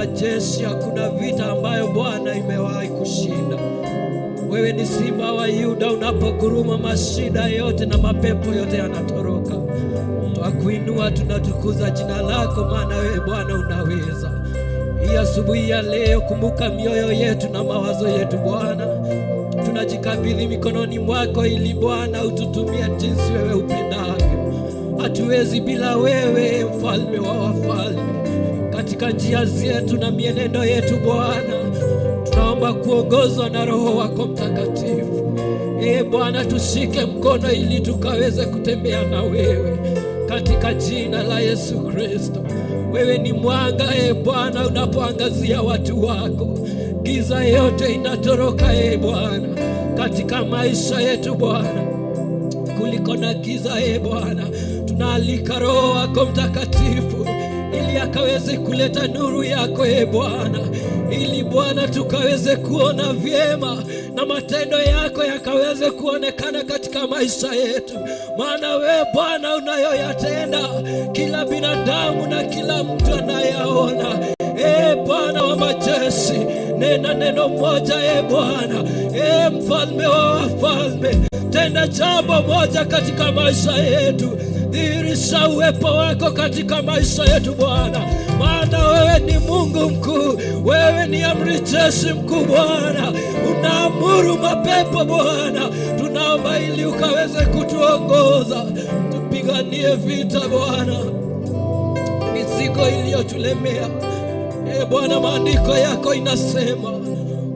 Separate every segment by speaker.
Speaker 1: majeshi, hakuna vita ambayo Bwana imewahi kushinda. Wewe ni Simba wa Yuda, unapoguruma mashida yote na mapepo yote yanatoroka. Twakuinua, tunatukuza jina lako, maana wewe Bwana unaweza. Hii asubuhi ya leo, kumbuka mioyo yetu na mawazo yetu Bwana. Tunajikabidhi mikononi mwako ili Bwana ututumie jinsi wewe upendavyo. Hatuwezi bila wewe, mfalme wa wafalme. Katika njia zetu na mienendo yetu Bwana, tunaomba kuongozwa na Roho wako Mtakatifu. Bwana, tushike mkono ili tukaweze kutembea na wewe katika jina la Yesu Kristo. Wewe ni mwanga Bwana, unapoangazia watu wako giza yote inatoroka Bwana katika maisha yetu Bwana. Kuliko na giza Bwana, tunaalika Roho wako Mtakatifu ili akaweze kuleta nuru yako Bwana, ili Bwana tukaweze kuona vyema na matendo yako yakaweze kuonekana katika maisha yetu. Maana wewe Bwana unayoyatenda kila binadamu na kila mtu anayaona. Bwana wa majeshi, nena neno moja Bwana. Mfalme wa wafalme, tenda jambo moja katika maisha yetu. Dhihirisha uwepo wako katika maisha yetu Bwana, maana wewe ni Mungu mkuu, wewe ni amri jeshi mkuu Bwana. Unaamuru mapepo Bwana, tunaomba ili ukaweze kutuongoza, tupiganie vita Bwana, mizigo iliyotulemea Bwana. Maandiko yako inasema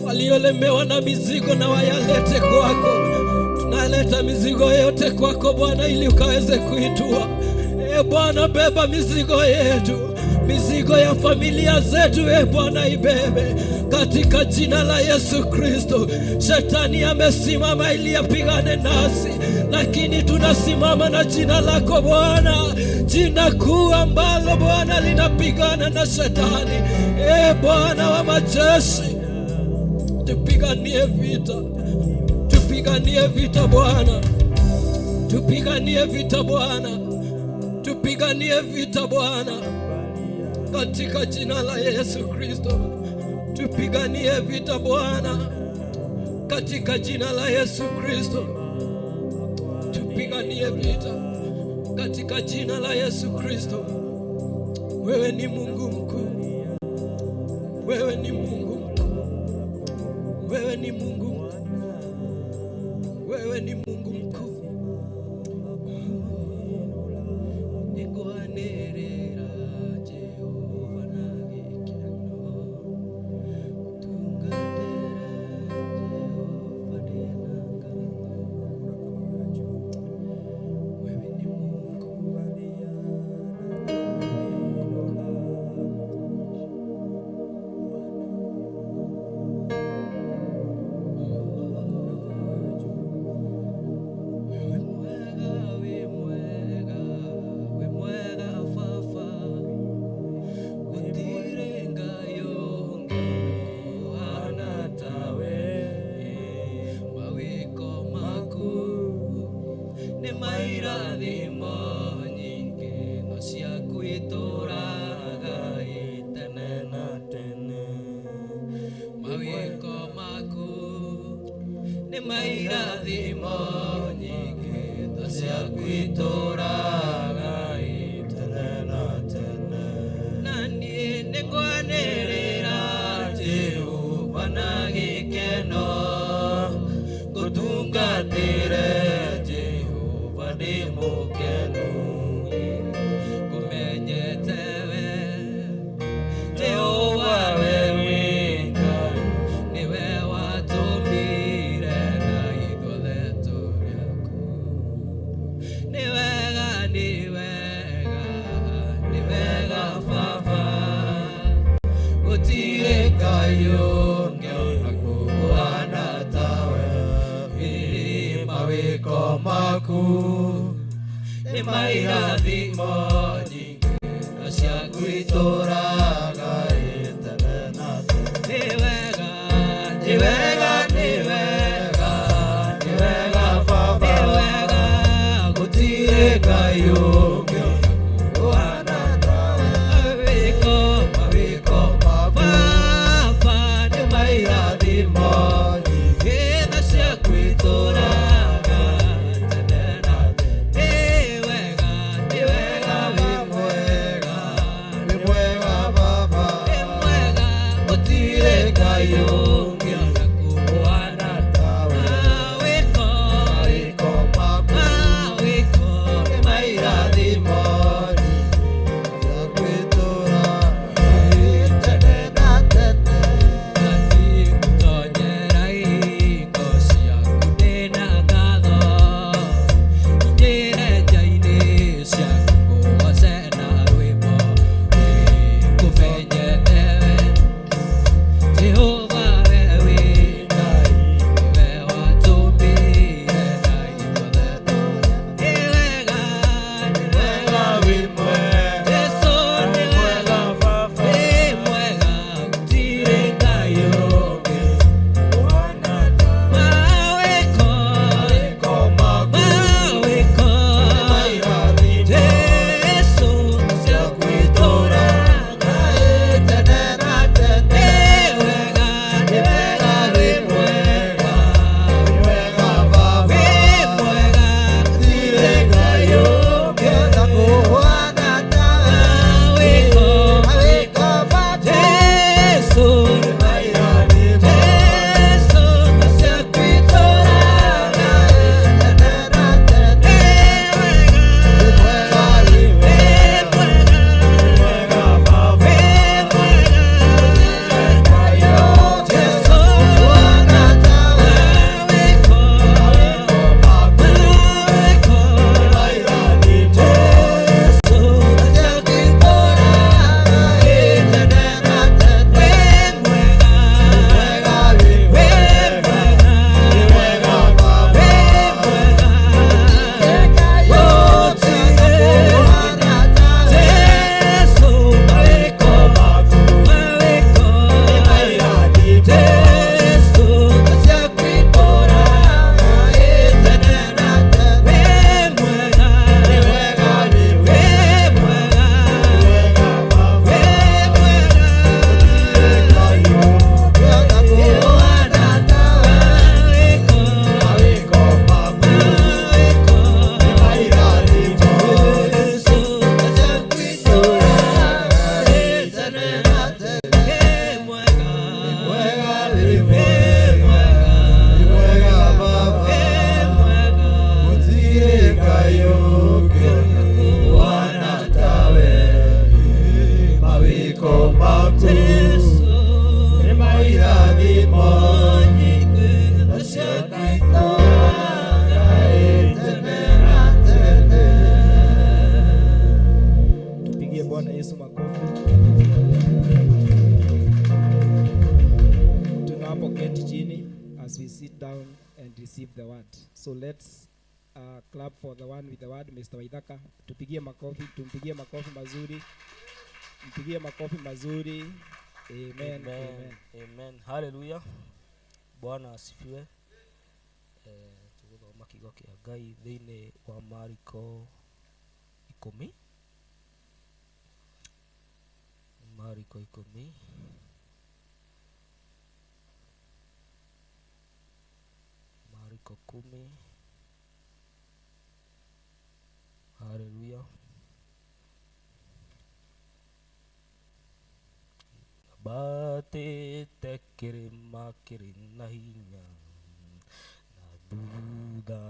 Speaker 1: waliolemewa na mizigo na wayalete kwako. Tunaleta mizigo yote kwako Bwana ili ukaweze kuitua. Bwana, beba mizigo yetu, mizigo ya familia zetu Bwana ibebe katika jina la Yesu Kristo. Shetani amesimama ili apigane nasi, lakini tunasimama na jina lako Bwana, jina kuu ambalo Bwana linapigana na shetani. Bwana wa majeshi, tupiganie vita, tupiganie vita Bwana, tupiganie vita Bwana, tupiganie vita Bwana katika jina la Yesu Kristo. Tupiganie vita Bwana katika jina la Yesu Kristo. Tupiganie vita katika jina la Yesu Kristo. Wewe ni Mungu mkuu, wewe ni Mungu mkuu, wewe ni Mungu mkuu, wewe ni Mungu mkuu.
Speaker 2: makofi. Tunapoketi chini as we sit down and receive the word. So let's clap for the one with the word, Mr. Waithaka. Tumpigie makofi mazuri. Mpigie makofi mazuri. Amen.
Speaker 3: Amen. Amen. Hallelujah. Bwana asifiwe. Tuguthoma kiugo kia Ngai thiini wa Mariko 10. Mariko 10. Mariko 10. Hallelujah. Batete kirima kirina hinya na thutha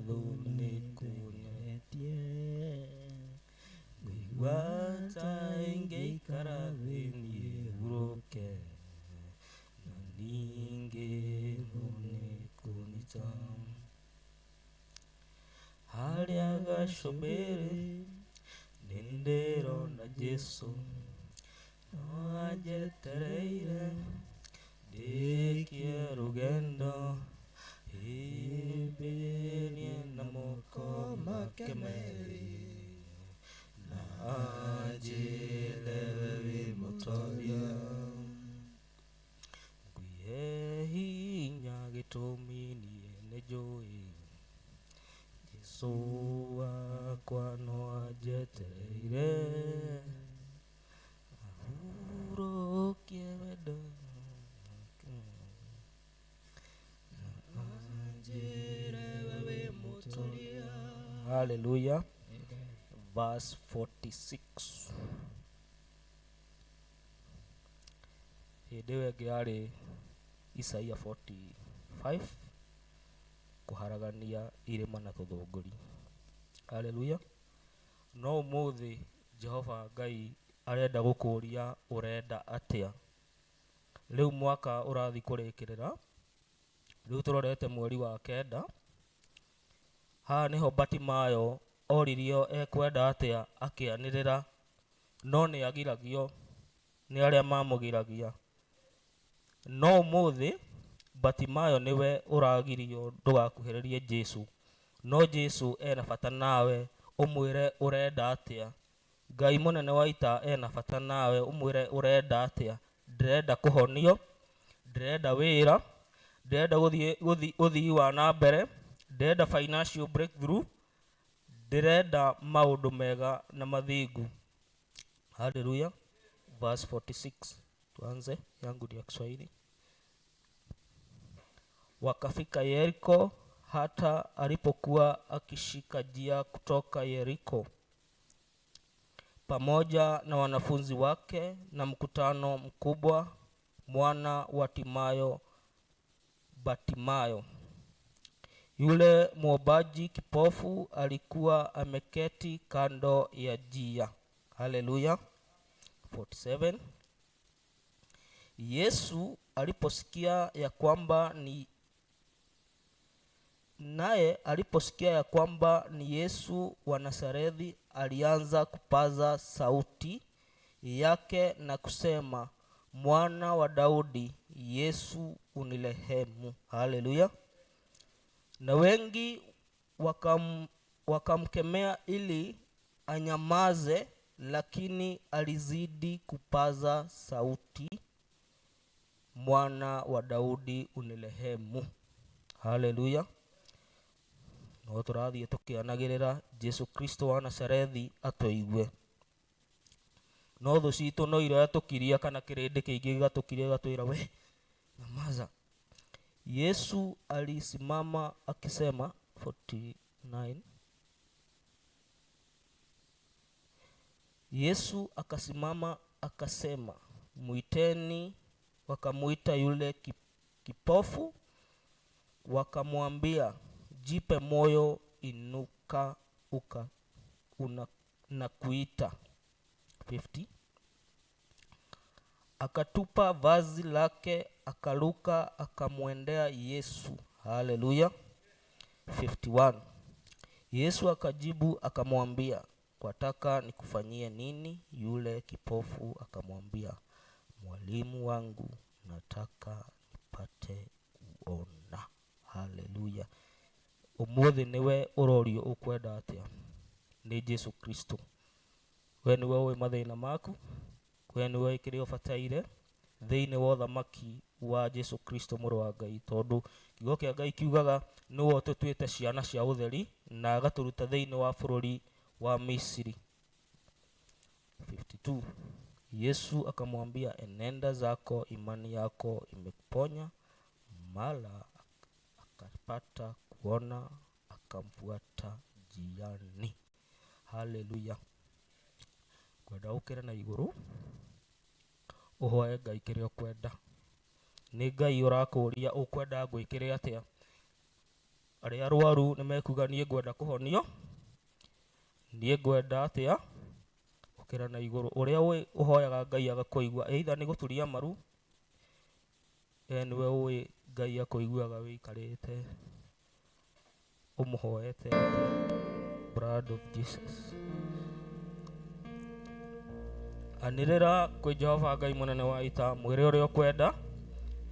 Speaker 3: thuni kunyetie ngwata ingeikara thiini huruke na ningi nuni kunita haria gacubiri nindirona Jesu ajetereire ndikie rugendo ibirie na moko make meri na ajile bimutoria ngwie hinya gitumi nie nejoi Jesu wakwa no ajetereire Hallelujah. Verse 46. Hĩndĩ ĩngĩ yarĩ Isaia 45 kuharagania irĩma na tũthũngũri. Hallelujah. No ũmũthĩ Jehova Ngai arenda gũkũria urenda atia. Rĩu mwaka ũrathi kũrĩkĩrĩra. Rĩu tũrorete mweri wa 9. Haha nĩho Batimayo oririo ekwenda atia akĩanĩrĩra, no nĩ agiragio nĩ arĩa mamũgiragia. No ũmũthĩ Batimayo nĩwe ũragirio ndũgakuhĩrĩrie Jesu. No Jesu ena bata nawe ũmwĩre ũrenda atia. Ngai mũnene wa ita ena bata nawe ũmwĩre ũrenda atia. Ndĩrenda kũhonio, ndĩrenda wĩra, ndĩrenda gũthii wa na mbere, ndĩrenda financial breakthrough, ndĩrenda maũndũ mega na mathingu. Hallelujah. Verse 46. Tuanze yangu ya Kiswahili. Wakafika Yeriko, hata alipokuwa akishika njia kutoka Yeriko pamoja na wanafunzi wake na mkutano mkubwa, mwana wa Timayo Batimayo, yule mwombaji kipofu, alikuwa ameketi kando ya njia. Hallelujah. 47. Yesu aliposikia ya kwamba ni Yesu wa Nazarethi, alianza kupaza sauti yake na kusema, Mwana wa Daudi, Yesu unirehemu. Haleluya. Na wengi wakamkemea ili anyamaze, lakini alizidi kupaza sauti, Mwana wa Daudi unirehemu. Haleluya. No tũrathiĩ tũkĩanagĩrĩra Jesu Kristo wa Nazarethi atũigue. No thũ citũ no iratũkiria kana kĩrĩndĩ kĩingĩ gĩgatũkiria gatwĩra we nyamaza. Yesu alisimama akisema 49. Yesu akasimama akasema, muiteni. Wakamuita yule kipofu, wakamwambia, jipe moyo, inuka nakuita. 50. Akatupa vazi lake, akaruka, akamwendea Yesu. Haleluya. 51. Yesu akajibu akamwambia, kwataka nikufanyie nini? Yule kipofu akamwambia, mwalimu wangu, nataka nipate kuona. Haleluya. Umuthi niwe urorio ukwenda atia ni Jesu Kristo. We niwe uwe mathina maku, we niwe kiri ubataire thiini wa uthamaki wa Jesu Kristo mũrũ wa Ngai, tondu kiugo kia Ngai kiugaga niwe ũtũtuĩte ciana cia ũtheri na agaturuta thiini wa bũrũri wa Misri. 52. Yesu akamwambia, enenda zako, imani yako imekuponya. Mara akapata kuona, akamfuata njiani. Haleluya. Kwenda ukire na iguru uhoe Ngai kiria ukwenda. Ni Ngai urakuria ukwenda gwikire atia? Aria arwaru nimekuga nie ngwenda kuhonio, nie ngwenda atia? Ukira na iguru. Uria we uhoyaga Ngai agakuigua, either ni guturia maru, niwe we Ngai akuiguaga wikarite umuhoete. Blood of Jesus. Anirira kwi Jehova Ngai munene wa ita, mwire uria ukwenda.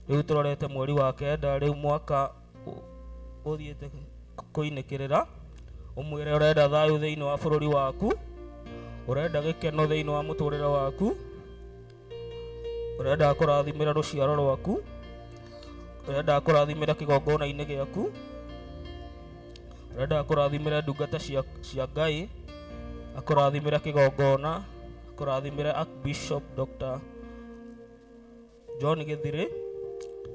Speaker 3: Riu turorete mweri wa kenda, riu mwaka uthiete kuinikirira. Umwire urenda thayu thiini wa bururi waku, urenda gikeno thiini wa muturire waku, urenda kurathimira ruciaro rwaku, urenda kurathimira kigongona-ini giaku, urenda kurathimira ndungata cia Ngai, akurathimira kigongona, akurathimira Archbishop Dr. John Githiri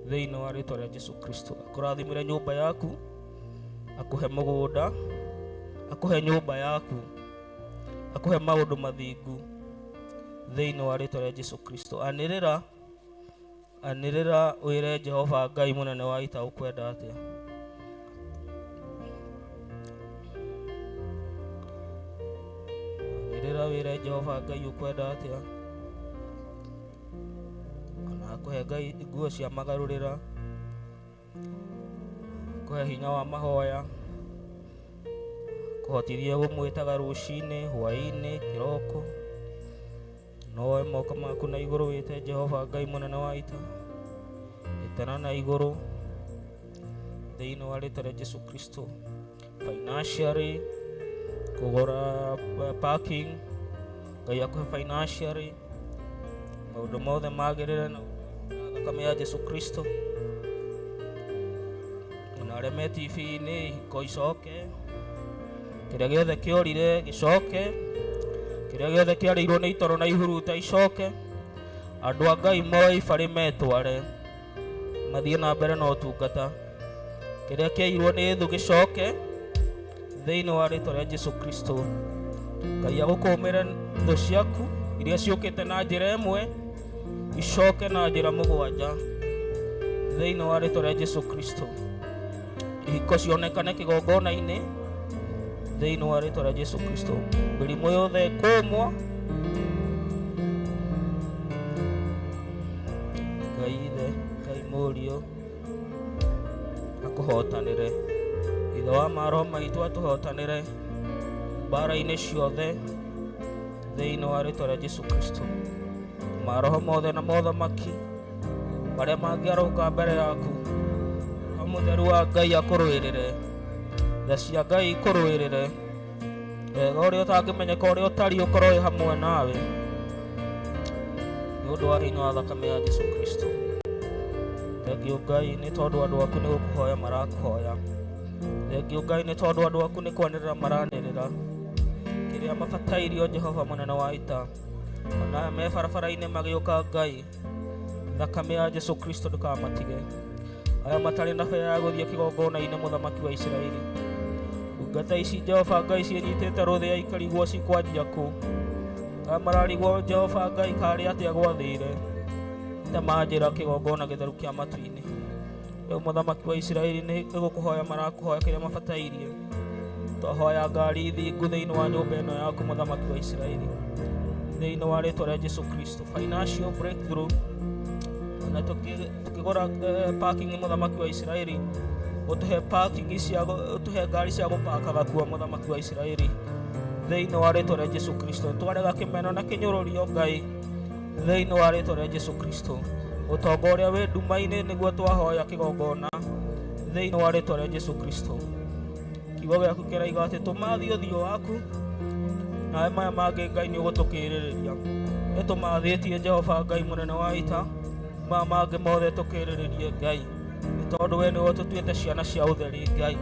Speaker 3: thiini wa ritwa ria Jesu Kristo, akurathimira nyumba yaku, akuhe mugunda, akuhe nyumba yaku, akuhe maundu mathingu thiini wa ritwa ria Jesu Kristo. Anirira wire Jehova Ngai munene wa ita ukwenda atia? Anirira wire Jehova Ngai ukwenda atia? Ona akuhe Ngai nguo cia magarurira, akuhe hinya wa mahoya, kuhotithia gumwitaga rucini, hwaini, kiroko. Noe moko maku na iguru wite Jehova Ngai munene wa ita, itana na iguru thiini wa ritwa ria Jesu Kristo. Financially, kugura parking, Ngai akuhe financially, maundu mothe magirire na thakame ya Jesu Kristo. Na aria me TV-ini ihiko icoke, kiria giothe kiorire gicoke, kiria giothe kiarĩirwo nĩ itoro na ihuruta icoke. Andũ a Ngai moe ibari metware mathiĩ na mbere na ũtungata. Kiria kĩairwo nĩ thũ gicoke thĩinĩ wa rĩtwa rĩa Jesu Kristo. Ngai agũkũmĩre thũ ciaku iria ciũkĩte na njĩra ĩmwe icoke na njĩra mũgwanja thĩinĩ wa rĩtwa rĩa Jesu Kristo. Ihiko cionekane kĩgongona-inĩ thĩinĩ wa rĩtwa rĩa Jesu Kristo. Mĩrimũ yothe ĩkũmwo. Ngai ithe, Ngai mũriũ akũhotanĩre. Ithe wa maroho maitũ atũhotanĩre mbara-inĩ ciothe thĩinĩ wa rĩtwa rĩa Jesu Kristo. Maroho mothe na mothamaki marĩa mangĩarũka mbere yaku, Roho Mũtheru wa Ngai akũrũĩrĩre, tha cia Ngai ikũrũĩrĩre, wega ũrĩa ũtangĩmenyeka ũrĩa ũtariĩ ũkorwo wĩ hamwe nawe nĩ ũndũ wa hinya wa thakame ya Jesu Kristo. Thengiũ Ngai nĩ tondũ andũ aku nĩ gũkũhoya marakũhoya. Thengiũ Ngai nĩ tondũ andũ aku nĩ kwanĩrĩra maranĩrĩra kĩrĩa mabatairio Jehova mũnene wa ita. Ona me barabara-inĩ magĩũka Ngai, thakame ya Jesu Kristo ndũkamatige. Aya matarĩ na bea ya gũthiĩ kĩgongona-inĩ mũthamaki wa Isiraeli, ndungata ici Jehova Ngai ciĩnyitĩte rũthĩ ya ikarigwo cikwanjia kũ? Aya mararigwo Jehova Ngai karĩ atĩa gwathĩire nĩ manjĩra kĩgongona gĩtheru kĩa matu-inĩ. Rĩu mũthamaki wa Isiraeli nĩ gũkũhoya marakũhoya kĩrĩa mabatairie. Twahoya ngari thingu thĩinĩ wa nyũmba ĩno yaku mũthamaki wa Isiraeli thĩinĩ wa rĩtwa rĩa Jesu Kristo. Financial breakthrough, na tukigora parking mũthamaki wa Isiraeli, utuhe parking cia utuhe ngari cia gũpakaga kuo mũthamaki wa Isiraeli thĩinĩ wa rĩĩtwa rĩa Jesũ Kristo. Twarega kĩmeno na kĩnyũrũrio Ngai thĩinĩ wa rĩĩtwa rĩa Jesũ Kristo. Ũtonga ũrĩa wĩ nduma-inĩ nĩguo twahoya kĩgongona thĩinĩ wa rĩĩtwa rĩa Jesũ Kristo. Kiugo gĩaku kĩroiga atĩ tũmathie ũthiũ waku, nawe maya mangĩ Ngai nĩ ũgũtũkĩrĩrĩria. Nĩtũmathĩtie Jehova Ngai mũnene wa ita, maya mangĩ mothe tũkĩrĩrĩrie Ngai, nĩ tondũ we nĩwe tũtuĩte ciana cia ũtheri Ngai.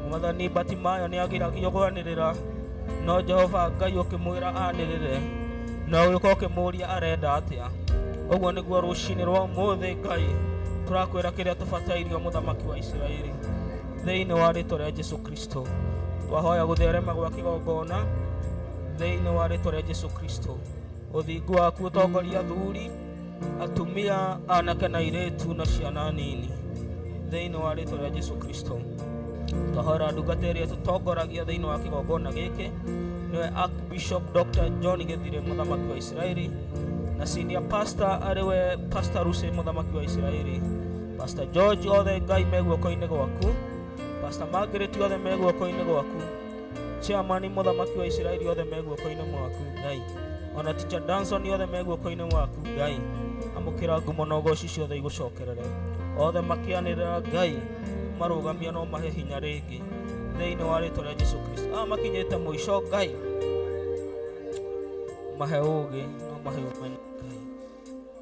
Speaker 3: Mwathani Batimayo nĩ agiragio gwanĩrĩra, no Jehova Ngai ũkĩmwĩra anĩrĩre, na ũgĩũka ũkĩmũũria arenda atĩa. Ũguo nĩguo rũciinĩ rwa ũmũthĩ Ngai tũrakwĩra kĩrĩa tũbatairio mũthamaki wa Isiraeli thĩinĩ wa rĩĩtwa rĩa Jesũ Kristo. Twahoya gũtherema gwa kĩgongona thĩinĩ wa rĩĩtwa rĩa Jesũ Kristo. Ũthingu waku ũtongoria athuri, atumia, anake na airĩtu na ciana nini thĩinĩ wa rĩĩtwa rĩa Jesũ Kristo. Twahoya ndungata ĩrĩa tũtongoragia thĩinĩ wa kĩgongona gĩkĩ nĩwe Archbishop Dr. John Gĩthire mũthamaki wa Isiraeli, na senior pastor arĩwe Pastor Ruse mũthamaki wa Isiraeli, Pastor George othe Ngai me guoko-inĩ gwaku, Pastor Margaret othe me guoko-inĩ gwaku, Chairman mũthamaki wa Isiraeli othe me guoko-inĩ mwaku Ngai, ona Teacher Danson othe me guoko-inĩ mwaku Ngai. Amũkĩra ngumo na ũgooci ciothe igũcokerere, othe makĩanĩrĩra Ngai marũgamia no mahe hinya rĩngĩ thĩinĩ wa rĩĩtwa rĩa Jesũ Kristo. Makinyĩte mũico Ngai, mahe ũũgĩ no mahe ũmenyo Ngai,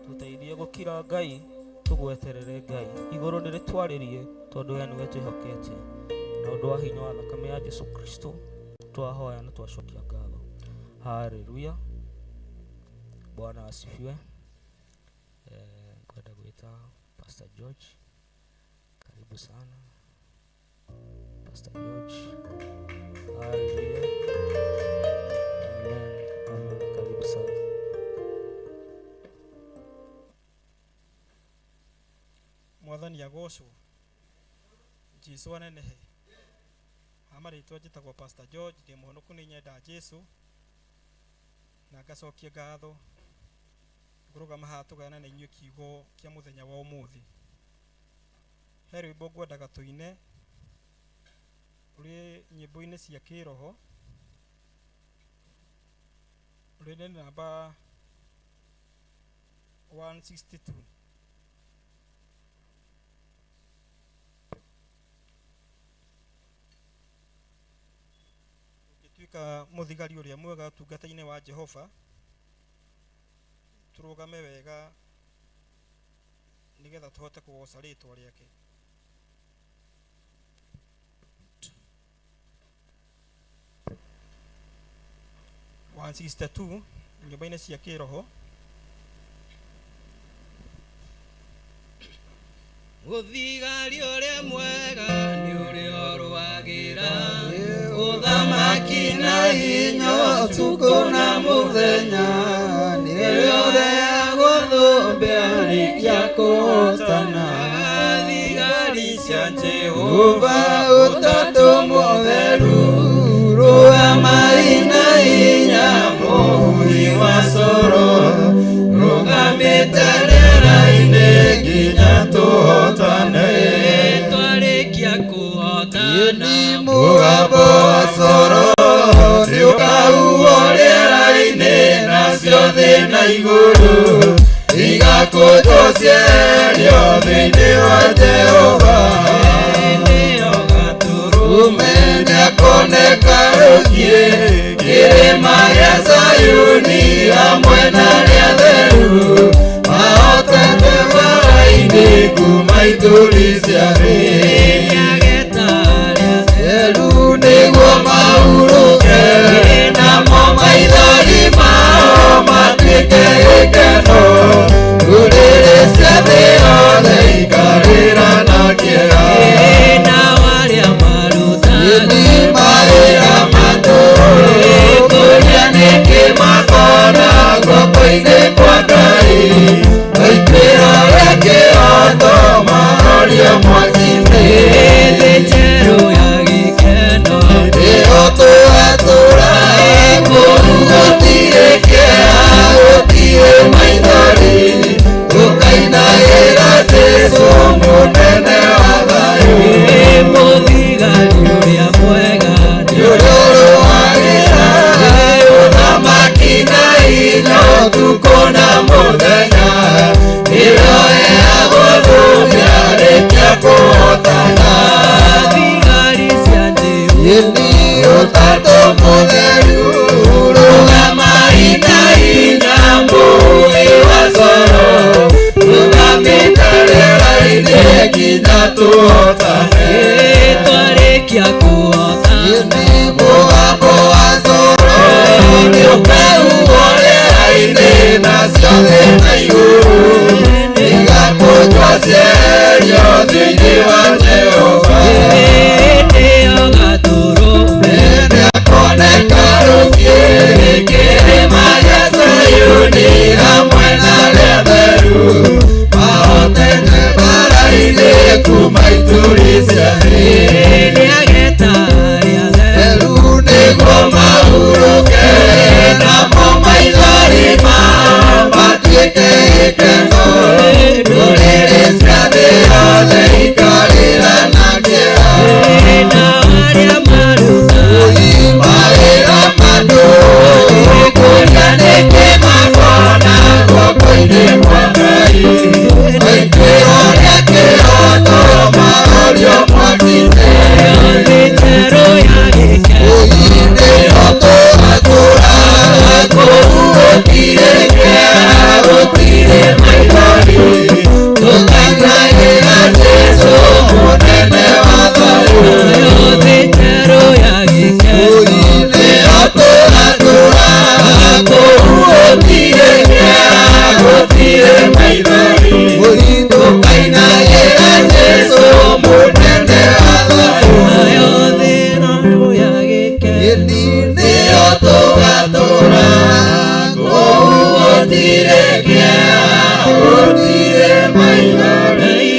Speaker 3: tũteithie gũkira Ngai, tũgweterere Ngai, igũrũ nĩ rĩtwarĩrie tondũ we nĩwe twĩhokete, na ũndũ wa hinya wa thakame ya Jesũ Kristo twahoya na twacokia ngatho. Haleluya. Bwana asifiwe. Kwenda gwĩta Pastor George, karibu sana Pastor George. Haleluya. Amen. Amen. Karibu sana.
Speaker 4: Mwathani agocwo, Jesũ anenehe. Amarĩtwa njĩtagwo Pastor George, ndĩ mũhonoku nĩ nyenda Jesũ, na ngacokia ngatho ngũrũgama haha tũgayane na inyuĩ kiugo kĩa mũthenya wa ũmũthĩ. He rwĩmbo ngwendaga tũine rũrĩ nyĩmbo-inĩ cia kĩroho, rũrĩ nĩ namba 162. Ũngĩtuĩka mũthigari ũrĩa mwega ũtungata-inĩ wa Jehova, tũrũgame wega nĩgetha tũhote kũgoca rĩĩtwa rĩake. Nyũmba-inĩ cia kĩroho.
Speaker 1: Mũthigari ũrĩa mwega nĩ ũrĩa rwagĩra, ũthamaki na hinya ũtukũ na mũthenya, nĩ ũrĩa gũthũmbĩ arĩkia kũhotana. Thigari cia Jehova ũtatũ mũtheru, rũgamai na hinya mũhuri wa coro, rũgamĩte rĩera-inĩ nginya tũhotane. Twarĩkia kũhotana, mũgambo wa coro nĩũkahuhwo rĩera-inĩ, nacio thĩ na igũrũ igakũnjwo cieherio thĩinĩ wa Jehova. Nĩyo gatũrũme nĩakoneka rũciĩ kĩrĩma gĩa Zayuni hamwe na arĩa atheru, mahotete mbara-inĩ kuma ituri cia thĩ. Atheru nĩguo mahurũke, namo maithori mao matuĩke gĩkeno, ndũrĩrĩ cia thĩ yothe ikarĩra na kĩeha. Nao arĩa marutaga mawĩra matũũru, kũrĩa nĩkĩ makona guoko-inĩ kwa
Speaker 5: Utatu Mutheru rugama ina mbui wa coro rugamitĩrĩra-inĩ nginya tuhotane
Speaker 1: twarĩkia kuhotana
Speaker 5: mũgambo wa coro nĩũkaigwo rĩera-inĩ na ciothe na igũrũ igakũnjwo cieherio thĩinĩ wa Jehova
Speaker 1: nĩyo gatũrũme
Speaker 5: nĩakoneka rũciĩ kĩrĩma gĩa Sayuni hamwe na arĩa atheru mahotete mbara-inĩ kuma ituri cia thĩ
Speaker 1: nĩageta arĩa atheru
Speaker 5: nĩguo mahurũke namo maithori mao matuĩke gĩkeno ndũrĩrĩ cia thĩ yothe ikarĩra na kĩeha
Speaker 1: na arĩa maruta
Speaker 5: mawĩra mandũ kũria nĩkĩ makona guoko-inĩ kwa Ngai maituĩro rĩa kĩroto marorio mwaki-inĩ
Speaker 1: mĩtero ya gĩkeno
Speaker 5: nĩyo tũgatũra kũu gũtirĩ kĩeha gũtirĩ maithori tũkainagĩra Jesũ mũnene wa thayũ
Speaker 1: mĩtero ya gĩkeno
Speaker 5: nĩyo tũgatũra kũu gũtirĩ kĩeha gũtirĩ maithori tũkainagĩra Jesũ mũnene wa thayũ
Speaker 1: nayo thĩno ya gĩkeno
Speaker 5: nĩyo tũgatũra kũu gũtirĩ kĩeha gũtirĩ maithori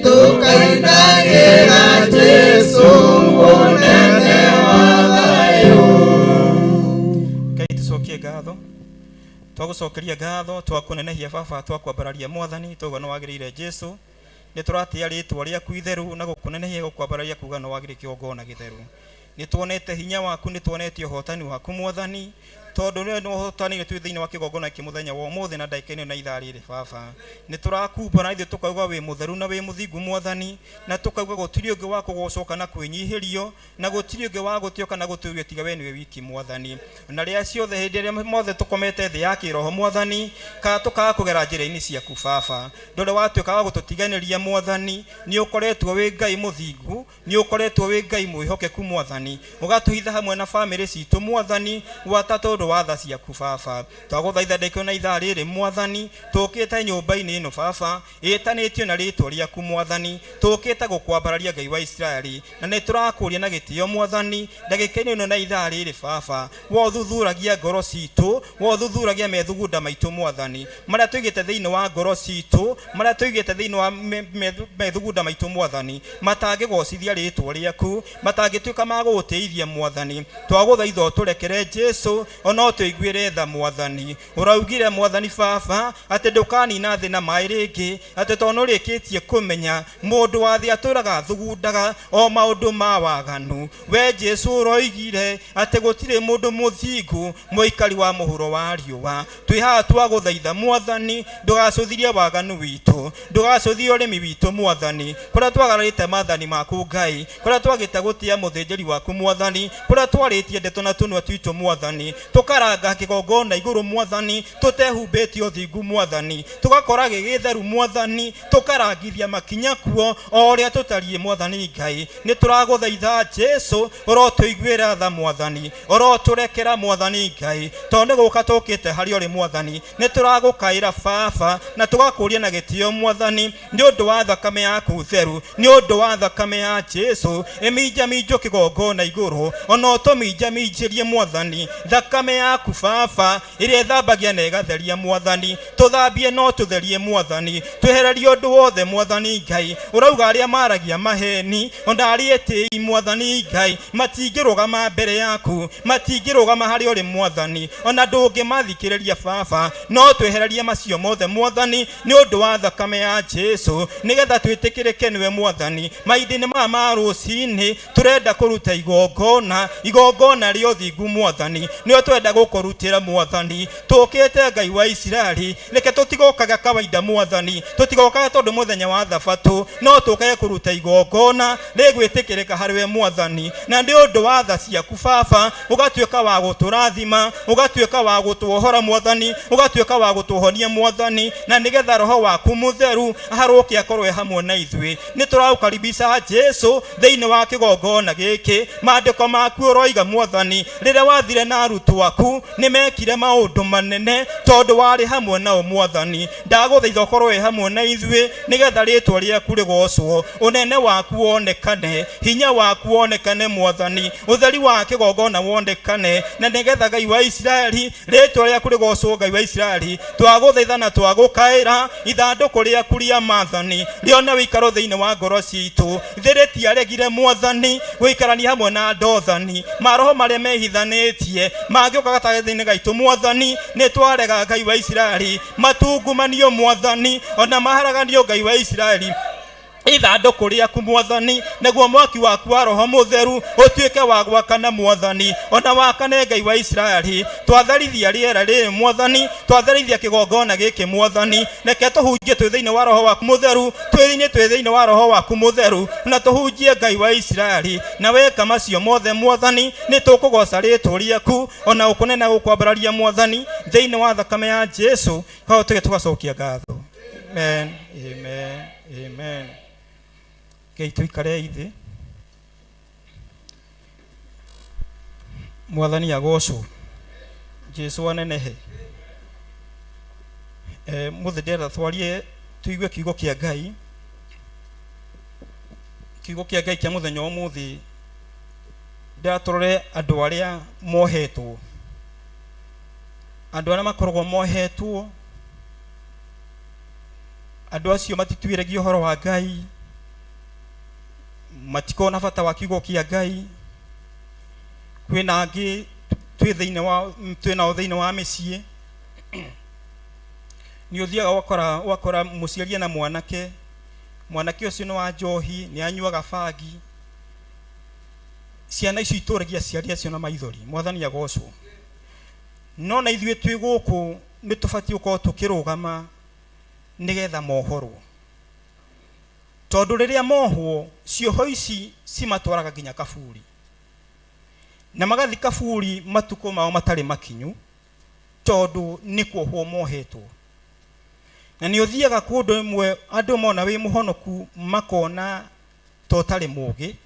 Speaker 5: tũkainagĩra Jesũ mũnene wa thayũ.
Speaker 4: Ngai tucokie ngatho twagucokeria ngatho twakũnenehia baba twakwambararia mwathani tauga no wagĩrĩire Jesũ nĩtũratĩa rĩtwa rĩaku itheru na gũkũnenehia gũkwambararia kuga no wagĩrĩire kĩgongona gĩtheru nĩtuonete hinya waku nĩtuonete ũhotani waku mwathani tondu nĩ ũhotanĩire twĩ thĩinĩ wa kĩgongona kĩ mũthenya wa ũmũthĩ na ndagĩka-inĩ na ithaa rĩrĩ baba nĩtũrakumba na ithuĩ tũkauga wĩ mũtheru na wĩ mũthingu mwathani na tũkauga gũtirĩ ũngĩ wa kũgocoka na kwĩnyihĩrio na gũtirĩ ũngĩ wa gũtĩoka na gũtũũrio tiga we nĩwe wiki mwathani na rĩrĩa ciothe hĩndĩ ĩrĩa mothe tũkomete thĩ ya kĩroho mwathani kana tũkaga kũgera njĩra-inĩ ciaku baba ndũrĩ watuĩka wa gũtũtiganĩria mwathani nĩ ũkoretwo wĩ Ngai mũthingu nĩ ũkoretwo wĩ Ngai mwĩhokeku mwathani ũgatũhitha hamwe na bamĩrĩ citũ mwathani gwata tondũ wa tha ciaku baba twagũthaitha ndĩkĩo na ithaa rĩrĩ mwathani tũkĩte nyũmba-inĩ ĩno baba ĩtanĩtio na rĩtwa rĩaku mwathani tũkĩte gũkwambararia Ngai wa Isiraeli na nĩtũrakũria na gĩtĩo mwathani ndagĩka-inĩ ĩno na ithaa rĩrĩ baba wothuthuragia ngoro citũ wothuthuragia methugunda maitũ mwathani marĩa tũigĩte thĩinĩ wa ngoro citũ marĩa tũigĩte thĩinĩ wa methugunda maitũ mwathani matangĩgocithia rĩtwa rĩaku matangĩtuĩka ma gũgũteithia mwathani twagũthaitha ũtũrekere Jesũ ona ũtũiguĩre tha mwathani ũraugire mwathani baba atĩ ndũkanina thĩ na maĩ rĩngĩ atĩ tondũ nĩũrĩkĩtie kũmenya mũndũ wa thĩ atũraga athugundaga o maũndũ ma waganu we Jesũ ũroigire atĩ gũtirĩ mũndũ mũthingu mũikari wa mũhuro wa riũa twĩ haha twagũthaitha mwathani ndũgacũthirie waganu witũ ndũgacũthie ũrĩmi witũ mwathani kũrĩa twagararĩte maathani maku Ngai kũrĩa twagĩte gũtĩa mũthĩnjĩri waku mwathani kũrĩa twarĩtie ndeto na tũnua twitũ mwathani tukaranga kĩgongona igũrũ mwathani tũtehumbĩtie ũthingu mwathani tugakora gĩgĩtheru mwathani tukarangithia makinya kuo o ũrĩa tũtariĩ mwathani Ngai nĩtũragũthaitha Jesũ ũrotũiguĩra tha mwathani ũrotũrekera mwathani Ngai tondũ gũka tũkĩte harĩ ũrĩ mwathani nĩtũragũkaĩra baba na tũgakũria na gĩtĩo mwathani nĩ ũndũ wa thakame yaku theru nĩ ũndũ wa thakame ya Jesũ ĩminjaminjwo kĩgongona igũrũ ona ũtũminjaminjĩrie mwathani thakame yaku baba ĩrĩa ĩthambagia na ĩgatheria mwathani tũthambie no tũtherie mwathani twehererie ũndũ wothe mwathani Ngai ũrauga arĩa maragia maheni ona arĩa etĩi mwathani Ngai matingĩrũgama mbere yaku matingĩrũgama harĩ ũrĩ mwathani ona ndũngĩmathikĩrĩria baba no twehererie macio mothe mwathani nĩ ũndũ wa thakame ya Jesũ nĩgetha twĩtĩkĩrĩke nĩwe mwathani mahinda-inĩ maya ma rũcinĩ tũrenda kũruta igongona rĩa ũthingu mwathani nĩo twenda twenda gukurutira mwathani tukite Ngai wa Isiraeli reke tutigokaga kawaida mwathani tutigokaga tondu muthenya wa thabatu no tukae kuruta igongona rigwitikirika hariwe mwathani na ndi undu wa tha ciaku baba ugatuika wa guturathima ugatuika wa gutuohora mwathani ugatuika wa gutuhonia mwathani na nigetha roho waku mutheru haruke akorwe hamwe na ithui ni turaukaribisha Jesu thiini wa kigongona giki maandiko maku uroiga mwathani riria wathire na arutu aku nimekire maundu manene tondu wari hamwe nao mwathani ndaguthaitha ukorwe hamwe na ithui nigetha ritwa riaku rigocwo unene waku wonekane hinya waku wonekane mwathani utheri wa kigongona wonekane na nigetha Ngai wa Isiraeli ritwa riaku rigocwo Ngai wa Isiraeli twaguthaitha na twagukaira ithanduku riaku ria maathani rione wikaro thiini wa ngoro citu thiriti aregire mwathani wikarani hamwe na ndothani maroho maria mehithanitie magioka gatagathiini gaitu mwathani ni twarega Ngai wa Isiraeli matungumanio mwathani ona maharaganio Ngai wa Isiraeli ithanduku riaku mwathani naguo mwaki waku wa roho mutheru utuike wa gwakana mwathani ona wakane Ngai wa Isiraeli twatharithia riera riri mwathani twatharithia kigongona giki mwathani reke tuhunjie twi thiini wa roho waku mutheru twi thiini wa roho waku mutheru na tuhunjie Ngai wa Isiraeli na weka macio mothe mwathani ni tukugoca ritwa riaku ona ukunena gukwambararia mwathani thiini wa thakame ya Jesu ho tuge tugacokia ngatho. Amen, amen, amen. Tuikare ithi mwathani agocwo Jesu anenehe muthedera twarie tuigue kiugo kia Ngai kia muthenya umuthi ndatorore andu aria mohetwo andu aria makoragwo mohetwo andu acio matituiragia uhoro wa Ngai matikona bata wa kiugo kia Ngai kwina angi twi thiini wa micii ni uthiaga wakora muciaria na mwanake ucio ni wa njohi ni anyuaga bangi ciana icio ituragia ciaria cio na maithori mwathani agocwo no na ithuĩ twi guku ni tubati ukorwo tukirugama nigetha mohorwo tondu riria mohwo cioho ici cimatwaraga nginya kaburi na magathi kaburi matuko mao matari makinyu tondu ni kuohwo mohetwo na ni uthiaga kundu imwe andu mona wi muhonoku makona totari mugi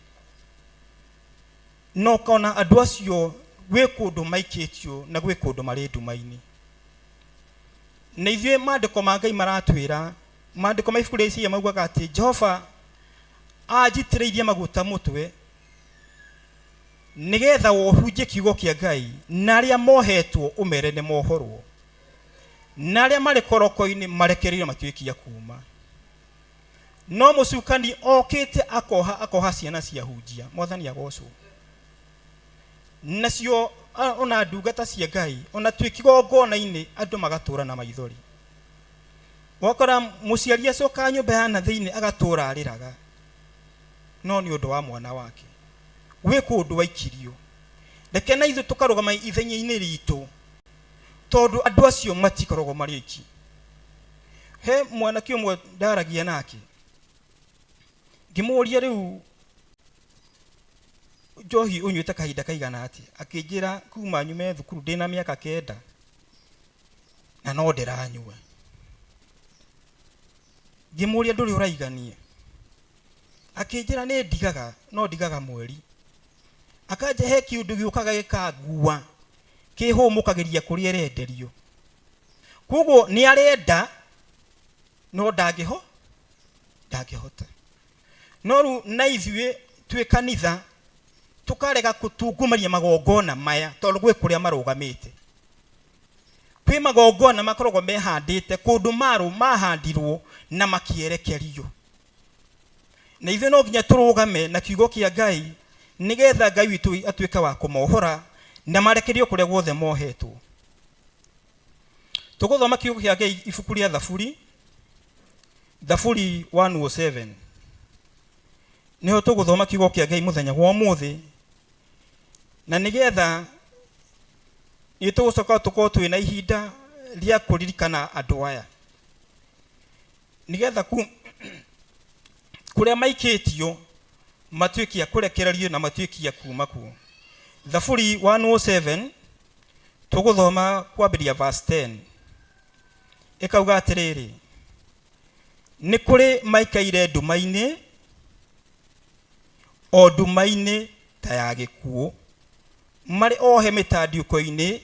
Speaker 4: no kona andu acio gwi kundu maikitio na gwi kundu mari ndumaini na ithuĩ maandĩko ma Ngai maratwĩra maandĩko ma ibuku rĩa Isaia maugaga atĩ Jehova anjitĩrĩirie maguta mũtwe nigetha wohunjie kiugo kia Ngai na arĩa mohetwo umere nĩ mohorwo na arĩa marĩ koroko-inĩ marekererio matuĩkia kuuma no mũcukani okĩte akoha ciana cia hunjia mwathani agocwo nacio ona ndungata cia Ngai ona twikigongona-inĩ andu magatura na maithori wakora muciaria coka nyumba yana thiini agatura ariraga no ni undu wa mwana wake gwi kundu waikirio reke na ithu tukarugama ithenya-inĩ ritu tondu andu acio matikoragwo mari iki he mwanake umwe ndaragia nake ngimuria riu njohi unyuite kahinda kaigana ati akinjira kuma nyume thukuru ndina miaka 9 na no ndiranyua ngimuria nduri uraiganie akinjira ni ndigaga no ndigaga mweri akaje he kiundu giukaga gikangua kihumukagiria kuri erenderio kuguo ni arenda no ndangihota no ru na ithuĩ twi kanitha tukarega kutungumaria magongona maya tondu gwi kuria marugamite kwi magongona makoragwo mehandite kundu maru mahandirwo na makierekerio na ithuĩ no nginya turugame na kiugo kia Ngai nigetha Ngai witu atuĩka wa kumohora na marekerio kuria guothe mohetwo tuguthoma kiugo kia Ngai ibuku ria Thaburi 107 niho tuguthoma kiugo kia Ngai muthenya wa umuthi na nigetha nĩ tũgũcoka tũkorwo twĩna ihinda rĩa kũririkana andũ aya nĩgetha kũrĩa maikĩtio matuĩkie kũrekererio na matuĩkie kuma kuo. Thaburi 107 tũgũthoma kwambĩrĩria verse 10 ĩkauga atĩrĩrĩ, nĩ kũrĩ maikaire nduma-inĩ, o nduma-inĩ ta ya gĩkuũ, marĩ ohe mĩtandiũko-inĩ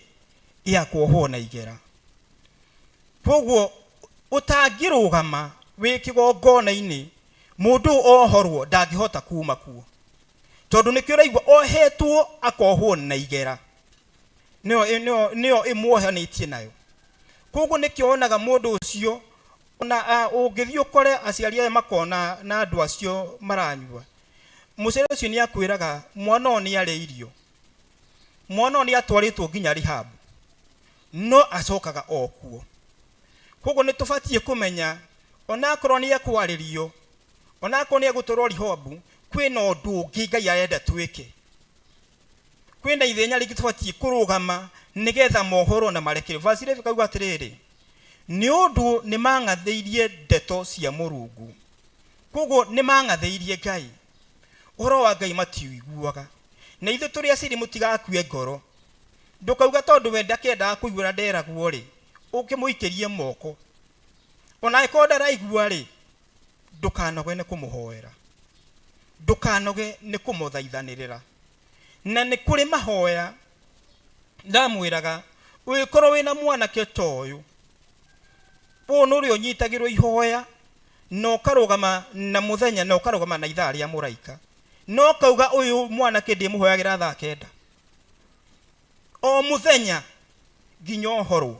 Speaker 4: ya kuohwo na igera. Koguo ũtangĩrũgama wĩ kĩgongona-inĩ, mũndũ ohorwo ndangĩhota kuma kuo, tondũ nĩkĩo ũraigua ohetwo akohwo na igera, nĩyo ĩmuohanĩtie nayo. Koguo nĩkĩo wonaga mũndũ ũcio ona ũngĩthiĩ ũkore aciari aya makona na andũ acio maranyua, mũciari ũcio nĩ akwĩraga mwana ũyũ nĩ arĩ irio, mwana ũyũ nĩ atwarĩtwo nginya rehab, no acokaga o kuo. Koguo nĩ tũbatiĩ kũmenya ona akorwo nĩ ekwarĩrio, ona akorwo nĩ egũtwarwo rehab, kwĩna ũndũ ũngĩ Ngai arenda twĩke. Kwĩna ithenya rĩngĩ tũbatiĩ kũrũgama nĩgetha mohoro na marekere. Verse 11 kauga atĩrĩrĩ, nĩ ũndũ nĩ mang'athĩirie ndeto cia Mũrungu. Koguo nĩ mang'athĩirie Ngai, ũhoro wa Ngai matiuiguaga. Na ithuĩ tũrĩ aciri mũtigakue ngoro, ndũkauga tondũ we ndakĩendaga kũigua na nderagwo rĩ, ũkĩmũikĩrie moko. Ona angĩkorwo ndaraigua rĩ, ndũkanoge nĩ kũmũhoera, ndũkanoge nĩ kũmũthaithanĩrĩra. Na nĩ kũrĩ mahoya ndamwĩraga, ũgĩkorwo wĩna mwanake ta ũyũ, ũyũ nĩ ũrĩa ũnyitagĩrwo ihoya, na ũkarũgama na mũthenya, na ũkarũgama na ithaa rĩa mũraika, no kauga ũyũ mwanake ndĩmũhoyagĩra thaa 9 o mũthenya nginya ũhorwo.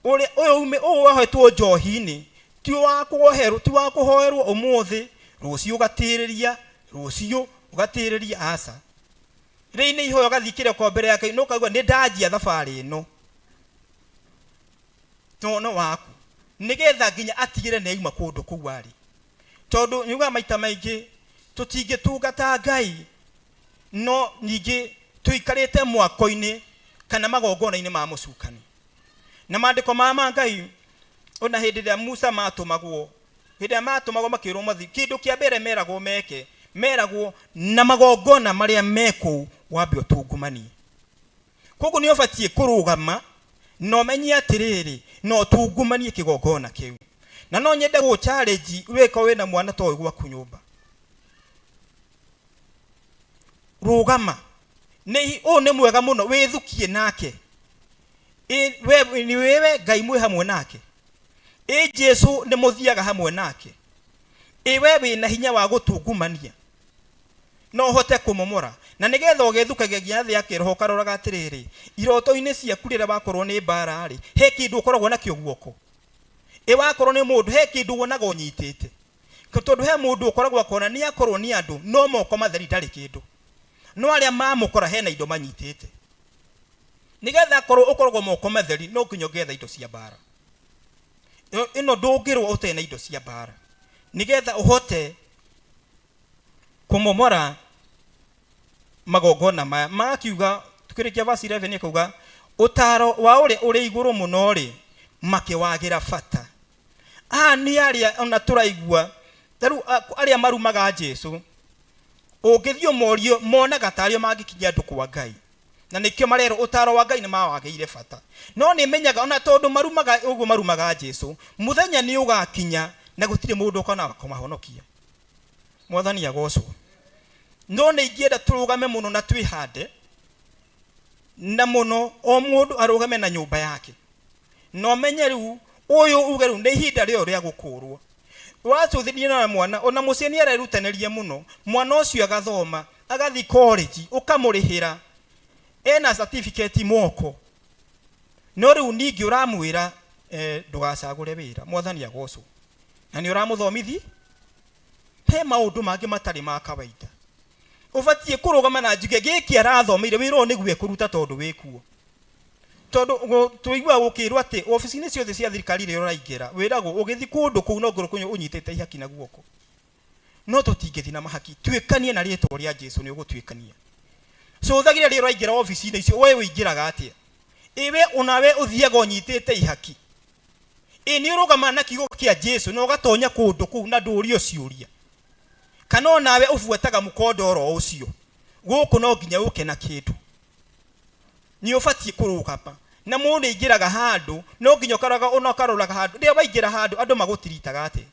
Speaker 4: Ũyũ wohetwo njohi-inĩ ti wa kũhoerwo ũmũthĩ, rũciũ ũgatĩrĩria, rũciũ ũgatĩrĩria, aca. Rĩu nĩ ihoya ũgathiĩ kĩroko mbere yake, no kauga nĩ ndanjia thabarĩ ĩno tono waku, nĩgetha nginya atigĩre nĩ auma kũndũ kũu arĩ. Tondũ nyuga maita maingĩ tũtingĩtungata Ngai, no ningĩ tũikarĩte mwako-inĩ kana magongona-inĩ ma mũcukani. Na maandĩko ma Ngai ona hĩndĩ ĩrĩa Musa matũmagwo, hĩndĩ ĩrĩa matũmagwo makĩrwo mathi, kĩndũ kĩa mbere meragwo na magongona marĩa mekũu wambe ũtungumanie. Koguo nĩ ũbatiĩ kũrũgama na ũmenye atĩrĩrĩ, no ũtungumanie kĩgongona kĩu. Na no nyende gũ challenge wĩko wĩna mwana ta ũyũ gwaku nyũmba, rũgama, ũyũ nĩ mwega mũno, wĩthukie nake. Ni wewe Ngai mwĩ hamwe nake, Jesu nĩ mũthiaga hamwe nake, we wĩna hinya wa gũtungumania no hote kũmomora. Na nĩgetha ũgethukagia nginya thĩ ya kĩroho, karoraga atĩrĩrĩ, iroto-inĩ ciaku rĩrĩa wakorwo nĩ mbara rĩ, he kĩndũ ũkoragwo nakĩo guoko. Wakorwo nĩ mũndũ, he kĩndũ wonaga ũnyitĩte, tondũ he mũndũ ũkoragwo akona nĩ akorwo nĩ andũ no moko matheri ndarĩ kĩndũ, no arĩa mamũkora hena indo manyitĩte. Nĩgetha ũkoragwo moko matheri, no nginya ũgetha indo cia mbara. Ĩno ndũngĩrwo ũtarĩ na indo cia mbara, nĩgetha ũhote kũmomora magongona maya. Makiuga tukĩrĩkia verse 11 ĩkauga, ũtaro wa ũrĩa ũrĩ igũrũ mũno rĩ, makĩwagĩra bata. Nĩ arĩa ona tũraigua arĩa marumaga Jesu, ũngĩthiĩ ũmorio monaga tarĩo mangĩkinyia andũ kwa Ngai, na nĩkĩo marero ũtaro wa Ngai nĩ mawagĩire bata. No nĩ menyaga ona tondũ marumaga Jesu, mũthenya nĩ ũgakinya na gũtirĩ mũndũ ũkona kũmahonokia. Mwathani agocwo. No nĩ ingĩenda tũrũgame mũno na twĩhande, na mũno o mũndũ arũgame na nyũmba yake, no menye rĩu ũyũ uge rĩu nĩ ihinda rĩo rĩa gũkũrwo. Wacũthĩrĩria na mwana, ona mũciĩ nĩ arerutanĩria mũno, mwana ũcio agathoma, agathiĩ college, ũkamũrĩhĩra, ena certificate moko, no rĩu ningĩ ũramwĩra ndũgacagũre wĩra. Mwathani agocwo. Na nĩ ũramũthomithia he maũndũ mangĩ matarĩ ma kawaida. Ũbatiĩ kũrũgama na njuge gĩkĩ arathomeire wĩra ũyũ nĩguo ekũruta tondũ wĩkuo. Tondũ tũigua gũkĩrwo atĩ ofici-inĩ ciothe cia thirikari rĩrĩa ũraingĩra wĩragwo ũgĩthiĩ kũndũ kũu no ngoro kũnyũ ũnyitĩte ihaki na guoko. No tũtingĩthiĩ na mahaki, tuĩkanie na rĩĩtwa rĩa Jesu nĩ ũgũtuĩkania. so thagira rero ingira office ine icio wewe ingiraga atia iwe unawe uthiaga onyitite ihaki ni urugama na kigo kia Jesu no gatonya kundu ku na ndurio ciuria kana nawe ufuataga mukondoro ucio guku no nginya uke na kindu ni ufatie kuruka pa na mundu ingiraga handu no nginya karaga unokaruraga handu ria waingira handu andu magutiritaga ate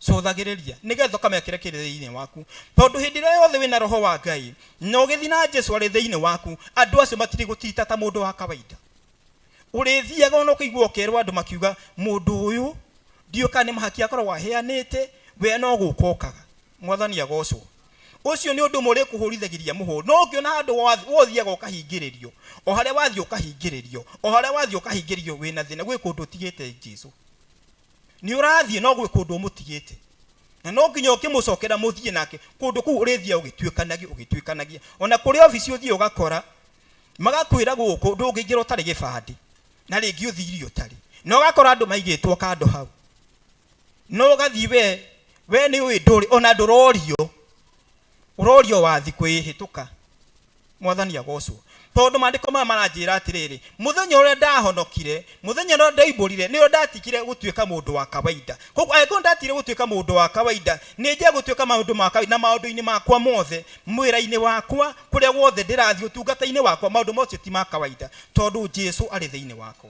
Speaker 4: so thagiriria nigetho kamekire kire waku tondu hindire yothe wina roho wa Ngai no githina Jesu ari thiine waku andu acio matiri gutita ta mundu wa kawaida urithiaga ono kuigwa kerwa andu makiuga mundu uyu ndioka ni mahaki akoro waheanite we no gukokaga mwathani agocwo ucio ni undu muri kuhurithagiria muhuru no ngiona handu wothiaga ukahingiririo o haria wathi ukahingiririo o haria wathi ukahingiririo wina thina gwi kundu tigite Jesu ni urathie no gwi kundu mutigite na no nginya ukimucokera muthie nake kundu ku urithia ugitwikanagia ona kuri office uthie ugakora magakwira guku ndungigira utari gibandi na ringi uthirio tari no gakora andu maigitwo kando hau no gathi we ni wi nduri ona ndurorio urorio wathi kwihituka mwathani agocwo tondu mandiko maranjira atiriri muthenya uria ndahonokire muthenya uria ndaiburire ni ndatikire gutwika mundu wa kawaida koguo ayego ndatire gutwika mundu wa kawaida ni nje gutwika maundu ma kawaida na maundu-ini makwa mothe mwira-ini wakwa kuria wothe ndirathi utungata-ini wakwa maundu mocio ti ma kawaida tondu Jesu ari thiini wakwa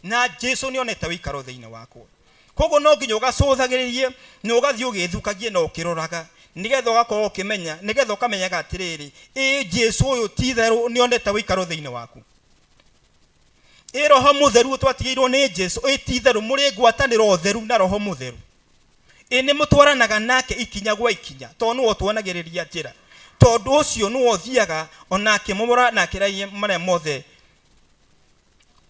Speaker 4: na Jesu ni onete wikaro thiini wakwa koguo no nginya ugacuthagiririe no ugathi ugithukagie no ukiroraga nigetho gakorwo ukimenya nigetho ukamenyaga atiriri Jesu uyu ti theru ni onete wikaro thiini waku roho mutheru twatigirwo ni Jesu ti theru muri ngwataniro theru na roho mutheru ni mutwaranaga nake ikinya gwa ikinya tondu no tuonagiriria njira tondu ucio no othiaga onake mumura na kirai mare mothe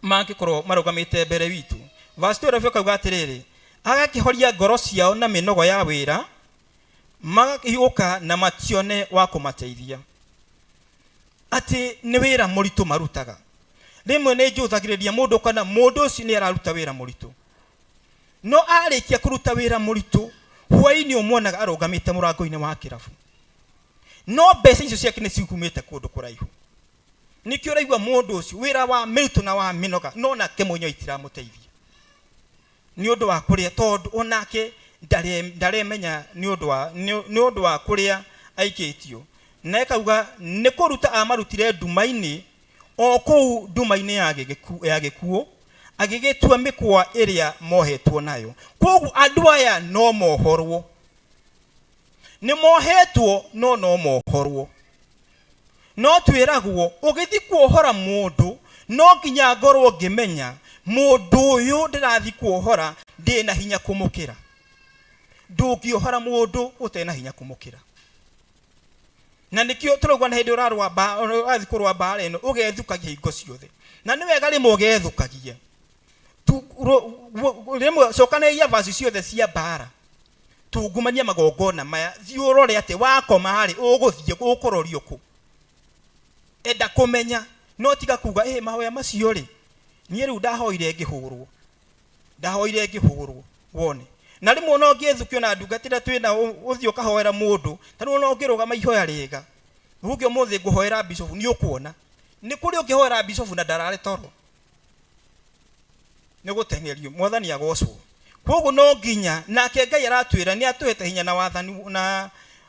Speaker 4: mangikorwo marugamite mbere witu verse 12 kauga atiriri agakihoria ngoro ciao na minogo ya wira magakiuka na matione wa kumateithia ati ni wira muritu marutaga rimwe ni njuthagiriria mundu kana mundu ucio ni araruta wira muritu no arikia kuruta wira muritu hwaini umwonaga arugamite murango-ini wa kirabu no mbeca icio ciake ni cikumite kundu kuraihu nikio raigwa mundu ucio wira wa miritu na wa minoga no nake munyo itiramuteithia ni undu wa kuria tondu onake ndaremenya ni undu wa kuria aikitio na ekauga ni kuruta amarutire nduma-ini o kou nduma-ini ya gikuo agigitua mikwa iria mohetwo nayo koguo andu aya no mohorwo ni mohetwo no mohorwo no twiragwo ugithi kuohora mundu no nginya ngorwo ngimenya mundu uyu ndirathi kuohora ndina hinya kumukira ndungiohora mundu utena hinya kumukira na nikio turugwa na hindi urarwa athi kurwa bara ino ugethukagia hingo ciothe na ni wega rimwe ugethukagia rimwe cokanagia vaci ciothe cia bara tungumania magongona maya thiurore ati wakoma hari uguthie ukurorio ku enda kumenya no tiga kuga mahoya macio ri nie riu ndahoire ngihurwo wone na rimwe no ngithukio na ndungatira twina uthio kahoera mundu tanu no ngirugama ihoya riga rugio muthi nguhoera bishop ni ukuona ni kuri ungihoera bishop na ndarare toro ni gutengerio mwathani agocwo koguo no nginya nake Ngai aratwira ni atuhete hinya na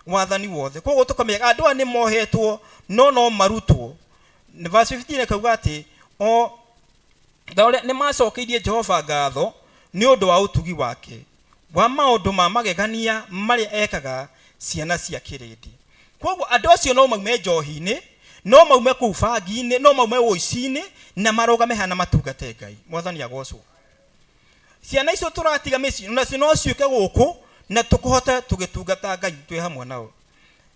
Speaker 4: wathani wothe koguo tukamenya andu ani mohetwo no marutwo verse 15 kauga ati o daule ni macokeirie Jehova ngatho ni undu wa utugi wake wa maundu ma magegania mari ekaga ciana cia kirindi koguo andu acio no maume njohi-ini no maume kuu bangi-ini no maume woici-ini na marugame hana matungate Ngai mwathani agocwo ciana icio turatiga mici na cino ciuke guku na tukuhota tugitungata Ngai twi hamwe nao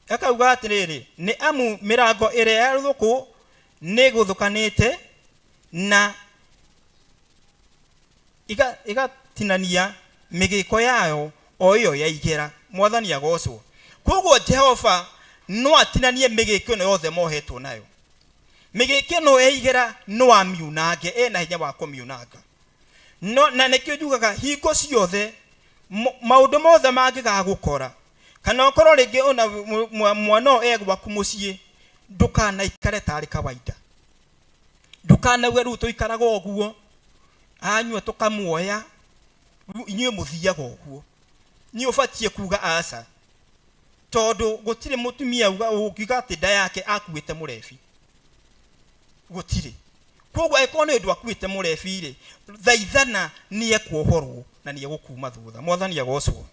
Speaker 4: akauga atiriri ni amu mirango ire ya ruthuku ni guthukanite na igatinania migiko yayo o iyo yaigera mwathani agocwo koguo Jehova no atinanie migiko no yothe mohetwo nayo migiko no yaigera no amiunange ena hinya wa kumiunanga no na nikio njugaga hingo ciothe maundu mothe mangiga gukora kana okoro ringi ona mwana egwa kumucie ndukanaikare tari kawaida ndukanawe ru tuikaraga oguo anywe tukamuoya inywe muthiaga oguo ni ufatie kuga asa tondu gutire mutumia ukiga ati nda yake akuite murebi gutire koguo ekone ndu akuite murebi ri thaithana nie kuohorwo na nie gukuma thutha mwathani agocwo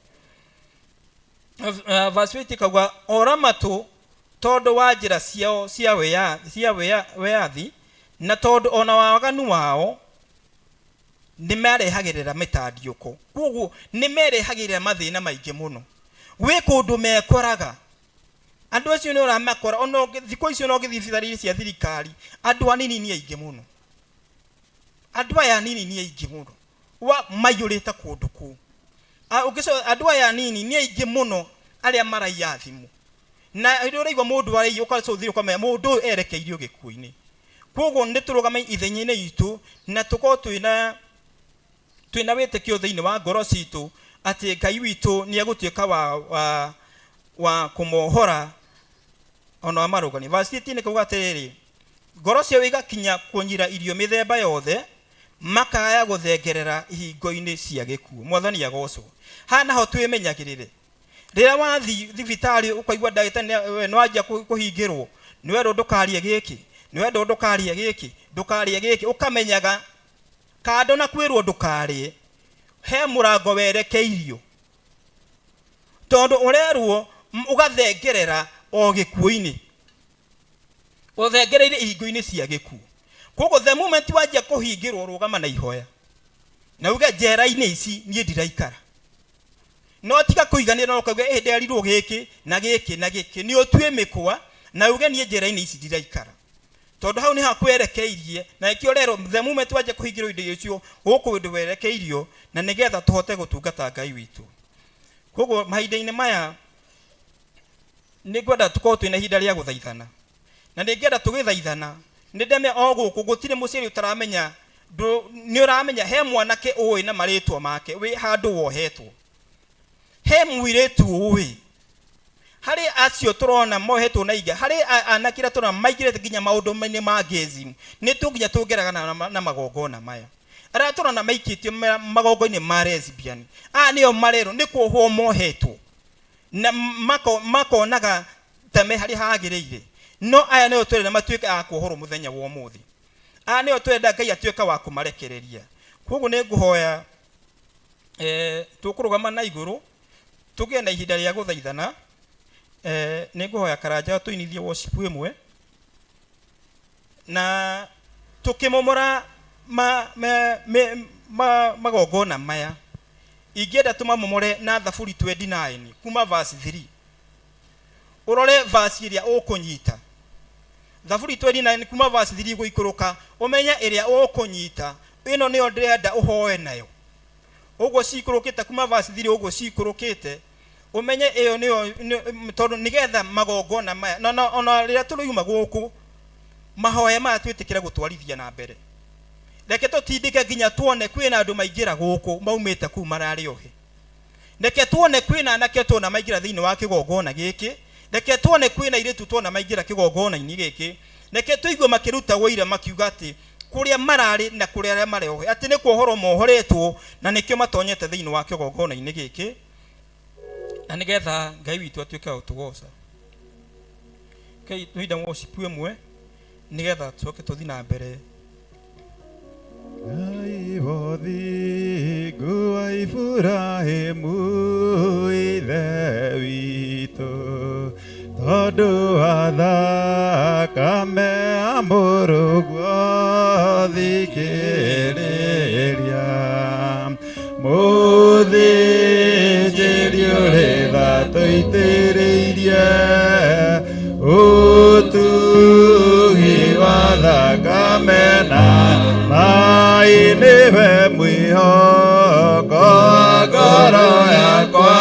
Speaker 4: verse 8 kagwa oramatu tondu wa njira ciao cia weathi na tondu ona waganu wao nimarehagirira mitandiuko koguo nimerehagirira mathina maingi muno we kundu mekoraga andu acio ni uramakora ono thiko icio no githibitari cia thirikari andu anini ni aingi muno andu aya nini ni aingi muno wa mayurite kundu ku ukiso andu aya nini ni aingi muno aria maraiya thimu na ndio raigwa mundu araiyo ukacothira kwa mundu erekeirio gikuini koguo niturugama ithenye-ini itu na tuko twina witikio thiini wa ngoro citu ati Ngai witu ni agutuika wa kumohora ona amarugani verse 18 kuga atiriri ngoro cio igakinya kunyira irio mithemba yothe makaya guthengerera ihingo-ini cia gikuo mwathani agocwo hana ho twimenyagirire rira wathi thibitari ukaigwa ndagitari no ajia kuhingirwo niwe ndo ndukarie giki niwe ndo ndukarie giki ukamenyaga kando na kwirwo ndukarie he murango werekeirio tondu urerwo ugathengerera o gikuo-ini uthengereire ihingo-ini cia gikuo koguo the moment wajia kuhingirwo rugama na ihoya na uge njera-ini ici nie ndiraikara no tika kuiganira no kauga hinde arirwo giki na giki ni otue mikwa na uge nie njera-ini ici ndiraikara tondu hau ni hakwerekeirie na ikio rero the moment wajia kuhingirwo indo icio guku ndu werekeirio na nigetha tuhote gutungata Ngai witu koguo mahinda-ini maya ni gwenda tukorwo twina ihinda ria guthaithana na ningenda tugithaithana ndeme o guku gutire muciri utaramenya ni uramenya he mwanake uwi na maritwa make wi handu wohetwo he muiretu uwi hari acio turona mohetwo na iga hari anakira turona maigirete ginya maundu mene magezi ni tunginya tungeraga na magongona maya ara turona maikitio magongona ma lesbian niyo marero ni kuohwo mohetwo na makonaga tame hari hagireire no aya niyo twere na matuike akuohoro muthenya wa umuthi niyo twenda Ngai atuika wa kumarekereria koguo ni nguhoya tukurugama na iguru tugie na ihinda ria guthaithana ni nguhoya karanja tuinithie worship imwe na tukimomora magongona maya ingenda tumamomore na Thaburi 29 kuma verse 3 urore verse iria ukunyita Thaburi 29 kuma verse 3 guikuruka umenya iria ukunyita ino ni ndenda uhoe nayo ugo cikurukite kuma verse 3 ugo cikurukite umenye iyo ni tondu nigetha magongona maya ona rira turuyuma guku mahoya maya twitikira gutwarithia na mbere reke tutindike ginya tuone kwina andu maingira guku maumite ku marari ohe reke tuone kwina anake tuona maingira thiini wa kigongona giki reke tuone kwina iritu tuona maingira kigongona-ini giki reke tuigue makiruta wira makiuga ati kuria marari na kuria aria mari ohe ati ni kuohoro mohoretwo na nikio matonyete thiini wa kigongona-ini giki na nigetha Ngai witu atuike utugoca kai tuida worship imwe nigetha tuoke tuthi na mbere
Speaker 5: Ngai bothi gua Ibrahimu ithe witu tondu wa thakame ya mũrũguo thikĩrĩria mũthĩnjĩri ũrĩ tha tũitĩrĩirie ũtugi wa thakame na mai nĩwe mwĩhoko ngoro yakwa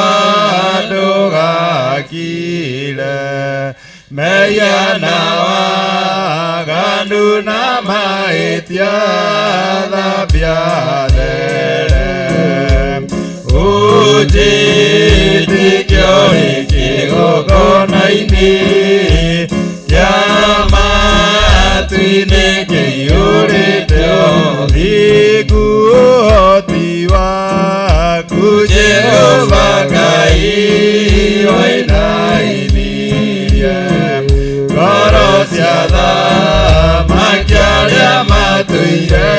Speaker 5: ndũgakire meya na waganu na mahĩtia thambia there ũnjĩtĩkio kĩgongona-inĩ kĩa Ineke yurite ikuhoti waku Jehova Ngai wainainirie ngoro cia thamaki arĩa matũire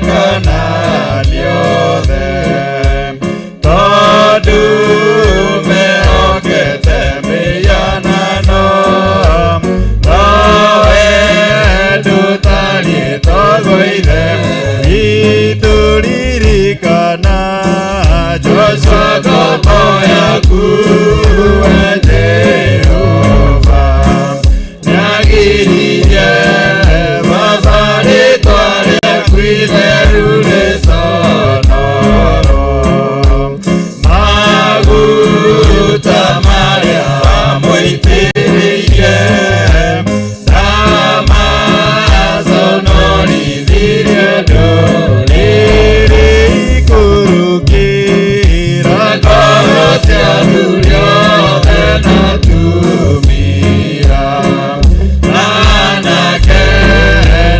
Speaker 5: Kanaani othe tondũ mehokete mĩhianano nowe ndũtariĩ tũgũithe itũririkana Joshua ngombo yaku we Jehova nĩagiririe baba rĩtwa rĩaku itheru rĩconoro maguta marĩa wamũitĩrĩirie ndamaconorithirie ndũrĩrĩ ikurukĩra ngoro ciaku rĩothe na tumia anake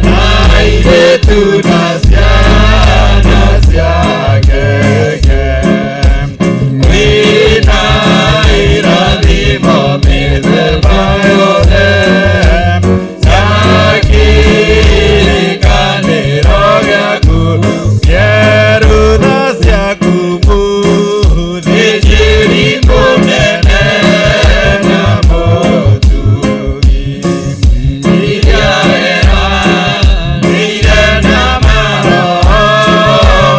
Speaker 5: na airĩtu na ciana ciake wĩna irathimo mĩthemba yothe kĩrĩkanĩro gĩaku kĩerutha ciaku mũthĩnjĩri mũnene na mũtugi iria eranĩire na maroho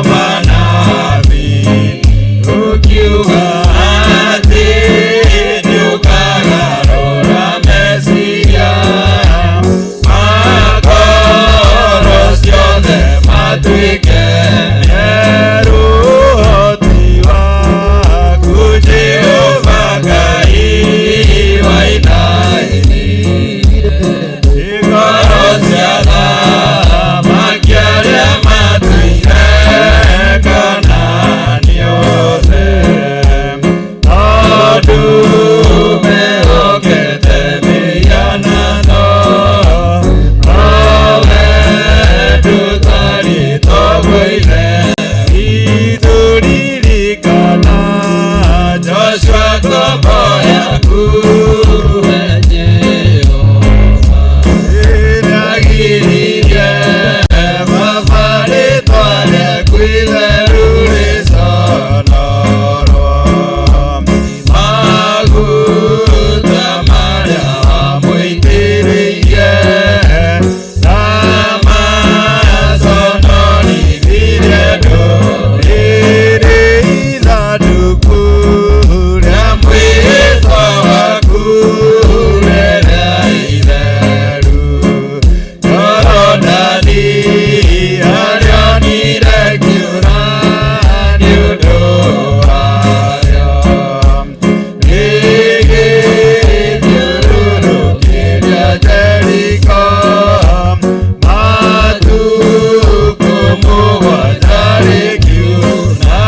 Speaker 5: manabii ũkiuga atĩ nĩũkagarũra meciria magoro ciothe matuĩke ũhoti waku Jehova Ngai wainainirie ngoro cia thamaki arĩa matuire Kanaani othe tondũ mehokete mĩhianano nowe ndũtariĩ tũgũithe itũririkana Joshua ngombo yaku we Jehova nĩagiririe baba rĩtwa rĩaku itheru rĩconoro maguta marĩa wamũitĩrĩirie ndamaconorithirie ndũrĩrĩ ithandũkũ rĩa mwĩhĩtwa waku rĩrĩa itheru Jorodani arĩonire kiura nĩ ũndũ warĩo rĩgĩthiũrũrũkĩria Jeriko matukũ mũgwanja rĩkiuna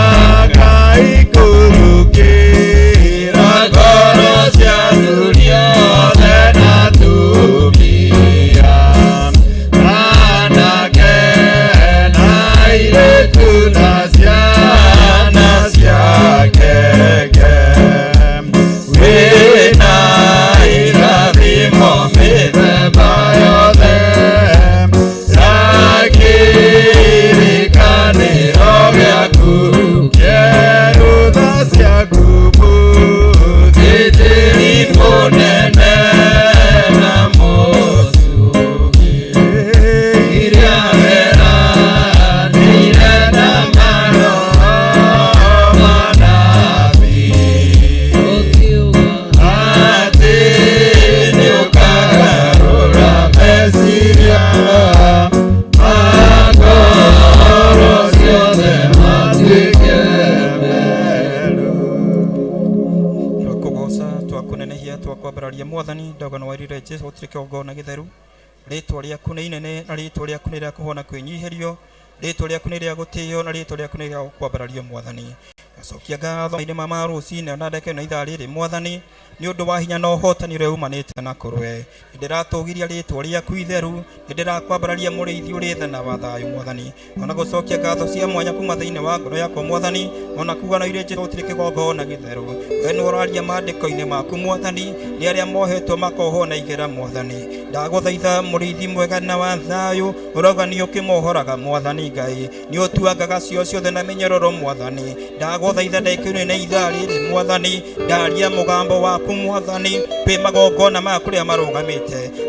Speaker 5: gaikurukĩra ngoro ciaku riothe na tumia anake na airĩtu na ciana ciake wĩna irathimo mĩthemba yothe ya kĩrĩkanĩro gĩaku kĩerutha ciaku mũthĩnjĩri mũnene na mũtugi iria eranĩire na maroho manabii atĩ nĩũkagarũra meciria magoro ciothe matuĩke merũ
Speaker 4: twakugoca twakunenehia twakwambararia mwathani ndogano wairire Jesu gũtirĩ kĩgongona gĩtheru rĩtwa rĩaku nĩ inene na rĩtwa rĩaku nĩ rĩa kũhona kwĩnyiherio rĩtwa rĩaku nĩ rĩa gũtĩĩo na rĩtwa rĩaku nĩ rĩa kwambarario mwathani Sokia gatho ine mama rucine ona ndeke na ithaa riri mwathani ni undu wa hinya no hotani ure umanite na kurwe ndiratugiria ritwa riaku itheru ndirakwambararia muriithi uri thana wa thayu mwathani ona gucokia gatho cia mwanya kuma thiini wa ngoro yakwa mwathani ona kugana ire njira utiri kigongona githeru we ni uraria maandiko-ini maku mwathani ni aria mohetwo makohwo na igera mwathani ndaguthaitha muriithi mwega na wa thayu urauga ni ukimohoraga mwathani Ngai ni utuangaga cio ciothe na minyororo mwathani ndaguthaitha ndekire na ithaa riri mwathani ndaria mugambo waku mwathani pe magongona ma kuria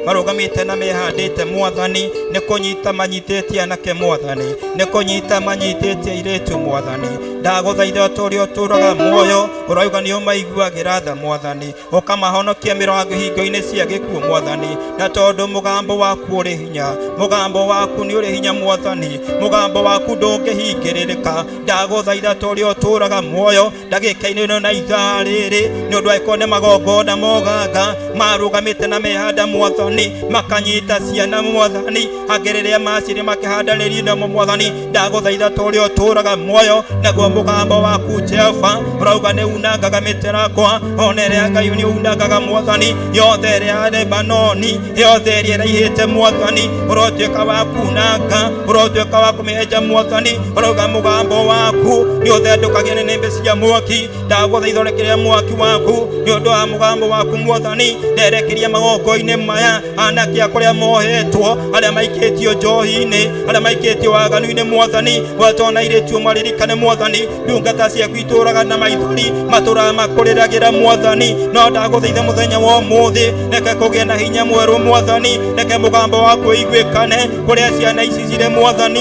Speaker 4: marugamite na mehandite mwathani ni kunyita manyitetie anake mwathani ni kunyita manyitetie iretu mwathani ndaguthaitha tori uturaga muoyo urauga ni umaiguagira tha mwathani ukamahonokia mirango hingo-ini cia gikuo mwathani na tondu mugambo waku uri hinya mugambo waku ni uri hinya mwathani mugambo waku ndungihingĩrĩrĩka ndaguthaitha tori uturaga muoyo ndagĩka-inĩ ĩno na ithaa rĩrĩ ni undu aikone magongona moganga marugamite na mehanda mwathani makanyita ciana mwathani hangĩrĩria maciri makĩhandanĩria namo mwathani ndaguthaitha tori uturaga muoyo naguo mugambo waku Jehova urauga ni unangaga mĩtarakwa ona ĩrĩa Ngai ni unangaga mwathani yothe ĩrĩa Lebanoni yothe ĩrĩa ĩraihĩte mwathani urotuĩka wa kunanga urotuĩka wa kũmĩenja mwathani urauga mugambo waku ni ũthendũkagia nĩnĩmbĩ cia mwaki ndaguthaitha ũrekereria mwaki waku ni ũndũ wa mugambo waku mwathani nderekeria magongo-inĩ maya anake akũrĩa mohetwo arĩa maikĩtio njohi-inĩ arĩa maikĩtio waganu-inĩ mwathani watona iretio maririkane mwathani ndungata ciaku itũraga na maithori matũraga makũrĩragĩra mwathani no ndaguthaitha mũthenya wa ũmũthĩ reke kũgĩe na hinya mwerũ mwathani reke mugambo waku ũiguĩkane kũrĩa ciana ici cirĩ mwathani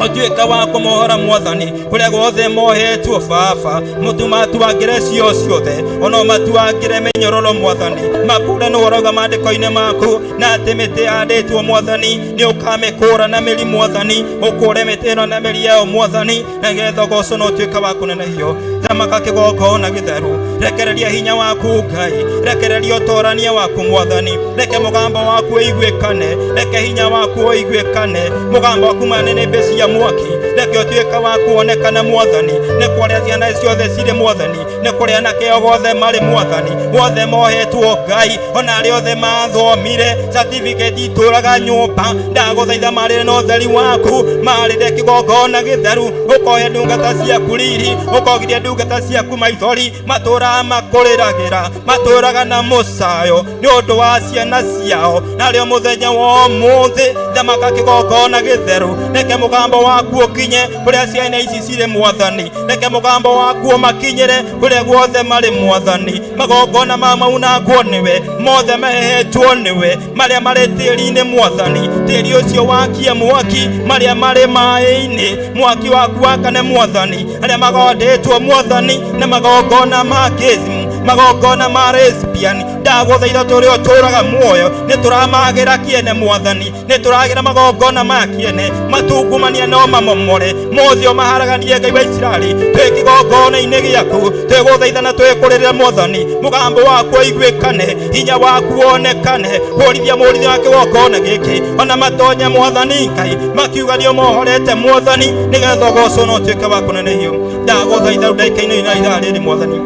Speaker 4: utuĩka wa kũmohora mwathani kũrĩa guothe mohetwo baba matuangĩre cio ciothe ona matuangĩre mĩnyororo mwathani makũre nĩ ũrauga maandĩko-inĩ maku na atĩ mĩtĩ yandĩtwo mwathani nĩ ũkamĩkũra na mĩri mwathani ũkũre mĩtĩ ĩno na mĩri yayo mwathani nĩgetha ũgoco na ũtuĩka wa kũnenehio thamaka kĩgongona gĩtheru rekereria hinya waku Ngai rekereria ũtorania waku mwathani reke mugambo waku ũiguĩkane reke hinya waku ũiguĩkane mugambo waku manĩnĩmbĩ cia mwaki reke ũtuĩka wa kuonekana mwathani nĩ kũrĩa ciana ciothe cirĩ mwathani nĩ kũrĩa anake ogothe marĩ mwathani wothe mohetwo Ngai ona arĩa othe mathomire certificate itũraga nyũmba ndagũthaitha marĩre na ũtheri waku marĩre kĩgongona gĩtheru ũkohe ndungata ciaku riri ũkogiria ndungata ciaku maithori matũraga makũrĩragĩra matũraga na mũcayo nĩ ũndũ wa ciana ciao narĩo mũthenya wa ũmũthĩ thamaka kĩgongona gĩtheru reke mugambo waku ũkinye kũrĩa ciana ici cirĩ mwathani reke mugambo waku ũmakinyĩre kũrĩa guothe marĩ mwathani magongona ma maunangwo nĩwe mothe mahehetwo nĩwe marĩa marĩ tĩri-inĩ mwathani tĩri ũcio wakie mwaki marĩa marĩ maĩ-inĩ mwaki waku wakane mwathani arĩa magondetwo mwathani na magongona ma kĩzimu magongona ma lesbian ndagũthaitha tũrĩa ũtũraga muoyo nĩ tũramagĩra kĩene mwathani nĩ tũragĩra magongona ma kĩene matungumania no mamomore mothio maharaganie Ngai wa Isiraeli twĩ kĩgongona-inĩ gĩaku twĩgũthaitha na twĩkũrĩrĩra mwathani mugambo waku ũiguĩkane hinya waku wonekane kũrithia mũrithia wa kĩgongona gĩkĩ ona matonya mwathani Ngai makiuga nĩ ũmohorete mwathani nĩgetha ũgocwo na ũtuĩke wa kũnenehio ndagũthaitha ndagĩka-inĩ na ithaa rĩrĩ mwathani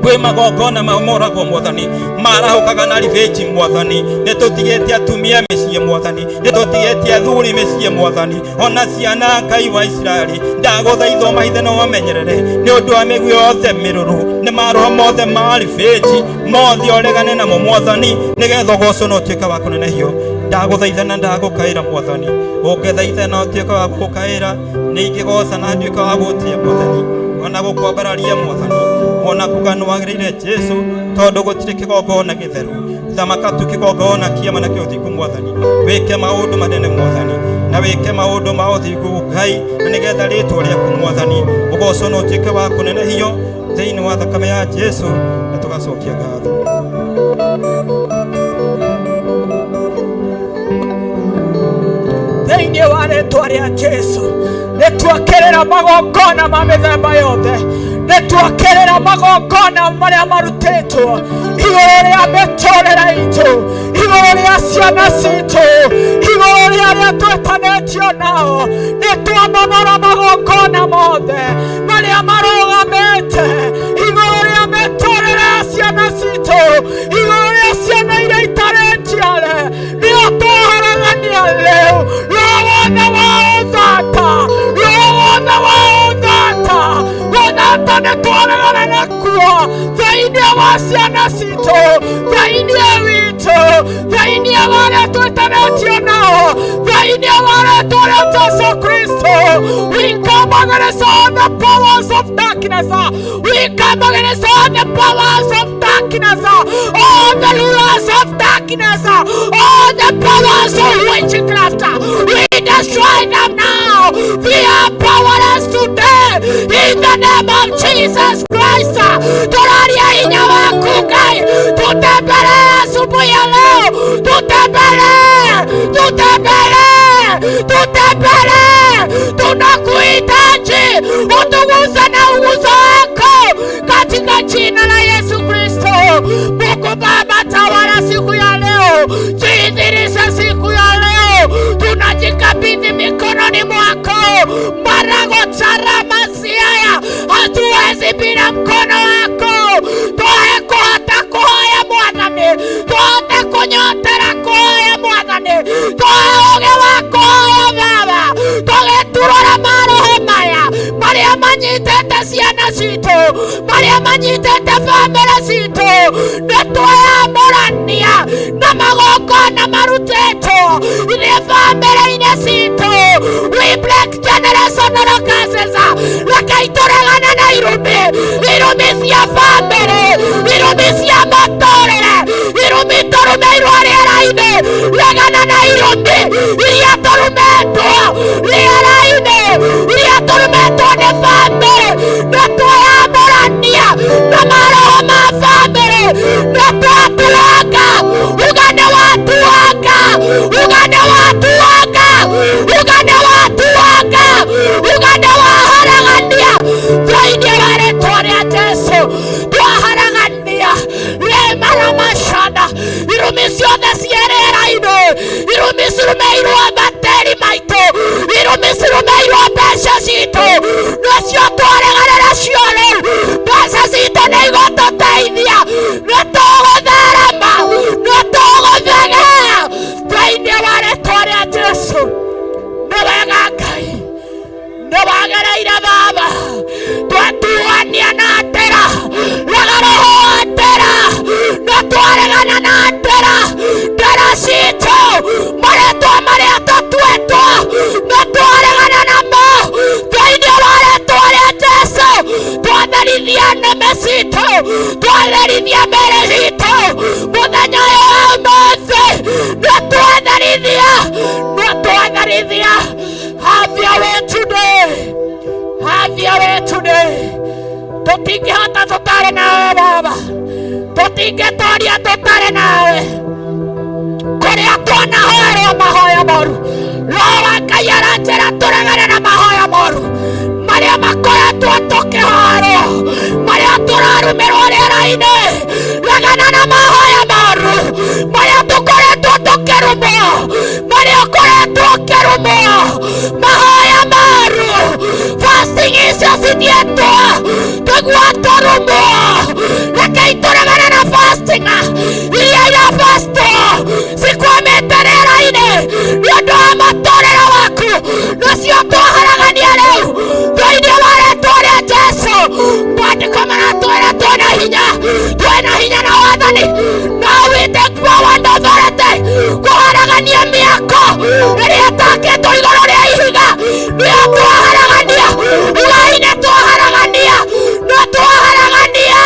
Speaker 4: kwĩ magongona mamoragwo mwathani marahũkaga na revenge mwathani nĩ tũtigĩte atumia mĩciĩ mwathani nĩ tũtigĩte athuri mĩciĩ mwathani ona ciana Ngai wa Isiraeli ndagũthaitha maithe no mamenyerere nĩ ũndũ wa mĩguĩ yothe mĩrũrũ nĩ maroho mothe ma revenge mothe ũregane namo mwathani nĩgetha ũgocwo na ũtuĩke wa kũnenehio ndagũthaitha na ndagũkaĩra mwathani ũngĩthaitha na ũtuĩke wa gũkaĩra nĩ ingĩgoca na nduĩke wa gũtia mwathani ona gũkwambararia mwathani ona kuga nĩ wagĩrĩire Jesu tondũ gũtirĩ kĩgongona gĩtheru thamaka tu kĩgongona kĩama na kĩũthingu mwathani wĩke maũndũ manene mwathani na wĩke maũndũ ma ũthingu Ngai na nĩgetha rĩtwa rĩaku mwathani ũgocwo na ũtuĩke wa kũnenehio thĩinĩ wa thakame ya Jesu na tũgacokia ngatho
Speaker 6: thĩinĩ wa rĩtwa rĩa Jesu nĩ tuokĩrĩra magongona ma mĩthemba yothe nĩ tuokĩrĩra magongona marĩa marutĩtwo igũrũ rĩa mĩtũrĩre itũ igũrũ rĩa ciana citũ igũrũ rĩa arĩa twĩtanĩtio nao nĩ twamomora magongona mothe marĩa maroga letu la Yesu Kristo. We come against all the powers of darkness. We come against all the powers of darkness. All the rulers of darkness. All the powers of witchcraft. We destroy them now. We are powerless today. In the name of Jesus Christ. Turaria inya wako Ngai. Tutembele asubuhi ya leo. Tutembele. Tunakuhitaji. Utuguze na uguzo wako katika jina la Yesu Kristo. Mungu Baba, tawala siku ya leo. Jidhihirishe siku ya leo. Tunajikabidhi mikononi mwako. Marago charama siaya. Hatuwezi bila mkono wako. Toe kuhata kuhaya Mwathani. Tuote kunyotera kuhaya Mwathani. Toe uge wako haya Baba. Toge turora maroho maya. Maria manyitete ciana citu. Maria manyitete family citu. Nituoya morania. Na magongona marutetwo. Ile family-inĩ citu. We break generational curses. Reke turegane na irumi cia family. Irumi cia mũtũrĩre. Irumi tũrũmĩirwo rĩera-inĩ. Regana na irumi iria tũrũmĩtwo rĩera-inĩ. Iria tũrũmĩtwo nĩ family. Nĩtuoya morania na maroho ma family. Nĩtwatuanga. Ugane watuanga. Ugane watuanga. Ugane watuanga. Ugane waharagania. Thĩinĩ wa rĩĩtwa rĩa Jesũ twaharagania rĩmara macana. Irumi ciothe cia rĩera-inĩ. Irumi cirũmĩirwo materi maitũ. Irumi cirũmĩirwo mbeca citũ. Nacio twaregana nacio rĩu. Mbeca citũ nĩ igũtũteithia. Nĩtũgũtherema. Nĩtũgũthegea thĩinĩ wa rĩĩtwa rĩa Jesũ. Nĩ wega Ngai. Nĩwagereire Baba. Twatuania na ndĩra. Rega roho wa ndĩra. Nĩtwaregana na ndĩra. Ndĩra citũ. Marĩtwa marĩa tũtuĩtwo. Nĩtwaregana namo. Thĩinĩ wa rĩĩtwa rĩa Jesũ. Twatherithia nĩmĩ citũ. Twatherithia mĩĩrĩ citũ. Mũthenya ũyũ wa ũmũthĩ. Nĩtwatherithia. Nĩtwatherithia. Have your way today. Have your way today. Tutingĩhota tũtarĩ nawe Baba. Tutingĩtooria tũtarĩ nawe. Kũrĩa twanahoerwo mahoya moru. Roho wa Ngai aranjĩra tũregane na mahoya moru marĩa makoretwo tũkĩhoerwo. Marĩa tũrarũmĩrwo rĩera-inĩ. Regana na mahoya moru marĩa tũkoretwo tũkĩrũmwo. Marĩa ũkoretwo ũkĩrũmwo. Mahoya moru. Fasting icio cithiĩtwo tũguo tũrũmwo. Rekei tũregane na fasting iria irafastwo cikwamĩte rĩera-inĩ nĩ ũndũ wa mũtũũrĩre waku. Nacio twaharagania rĩu thĩinĩ wa rĩĩtwa rĩa Jesũ. Maandĩko maratwĩra twĩna hinya. Twĩna hinya na wathani. Now we take forward authority. Kũharagania mĩako ĩrĩa ĩtakĩtwo igũrũ rĩa ihiga. Nĩyo twaharagania. Ngai nĩ twaharagania. Nĩ twaharagania.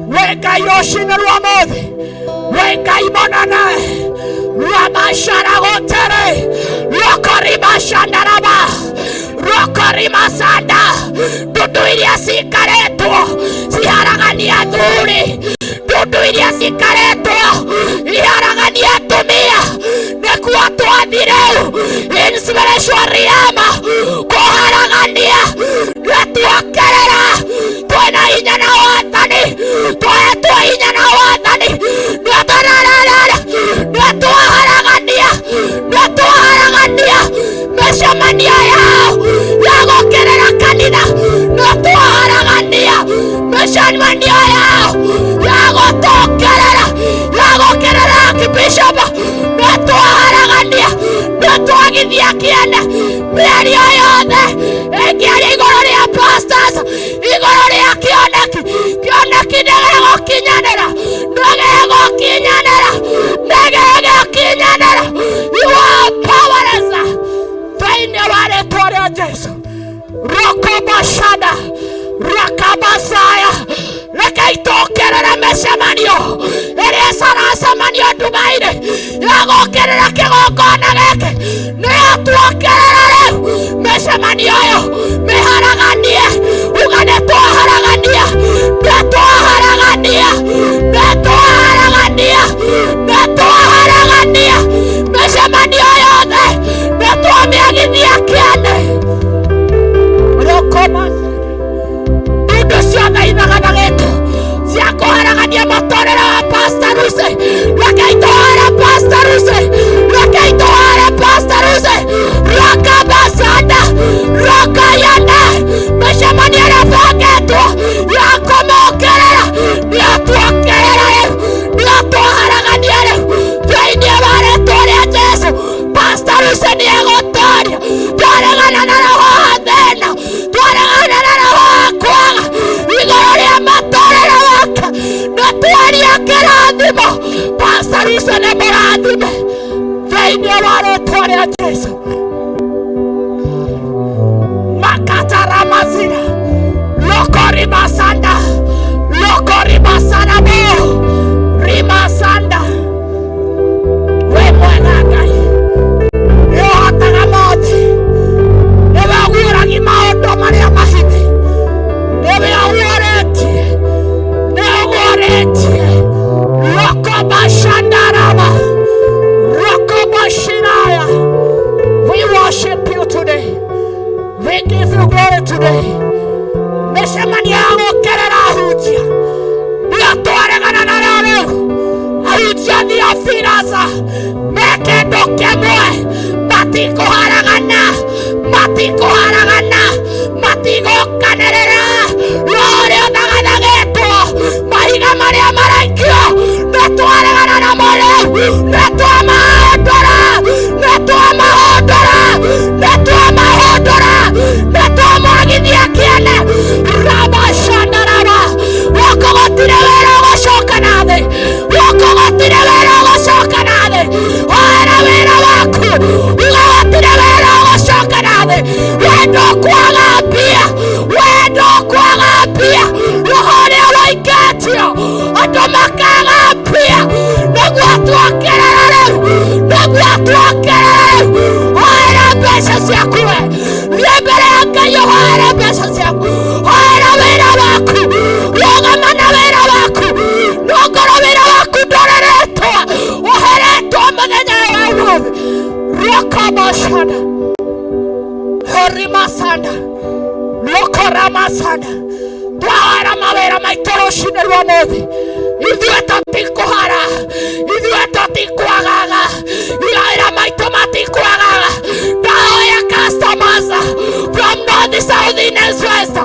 Speaker 6: Wekai yoshina ruamothi. Wekai monana. Ramashara gotere. Lokorima shandaraba. Rokorima sanda. Duduiria sikareto. Siharagania dhuri. Duduiria sikareto. Iharagania tumia. Nekuatoa direu. Inspiration riama. Koharagania. Netuakerera. Tuena inya na wathani. Tuena inya na wathani. Netuaharagania. Meshamania yao. Yagokerera kanitha. Netuaharagania. Meshamania yao. Yagokerera kibishop. Netuaharagania. Netuagithia kiene. Mĩario yothe ĩngĩaria igũrũ rĩa pastors, igũrũ rĩa kĩoneki ndĩgĩgũkinyanĩra. You are powerless. Thĩinĩ wa rĩĩtwa rĩa Jesũ. Rokobashada Rakabasaya. Rekei tũũkĩrĩre mĩcemanio ĩrĩa ĩcaracemanio Dubai-inĩ ya gũũkĩrĩra kĩgongona gĩkĩ. Nĩyo tuokĩrĩre rĩu mĩcemanio ĩyo mĩharaganie. Uga nĩtwaharagania. Mĩcemanio yothe nĩtwamĩagithia kĩene. Ndudu ciothe ithagana gĩkũ cia kũharagania mũtũrĩre wa Pastor Lucy. Rekei tũhare Pastor Lucy. Rakabasada Rakayana. Mĩcemanio ĩrabangĩtwo ya kũmũũkĩrĩra nĩatuokĩrĩra rĩu. Nĩatũharagania rĩu thĩinĩ wa rĩĩtwa rĩa Jesũ. Pastor Lucy nĩegũtooria. Twaregana na roho wa thĩĩna. Twaregana na roho wa kwaga igũrũ rĩa mũtũrĩre wake. Nĩtwaria kĩrathimo. Pastor Lucy nĩ mũrathime thĩinĩ wa rĩĩtwa rĩa Jesũ. Makataramazina Lokorimasanda Lokorimasanabo Rimasanda. We mwega Ngai. Nĩũhotaga mothe. Nĩwe ũguũragia maũndũ marĩa mahithe. Nĩwe ũguũrĩtie. Rokobashandaraba Rokobashiraya. We worship you today. We give you glory today. Mĩcemanio ya gũũkĩrĩra ahunjia nĩatwaregana nayo rĩu. Ahunjia Theophilus me kĩndũ kĩmwe. Matikũharagana. Matigũkanĩrĩra. Rũrĩa ũthagathagetwo. Mahiga marĩa maraikio nĩtwaregana namo rĩu. Nĩtwamahondora. Nĩtwamagithia kĩene. Rabashandaraba. Gũkũ gũtirĩ wĩra ũgũcoka na thĩ. Hoera wĩra waku. Uga gũtirĩ wĩra ũgũcoka na thĩ. Wendo kwaga mbia. Roho ũrĩa waingĩtio andũ makaga mbia. Nĩguo tuokĩrĩre rĩu. Hoera mbeca ciaku we. Thiĩ mbere ya Ngai ũhoere mbeca ciaku. Hoera wĩra waku. Rũgama na wĩra waku. Nongora wĩra waku ndũreretwo. Ũheretwo mũthenya wa ũmũthĩ. Rokobashada Horimasanda Lokoramasanda. Twahara mawĩra maitũ rũcinĩ rwa ũmũthĩ. Ithuĩ tũtikũhara. Ithuĩ tũtikwagaga. Mawĩra maitũ matikwagaga. Ndahoya customers from north, south, east and west.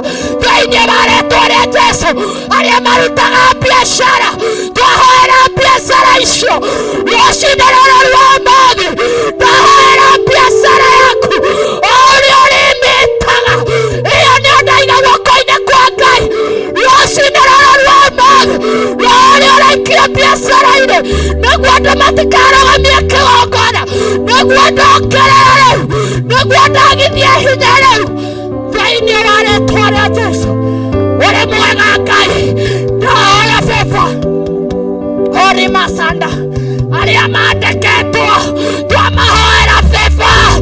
Speaker 6: Thĩinĩ wa rĩĩtwa rĩa Jesũ arĩa marutaga biacara. Twahoera biacara icio rũcinĩ rũrũ rwa ũmũthĩ. Ndahoera biacara yaku o ũrĩa ũrĩmĩtaga. Ĩyo nĩyo ndaiga guoko-inĩ kwa Ngai. Rũcinĩ rũrũ rwa ũmũthĩ. Rũrĩa ũraikio biacara-inĩ nĩguo andũ matikarũgamie kĩgongona. Nĩguo ndokĩrĩre rĩu. Nĩguo ndagithie Kori masanda aria mandeketwo twamahoera favor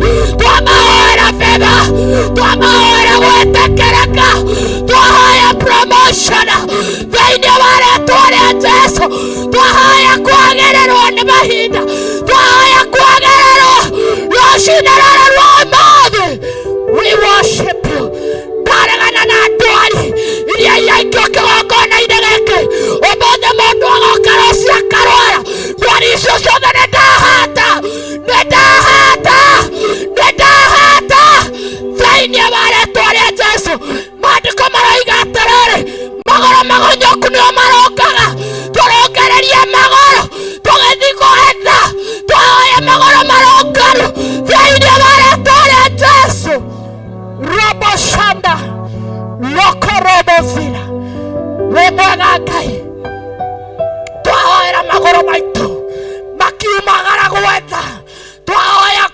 Speaker 6: twamahoera gwetekereka twahoya promotion thĩinĩ wa rĩĩtwa rĩa Jesũ twahoya kwagĩrĩrwo nĩ mahinda twahoya kwagĩrĩrwo rũciinĩ rũrũ rwa ũmũthĩ. We worship you. Ndaregana na ndwari iria iraikio kĩgongona-inĩ gĩkĩ ũmũthĩ mũndũ agoka rũciũ akarwara ndwari icio ciothe nĩndahata thĩinĩ wa rĩĩtwa rĩa Jesũ. Maandĩko maroiga atĩrĩrĩ magũrũ magonyoku nĩo marongaga tũrongererie magũrũ tũgĩthiĩ gwetha twahoya magũrũ marongaru thĩinĩ wa rĩĩtwa rĩa Jesũ. Robo shanda loko robo zira we mwega Ngai twahoera magũrũ maitũ makiumagara gwetha twahoya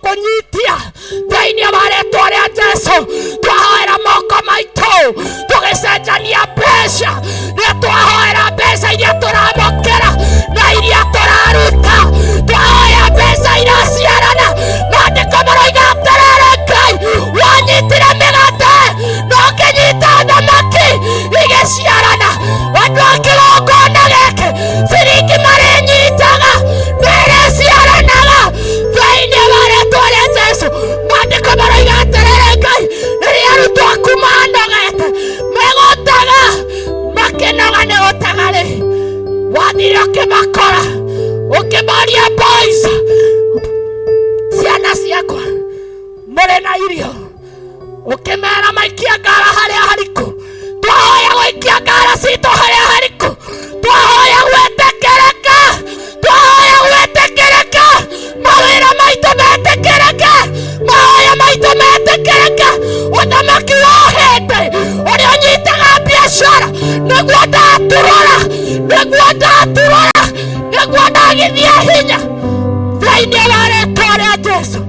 Speaker 6: kũnyitia thĩinĩ wa rĩĩtwa rĩa Jesũ twahoera moko maitũ tũgĩcenjania mbeca nĩ twahoera mbeca iria tũramũkĩra na iria tũraruta twahoya mbeca iraciarana. Maandĩko maroiga atĩrĩrĩ Ngai wanyitire mĩgate na ũkĩnyita thamaki igĩciarana. Andũ a kĩgongona gĩkĩ ciringi marĩnyitaga na ĩrĩciaranaga thĩinĩ wa rĩĩtwa rĩa Jesũ. Maandĩko maroiga atĩrĩrĩ Ngai rĩrĩa arutwo aku manogete megũtaga makĩnoga nĩ gũtaga rĩ wathire ũkĩmakora ũkĩmoria boys ciana ciakwa mũrĩ na irio ũkĩmera maikia ngara harĩa hariku. Twahoya gũikia ngara citũ harĩa hariku twahoya gwĩtĩkĩrĩka mawĩra maitũ metĩkĩrĩke mahoya maitũ metĩkĩrĩke. Ũthamaki wa hĩndĩ ũrĩa ũnyitaga biacara nĩguo ndaturũra nĩguo ndagithia hinya thĩinĩ wa rĩĩtwa rĩa Jesũ.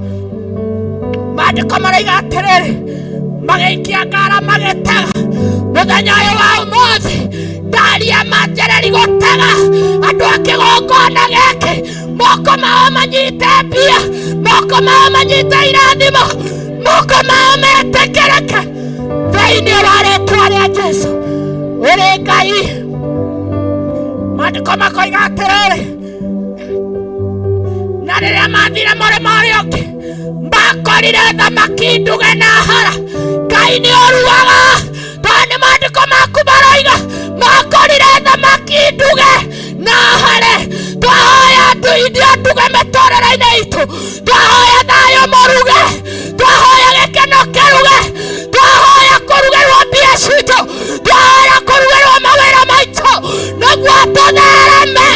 Speaker 6: Maandĩko maroiga atĩrĩrĩ magĩikia ngara magĩtega mũthenya ũyũ wa ũmũthĩ ndaria manjĩrĩri gũtega andũ a kĩgongona gĩkĩ moko mao manyite mbia moko mao manyite irathimo moko mao metĩkĩrĩke thĩinĩ wa rĩĩtwa rĩa Jesũ. Ũrĩ Ngai. Maandĩko makoiga atĩrĩrĩ na rĩrĩa mathire mũrĩmo ũrĩa ũngĩ makorire thamaki nduge na hara. Ngai nĩ ũruaga tondũ nĩ maandĩko maku maroiga makorire thamaki nduge na hare. Twahoya irio nduge mĩtũrĩre-inĩ itũ twahoya thayũ mũruge twahoya gĩkeno kĩruge twahoya kũrugerwo mbia citũ twahoya kũrugerwo mawĩra maitũ nĩguo tũthereme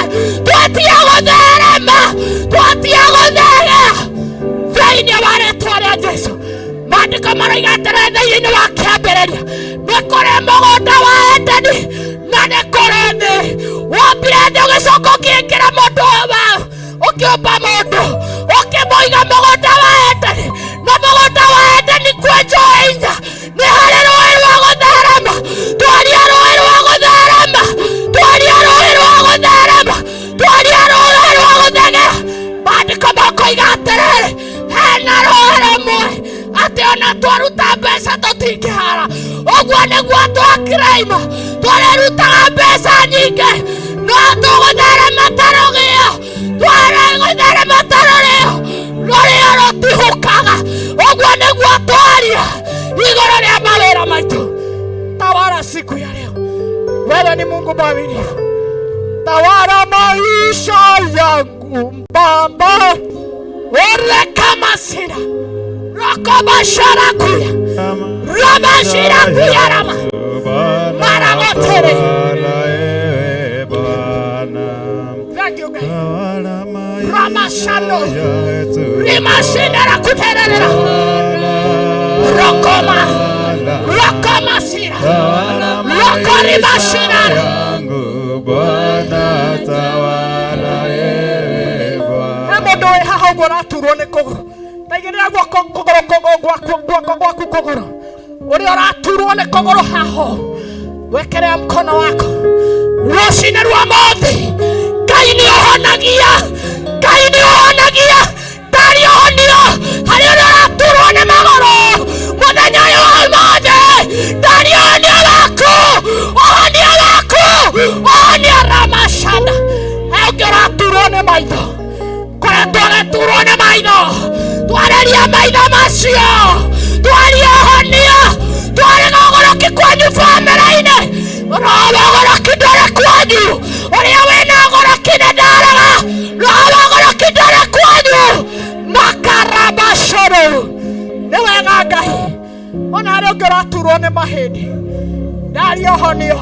Speaker 6: twatige gũthegea thĩinĩ wa rĩĩtwa rĩa Jesũ. Maandĩko maroiga atĩrĩrĩ thĩinĩ wa kĩambĩrĩria nĩ kũrĩ mũgũnda wa Edeni na nĩ kũrĩ thĩ. Wombire thĩ ũgĩcoka ũkĩingĩra mũndũ ũkĩũmba mũndũ ũkĩmũiga mũgũnda wa Edeni na mũgũnda wa Edeni kwenjwo inya nĩ harĩ rũĩ rwa gũtherema. Twaria rũĩ rwa gũtherema gũthegea. Maandĩko makoiga atĩrĩrĩ hena rũĩ rũmwe atĩ ona twaruta mbeca tũtingĩhara. Ũguo nĩguo twakiraima tũrĩrutaga mbeca nyingĩ no tũgũtherema ta rũgĩo twarĩgũtherema ta rũrĩo rũtihũkaga. Ũguo nĩguo twaria igũrũ rĩa mawĩra maitũ. Tawala siku ya leo, wewe ni Mungu mwaminifu. Tawala maisha yangu Baba, wewe kama sina rokoba sharakuya rama shirakuya rama maragotere. Thank you God. Rama shando rima shindara kuterera rokoma sira rokoriba shindara. Mũndũ wĩ haha ũguo ũraturwo nĩ kũgũrũ taigĩrĩra guoko gwaku kũgũrũ. Ũrĩa ũraturwo nĩ kũgũrũ haha wekelea mkono wako rũcinĩ rwa ũmũthĩ. Ngai nĩ ũhonagia, Ngai nĩ ũhonagia. Ndari ũhonio harĩ ũrĩa ũraturwo nĩ magũrũ mũthenya ũyũ wa ũmũthĩ. Ndari ũhonio waku, ũhonio waku, ũhonio ramacanda. Ũngĩ ũraturwo nĩ maitho, koretwo ũgĩturwo nĩ maitho, twarĩria maitho macio, twaria ũhonio, twarĩga ũgũrũki kwanyu bamĩrĩ-inĩ. Roho ũgũrũki ndũrĩ kwanyu, ũrĩa wĩna ũgũrũki nĩ ndarega. Roho ũgũrũki ndũrĩ kwanyu. Makarabacoro nĩ wega Ngai, ona arĩa ũngĩ ũraturwo nĩ mahĩndĩ, ndaria ũhonio.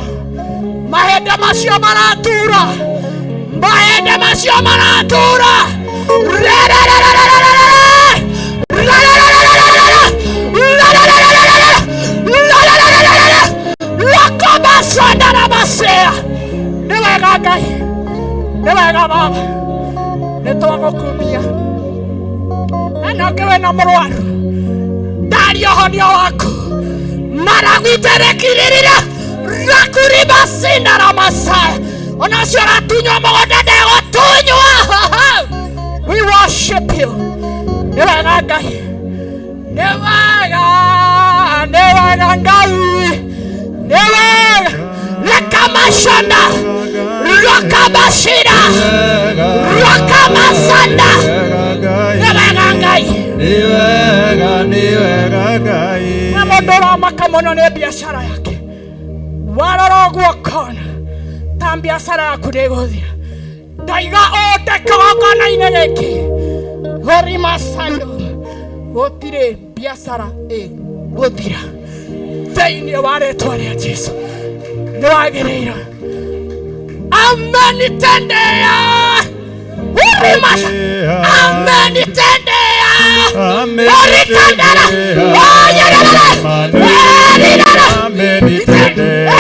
Speaker 6: Mahĩndĩ macio maratura, mahĩndĩ macio maratura. Nĩ wega Ngai, nĩ wega Baba, nĩ twagũkumia. Hena ũngĩ wĩna mũrwaru, ndaria ũhonio waku. Maragwiterekiririra rakuriba sindara Masaya. Ona ũcio ũratunywo mũgũnda ndegũtunywo. We worship you. Nĩ wega Ngai, nĩ wega, nĩ wega Ngai, nĩ wega. Rekamashanda, Rakabashira, Rakamasanda. Nĩ wega Ngai,
Speaker 5: nĩ wega Ngai.
Speaker 6: Na mũndũ ũramaka mũno nĩ biacara yake. Warora ũguo ũkona ta biacara yaku ndĩgũthira. Ndaiga ũnde kĩgongona-inĩ gĩkĩ gũrimasando, gũtirĩ biacara ĩgũthira thĩinĩ wa rĩĩtwa rĩa Jesũ. Nĩ wagĩrĩirwo. Amenitendea urimasa, amenitendea uritandara, oyerere, erirara, amenitendea,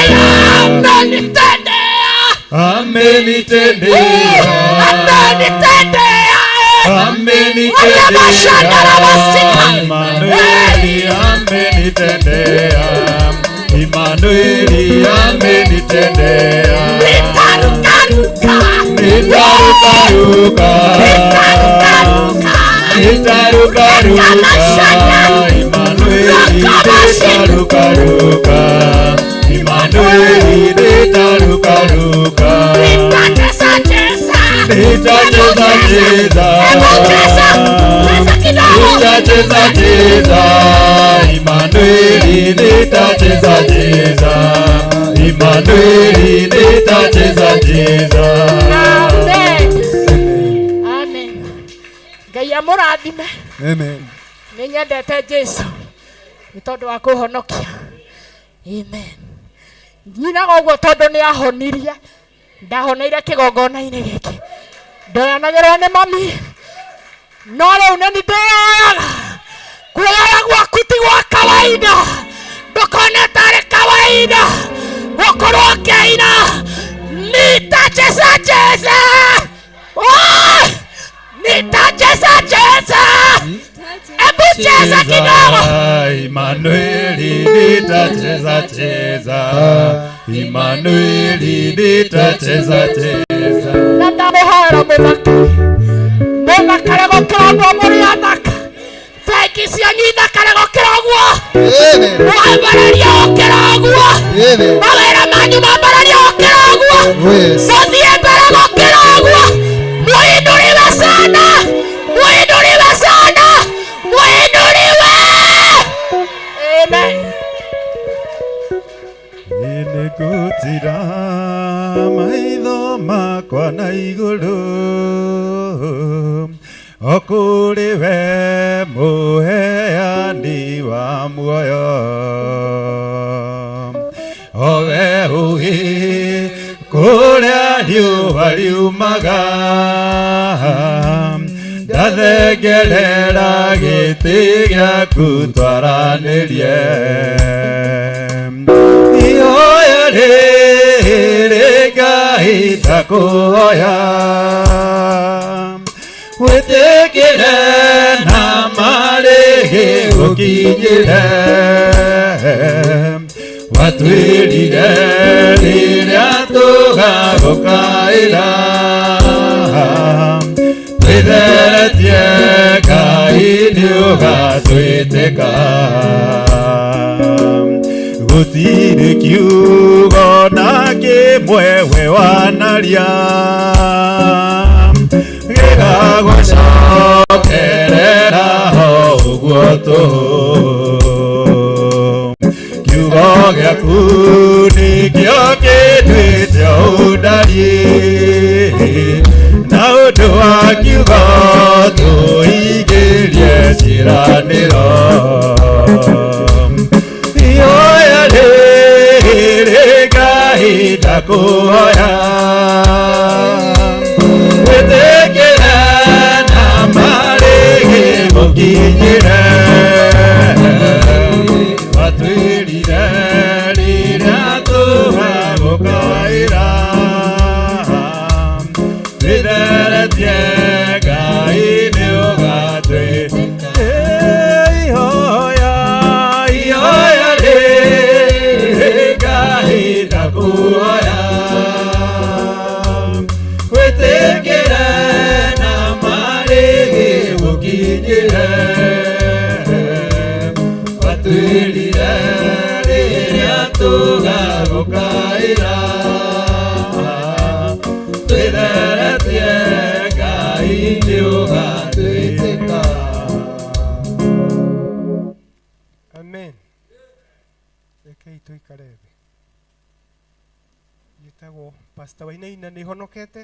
Speaker 6: amenitendea,
Speaker 5: Emmanueli amenitendea,
Speaker 6: nitarukaruka,
Speaker 5: nitarukaruka, nitarukaruka, Emmanueli nitarukaruka, Emmanueli nitarukaruka,
Speaker 6: nitacheza cheza,
Speaker 5: nitacheza cheza, nitacheza cheza, Emmanueli nitacheza cheza, Emmanueli nitacheza cheza.
Speaker 6: Amen. Amen. Ngai amũrathime.
Speaker 5: Amen.
Speaker 6: Nĩnyendete Jesũ nĩ tondũ wa kũhonokia. Amen. Nyinaga ũguo tondũ nĩ ahonirie. Ndahoneire kĩgongona-inĩ gĩkĩ. Ndoyanagĩrwo nĩ mami. No rĩu nĩ ndĩyoyaga. Kuoya gwaku ti gwa kawaida. Ndũkone tarĩ kawaida. Gũkorwo ũkĩina. Nitacheza cheza. Nitacheza cheza. Ebu cheza kidogo.
Speaker 5: Emmanueli nitacheza cheza, Emmanueli nitacheza cheza.
Speaker 6: Na ndamuhoera mũthakare gũkĩra ũguo mũrĩ athaka. Bengi cianyu ithakare gũkĩra ũguo. Mwambararia gũkĩra ũguo. Mawĩra manyu mambararia gũkĩra ũguo. Mũthiĩ mbere gũkĩra ũguo. Mũhindũriwe sana, mũhindũriwe sana, mũhindũriwe. Amen.
Speaker 5: Nĩngũtira maitho makwa na igũrũ, o kũrĩ we mũheani wa muoyo, o we ũĩ kũrĩa riũa riumaga, ndathengerera gĩtĩ gĩaku twaranĩrie. Ihoya rĩrĩ Ngai ndakũhoya, wĩtĩkĩre na marĩgĩ gũkinyĩre, watwĩrire rĩrĩa tũgagũkaĩra, nĩũgatwĩtĩka gũtirĩ kiugo na kĩmwe we wanaria gĩgagũcokerera ũguo kiugo gĩaku nĩkĩo kĩnduĩte ũndari na ũndũ wa kiugo tũingĩrie ciĩranĩro ihoya rĩrĩ kahinda kũhoya wĩtĩkĩre na marĩgĩ gũkinyĩre watwĩrire rĩrĩa tũhagũkaĩra wĩtheretie Ngai nĩũgatwĩtĩka ihoya rĩrĩ kahinda kũhoya wĩtĩkĩre na marĩgĩ gũkinyĩre watwĩrire rĩrĩa tũgagũkaĩra twĩtheretie Ngai nĩũgatwĩtĩka.
Speaker 7: Amen. Rekei tuikare thĩ. Njĩtagwo Pastor Wainaina, nĩ honokete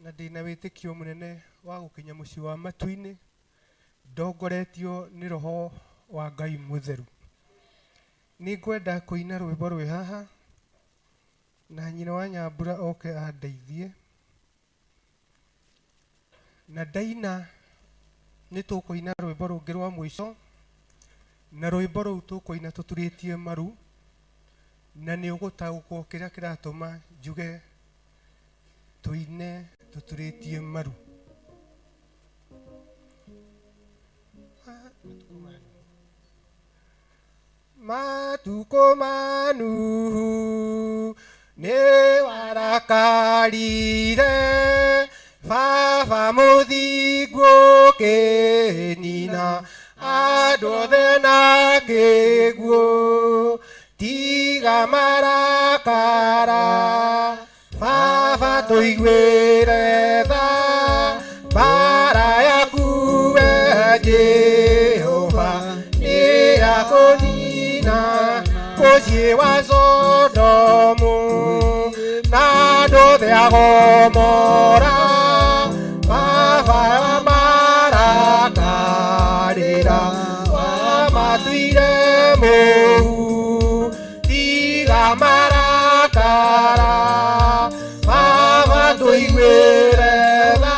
Speaker 7: na ndĩna wĩtĩkio mũnene wa gũkinya mũciĩ wa matu-inĩ ndongoretio nĩ roho wa Ngai mũtheru. Nĩ ngwenda kũina rwĩmbo rwĩ haha na nyina wa Nyambura oke andeithie, na ndaina nĩ tũkũina rwĩmbo rũngĩ rwa mũico, na rwĩmbo rũu tũkũina tũturĩtie maru, na nĩ ũgũtaũkwo kĩrĩa kĩratũma njuge tũine tũturĩtie maru. Matukũ ma Nuhu nĩ warakarire baba mũthingu ũkĩnina andũ othe na kĩguũ, tiga marakara baba tũiguĩre tha mbara yaku we Jehova nĩ ya kũnina mũciĩ wa Sodomu na andũ othe a Gomora baba marakarĩra wamatuire mũhu, tiga marakara baba tũiguĩre tha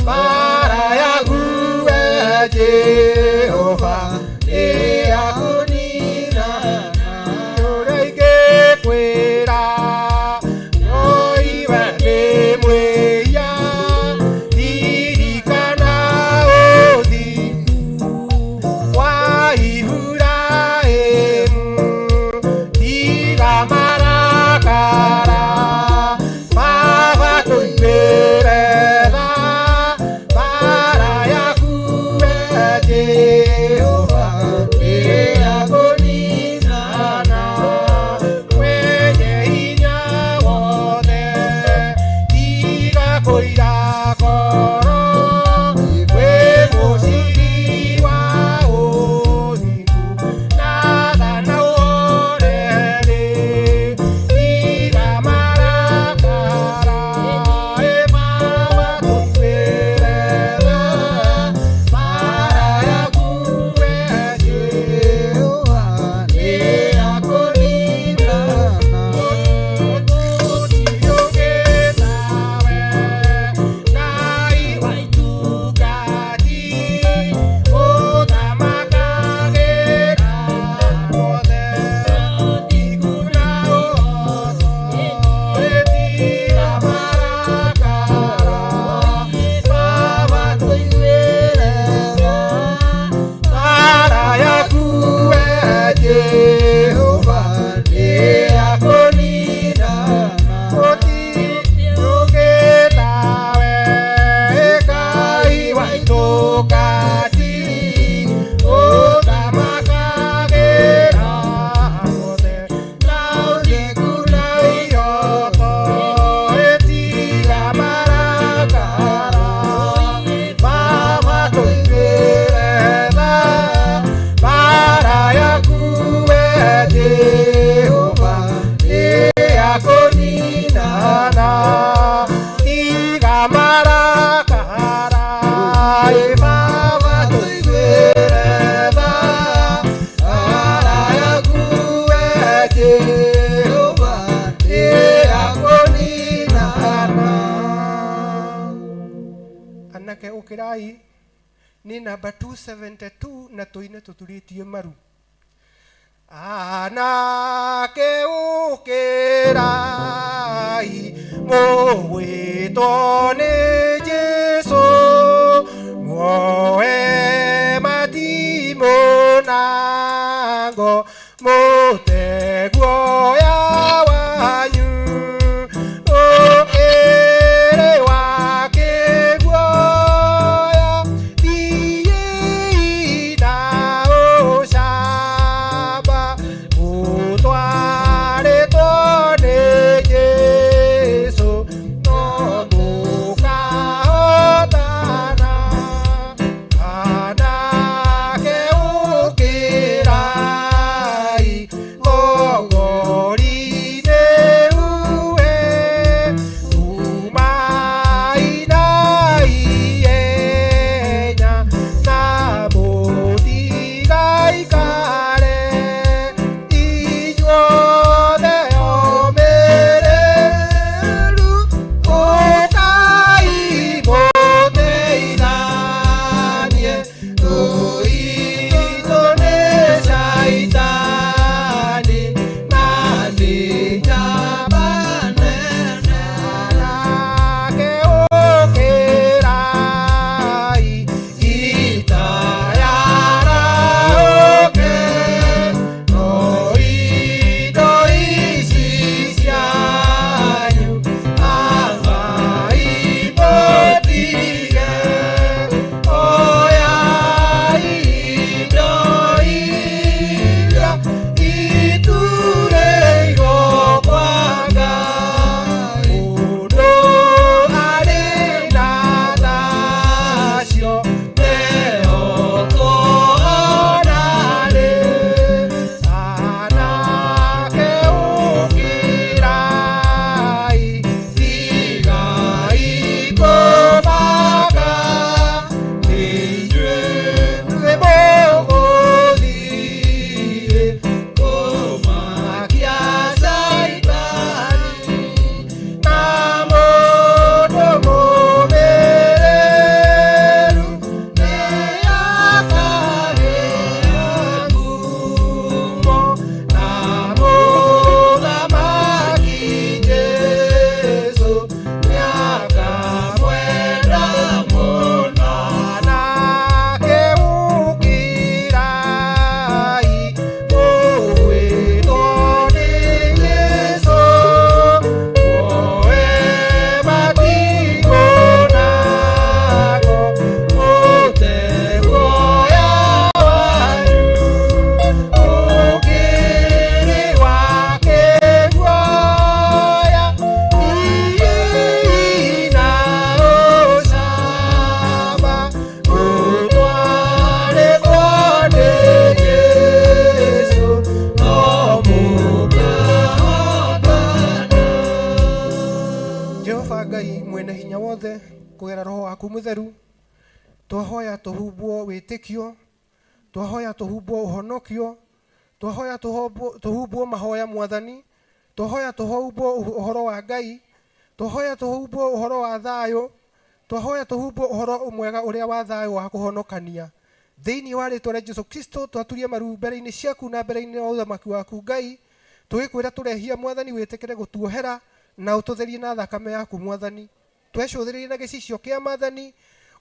Speaker 7: mbara yaku we Jehova nĩ ya kũnina. Ũrĩa ingĩkwĩra no iwe nĩ mwĩhia, ririkana ũthingu wa Iburahĩmu, tiga marakara baba tũiguĩre tha mbara yaku we Jehova nĩ ũkĩrai nĩ namba 272 na tũine tũturĩtie maru. Anake ũkĩrai mũgwĩtwo nĩ Jesũ, muoe matimũ nango mũteguoya wanyu. Ũkĩrĩ wakĩguoya thiĩ na ũcamba ũtwarĩtwo nĩ Jesũ no mũkahotana. Anake ũkĩrai gogori-inĩ uhe umai na ihenya na mũtigaikare inyuothe omĩrĩru ũkai mũteithanie tũitũ nĩ Shaitani na nĩ njamba nene. Anake ũkĩrai itayarauke no indo ici cianyu anga ipotige. Oyai indo iria iturĩirwo kwa Ngai. Mũndũ arĩ na thacio nĩehotwo onarĩ. Anake ũkĩrai tigai kũmaka, inyuĩ mũgũthiĩ kũmakia Shaitani na mũndũ mũmĩrĩru nĩakagĩa ngumo na mũthamaki Jesũ nĩakamwenda mũno. Anake ũkĩrai mũgwĩtwo nĩ Jesũ, muoe matimũ nango mũteguoya wanyu. Ũkĩrĩ wakĩguoya thiĩ na ũcamba ũtwarĩtwo nĩ Jesũ no mũkahotana. Jehova Ngai mwene hinya wothe, kũgera roho waku mũtheru twahoya tũhumbwo wĩtĩkio, twahoya tũhumbwo ũhonokio, twahoya tũhumbwo mahoya Mwathani, twahoya tũhumbwo ũhoro wa Ngai, twahoya tũhumbwo ũhoro wa thayũ, twahoya tũhumbwo ũhoro mwega ũrĩa wa thayũ wa kũhonokania. Thĩinĩ wa rĩtwa rĩa Jesũ Kristo twaturia maru mbere-inĩ ciaku na mbere-inĩ wa ũthamaki waku Ngai, tũgĩkwĩra tũrehia Mwathani wĩtĩkĩre gũtuohera na ũtũtherie na thakame yaku Mwathani. Twecũthĩrĩrie na gĩcicio kĩa Mwathani,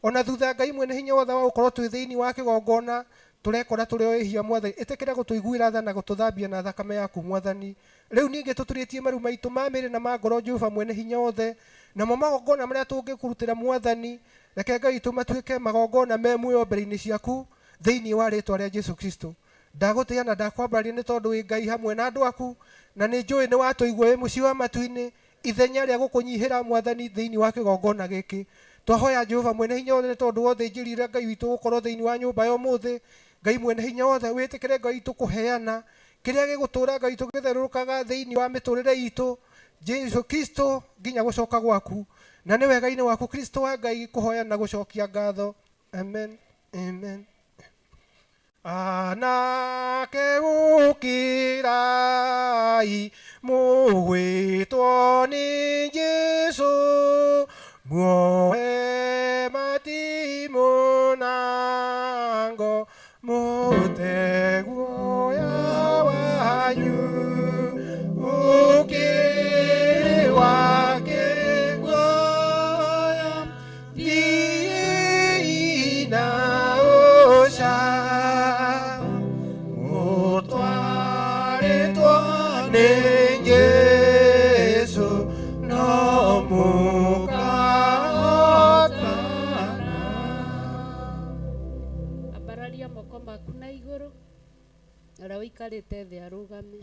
Speaker 7: ona thutha Ngai mwene hinya wothe wa gũkorwo twĩ thĩinĩ wa kĩgongona tũrekora tũrĩ o ĩhia Mwathani, ĩtĩkĩre gũtũiguĩra tha na gũtũthambia na thakame yaku Mwathani. Rĩu ningĩ tũturĩtie maru maitũ ma mĩĩrĩ na ma ngoro Jehova mwene hinya wothe, namo magongona marĩa tũngĩkũrutĩra Mwathani, reke Ngai matuĩke magongona me muoyo mbere-inĩ ciaku thĩinĩ wa rĩtwa rĩa Jesũ Kristo. Ndagũtĩĩa na ndakwambararia nĩ tondũ wĩ Ngai hamwe na andũ aku, na nĩ njũĩ nĩ watũigua wĩ mũciĩ wa matu-inĩ ithenya rĩa gũkũnyihĩra Mwathani thĩinĩ wa kĩgongona gĩkĩ. Twahoya Jehova mwene hinya wothe nĩ tondũ wothe njĩrire Ngai witũ gũkorwo thĩinĩ wa nyũmba ya ũmũthĩ. Ngai mwene hinya wothe wĩtĩkĩre Ngai tũkũheana kĩrĩa gĩgũtũra Ngai tũgĩtherũrũkaga thĩinĩ wa mĩtũrĩre itũ Jesũ Kristo nginya gũcoka gwaku. Na nĩ wega-inĩ waku Kristo wa Ngai kũhoya na gũcokia ngatho. Amen. Amen. Anake ũkĩrai mũgwĩtwo nĩ Jesũ, muoe matimũ
Speaker 8: Wikarite thĩ arũgame.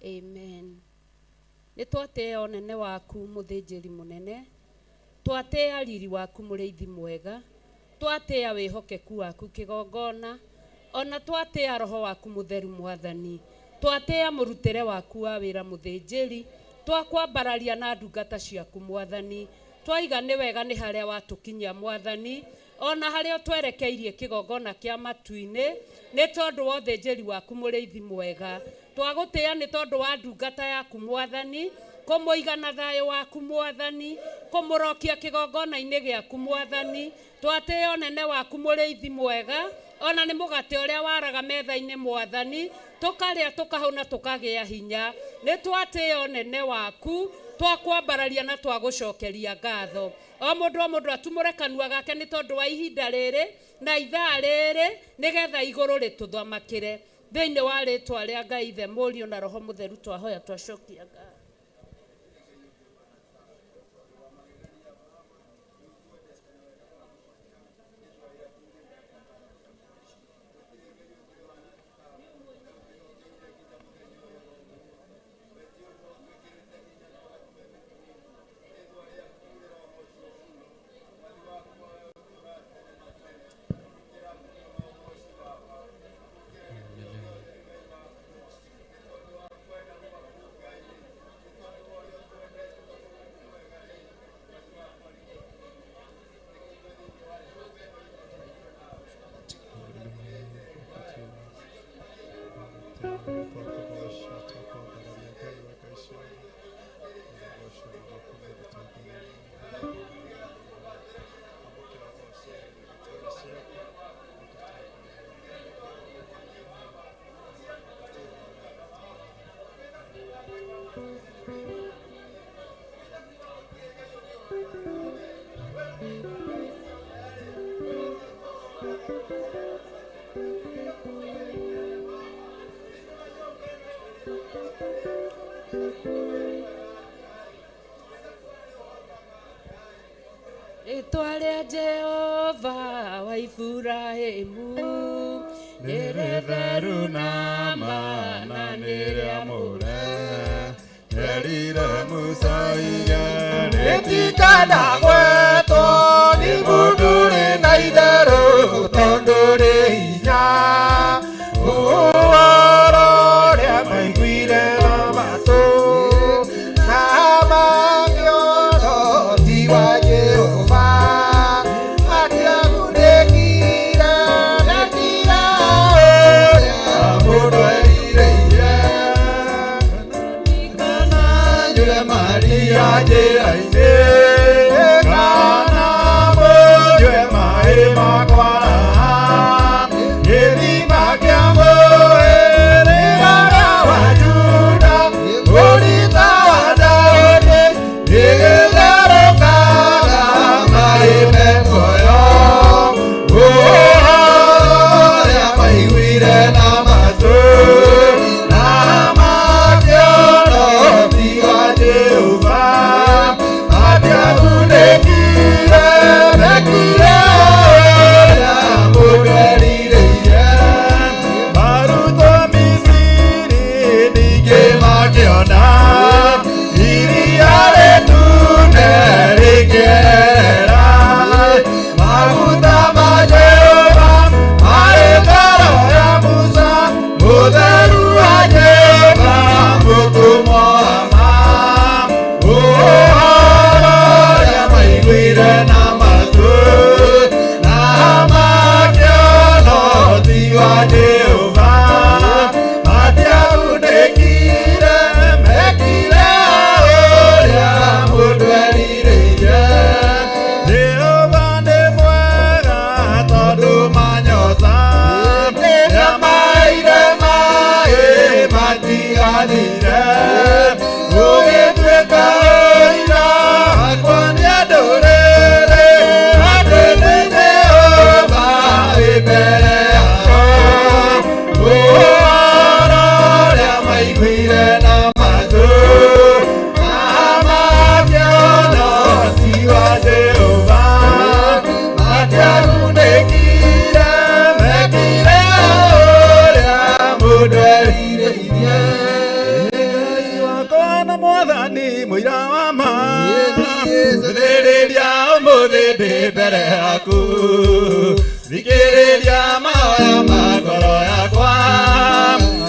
Speaker 8: Amen. Nĩ twatĩa ũnene waku mũthĩnjĩri mũnene, twatĩa riri waku mũrĩithi mwega, twatĩa wĩhokeku waku kĩgongona, ona twatĩa roho waku mũtheru mwathani, twatĩa mũrutĩre waku wa wĩra mũthĩnjĩri, twakwambararia na ndungata ciaku mwathani, twaiga nĩ wega nĩ harĩa watũkinyia mwathani, ona harĩa twerekeirie kĩgongona kĩa matu-inĩ, nĩ tondũ wa ũthĩnjĩri waku mũrĩithi mwega, twagũtĩa nĩ tondũ wa ndungata yaku mwathani, kũmũiga na thayũ waku mwathani, kũmũrokia kĩgongona-inĩ gĩaku mwathani, twatĩa ũnene waku mũrĩithi mwega, ona nĩ mũgate ũrĩa waraga metha-inĩ mwathani, tũkarĩa tũkahũna tũkagĩa hinya, nĩ twatĩa ũnene waku, twakwambararia na twagũcokeria ngatho. O mũndũ atumũre kanua gake nĩ tondũ wa ihinda rĩrĩ na ithaa rĩrĩ, nĩgetha igũrũ rĩtũthamakĩre. Thĩinĩ wa rĩtwa rĩa Ngai Ithe Mũriũ na Roho Mũtheru twahoya twacokia ngatho. Rĩtwa rĩa Jehova wa Iburahĩmu nĩ rĩtheru na mana nĩ rĩamũre, rĩrire Musa igera rĩtikanagwetwo nĩ mũndũ ũrĩ na itherũ tondũ rĩ hinya. Ũhoro ũrĩa maiguire na matũ na makĩona ti wa Jehova, ariagũrĩkire na njĩra ũrĩa mũndũ erirĩire, kana nyue Maria njĩra-inĩ, kana mũnyue maĩ makwa
Speaker 5: maoya magoro yakwa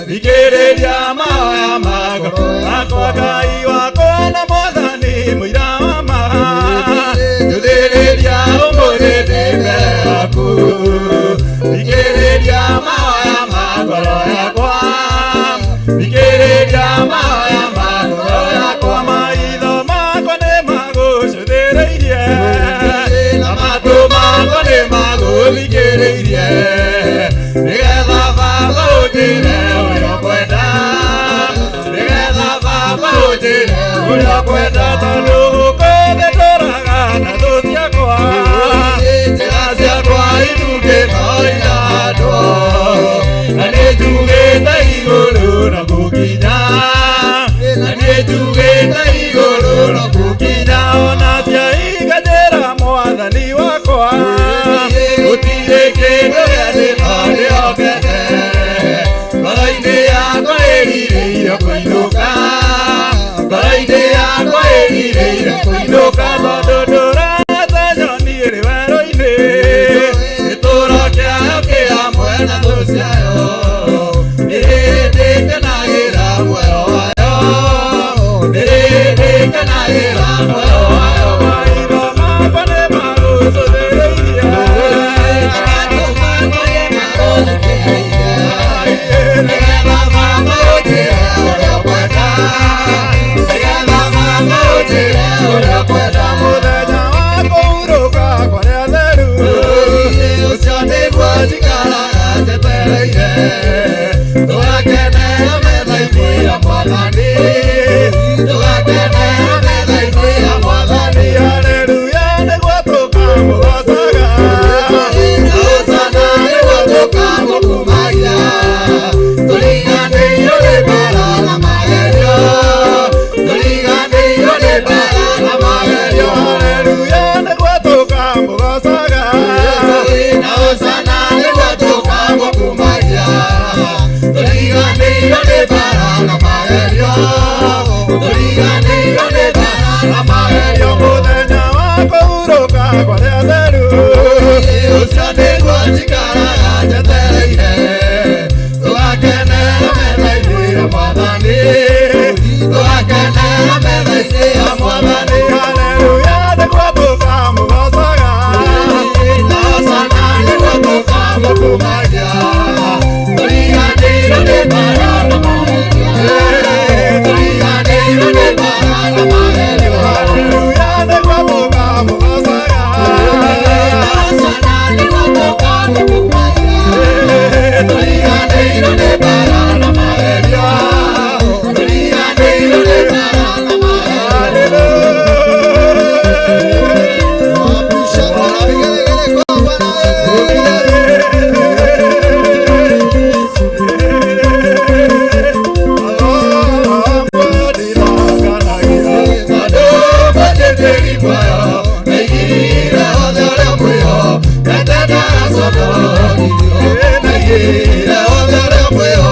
Speaker 5: thikĩrĩria maoya magoro yakwa Ngai wakwa na Mwathani mũira wa ma njũthĩrĩria ũmũthĩ ndĩ mbere yaku thikĩrĩria maoya magoro yakwa thikĩrĩria maoya magoro yakwa maitho makwa nĩ magũcũthĩrĩirie na matũ makwa nĩ magũthikĩrĩirie nĩgetha Baba ũnjĩre ũrĩa ũkwenda nĩgetha Baba ũnjĩre ũrĩa ũkwenda tondũ ũkũthĩ tũraga na thũ ciakwa njĩra ciakwa itungĩtwo inyandwo na nĩ njugĩte igũrũ na gũkinya na nĩ njugĩte igũrũ na gũkinya ona ciaiga njĩra Mwathani wakwa gũtirĩ kĩndũ gĩathĩtandĩokete ngoro-inĩ yakwa ĩrirĩire kũinũka ngoro-inĩ yakwa ĩrirĩire kũinũka tondũ ndũrata nyoni ĩrĩ werũ-inĩ gĩtũũro kĩayo kĩ hamwe na thũ ciayo nĩrĩndĩkenagĩra muoyo wayo nĩrĩndĩkenagĩra muoyo wayo maitho makwa nĩ magũcũthĩrĩirie nĩgetha Baba ũnjĩre ũrĩa ũkwenda nĩgetha Baba ũnjĩre ũrĩa ũkwenda mũthenya wa kũhurũka kũrĩa theru ũcio nĩguo njikaraga njetereire tũgakenera metha-inĩ ya Mwathani tũgakenera metha-inĩ ya Mwathani haleluya nĩguo tũkamũgocaga na ũcana nĩguo tũkamũkumagia tũriganĩirwo nĩ mbara na magerio tũriganĩirwo nĩ mbara na magerio haleluya nĩguo tũkamũgocaga na ũcana nĩguo tũkamũkumagia tũriganĩirwo nĩ mbara na magerio tũriganĩirwo nĩ mbara na magerio mũthenya wa kũhurũka kũrĩa theru ũcio nĩguo njikaraga njetereire tũgakenera metha-inĩ ya Mwathani tũgakenera metha-inĩ ya Mwathani haleluya nĩguo tũkamũgocaga na ũcana nĩguo tũkamũkumagia tũriganĩirwo nĩ mbara na magerio tũriganĩirwo nĩ mbara na magerio haleluya nĩguo tũkamũgocaga na ũcana nĩguo tũkamũkumagia tũriganĩirwo nĩ mbara na magerio tũriganĩirwo nĩ mbara na magerio Naigire othe ũrĩa mwĩho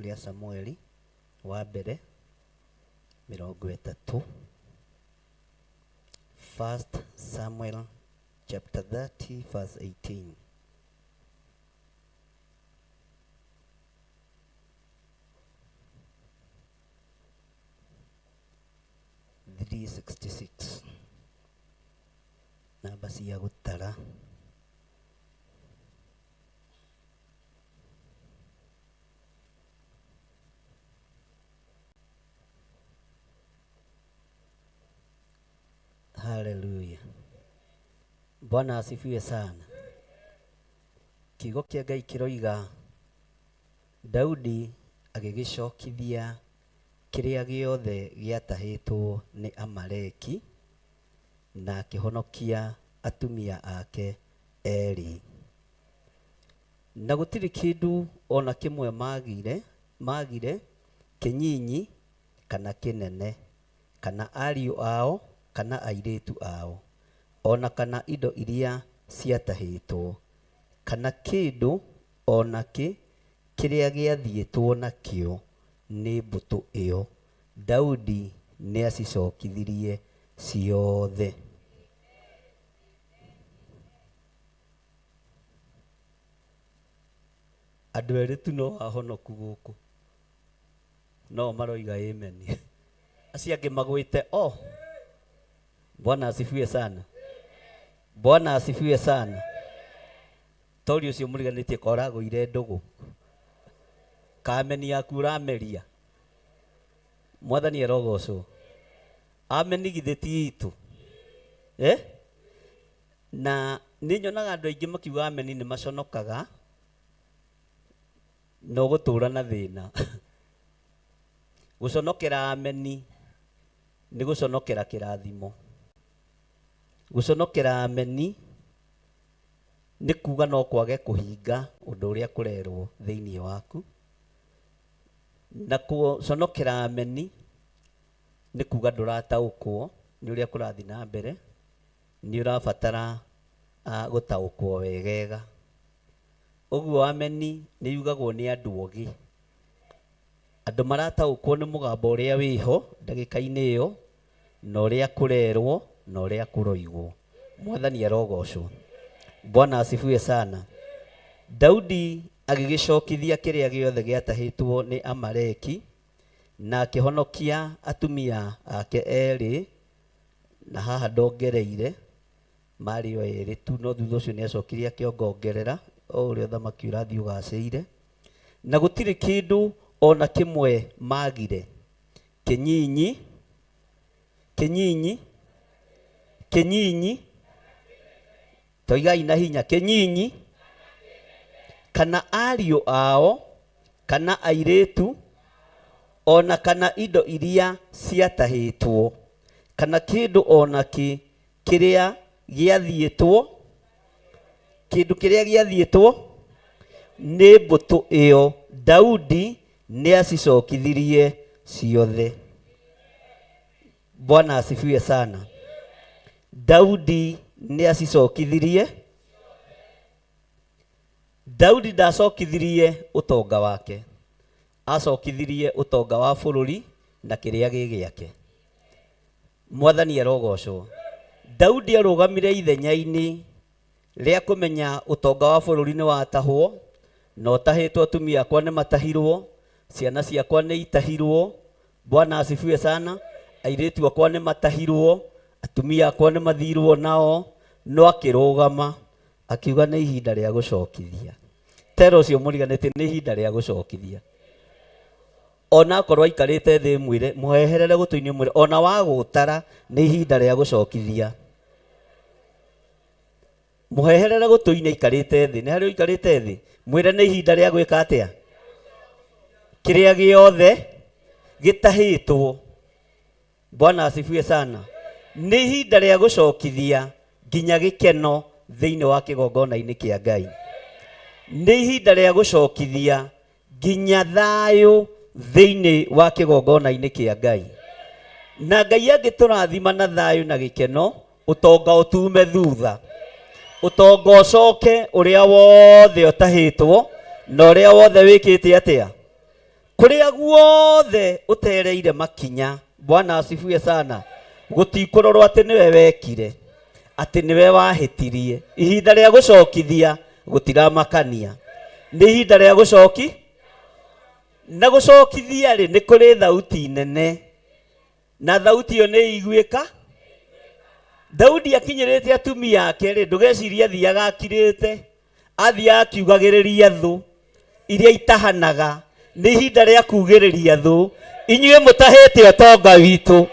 Speaker 9: rĩa Samueli wa mbere 30. 1 Samuel chapter 30 verse 18. Namba cia gũtara. Hallelujah. Bwana asifiwe sana. Kiugo kĩa Ngai kĩroiga Daudi agĩgĩcokithia kĩrĩa gĩothe gĩatahĩtwo nĩ Amaleki na akĩhonokia atumia ake erĩ. Na gũtirĩ kĩndũ ona kĩmwe magire kĩnyinyi kana kĩnene kana ariũ ao kana airĩtu ao ona kana indo iria ciatahĩtwo kana kĩndũ ona kĩrĩa gĩathiĩtwo nakĩo nĩ mbũtũ ĩyo. Daudi nĩ acicokithirie ciothe. Andũ erĩ tu no ahonoku gũkũ, no maroiga amen. Acio angĩ magwĩte o. Bwana asifiwe sana. Bwana asifiwe sana. Tori ũcio mũriganĩtie koragũire ndũgũ. Kameni yaku ũrameria. Mwathani arogocwo. Ameni githĩ ti itu. Na nĩ nyonaga andũ aingĩ makiuga ameni nĩ maconokaga no gũtũra na thĩna. Gũconokera ameni nĩ gũconokera kĩrathimo. Gũconokera ameni nĩ kuga no kwage kũhinga ũndũ ũrĩa kũrerwo thĩinĩ waku. Na gũconokera ameni nĩ kuga ndũrataũkwo nĩ ũrĩa kũrathiĩ na mbere, nĩ ũrabatara gũtaũkwo wegega. Ũguo ameni nĩ yugagwo nĩ andũ ogĩ. Andũ marataũkwo nĩ mũgambo ũrĩa wĩho ndagĩka-inĩ ĩyo na ũrĩa kũrerwo na ũrĩa kũroigwo. Mwathani arogocwo. Bwana asifiwe sana. Daudi agĩgĩcokithia kĩrĩa gĩothe gĩatahĩtwo nĩ Amaleki na akĩhonokia atumia ake erĩ, na haha ndongereire marĩ o erĩ tu, no thutha ũcio nĩ acokirie akĩongongerera o ũrĩa ũthamaki ũrathiĩ ũgacĩire. Na gũtirĩ kĩndũ ona kĩmwe magire kĩnyinyi toigai na hinya kĩnyinyi kana ariũ ao kana airĩtu ona kana indo iria ciatahĩtwo kana kĩndũ ona kĩrĩa gĩathiĩtwo nĩ mbũtũ ĩyo. Daudi nĩ acicokithirie ciothe. Bwana asifiwe sana. Daudi nĩ acicokithirie. Daudi ndacokithirie ũtonga wake, acokithirie ũtonga wa bũrũri na kĩrĩa gĩgĩake. Mwathani arogocwo. Daudi arũgamire ithenya-inĩ rĩa kũmenya ũtonga wa bũrũri nĩ watahwo, na ũtahĩtwo, atumia akwa nĩ matahirwo, ciana ciakwa nĩ itahirwo. Bwana asifiwe sana. Airĩtu akwa nĩ matahirwo, atumia akwa nĩ mathirwo nao, no akĩrũgama akiuga nĩ ihinda rĩa gũcokithia. Tero ũcio mũriganĩtie nĩ ihinda rĩa gũcokithia. Ona akorwo aikarĩte thĩ mwĩre mũheherere gũtũ-inĩ mwĩre ona wagũtara nĩ ihinda rĩa gũcokithia. Mũheherere gũtũ-inĩ aikarĩte thĩ, nĩ harĩ aikarĩte thĩ mwĩre nĩ ihinda rĩa gwĩka atĩa. Kĩrĩa gĩothe gĩtahĩtwo. Bwana asifiwe sana. Nĩ ihinda rĩa gũcokithia nginya gĩkeno thĩinĩ wa kĩgongona-inĩ kĩa Ngai. Nĩ ihinda rĩa gũcokithia nginya thayũ thĩinĩ wa kĩgongona-inĩ kĩa Ngai. Na Ngai angĩtũrathima na thayũ na gĩkeno, ũtonga ũtume thutha, ũtonga ũcoke ũrĩa wothe ũtahĩtwo na ũrĩa wothe wĩkĩte atĩa. kuria guothe utereire makinya. Bwana asifiwe sana. Gutikororwo ati niwe wekire, ati niwe wahitirie. Ihinda ria gucokithia gutiramakania, ni ihinda ria gucoki na gucokithia ri ni kuri thauti nene, na thauti yo ni iguika. Daudi akinyirite atumia yake ri ndugeciria thiaga akirite, athia akiugagiriria thu iria itahanaga. Ni ihinda ria kugiriria thu. Inyuĩ mutahite utonga witu,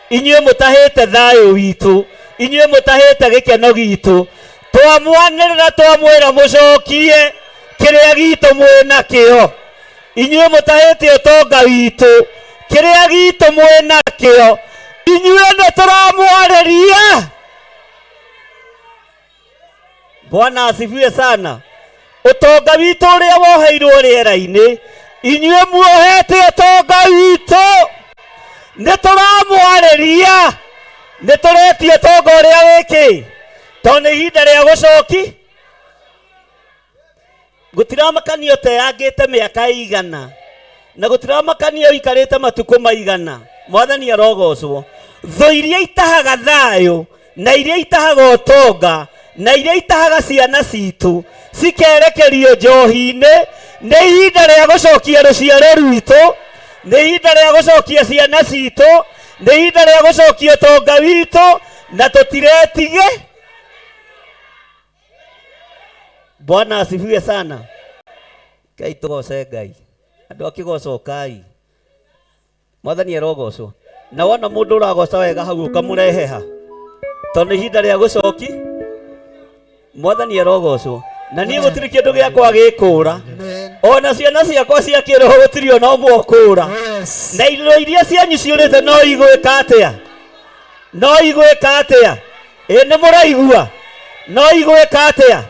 Speaker 9: inyuĩ mutahite thayo witu, inyuĩ mutahite gikeno gitu, twamwanirira twamwira mucokie kiria gitu mwina kio. Inyuĩ mutahite utonga witu, kiria gitu mwina kio, inyuĩ ni turamwariria. Bwana asifiwe sana. Utonga witu uria woheirwo riera-ini, inyuĩ muohete utonga witu, ni turamwariria, ni turetie utonga uria wiki, tondũ nĩ ihinda rĩa gucoki. Gutiramakania ũteyangĩte mĩaka igana, na gutiramakania ũikarĩte matukũ maigana. Mwathani arogocwo. Thũ iria itahaga thayũ, na iria itahaga ũtonga, na iria itahaga ciana citũ, cikerekerio njohi-inĩ. Nĩ ihinda rĩa gucokia rũciaro rwitũ, nĩ ihinda rĩa gucokia ciana citũ, nĩ ihinda rĩa gucokia ũtonga witũ, na tũtiretige. Bwana asifiwe sana. Ngai tugoce Ngai. Andũ akĩgocokai. Mwathani arogocwo. Na wona mũndũ ũragoca wega hau ũkamũreheha, tondũ ihinda rĩa gucoki. Mwathani arogocwo. Na niĩ gũtirĩ kĩndũ gĩakwa gĩkũra, ona ciana ciakwa cia kĩroho gũtirĩ ona ũmwe ũkũra. Na indo iria cianyu ciũrĩte no igwĩka atĩa? No igwĩka atĩa? Nĩ mũraigua? No igwĩka atĩa?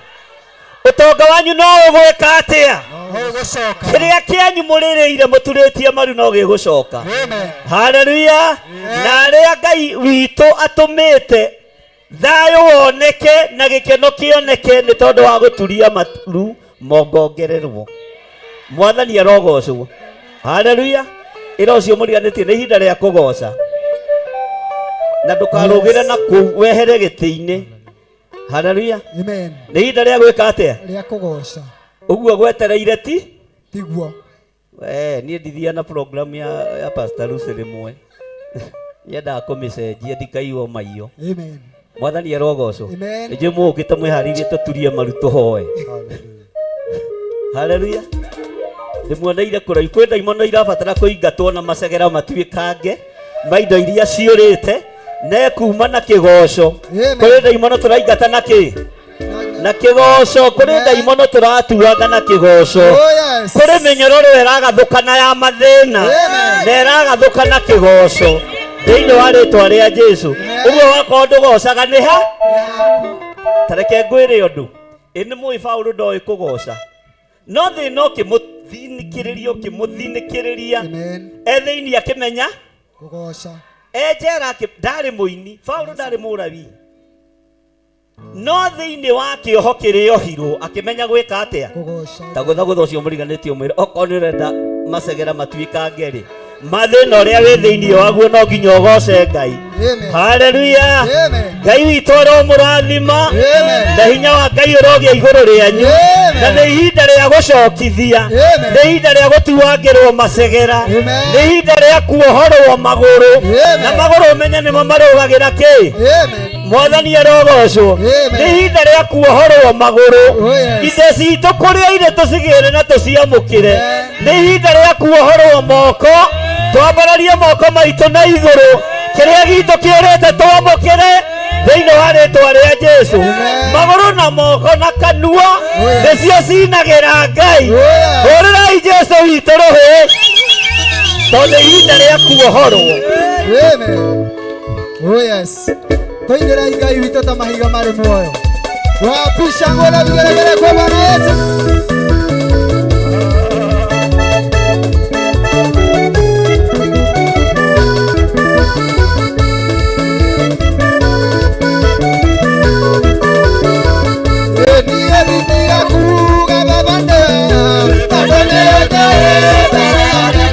Speaker 9: Utonga wanyu no ũgwĩka atĩa? Kĩrĩa kĩanyu mũrĩrĩire mũturĩtie maru no gĩgũcoka. Haleluya. Na arĩa Ngai witũ atũmĩte thayũ woneke na gĩkeno kĩoneke nĩ tondũ wa gũturia maru mongongererwo. Mwathani arogocwo. Haleluya. Ĩra ũcio mũriganĩtie nĩ ihinda rĩa kũgoca, na ndũkarũgĩre na kũu, wehere gĩtĩ-inĩ. Haleluya.
Speaker 6: Amen.
Speaker 9: Nĩ ihinda rĩa gwĩka atĩa?
Speaker 6: Rĩa kũgoca.
Speaker 9: Ũguo gwetereire ti?
Speaker 6: Tiguo.
Speaker 9: Niĩ ndithia na program ya Pastor Lucy rĩmwe. Nyendaga kũmĩcenjia ndikaiywo maiyo.
Speaker 6: Amen.
Speaker 9: Mwathani arogocwo.
Speaker 6: Amen.
Speaker 9: Nĩ mũũkĩte mwĩharĩirie tũturie maru tũhoe. Haleluya. Ndĩmuoneire kũraihu, kwĩ ndaimono irabatara kũingatwo na macegera matuĩkange ma indo iria ciũrĩte, na kuma na kĩgoco. Kũrĩ ndaimono tũraingata na kĩ? Na kĩgoco. Kũrĩ ndaimono tũratuanga na kĩgoco. Kũrĩ mĩnyororo ĩragathũkana ya mathĩna, na ĩragathũka na kĩgoco thĩinĩ wa rĩtwa rĩa Jesũ. Ũguo wakorwo ndũgocaga nĩ ha? Tareke ngwĩre ũndũ. Nĩ mũĩ Paũlũ ndoĩ kũgoca, no thĩna ũkĩmũthinĩkĩrĩria thĩinĩ akĩmenya
Speaker 6: kũgoca.
Speaker 9: Njera ndarĩ mũini. Paũlũ ndarĩ mũrabi, no thĩinĩ wa kĩoho kĩrĩohirwo akĩmenya gwĩka atĩa? Ta gũthagũtha ũcio mũriganĩtie ũmwĩre okorwo nĩ ũrenda macegera matuĩkange rĩ, mathĩna ũrĩa wĩ thĩinĩ waguo no nginya ũgoce Ngai. Haleluya. Ngai witũ aromũrathima, na hinya wa Ngai ũrogĩa igũrũ rĩanyu, na nĩ ihinda rĩa gũcokithia, nĩ ihinda rĩa gũtuangĩrwo macegera, nĩ ihinda rĩa kuohorwo magũrũ, na magũrũ ũmenya nĩmo marũgagĩra kĩ? Mwathani arogocwo. Nĩ ihinda rĩa kuohorwo magũrũ, indo citũ kũrĩa irĩ tũcigĩre na tũciamũkĩre. Nĩ ihinda rĩa kuohorwo moko, twambararie moko maitũ na igũrũ, kĩrĩa gitũ kĩũrĩte twamũkĩre thĩinĩ wa rĩtwa rĩa Jesũ. Magũrũ na moko na kanua nĩcio cinagĩra Ngai. Hũrĩrai Jesũ witũ rũhĩ, tondũ ihinda rĩa kuohorwo.
Speaker 6: Tũinĩrai Ngai witũ ta mahiga marĩ muoyo. Wapisha ng'ona vigelegele kwa Bwana Yesu. Kuga babande, babande, babande.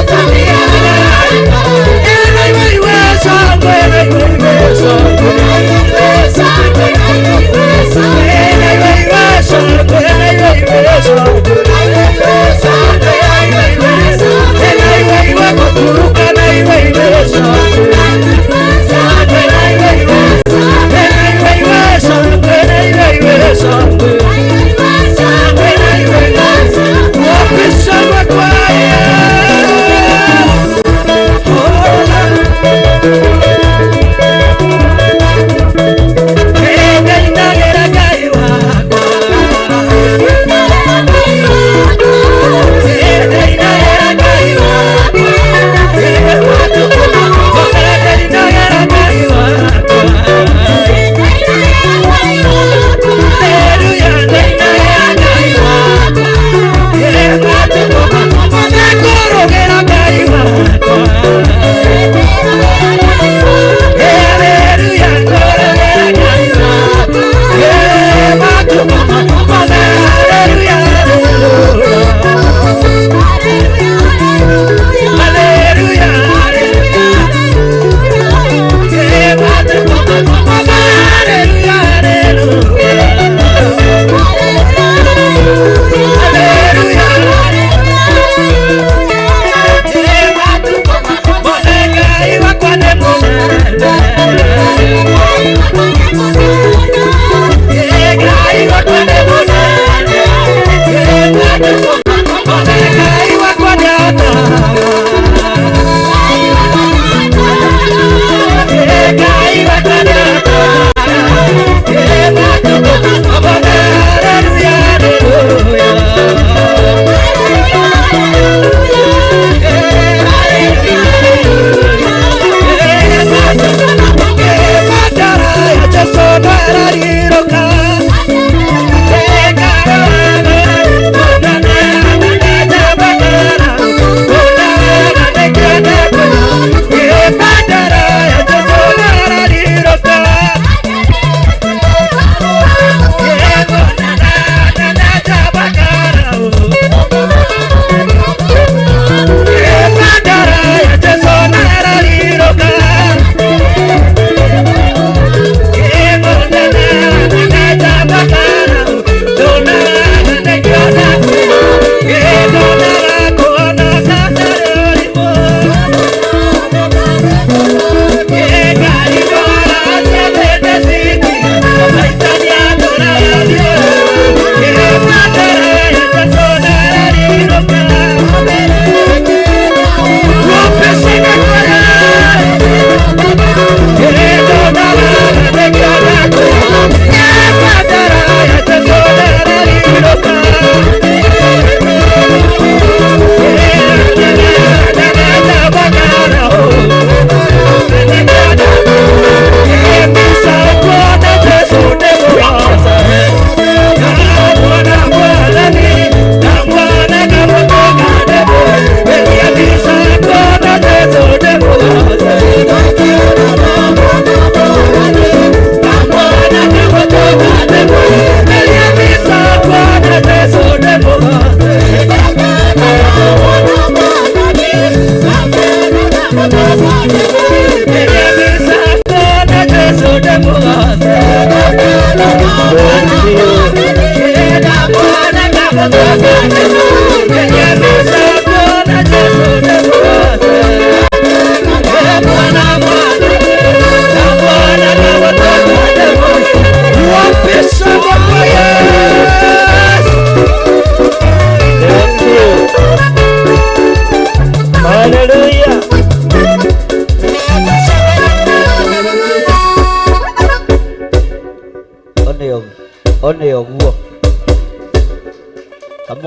Speaker 6: Sabía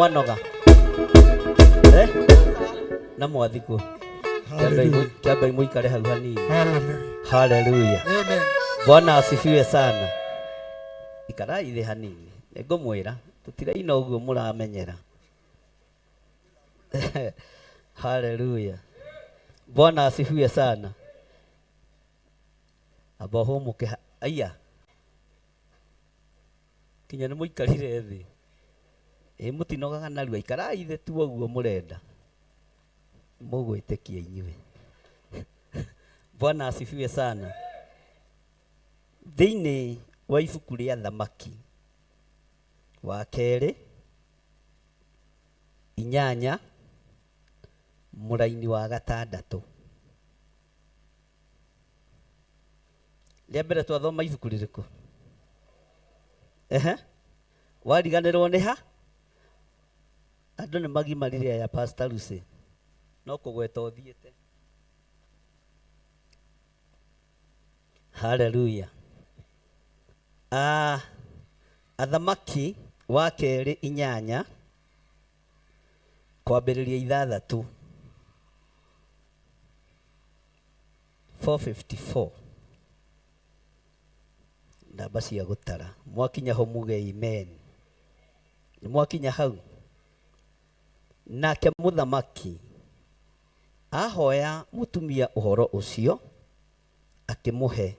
Speaker 9: mwanoga na mwathiko kiamba imuikare hau hanini. Haleluya. Bwana asifiwe sana. Ikarai ithe hanini ngumwira tutiraina uguo muramenyera. Haleluya. Bwana asifiwe sana. Abaho muke aya kinya nĩ mũikarire thĩ mũtinogaga narua. Ikarai ithe tu ũguo mũrenda mũgwĩtĩkia inyuĩ. Bwana asifiwe sana. Thĩinĩ wa ibuku rĩa Thamaki wa kerĩ 8 mũraini wa 6 rĩa mbere twathoma ibuku rĩrĩkũ? Wariganĩrwo nĩ ha? Andũ nĩ magimarire ya Pastor Lucy no kũgweta ũthiĩte. Haleluya. Athamaki wa kerĩ 8 kwambĩrĩria 6 454 ndamba cia gũtara. Mwakinya ho muge amen. Nĩ mwakinya hau? Nake mũthamaki ahoya mũtumia ũhoro ũcio akĩmũhe,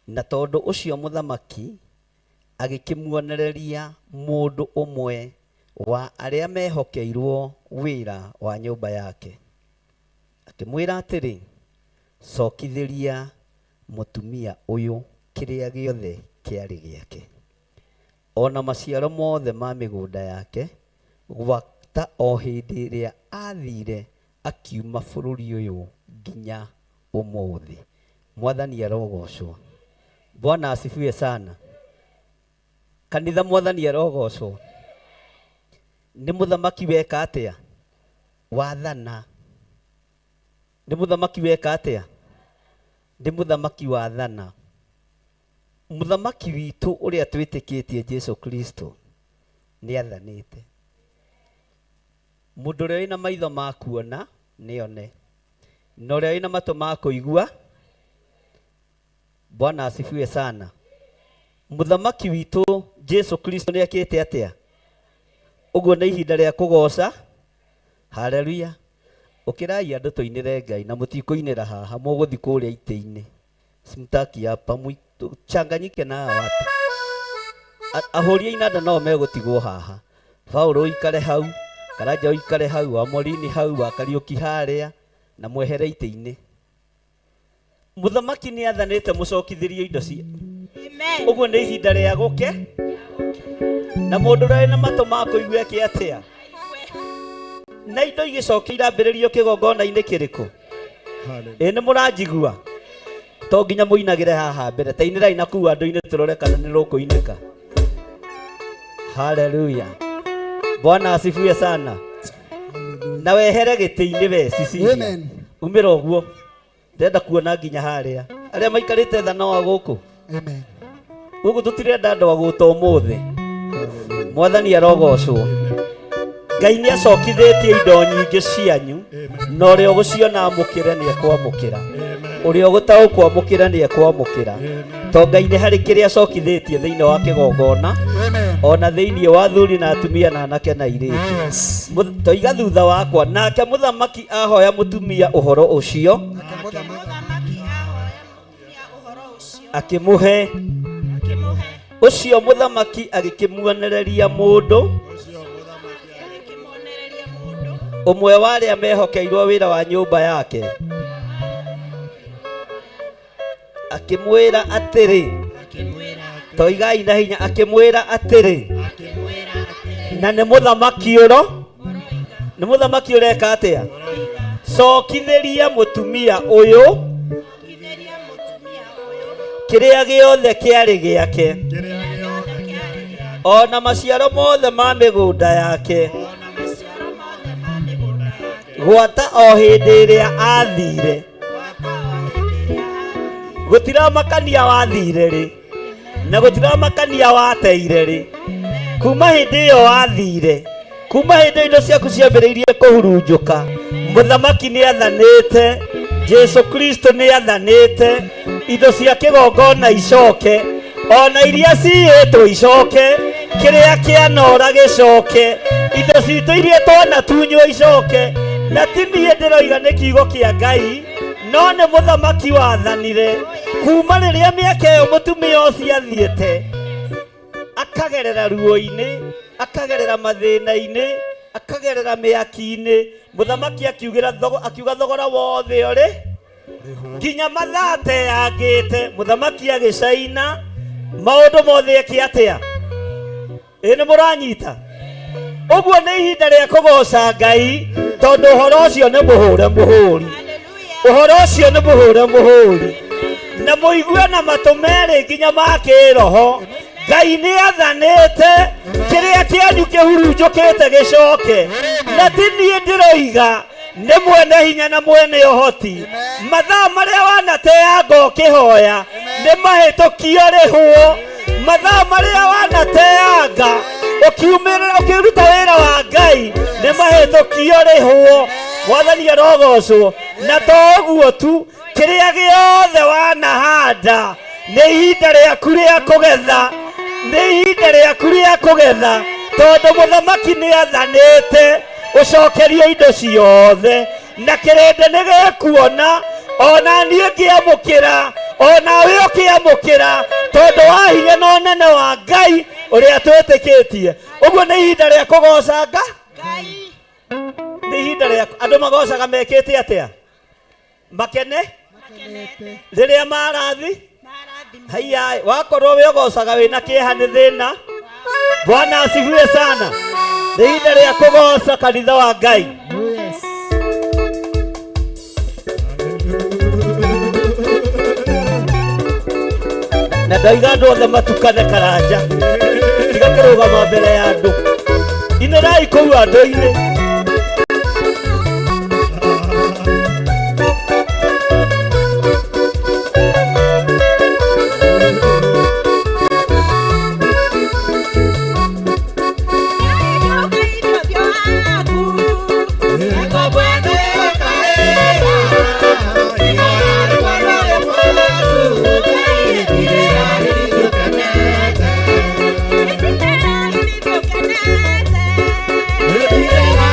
Speaker 9: na tondũ ũcio mũthamaki agĩkĩmuonereria mũndũ ũmwe wa arĩa mehokeirwo wĩra wa nyũmba yake, akĩmwĩra atĩrĩ, cokithĩria mũtumia ũyũ kĩrĩa gĩothe kĩarĩ gĩake, ona maciaro mothe ma mĩgũnda yake, gwata o hĩndĩ ĩrĩa athire akiuma bũrũri ũyũ nginya ũmũthĩ. Mwathani arogocwo. Bwana asifiwe sana. Kanitha Mwathani arogocwo. Nĩ mũthamaki weka atĩa? Wathana. Nĩ mũthamaki weka atĩa? Nĩ mũthamaki wathana. Mũthamaki witũ ũrĩa twĩtĩkĩtie Jesu Kristo nĩ athanĩte. Mũndũ ũrĩa wĩna maitho ma kuona nĩone, na ũrĩa wĩna matũ ma kũigua. Bwana asifiwe sana. Mũthamaki witũ Jesu Kristo nĩ akĩte atĩa? Ũguo nĩ ihinda rĩa kũgoca. Haleluya. Ũkĩrai andũ tũinĩre Ngai na mũtikũinĩra haha, mũgũthiĩ kũrĩa itĩ-inĩ. Simtaki hapa changanyike na watu. Ahoria inanda no megũtigwo haha. Paulo ikare hau, Karanja ikare hau, Amorini hau, Akariũki harĩa na mwehere itĩ-inĩ. Mũthamaki nĩ athanĩte mũcokithĩrie indo cia. Amen. Ũguo nĩ ihinda rĩa gũke. Na mũndũ ũrĩa na matũ ma kũigua kĩ atĩa? Na indo igĩcokia irambĩrĩrio kĩgongona-inĩ kĩrĩkũ? Nĩ mũranjigua? To nginya mũinagĩre haha mbere, tainĩrai na kuu andũ-inĩ tũrore kana nĩ rũkũinĩka. Haleluya. Bwana asifiwe sana. Na wehere gĩtĩ-inĩ we Cecilia. Amen. Umĩra ũguo. Ndenda kuona nginya harĩa. Arĩa maikarĩte tha no agũkũ. Amen. Ũguo tũtirenda andũ agũta ũmũthĩ. Mwathani arogocwo. Ngai nĩ acokithĩtie indo nyingĩ cianyu, na ũrĩa ũgũciona amũkĩre nĩ ekwamũkĩra. Ũrĩa ũgũtaũkwamũkĩra nĩ ekwamũkĩra. To Ngai nĩ harĩ kĩrĩa acokithĩtie thĩinĩ wa kĩgongona, ona thĩinĩ wa athuri na atumia na anake na airĩtu. Toiga thutha wakwa, nake mũthamaki ahoya mũtumia ũhoro ũcio akĩmũhe. Ũcio mũthamaki agĩkĩmuonereria mũndũ ũmwe wa arĩa mehokeirwo wĩra wa nyũmba yake, akĩmwĩra atĩrĩ, toigai na hinya, akĩmwĩra atĩrĩ, na nĩ mũthamaki nĩ mũthamaki ũreka atĩa? Cokithĩria mũtumia ũyũ kĩrĩa gĩothe kĩarĩ gĩake, ona maciaro mothe ma mĩgũnda yake, gwata o hĩndĩ ĩrĩa athire. Gũtiramakania wathire rĩ, na gũtiramakania wateire rĩ. Kuma hĩndĩ ĩyo wathire kuma hindi indo ciaku ciambĩrĩirie kũhurunjũka, mũthamaki nĩ athanĩte, Jesu Kristo nĩ athanĩte indo cia kĩgongona icoke, ona iria ciĩtwo icoke, kĩrĩa kĩanora gĩcoke, indo citũ iria twanatunywo icoke. Na ti niĩ ndĩroiga nĩ kiugo kĩa Ngai, no nĩ mũthamaki wathanire. Kuma rĩrĩa mĩaka ĩyo mũtumia ũcio athiĩte, akagerera ruo-inĩ, akagerera mathĩna-inĩ, akagerera mĩaki-inĩ, mũthamaki akiuga thogora wothe ũrĩ nginya mathaa teangĩte, mũthamaki agĩcaina, maũndũ mothe eke atĩa? Ĩ nĩ mũranyita? Ũguo nĩ ihinda rĩa kũgoca Ngai, tondũ ũhoro ũcio nĩ mũhũre mũhũri, ũhoro ũcio nĩ mũhũre mũhũri, na mũigue na matũ merĩ nginya ma kĩroho. Ngai nĩ athanĩte kĩrĩa kĩanyu kĩhurunjũkĩte gĩcoke, na ti niĩ ndĩroiga, nĩ mwene hinya na mwene ũhoti. Mathaa marĩa wanateanga ũkĩhoya nĩ mahĩtũkio rĩhwo, mathaa marĩa wanateanga ũkĩruta wĩra wa Ngai nĩ mahĩtũkio rĩhwo. Mwathani arogocwo. Na to ũguo tu, kĩrĩa gĩothe wanahanda nĩ ihinda rĩaku rĩa kũgetha, nĩ ihinda rĩaku rĩa kũgetha, tondũ mũthamaki nĩ athanĩte ũcokerio indo ciothe, na kĩrĩndĩ nĩ gĩkuona, ona niĩ ngĩamũkĩra, ona we ũkĩamũkĩra, tondũ wa hinya na ũnene wa Ngai ũrĩa twĩtĩkĩtie. Ũguo nĩ ihinda rĩa kũgoca Ngai, nĩ ihinda rĩa andũ magocaga mekĩte atĩa? Makene rĩrĩa marathi. Haya, wakorwo we ũgocaga wĩna kĩeha nĩ thĩna. Bwana asifiwe sana. Nĩ ihinda rĩa kũgoca kanitha wa Ngai. Na ndaiga andũ othe matukane karanja, tiga kũrũgama mbere ya andũ. Inĩrai kũu andũ-inĩ.
Speaker 5: Yeah.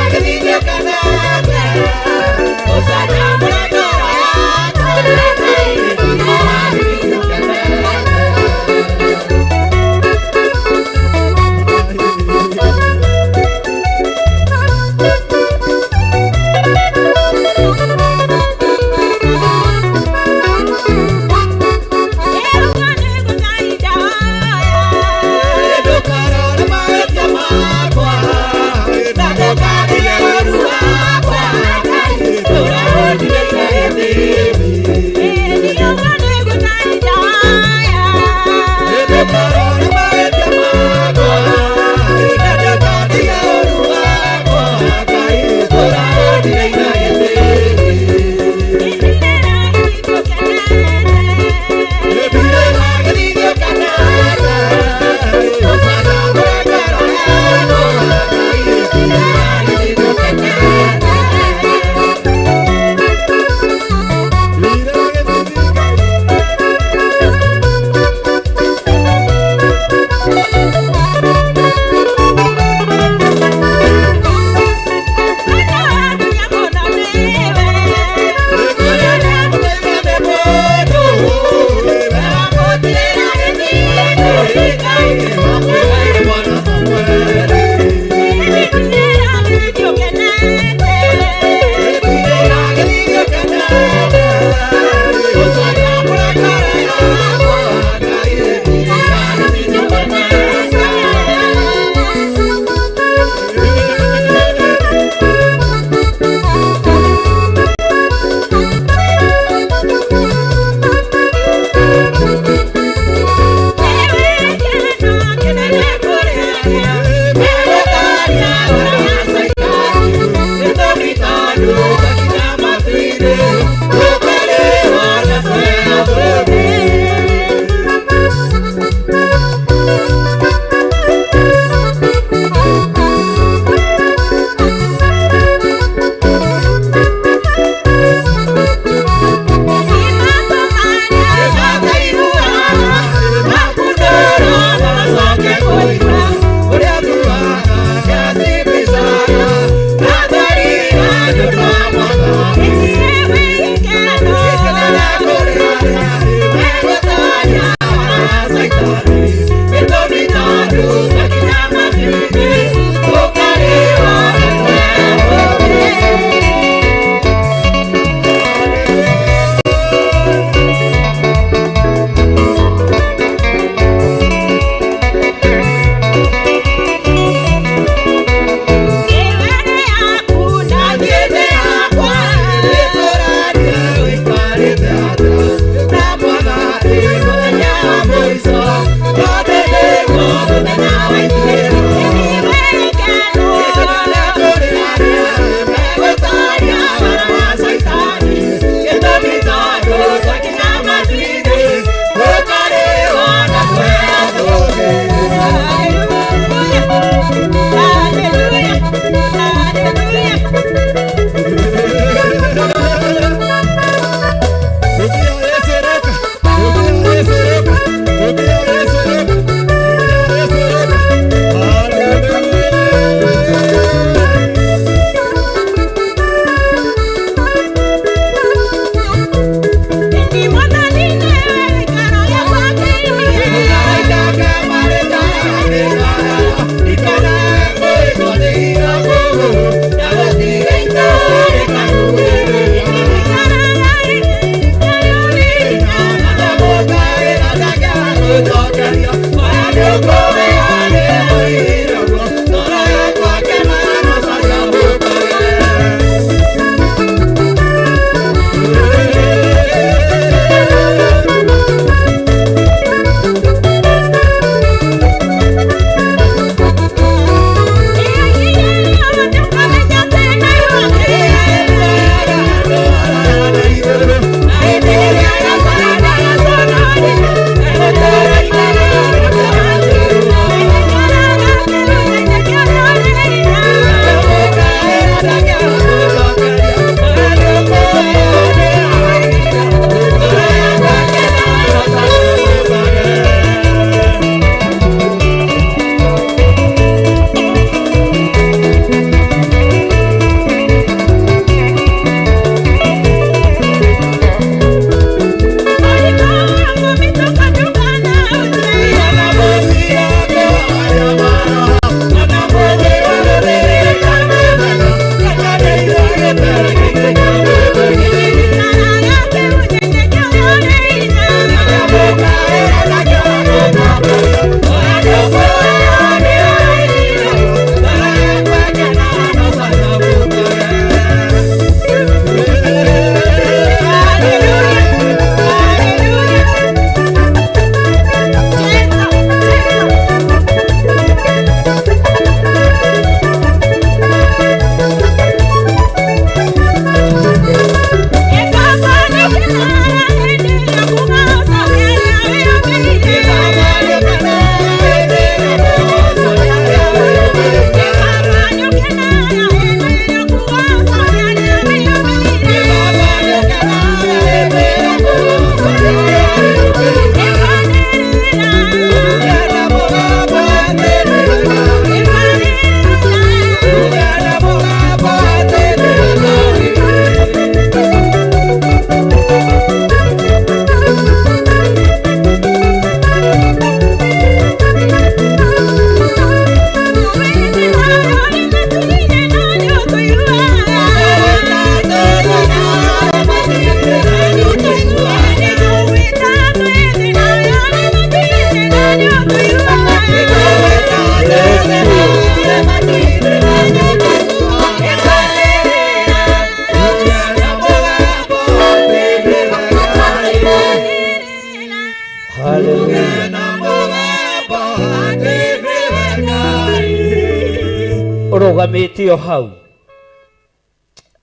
Speaker 9: Urugamite o hau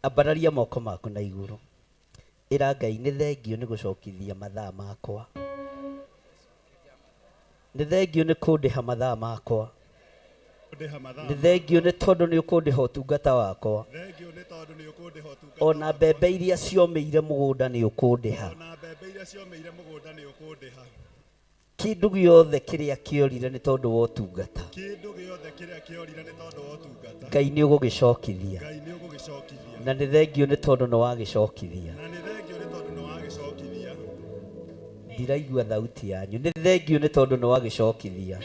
Speaker 9: ambararia moko maku na iguru ira Ngai ni thengio ni gucokithia mathaa makwa ni thengio ni kundiha mathaa makwa ni thengio ni tondu ni ukundiha utungata wakwa ona mbembe iria ciomeire mugunda ni ukundiha kindu giothe kiria kiorire ni tondu wa utungata Ngai ni ugugicokithia na ni thengio ni tondu ni wagicokithia ndiraigua thauti yanyu ni thengio ni tondu ni wagicokithia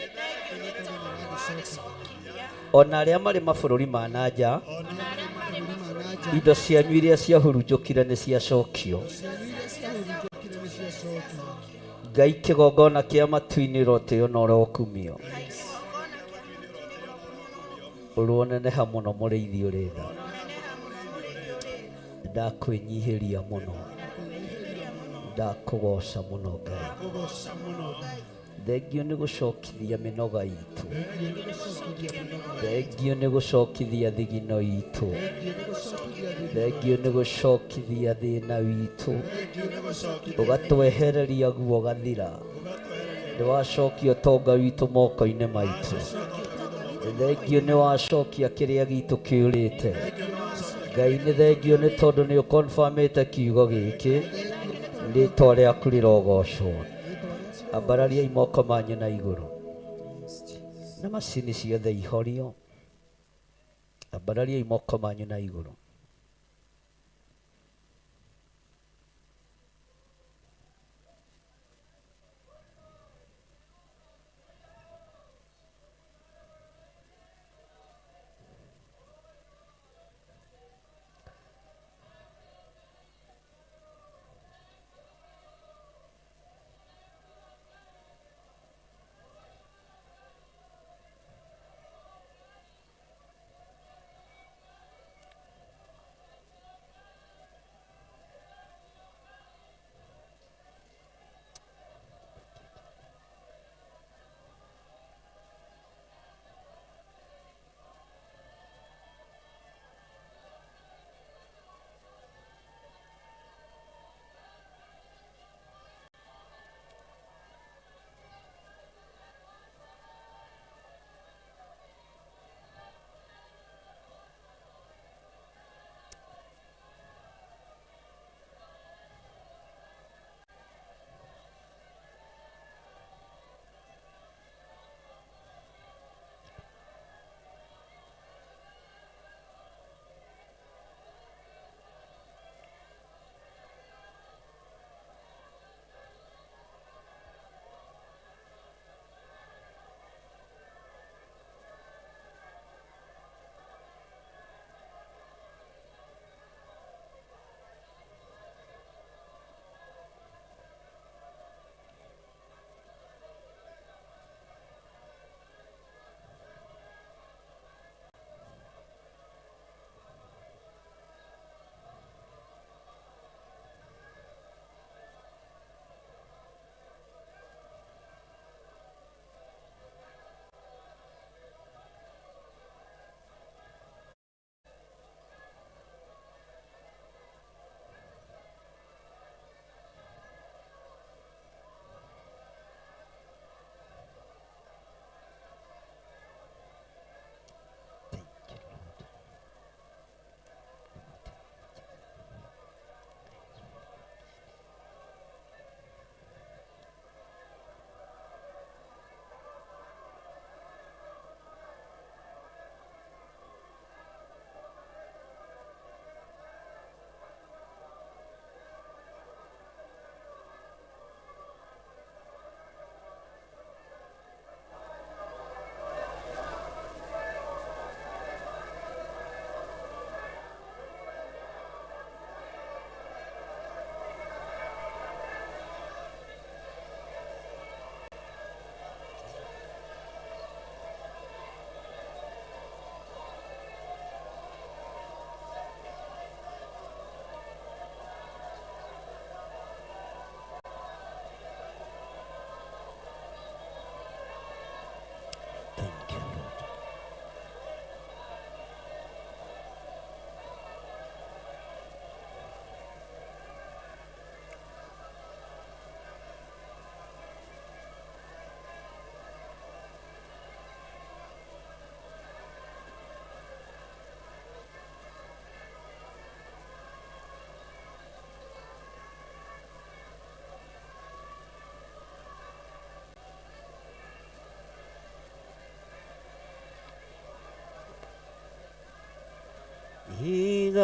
Speaker 9: ona aria mari mabururi ma nanja indo cianyu iria ciahurunjukire ni ciacokio Ngai kigongona kia matu-ini rotio na urokumio uruoneneha muno muriithi uri tha ndakwinyihiria muno ndakugoca muno Ngai thengio ni gucokithia minoga itu thengio ni gucokithia thigino itu thengio ni gucokithia thina witu ugatwehereria guo gathira ndiwacokio tonga witu moko-ini maitu thengio ni wacokia kiria gitu kiurite Ngai ni thengio ni tondu ni uconfirmite kiugo giki ritwa riaku rirogocwo ambararia imoko manyu na iguru na macini ciothe ihorio ambararia imoko manyu na iguru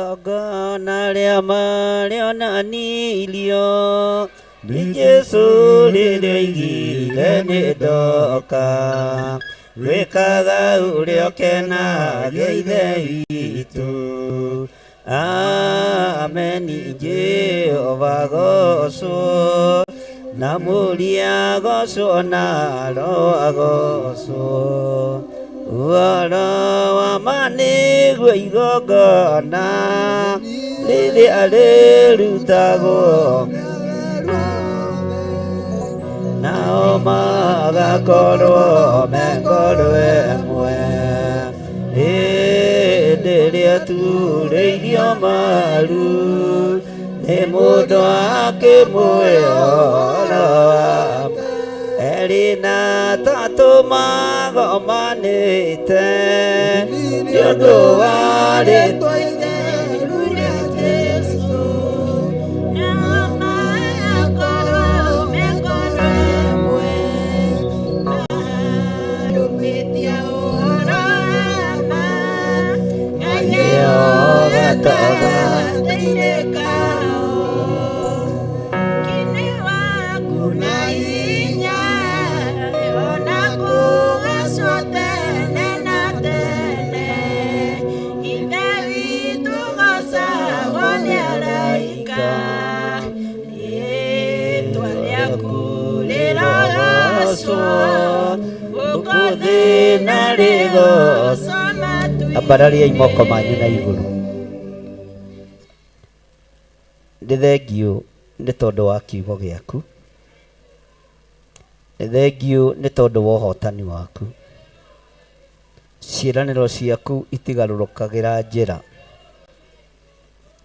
Speaker 9: igongona rĩa marĩonanirio nĩ Jesũ rĩrĩa igire nĩ ndoka gwĩkaga ũrĩa ũkenagia Ithe witũ. Ameni. Jehova gocwo na mũria gocwo na roa gocwo. Ũhoro wa ma nĩguo igongona rĩrĩa rĩrutagwo nao magakorwo me ngoro ĩmwe hĩndĩ ĩrĩa turĩirio maru nĩ mũndũ akĩmwĩhoro erĩ na tatũ magomanĩte nĩ ũndũ wa rĩĩtwa itheru rĩa Jesũ. Ambararia imoko manyu na iguru. Nĩ thengio nĩ tondũ wa kiugo gĩaku. Nĩ thengio nĩ tondũ wa ũhotani waku. Ciĩranĩro ciaku itigarũrũkagĩra njĩra.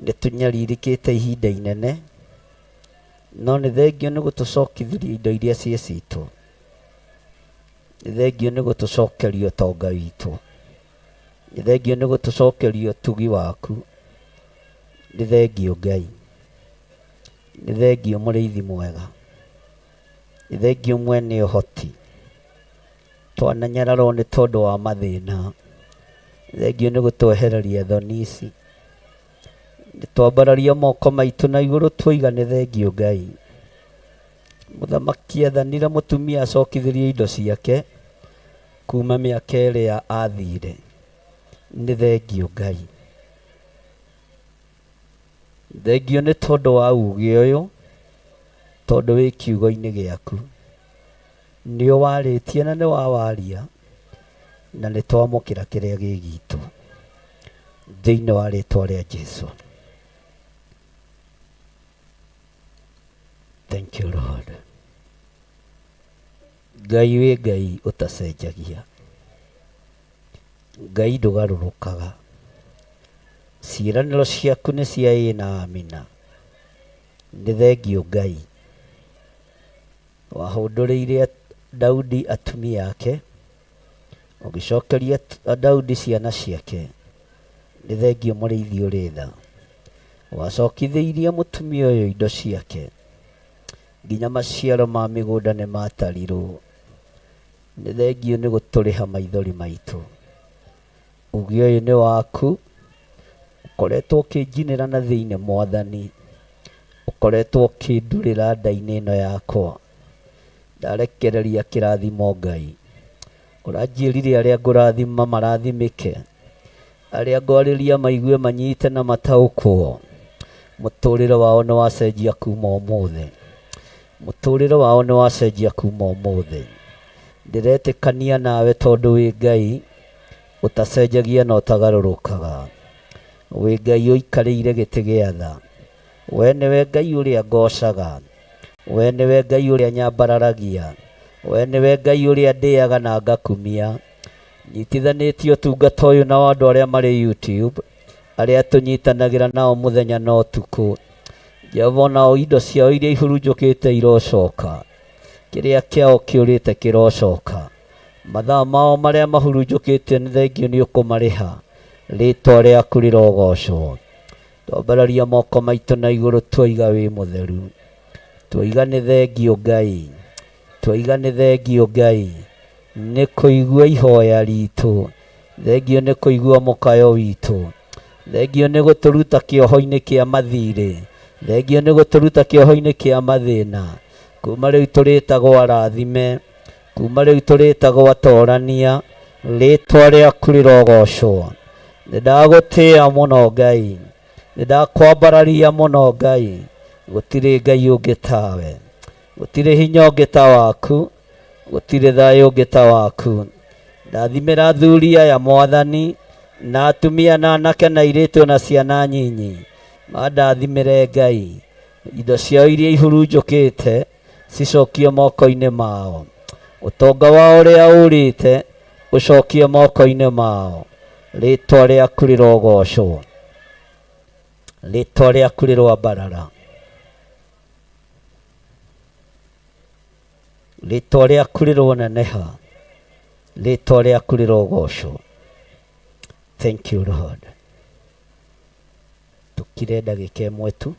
Speaker 9: Nĩ tũnyaririkĩte ihinda inene, no nĩ thengio nĩ gũtũcokithiria indo iria ciĩ citũ. Nĩ thengio nĩ gũtũcokeria ũtonga witũ. Nĩ thengio nĩ gũtũcokeria ũtugi waku. Nĩ thengio Ngai. Nĩ thengio mũrĩithi mwega. Nĩ thengio mwene ũhoti. Twananyararwo nĩ tondũ wa mathĩna. Nĩ thengio nĩ gũtwehereria thoni ici. Nĩ twambararia moko maitũ na igũrũ twoiga nĩ thengio Ngai. Mũthamaki athanire mũtumia acokithirie indo ciake kuma mĩaka ĩrĩa athire. Nĩ thengio Ngai. Thengio nĩ tondũ wa uge ũyũ, tondũ wĩ kiugo-inĩ gĩaku. Nĩ warĩtie na nĩ wawaria na nĩ twamũkĩra kĩrĩa gĩ gitũ thĩinĩ wa rĩĩtwa rĩa Jesũ. Thank you Lord. Ngai wĩ Ngai ũtacenjagia. Ngai ndũgarũrũkaga. Ciĩranĩro ciaku nĩ cia ĩĩ na amina. Nĩ thengio Ngai. Wahũndũrĩire Daudi atumia ake, ũgĩcokeria Daudi ciana ciake. Nĩ thengio mũrĩithi ũrĩ tha. Wacokithĩirie mũtumia ũyũ indo ciake, nginya maciaro ma mĩgũnda nĩ matarirwo. Nĩ thengio nĩ gũtũrĩha maithori maitũ. Uge ũyũ nĩ waku. Ũkoretwo ũkĩnjinĩra na thĩinĩ Mwathani. Ũkoretwo ũkĩndurĩra nda-inĩ ĩno yakwa. Ndarekereria kĩrathimo Ngai. Ũranjĩrire arĩa ngũrathima marathimĩke. Arĩa ngwarĩria maigue manyite na mataũkwo. Mũtũrĩre wao nĩ wacenjia kuma ũmũthĩ. Mũtũrĩre wao nĩ wacenjia kuma ũmũthĩ. Ndĩretĩkania nawe tondũ wĩ Ngai ũtacenjagia na ũtagarũrũkaga. Wĩ Ngai ũikarĩire gĩtĩ gĩa tha. We nĩwe Ngai ũrĩa ngocaga. We nĩwe Ngai ũrĩa nyambararagia. We nĩwe Ngai ũrĩa ndĩaga na ngakumia. Nyitithanĩtie ũtungata ũyũ na andũ arĩa marĩ YouTube, arĩa tũnyitanagĩra nao mũthenya na ũtukũ. Jehova, nao indo ciao iria ihurunjũkĩte irocoka. Kĩrĩa kĩao kĩũrĩte kĩrocoka. Mathaa mao marĩa mahurunjũkĩte nĩ thengio nĩ ũkũmarĩha. Rĩĩtwa rĩaku rĩrogocwo. Twambararia moko maitũ na igũrũ twoiga wĩ mũtheru. Twoiga nĩ thengio Ngai. Twoiga nĩ thengio Ngai. Nĩ kũigua ihoya ritũ. Thengio nĩ kũigua mũkayo witũ. thengio nĩ gũtũruta kĩoho-inĩ kĩa mathirĩ, thengio nĩ gũtũruta kĩoho-inĩ kĩa mathĩna. Kuma rĩu tũrĩtagwo arathime, kuma rĩu tũrĩtagwo atorania, rĩtwa rĩaku rĩrogocwo. Nĩndagũtĩĩa mũno Ngai, nĩndakwambararia mũno Ngai, gũtirĩ Ngai ũngĩ tawe, gũtirĩ hinya ũngĩ ta waku, gũtirĩ thayũ ũngĩ ta waku. Ndathimĩra athuri aya Mwathani, na atumia na anake na airĩtu na ciana nyinyi, mandathimĩre Ngai, indo ciao iria ihurunjũkĩte cicokio moko-inĩ mao, ũtonga wao ũrĩa ũrĩte ũcokio moko-inĩ mao. Rĩtwa rĩaku rĩrogocwo, rĩtwa rĩaku rĩrwambarara, rĩtwa rĩaku rĩroneneha, rĩtwa rĩaku rĩrogocwo. Thank you Lord. Tukire ndagĩka ĩmwe tu.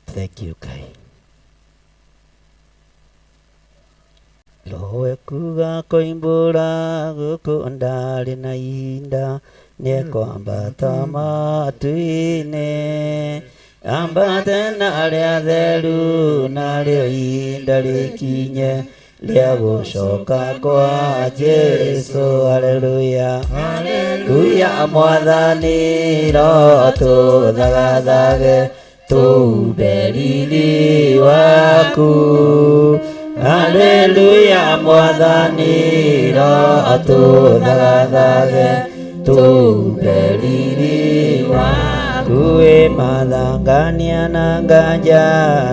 Speaker 9: Thank you Ngai. Roho ekuga koimbũra gũkũ ndarĩ na inda, nĩekwambata matu-inĩ, ambate na arĩa atheru, narĩo inda rĩkinye rĩa gũcoka kwa Jesu. Haleluya, haleluya. Mwathani roho tũthagathage, tuumbe riri waku. Haleluya. Mwathani roho tũthagathage, tuumbe riri waku. Mathangania na nganja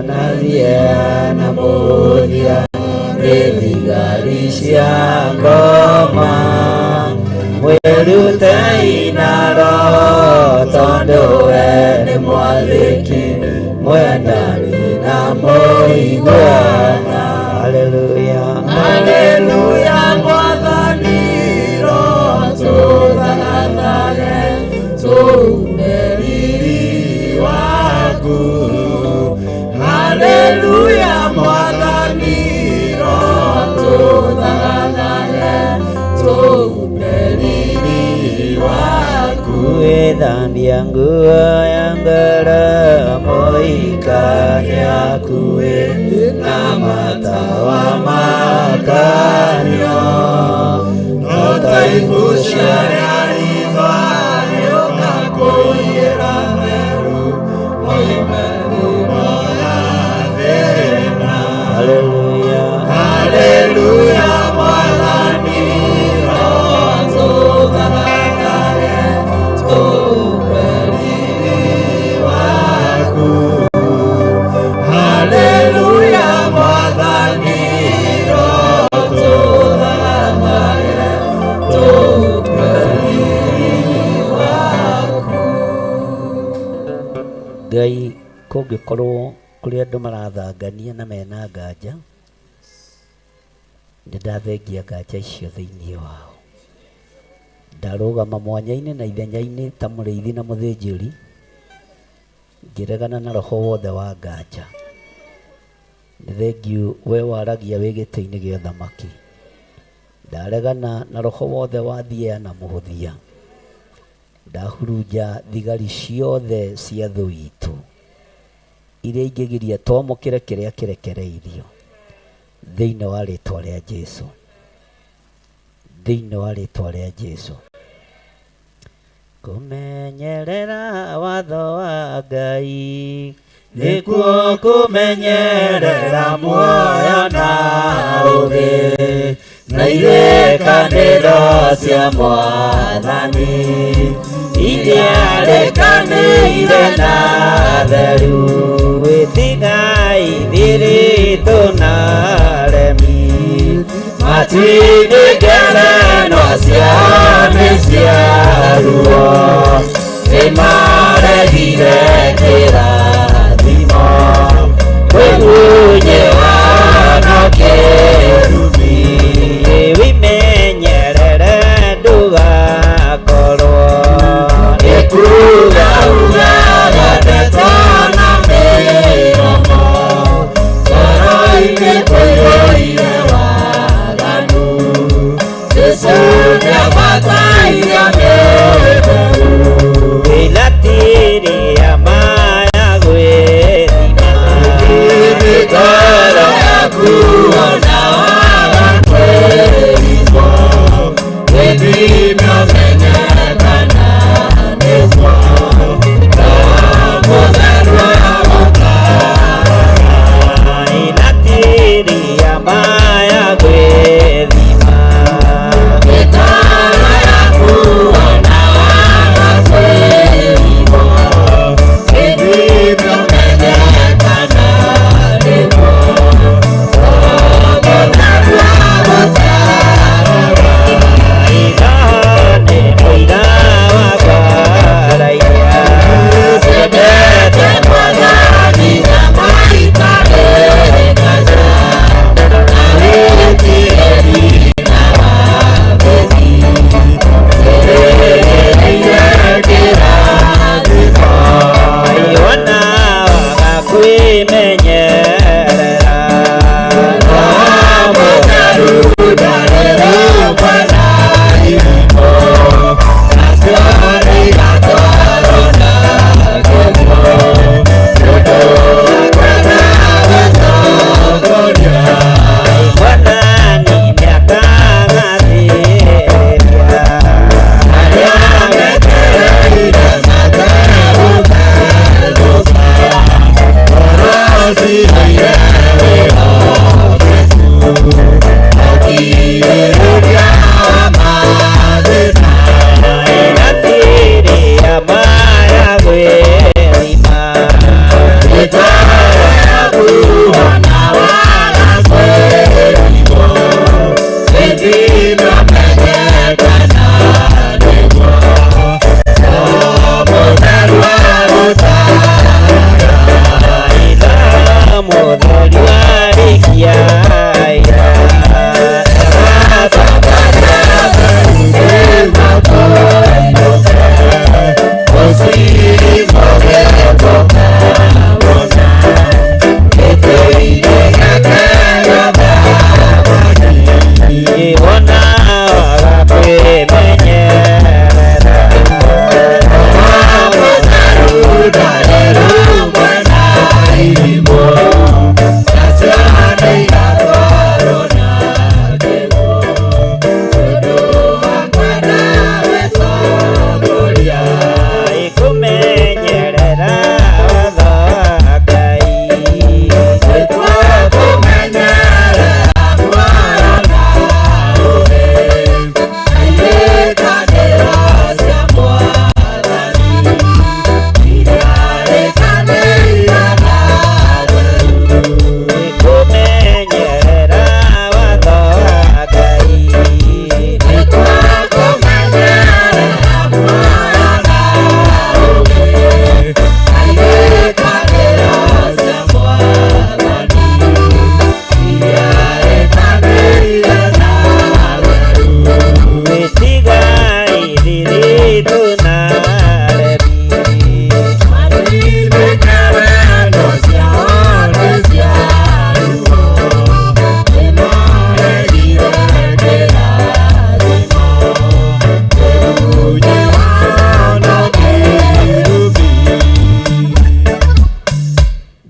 Speaker 9: na thia na mũthia, nĩ thigari cia ngoma, mwĩrute ina roho, tondũ we nĩ mwathĩki mwendani na mũiguana. Haleluya, haleluya. Mwathani roho tũthagathage, tuumbe riri waku. Haleluya. Mwathani roho tũthagathage, tuumbe riri waku. Gwĩthambia nguo ya ngara, mũikania kuĩ na matawa makanyo, no taibu cia ritho yũka kũiyĩra meru, oime rumo ya thĩna. Haleluya, haleluya. Mwathani roho tũthagathage, tuumbe riri waku. Haleluya. Mwathani roho tũthagathage, tuumbe riri waku. Ngai, kũngĩkorwo kũrĩ andũ marathangania na mena nganja, nĩndathengia nganja icio thĩinĩ wao. Ndarũgama mwanya-inĩ na ithenya-inĩ ta mũrĩithi na mũthĩnjĩri, ngĩregana na roho wothe wa nganja. Nĩ thengiũ we waragia wĩ gĩtĩ-inĩ gĩa ũthamaki. Ndaregana na roho wothe wa thia na mũhũthia. Ndahurunja thigari ciothe cia thũ itũ, iria ingĩgiria twamũkĩre kĩrĩa kĩrekereirio, thĩinĩ wa rĩtwa rĩa Jesũ, thĩinĩ wa rĩtwa rĩa Jesũ. Kũmenyerera watho wa Ngai nĩkuo kũmenyerera muoyo na ũthĩ, na irĩkanĩro cia Mwathani iria rĩkanĩire na theru. Wĩtigai thirĩtũ na remi, matu-inĩ ngerenwa ciao nĩ cia ruo, nĩmaregire kĩrathimo, kwĩgunyĩ wa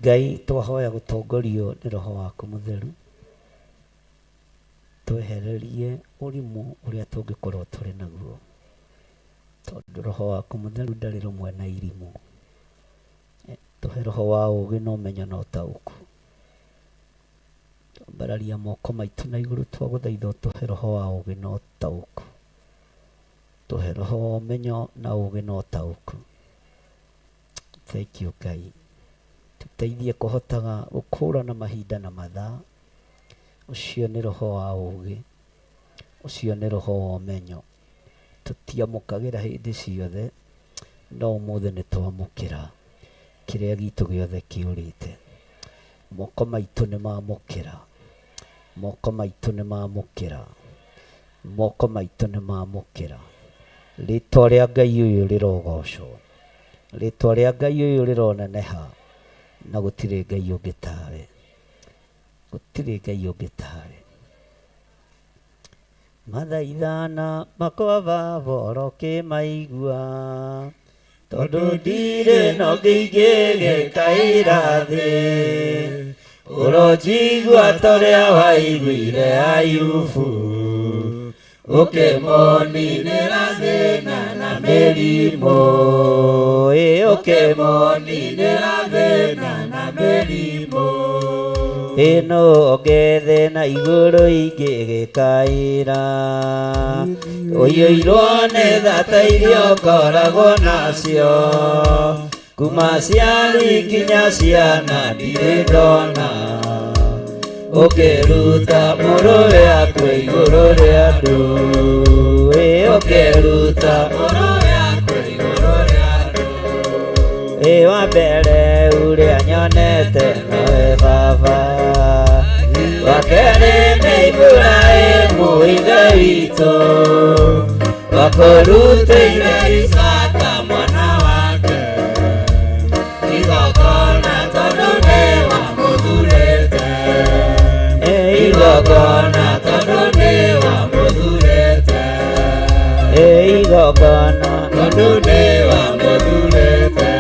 Speaker 9: Ngai twahoya gutongorio ni roho waku mutheru twehererie urimu uria tungikorwo turi naguo tondu roho waku mutheru ndari rumwe na irimu tuhe roho wa ugi na umenyo na utauku bararia moko maitu na iguru twaguthaitha tuhe roho wa ugi na utauku tuhe roho wa umenyo na ugi na utauku. Thank you Ngai, tuteithie kuhotaga gukurana mahinda na mathaa. Ucio ni roho wa ugi, ucio ni roho wa umenyo. Tutiamukagira hindi ciothe no muthe ni twamukira kiria gitu giothe kiurite. Moko maitu ni mamukira, moko maitu ni mamukira, moko maitu ni mamukira. Ritwa ria Ngai uyu rirogocwo, ritwa ria Ngai uyu rironeneha, na gutire Ngai ungi tawe, gutire Ngai ungi tawe. Mathaithana makova voroke maigua, tondu ndire no ngeige gikaira thi. Urojigua toria waiguire Ayubu, ukimuninira thina na mirimo. Ukimuninira thina na mirimo. Ino ngethe na iguru ingi gikaira, uiyuirwo ni thata iria ukoragwo nacio. Kuma ciari nginya ciana ndirĩ ndona, ukiruta mũrũwe akwe igũrũ rĩa andũ. Ukiruta mũrũwe akwe igũrũ rĩa andũ. Wa mbere ũrĩa nyonete nowe baba, wa kerĩ nĩ Iburahĩmu ithe witũ, wakũrutĩire Isaka mwana wake igongona tondu nĩ wamũthurĩte. Igongona tondu nĩ wamũthurĩte. Igongona tondu nĩ wamũthurĩte.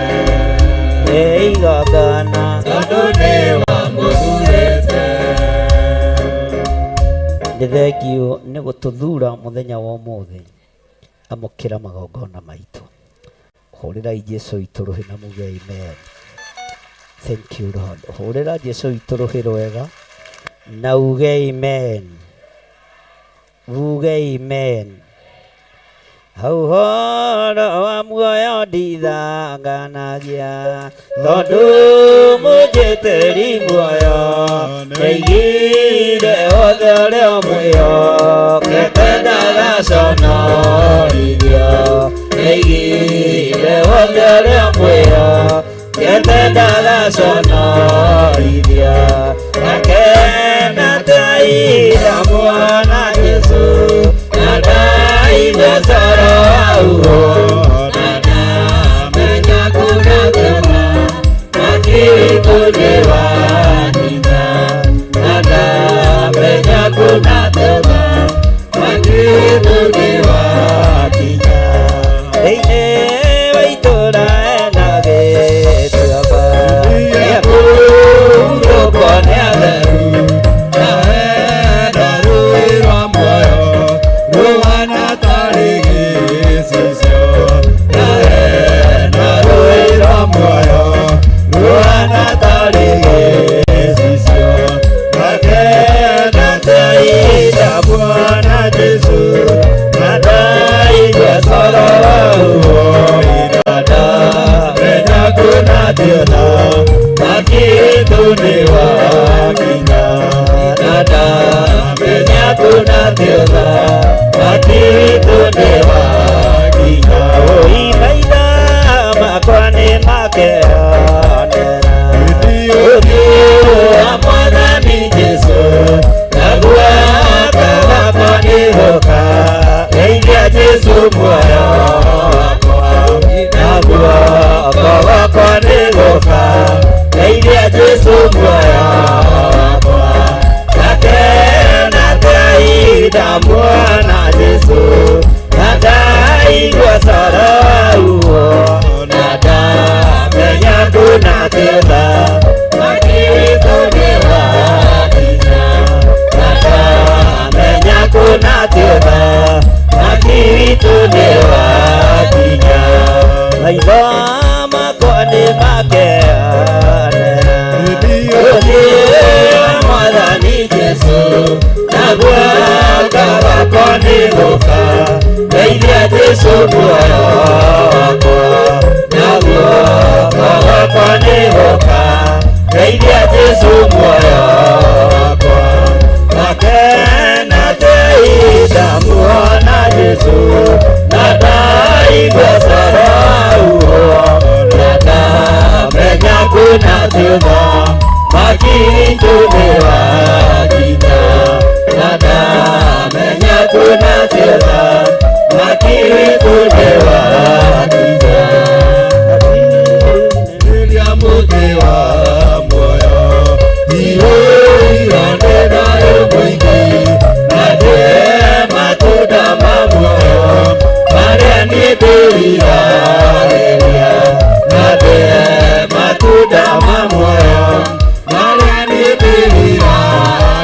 Speaker 9: Igongona tondu nĩ wamũthurĩte. Nĩ thengio nĩ gũtũthura mũthenya wa ũmũthĩ. Amũkĩra magongona maitũ. Hũrĩrai Jesũ witũ rũhĩ na muge amen. Thank you Lord. Hũrĩra Jesũ witũ rũhĩ rwega na uge amen. Vuge amen. Hau horo wa muoyo ndithanganagia tondu munjitiri muoyo neigire othe uria mwĩhokete ndagaconorithio neigire othe uria mwĩhokete ndagaconorithio nakena taira mwana Jesu na ndaigua coro wauo na ndamenya kuna thĩna makiritu nĩ wanina na ndamenya kuna thĩna makiritu nĩ wakinya thĩinĩ wa itũũra ena gĩtuamba gĩa kũhurũkwo nĩ atheru na hena rũĩ rwa muoyo ruhana tarĩ gĩcicio na hena rũĩ rwa muoyo ruhana tarĩ gĩcicio nakena taida Bwana Jesu na ndaigua coro wauo na ndamenya kuna thĩna makiritu nĩ wakinya na ndamenya kuna thĩna makiritu nĩ wakinya maitho makwa nĩ makeonera ũthiũ wa Mwathani Jesu naguo ngakwa nĩ gũka geithia Jesu muoyo wakwa naguo ngakwa nĩ gũka geithia Jesu muoyo wakwa nakena taida Mwana Jesu na ndaigua coro wauo na ndamenya kuna thĩna makiritu nĩ wakinya na ndamenya kuna thĩna makiritu nĩ wakinya maitho makwa nĩ makeonera ũthiũ wa Mwathani Jesu naguo ngakwa nĩ gũka geithia Jesu muoyo wakwa naguo ngakwa nĩ gũka geithia Jesu muoyo wakwa nakena taida Mwana Jesu na ndaigua coro wauo na ndamenya kuna thĩna makiritu nĩ wakinya na ndamenya kuna thĩna makiritu nĩ wakinya rĩrĩa mũtĩ wa muoyo ihũire nayo mũingĩ na ndĩe matunda ma muoyo marĩa niĩ ndĩriragĩria na ndĩe matunda ma muoyo marĩa niĩ ndĩriragĩria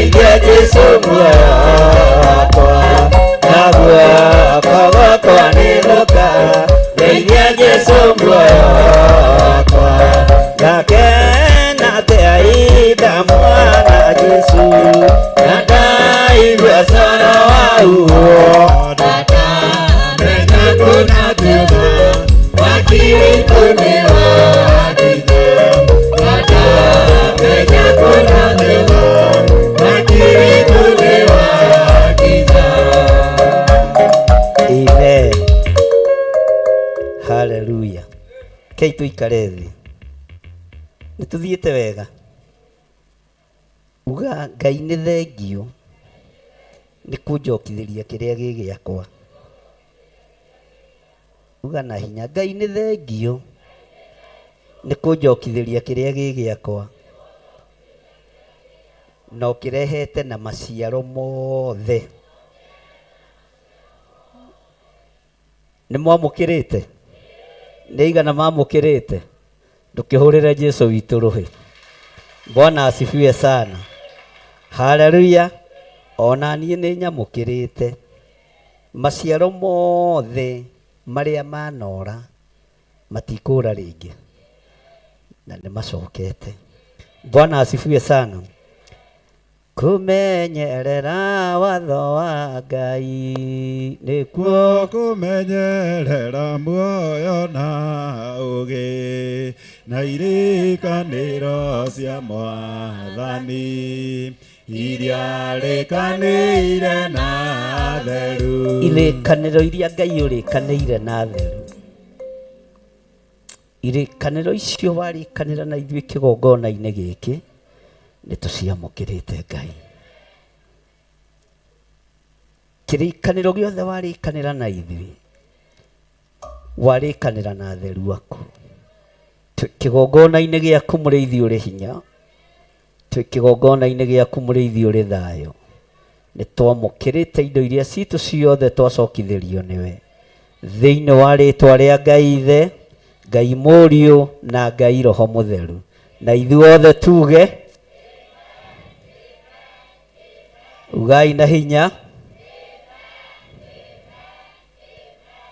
Speaker 9: ndeithia Jesu muoyo wakwa naguo kogokwa nĩ thũka ndeithia Jesu muoyo wakwa ngakena atĩa indamwona Jesu na ndaigua coro wauo ndakamenya kuna thutha wakiritu nĩ wathitha ndakamenya kuna thutha wakiritu nĩ wathitha. Amen. Hallelujah. Kei tuikare thĩ nĩ tuthiĩte wega uga Ngai nĩ thengio nĩ kũnjokithĩria kĩrĩa gĩ gĩakwa uga na hinya Ngai nĩ thengio nĩ kũnjokithĩria kĩrĩa gĩ gĩakwa no kĩrehete na maciaro mothe nĩ mwamũkĩrĩte nĩ igana mamũkĩrĩte ndũkĩhũrĩre Jesu witũ rũhĩ. Bwana asifiwe sana. Haleluya. Ona niĩ nĩ nyamũkĩrĩte maciaro mothe marĩa manora matikũra rĩngĩ na nĩ macokete. Bwana asifiwe sana. Kumenyerera watho wa Ngai nĩkuo
Speaker 5: kumenyerera muoyo na ũgĩ na irĩkanĩro cia Mwathani iria rĩkanĩire na theru.
Speaker 9: Irĩkanĩro iria Ngai ũrĩkanĩire na theru. Irĩkanĩro icio warĩkanĩra na ithuĩ kĩgongona-inĩ gĩkĩ nĩ tũciamũkĩrĩte Ngai. Kĩrĩkanĩro gĩothe warĩkanĩra na ithuĩ warĩkanĩra na theru waku. Kĩgongona-inĩ gĩaku mũrĩithi ũrĩ hinya, kĩgongona-inĩ gĩaku mũrĩithi ũrĩ thayũ, nĩ twamũkĩrĩte indo iria citũ ciothe twacokithĩrio nĩwe thĩinĩ wa rĩtwa rĩa Ngai Ithe, Ngai Mũriũ na Ngai Roho Mũtheru, na ithuothe tuge ugai na hinya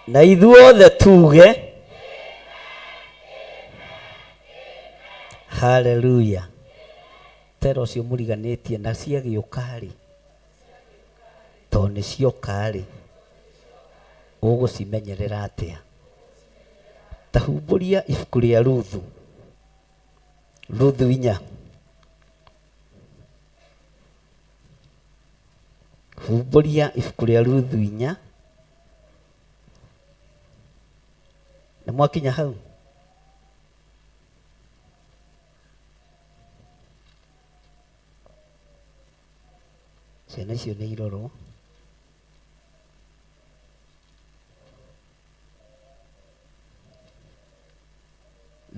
Speaker 9: na ithuothe tuge haleluya. Tero cio mũriganĩtie na ciagĩũka-rĩ tondũ nĩ cioka-rĩ ũgũcimenyerera atĩa? Tahumbũria ibuku rĩa Ruthu 4. Humburia ibuku rĩa Ruthu 4. Nĩ mwakinya hau? Ciana icio nĩ irorwo.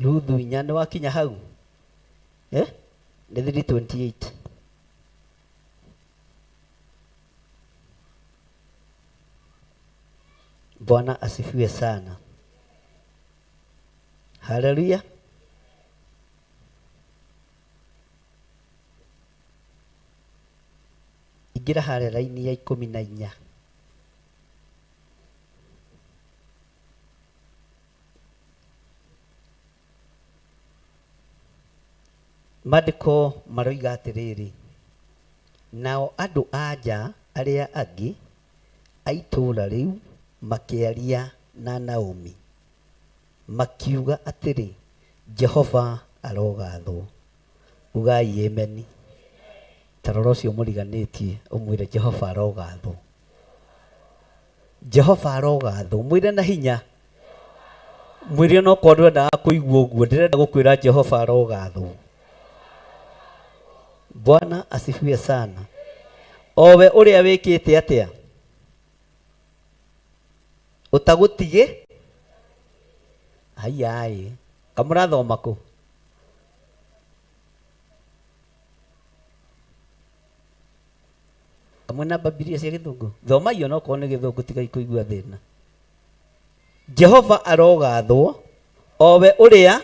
Speaker 9: Ruthu 4 nĩ wakinya hau? Nĩ 3:28. Bwana asifiwe sana. Haleluya. Ingira harĩa raini ya 14. Maandĩko maroiga atĩrĩrĩ, nao andũ anja arĩa angĩ a itũũra rĩu makĩaria na Naomi makiuga atĩrĩ, Jehova arogathwo. Ugai ameni. Tarora ũcio mũriganĩtie ũmwĩre Jehova arogathwo. Jehova arogathwo. Mwĩre na hinya. Mwĩre no kwa ndĩrendaga kũigua ũguo, ndĩrenda gũkwĩra Jehova arogathwo. Bwana asifiwe sana. Owe ũrĩa wĩkĩte atĩa? Ũtagũtige? Hayai. Kamũrathoma kũ? Kamwe na Biblia cia Gĩthũngũ. Thoma iyo no korwo nĩ Gĩthũngũ tigai kũigua thĩna. Jehova arogathwo, owe ũrĩa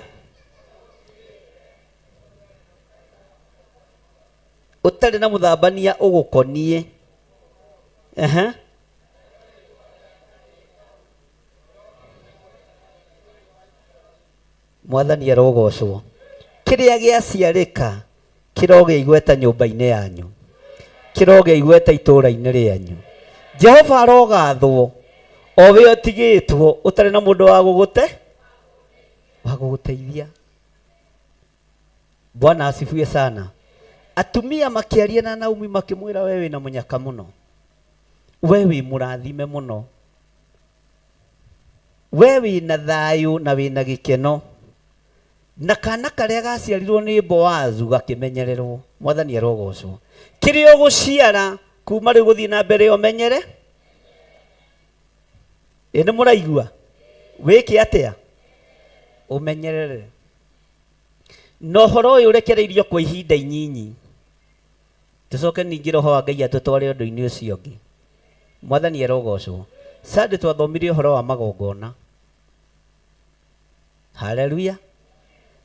Speaker 9: utari na muthambania ugukonie Mwathani arogocwo. Kiria giaciarika kiroge igweta nyumba-ini yanyu, kiroge igweta itura-ini rianyu. Jehova arogathwo owe otigitwo utari na mundu wa guguteithia. Bwana asifiwe sana. Atumia makiaria na Naomi makimwira wewe na munyaka muno, wewe murathime muno, wewe na thayu na wina gikeno, na kana karia gaciarirwo ni Boazu gakimenyererwo. Mwathani arogocwo. Kirio guciara kuma riu guthii na mbere omenyere. Ene muraigua wiki atia umenyerere. No horo uyu urekereirio kwa ihinda inyinyi. Tucoke ningi roho wa Ngai atutware undu-ini ucio ungi. Mwathani arogocwo. Sande twathomirie horo wa magongona. Haleluya.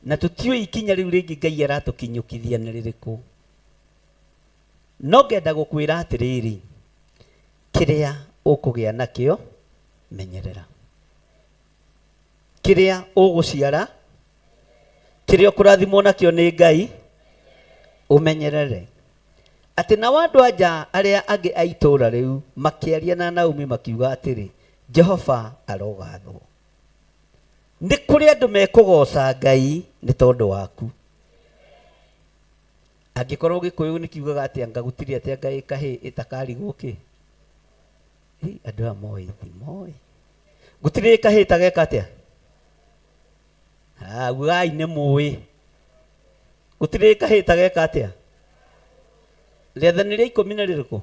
Speaker 9: Na tutiwe ikinya riu ringi Ngai aratukinyukithia ni ririku. No ngenda gukwira atiriri, kiria ukugia nakio menyerera. Kiria uguciara, kiria ukurathimwo nakio ni Ngai umenyerere. Ati na wandu anja aria angi a itura riu makiaria na Naomi makiuga atiri Jehova arogathwo. Ni kuri andu mekugoca Ngai ni tondu waku. Angikorwo Gikuyu ni kiugaga ati anga gutiri ati Ngai kahi itakarigwo ki. Andu a moi ti moi. Gutiri kahi itageka atia. Ugai ni mui. Gutiri kahi itageka atia. Rĩathani rĩa 10 nĩ rĩrĩkũ?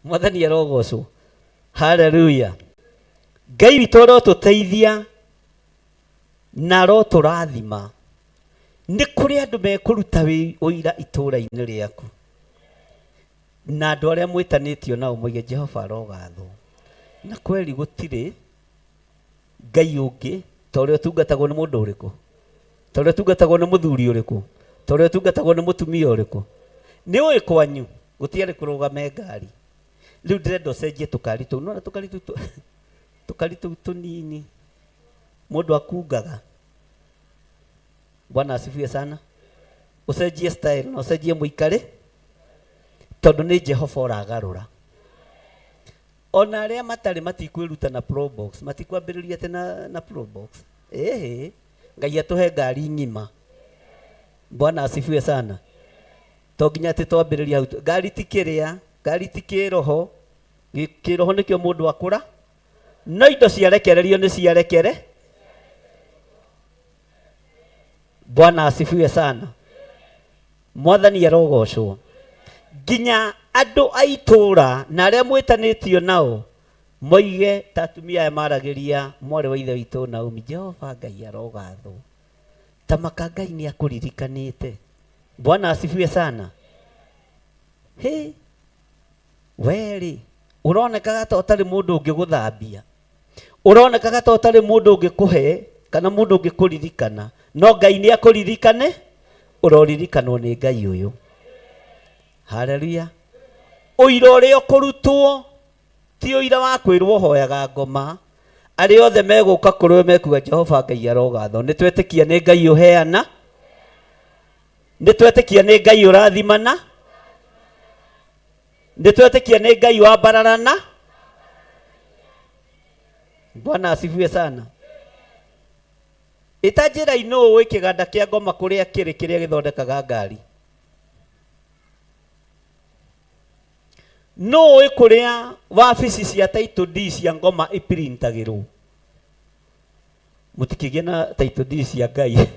Speaker 9: Mwathani arogocwo. Haleluya. Ngai witũ arotũteithia na arotũrathima. Nĩ kũrĩ andũ mekũruta ũira itũũra-inĩ rĩaku, na andũ arĩa mwĩtanĩtio nao moige Jehova arogathwo. Na kweli gũtirĩ Ngai ũngĩ ta ũrĩa ũtungatagwo nĩ mũndũ ũrĩkũ, ta ũrĩa ũtungatagwo nĩ mũthuri ũrĩkũ, ta ũrĩa ũtungatagwo nĩ mũtumia ũrĩkũ. Nĩ ũĩ kwanyu gũtiarĩ kũrũgame ngari. Rĩu ndĩrenda ũcenjie tũkari tũu. Nona tũkari tũu tũnini mũndũ akungaga. Bwana asifiwe sana. Ucenjie style na ucenjie muikare, tondu ni Jehova ũragarũra. Ona arĩa matarĩ matikwiruta na probox, matikwambĩrĩria tena na probox. Ngai atuhe ngari ng'ima. Bwana asifiwe sana. To nginya ati twambĩrĩria hau. Ngari ti kĩrĩa, ngari ti kĩroho. Kĩroho nĩkĩo mũndũ akũra. No indo ciarekererio nĩ ciarekere. Bwana asifiwe sana. Mwathani arogocwo. Nginya andũ a itũũra na arĩa mwĩtanĩtio nao moige ta atumia aya maragĩria mwarĩ wa ithe witũ Naomi, Jehova Ngai arogathwo. Ta maka Ngai nĩ akũririkanĩte. Bwana asifiwe sana. Weri uronekaga ta ũtarĩ mũndũ ũngĩgũthambia, uronekaga ta ũtarĩ mũndũ ũngĩkũhe kana mũndũ ũngĩkũririkana, no Ngai nĩ akũririkane. Ũroririkanwo nĩ Ngai ũyũ. Haleluya. Ũira ũrĩa ũkũrutwo ti ũira wa kwĩrwo hoyaga ngoma. Arĩa othe megũka kũrĩ mekuga Jehova Ngai arogathwo. Nĩ twetĩkia nĩ Ngai ũheana, nĩ twetĩkia nĩ Ngai ũrathimana, nĩ twetĩkia nĩ Ngai wambararana. Bwana asifiwe sana. Itanjĩra-inĩ ũĩ kĩganda kĩa ngoma kũrĩa kĩrĩ kĩrĩa gĩthondekaga ngari. No ũĩ kũrĩa wabici cia title deed cia ngoma ĩprintagĩrwo. Mũtikĩgĩe na title deed cia Ngai.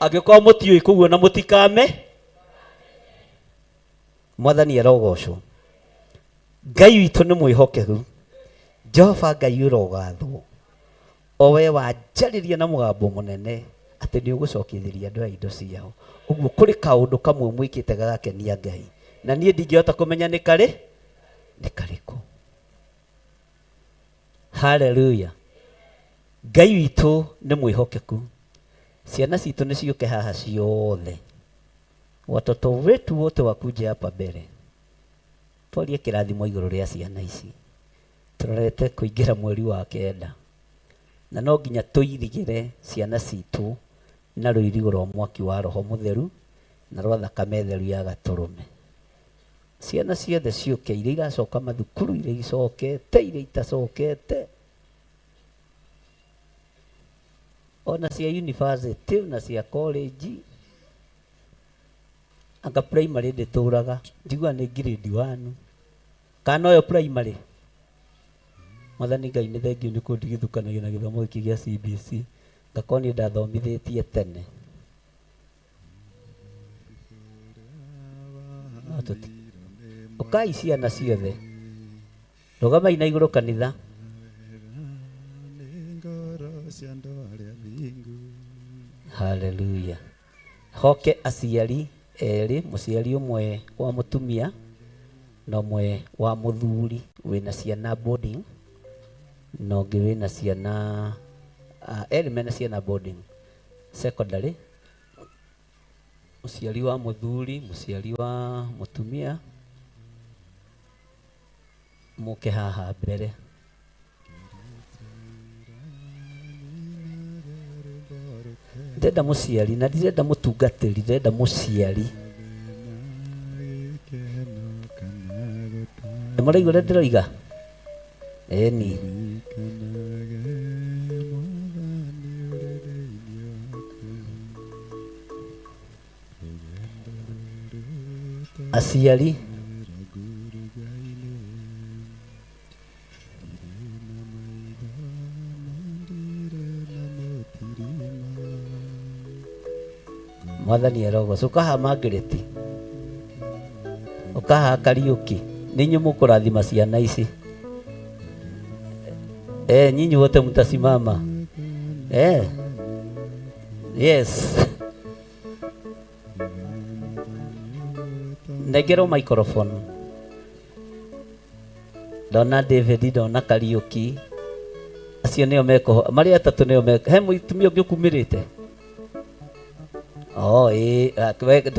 Speaker 9: Angĩkorwo mũtiũĩ kũguo na mũtikame. Mwathani arogocwo. Ngai witũ nĩ mwĩhokeku. Jehova Ngai ũrogathwo. Owe wanjarĩria na mũgambo mũnene atĩ nĩ ũgũcokithĩria andũ a indo ciao. Ũguo kũrĩ kaũndũ kamwe mwĩkĩte gagakenia Ngai, na niĩ ndingĩhota kũmenya nĩ karĩkũ. Haleluya. Ngai witũ nĩ mwĩhokeku. ciana citũ nĩ ciũke haha ciothe, watoto wetu wote wakuje hapa mbele, twarie kĩrathimo igũrũ rĩa ciana ici, tũrorete kũingĩra mweri wa kenda, na no nginya tũirigĩre ciana citũ na rũirigo rwa mwaki wa Roho Mũtheru na rwa thakame theru ya Gatũrũme. Ciana ciothe ciũke, iria iracoka mathukuru, iria icokete, iria itacokete, ona cia university na cia college, anga primary ndĩtũraga, njigua nĩ grade 1 kana oyo primary. Mwathani Ngai nĩ thengio nĩ kũndigithũkanagia na gĩthomo gĩkĩ gĩa CBC, ngakorwo niĩ ndathomithĩtie tene. Ũkai ciana ciothe, rũgamai na igũrũ kanitha. Haleluya. Hoke aciari erĩ, mũciari ũmwe wa mũtumia na ũmwe wa mũthuri wĩna ciana boarding, na ũngĩ wĩna ciana erĩ mena ciana boarding secondary. Mũciari wa mũthuri, mũciari wa mũtumia, mũke haha mbere. Ndenda mũciari na ndirenda mũtungatĩri, ndenda mũciari. Nĩ mũraigua ũrĩa ndĩroiga? Ĩni. Aciari Mwathani arogocwo. Ukaha Margaret, ukaha Kariuki, ninyi mũkũrathima ciana ici. Nyinyi wote mtasimama. Yes. Negero microphone. Dona David, Dona Kariuki, acio nĩo meko, marĩ atatũ nĩo meko. He mũtumia ũngĩ ũkumĩrĩte?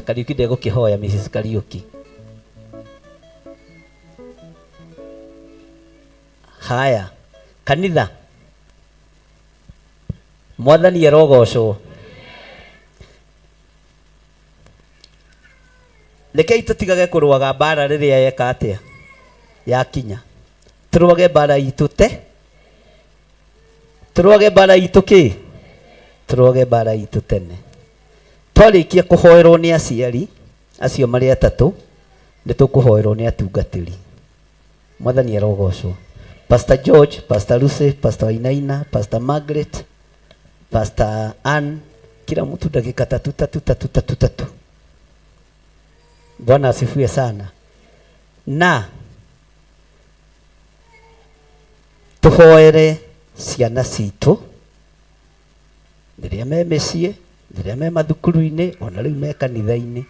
Speaker 9: Kariuki ndegũkĩhoya, Mrs. Kariuki. Haya, kanitha, Mwathani arogocwo. Rekei tũtigage kũrũaga mbara rĩrĩa yeka atĩa yakinya. Tũrũage mbara itũ te, tũrũage mbara itũ kĩ, tũrũage mbara itũ tene. Twarĩkia kũhoerwo nĩ aciari acio marĩ atatũ, nĩ tũkũhoerwo nĩ atungatĩri. Mwathani arogocwo. Pastor George, Pastor Lucy, Pastor Wainaina, Pastor Margaret, Pastor Ann, kila mtu dakika tatu. Bwana asifiwe sana. Na tuhoere ciana citũ rĩrĩa me mĩciĩ, rĩrĩa me mathukuru-inĩ, ona rĩu me kanitha-inĩ,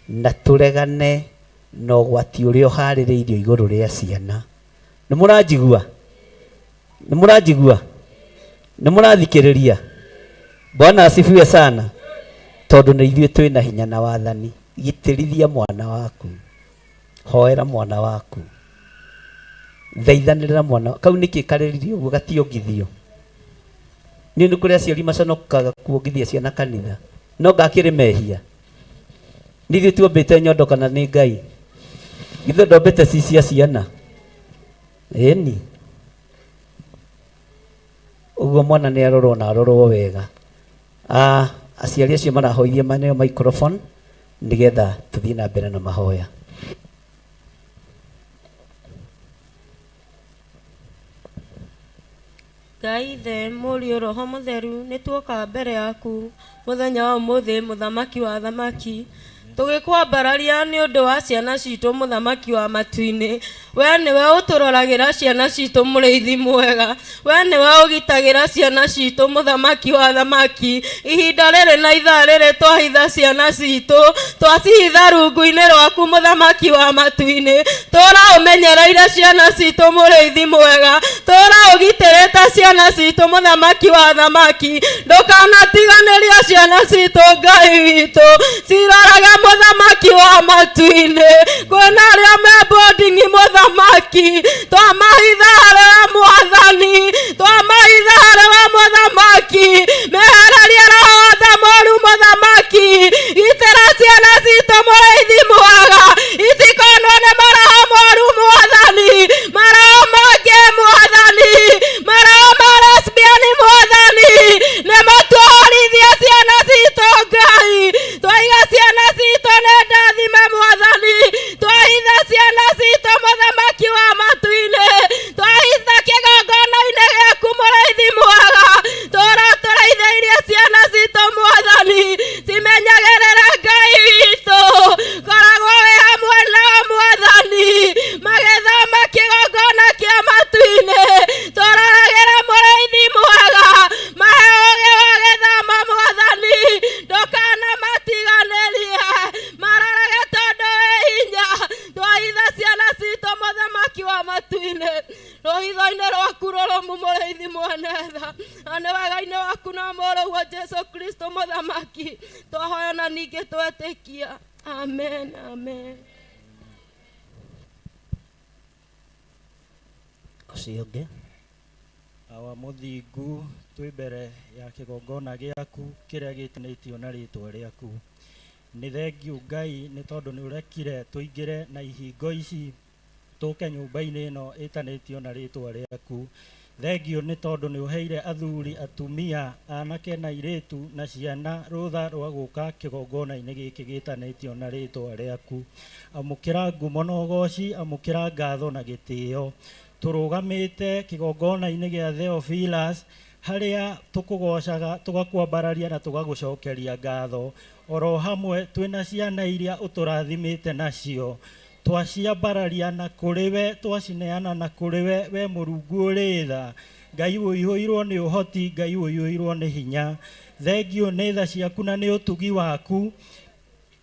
Speaker 9: na tũregane na ũgwati ũrĩa ũharĩrĩirio igũrũ rĩa ciana. Nĩ mũranjigua? Nĩ mũranjigua? Nĩ mũrathikĩrĩria? Bwana asifiwe sana. Tondũ nĩ ithuĩ twĩna hinya na wathani. Gitĩrithia mwana waku, hoera mwana waku, thaithanĩrĩra mwana. Kau nĩkĩ karĩririo ũguo gationgithio? Niĩ nĩ kũrĩ aciari maconokaga kuongithia ciana kanitha, no ngakĩrĩ mehia. Nĩ ithuĩ tuombĩte nyondo kana nĩ Ngai? Githĩ ndombĩte cia ciana? Ĩni. Ũguo mwana nĩ arorwo na arorwo wega. Aciari acio marahoithia maneo microphone nigetha tuthiĩ na mbere na mahoya.
Speaker 10: Ngai the Mũriũ Roho Mũtheru, nĩ tuoka mbere yaku mũthenya wa ũmũthĩ, mũthamaki wa thamaki, tũgĩkwambararia nĩ ũndũ wa ciana citũ, mũthamaki wa matu-inĩ. we niwe uturoragira ciana citu muriithi mwega, we niwe ugitagira ciana citu muthamaki wa thamaki. Ihinda riri na ithaa riri twahitha ciana citu, twacihitha rungu-ini rwaku muthamaki wa matu-ini. Tura umenyereire ciana citu muriithi mwega, tura ugitirite ciana citu muthamaki wa thamaki. Ndukanatiganiria ciana citu Ngai witu, ciroraga muthamaki wa matu-ini. Kwina aria me boarding muthamaki, twamahitha harĩa Mwathani, twamahitha harĩa muthamaki. Mehererie roho wothe mũũru muthamaki, gitĩra ciana citu mũrĩithi mwega, itikonwo nĩ maroho moru Mwathani, maroho mangĩ Mwathani, maroho ma lesbian Mwathani, nĩmatũhorithie ciana citu Ngai. Twaiga ciana citu nĩ ndathime Mwathani, twahitha ciana citu muthamaki wa matu-ini, twahitha kĩgongona-inĩ gĩaku mũrĩithi mwega. Tura tũrĩithĩirie ciana citu Mwathani, cimenyagĩrĩre Ngai witũ, koragwo wĩ hamwe nao Mwathani, magĩthama kĩgongona kĩa matu-ini. Tũroragĩra mũrĩithi mwega, mahe ũũgĩ wa gĩthama Mwathani, ndũkanamatiganĩrie, marorage tondũ wĩ hinya. Twahitha ciana citu muthamaki wa matu-ini, rũhitho-inĩ rwaku rũrũmu mũrĩithi mwene tha, na nĩ wega-inĩ waku na mũrũguo Jesu Kristo muthamaki, twahoya na ningĩ twetĩkia. Amen, amen.
Speaker 9: Ũcio ũngĩ
Speaker 11: awa mũthingu twĩ mbere ya kĩgongona gĩaku kĩrĩa gĩtanĩtio na rĩtwa rĩaku. Nĩ thengiũ Ngai nĩ tondũ nĩ ũrekire tũingĩre na ihingo ici tũke nyũmba-inĩ ĩno ĩtanĩtio na rĩtwa rĩaku. Thengiũ nĩ tondũ nĩ ũheire athuri, atumia, anake na airĩtu na ciana rũtha rwa gũka kĩgongona-inĩ gĩkĩ gĩtanĩtio na rĩtwa rĩaku. Amũkĩra ngumo na ũgooci, amũkĩra ngatho na gĩtĩo. Tũrũgamĩte kĩgongona-inĩ gĩa Theophilus harĩa tũkũgocaga, tũgakwambararia na tũgagũcokeria ngatho. Oro hamwe twĩna ciana iria ũtũrathimĩte nacio, twaciambararia na kũrĩ we, twacineana na kũrĩ we, we Mũrungu ũrĩ tha. Ngai ũihũirwo nĩ ũhoti, Ngai ũihũirwo nĩ hinya. Thengiũ nĩ tha ciaku na nĩ ũtugi waku.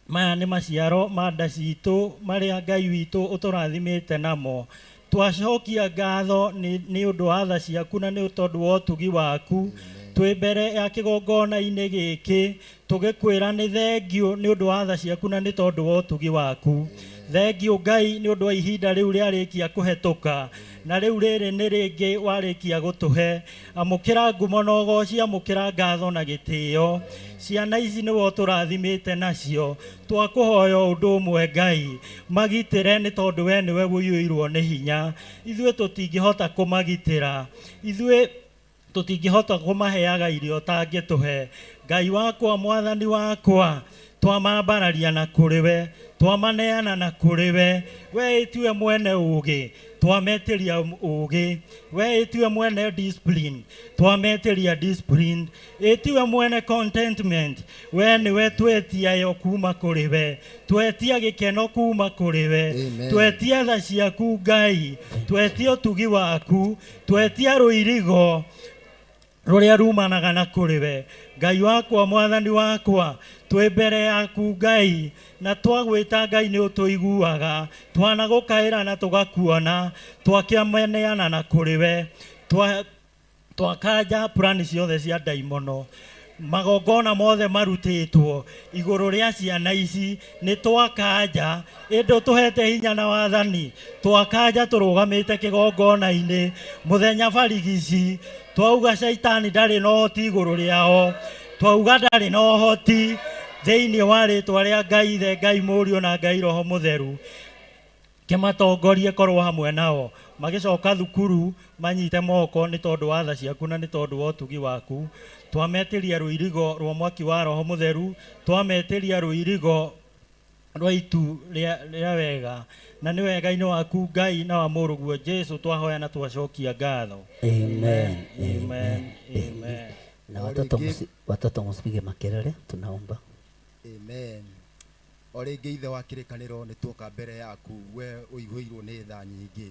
Speaker 11: Maya nĩ maciaro ma nda citũ marĩa Ngai witũ ũtũrathimĩte namo. Twacokia ngatho nĩ ũndũ wa tha ciaku na nĩ tondũ wa ũtugi waku. Twĩ mbere ya kĩgongona-inĩ gĩkĩ tũgĩkwĩra nĩ thengiũ nĩ ũndũ wa tha ciaku na nĩ tondũ wa ũtugi waku. Thengiũ Ngai nĩ ũndũ wa ihinda rĩu rĩarĩkia kũhetũka na rĩu rĩrĩ nĩ rĩngĩ warĩkia gũtũhe. Amũkĩra ngumo na ũgooci, amũkĩra ngatho na gĩtĩo. Ciana ici nĩwe ũtũrathimĩte nacio, twakũhoya ũndũ ũmwe Ngai, magitĩre nĩ tondũ we nĩwe ũihũirwo nĩ hinya. Ithuĩ tũtingĩhota kũmagitĩra, ithuĩ tũtingĩhota kũmaheaga irio ũtangĩtũhe. Ngai wakwa, Mwathani wakwa, twamambararia na kũrĩ we, twamaneana na kũrĩ we. We ĩtiwe mwene ũũgĩ, twametĩria ũũgĩ. We ĩtiwe mwene discipline, twametĩria discipline. Ĩtiwe mwene contentment, we nĩwe twetia yo kuma kũrĩ we, twetia gĩkeno kuma kũrĩ we, twetia tha ciaku Ngai, twetia ũtugi waku, twetia rũirigo rũrĩa rumanaga na kũrĩ we. Ngai wakwa, Mwathani wakwa, twĩ mbere yaku Ngai, na twagwĩta Ngai nĩ ũtũiguaga, twanagũkaĩra na tũgakuona, twakĩameneana na kũrĩ we, twakanja plani ciothe cia ndaimono, magongona mothe marutĩtwo igũrũ rĩa ciana ici nĩ twakanja. Ĩndĩ tũhete hinya na wathani, twakanja tũrũgamĩte kĩgongona-inĩ mũthenya barigici, twauga Shaitani ndarĩ na ũhoti igũrũ rĩao, twauga ndarĩ na ũhoti thĩinĩ wa rĩtwa rĩa Ngai Ithe, Ngai Mũriũ na Ngai Roho Mũtheru. Kĩmatongorie, korwo hamwe nao, magĩcoka thukuru manyite moko nĩ tondũ wa tha ciaku na nĩ tondũ wa ũtugi waku. Twametĩria rũirigo rwa mwaki wa Roho Mũtheru, twametĩria rũirigo rwa itu rĩa wega, na nĩ wega-inĩ waku Ngai na wa Mũrũguo Jesu twahoya na twacokia ngatho.
Speaker 9: Amen.
Speaker 11: Amen. Amen.
Speaker 9: Na watoto msipige makelele, tunaomba.
Speaker 5: Amen.
Speaker 12: o rĩngĩ ithe wa kĩrĩkanĩro nĩ tuoka mbere yaku we ũihũirwo nĩ tha nyingĩ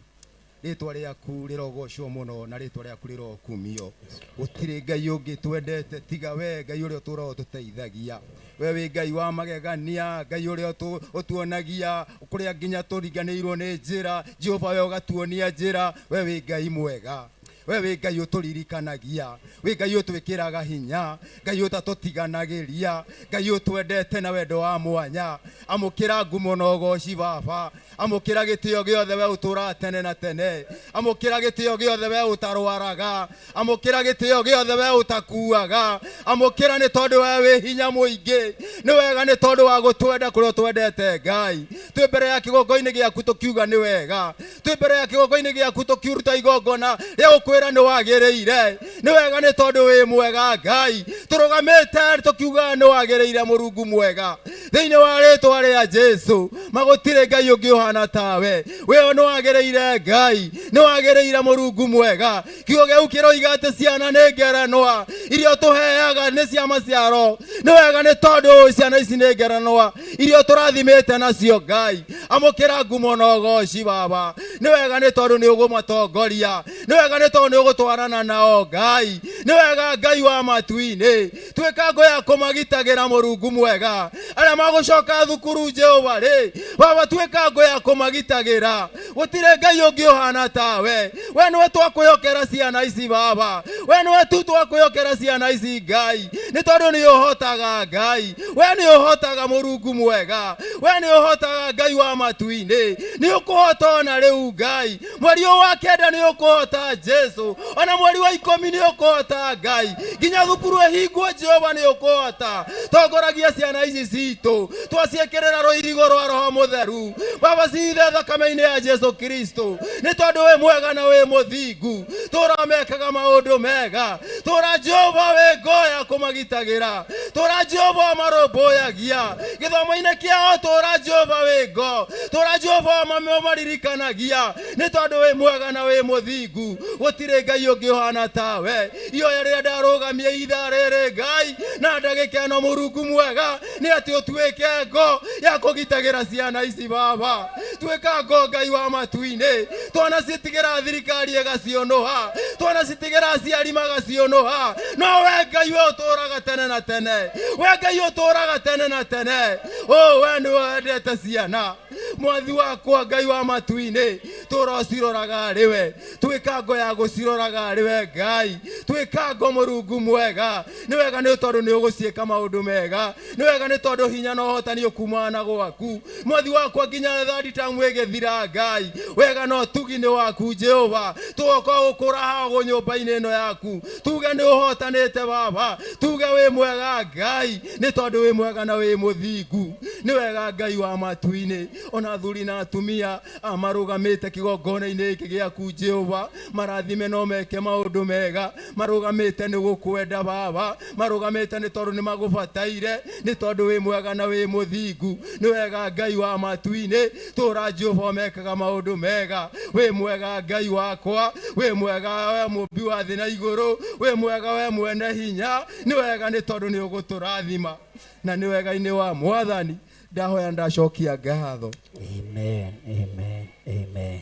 Speaker 12: rĩtwa rĩaku rĩrogocwo mũno na rĩtwa rĩaku rĩrokumio gũtirĩ Ngai ũngĩ twendete tiga we Ngai ũrĩa ũtũũraga ũtũteithagia we wĩ Ngai wa magegania Ngai ũrĩa ũtuonagia kũrĩa nginya tũriganĩirwo nĩ njĩra Jehova we ũgatuonia njĩra we wĩ Ngai mwega we wĩ Ngai ũtũririkanagia wĩ Ngai ũtwĩkĩraga hinya Ngai ũtatũtiganagĩria Ngai ũtwendete na wendo wa mwanya amũkĩra ngumo na ũgooci baba amũkĩra gĩtĩo gĩothe we ũtũũraga tene na tene amũkĩra gĩtĩo gĩothe we ũtarwaraga amũkĩra gĩtĩo gĩothe we ũtakuaga amũkĩra nĩ tondũ we wĩ hinya mũingĩ nĩ wega nĩ tondũ wa gũtwenda kũrĩa twendete Ngai twĩ mbere ya kĩgongo-inĩ gĩaku tũkiuga nĩ wega twĩ mbere ya kĩgongo-inĩ gĩaku tũkiruta igongona rĩa gũkwĩra nĩ wagĩrĩire nĩ wega nĩ tondũ wĩ mwega Ngai tũrũgamĩte tũkiuga nĩ wagĩrĩire Mũrungu mwega thĩinĩ wa rĩtwa rĩa Jesũ magũtirĩ Ngai ũngĩ ũhana tawe we nĩ wagĩrĩire Ngai nĩ wagĩrĩire Mũrungu mwega kiugo gĩaku kĩroiga atĩ ciana nĩ ngerenwa irio tũheaga nĩ cia maciaro nĩ wega nĩ tondũ ciana ici nĩ ngerenwa irio tũrathimĩte nacio Ngai amũkĩra ngumo na ũgooci baba nĩ wega nĩ tondũ nĩ ũgũmatongoria nĩ wega nĩ tondũ nĩ ũgũtwarana nao Ngai nĩ wega Ngai wa matu-inĩ twĩka ngo ya kũmagitagĩra Mũrungu mwega arĩa magũcoka thukuru Jehova rĩ baba twĩka ngo ya kũmagitagĩra gũtirĩ Ngai ũngĩ ũhana tawe we nĩwe twakwĩhokera ciana ici baba we nĩwe tu twakwĩhokera ciana ici Ngai nĩ tondũ nĩ ũhotaga Ngai we nĩ ũhotaga Mũrungu mwega we nĩ ũhotaga Ngai wa matu-inĩ nĩ ũkũhota ona rĩu Ngai mweri wa kenda nĩ ũkũhota Jesũ ona mweri wa 10 nĩ ũkũhota Ngai nginya thukuru ĩhingwo Jehova nĩ ũkũhota tongoragia ciana ici citũ twaciĩkĩrĩra rũirigo rwa Roho Mũtheru baba cithe thakame-inĩ ya Jesũ Kristo nĩ tondũ wĩ mwega na wĩ mũthingu tũramekaga maũndũ mega tũra Jehova wĩ ngo ya kũmagitagĩra tũra Jehova marũmbũyagia gĩthomo-inĩ kĩao tũra Jehova wĩ ngo tũra Jehova maririkanagia nĩ tondũ wĩ mwega na wĩ mũthingu gũtirĩ Ngai ũngĩ ũhana tawe ihoya rĩrĩa ndarũgamia ithaa rĩrĩ Ngai na ndagĩkeno Mũrungu mwega nĩ atĩ ũtuĩke ngo ya kũgitagĩra ciana ici baba twĩka ngo Ngai wa matu-inĩ twana citigĩra thirikari ĩgacionoha twana citigĩra aciari magacionoha no we Ngai we ũtũũraga tene na tene we Ngai ũtũũraga tene na tene we nĩ wendete ciana mwathi wakwa Ngai wa matu-inĩ tũrociroraga rĩwe twĩka ngo ya gũciroraga rĩwe Ngai twĩka ngo Mũrungu mwega nĩ wega nĩ tondũ nĩ ũgũciĩka maũndũ mega nĩ wega nĩ tondũ hinya na ũhotani ũkumana gwaku mwathi wakwa nginya third term ĩgĩthira Ngai wega no tugi nĩ waku Jehova tũgoka gũkũra hago nyũmba-inĩ ĩno yaku tuge nĩ ũhotanĩte baba tuge wĩ mwega Ngai nĩ tondũ wĩ mwega na wĩ mũthingu nĩ wega Ngai wa matu-inĩ ona athuri na atumia marũgamĩte kĩgongona-inĩ gĩkĩ gĩaku Jehova marathime no meke maũndũ mega marũgamĩte nĩ gũkwenda baba marũgamĩte nĩ tondũ nĩ magũbataire nĩ tondũ wĩ mwega na wĩ mũthingu nĩ wega Ngai wa matu-inĩ tũra Jehova mekaga maũndũ mega wĩ mwega Ngai wakwa wĩ mwega we mũmbi wa thĩ na igũrũ wĩ mwega we mwene hinya nĩ wega nĩ tondũ nĩ ũgũtũrathima na nĩ wega-inĩ wa Mwathani ndahoya ndacokia ngatho.
Speaker 9: Amen, amen, amen.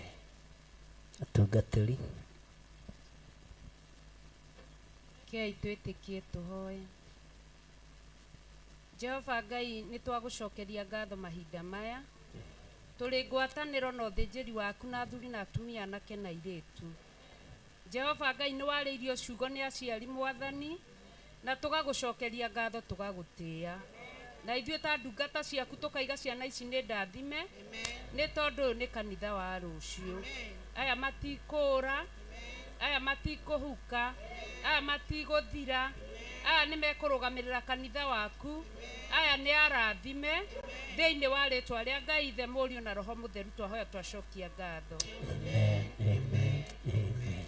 Speaker 9: Atungatĩri
Speaker 8: Kei twĩtĩkie tũhoe. Jehova Ngai nĩ twagũcokeria ngatho mahinda maya tũrĩ ngwatanĩro na ũthĩnjĩri waku na athuri na atumia anake na airĩtu. Jehova Ngai nĩ warĩirio ciugo nĩ aciari Mwathani na tũgagũcokeria ngatho tũgagũtĩĩa na ithuĩ ta ndungata ciaku tũkaiga ciana ici nĩ ndathime nĩ tondũ nĩ kanitha wa rũciũ aya matikũra aya matikũhuka aya matigũthira aya nĩ mekũrũgamĩrĩra kanitha waku aya nĩ arathime thĩinĩ wa rĩtwa rĩa Ngai Ithe Mũriũ na Roho Mũtheru twahoya twacokia ngatho.
Speaker 9: Amen, amen, amen.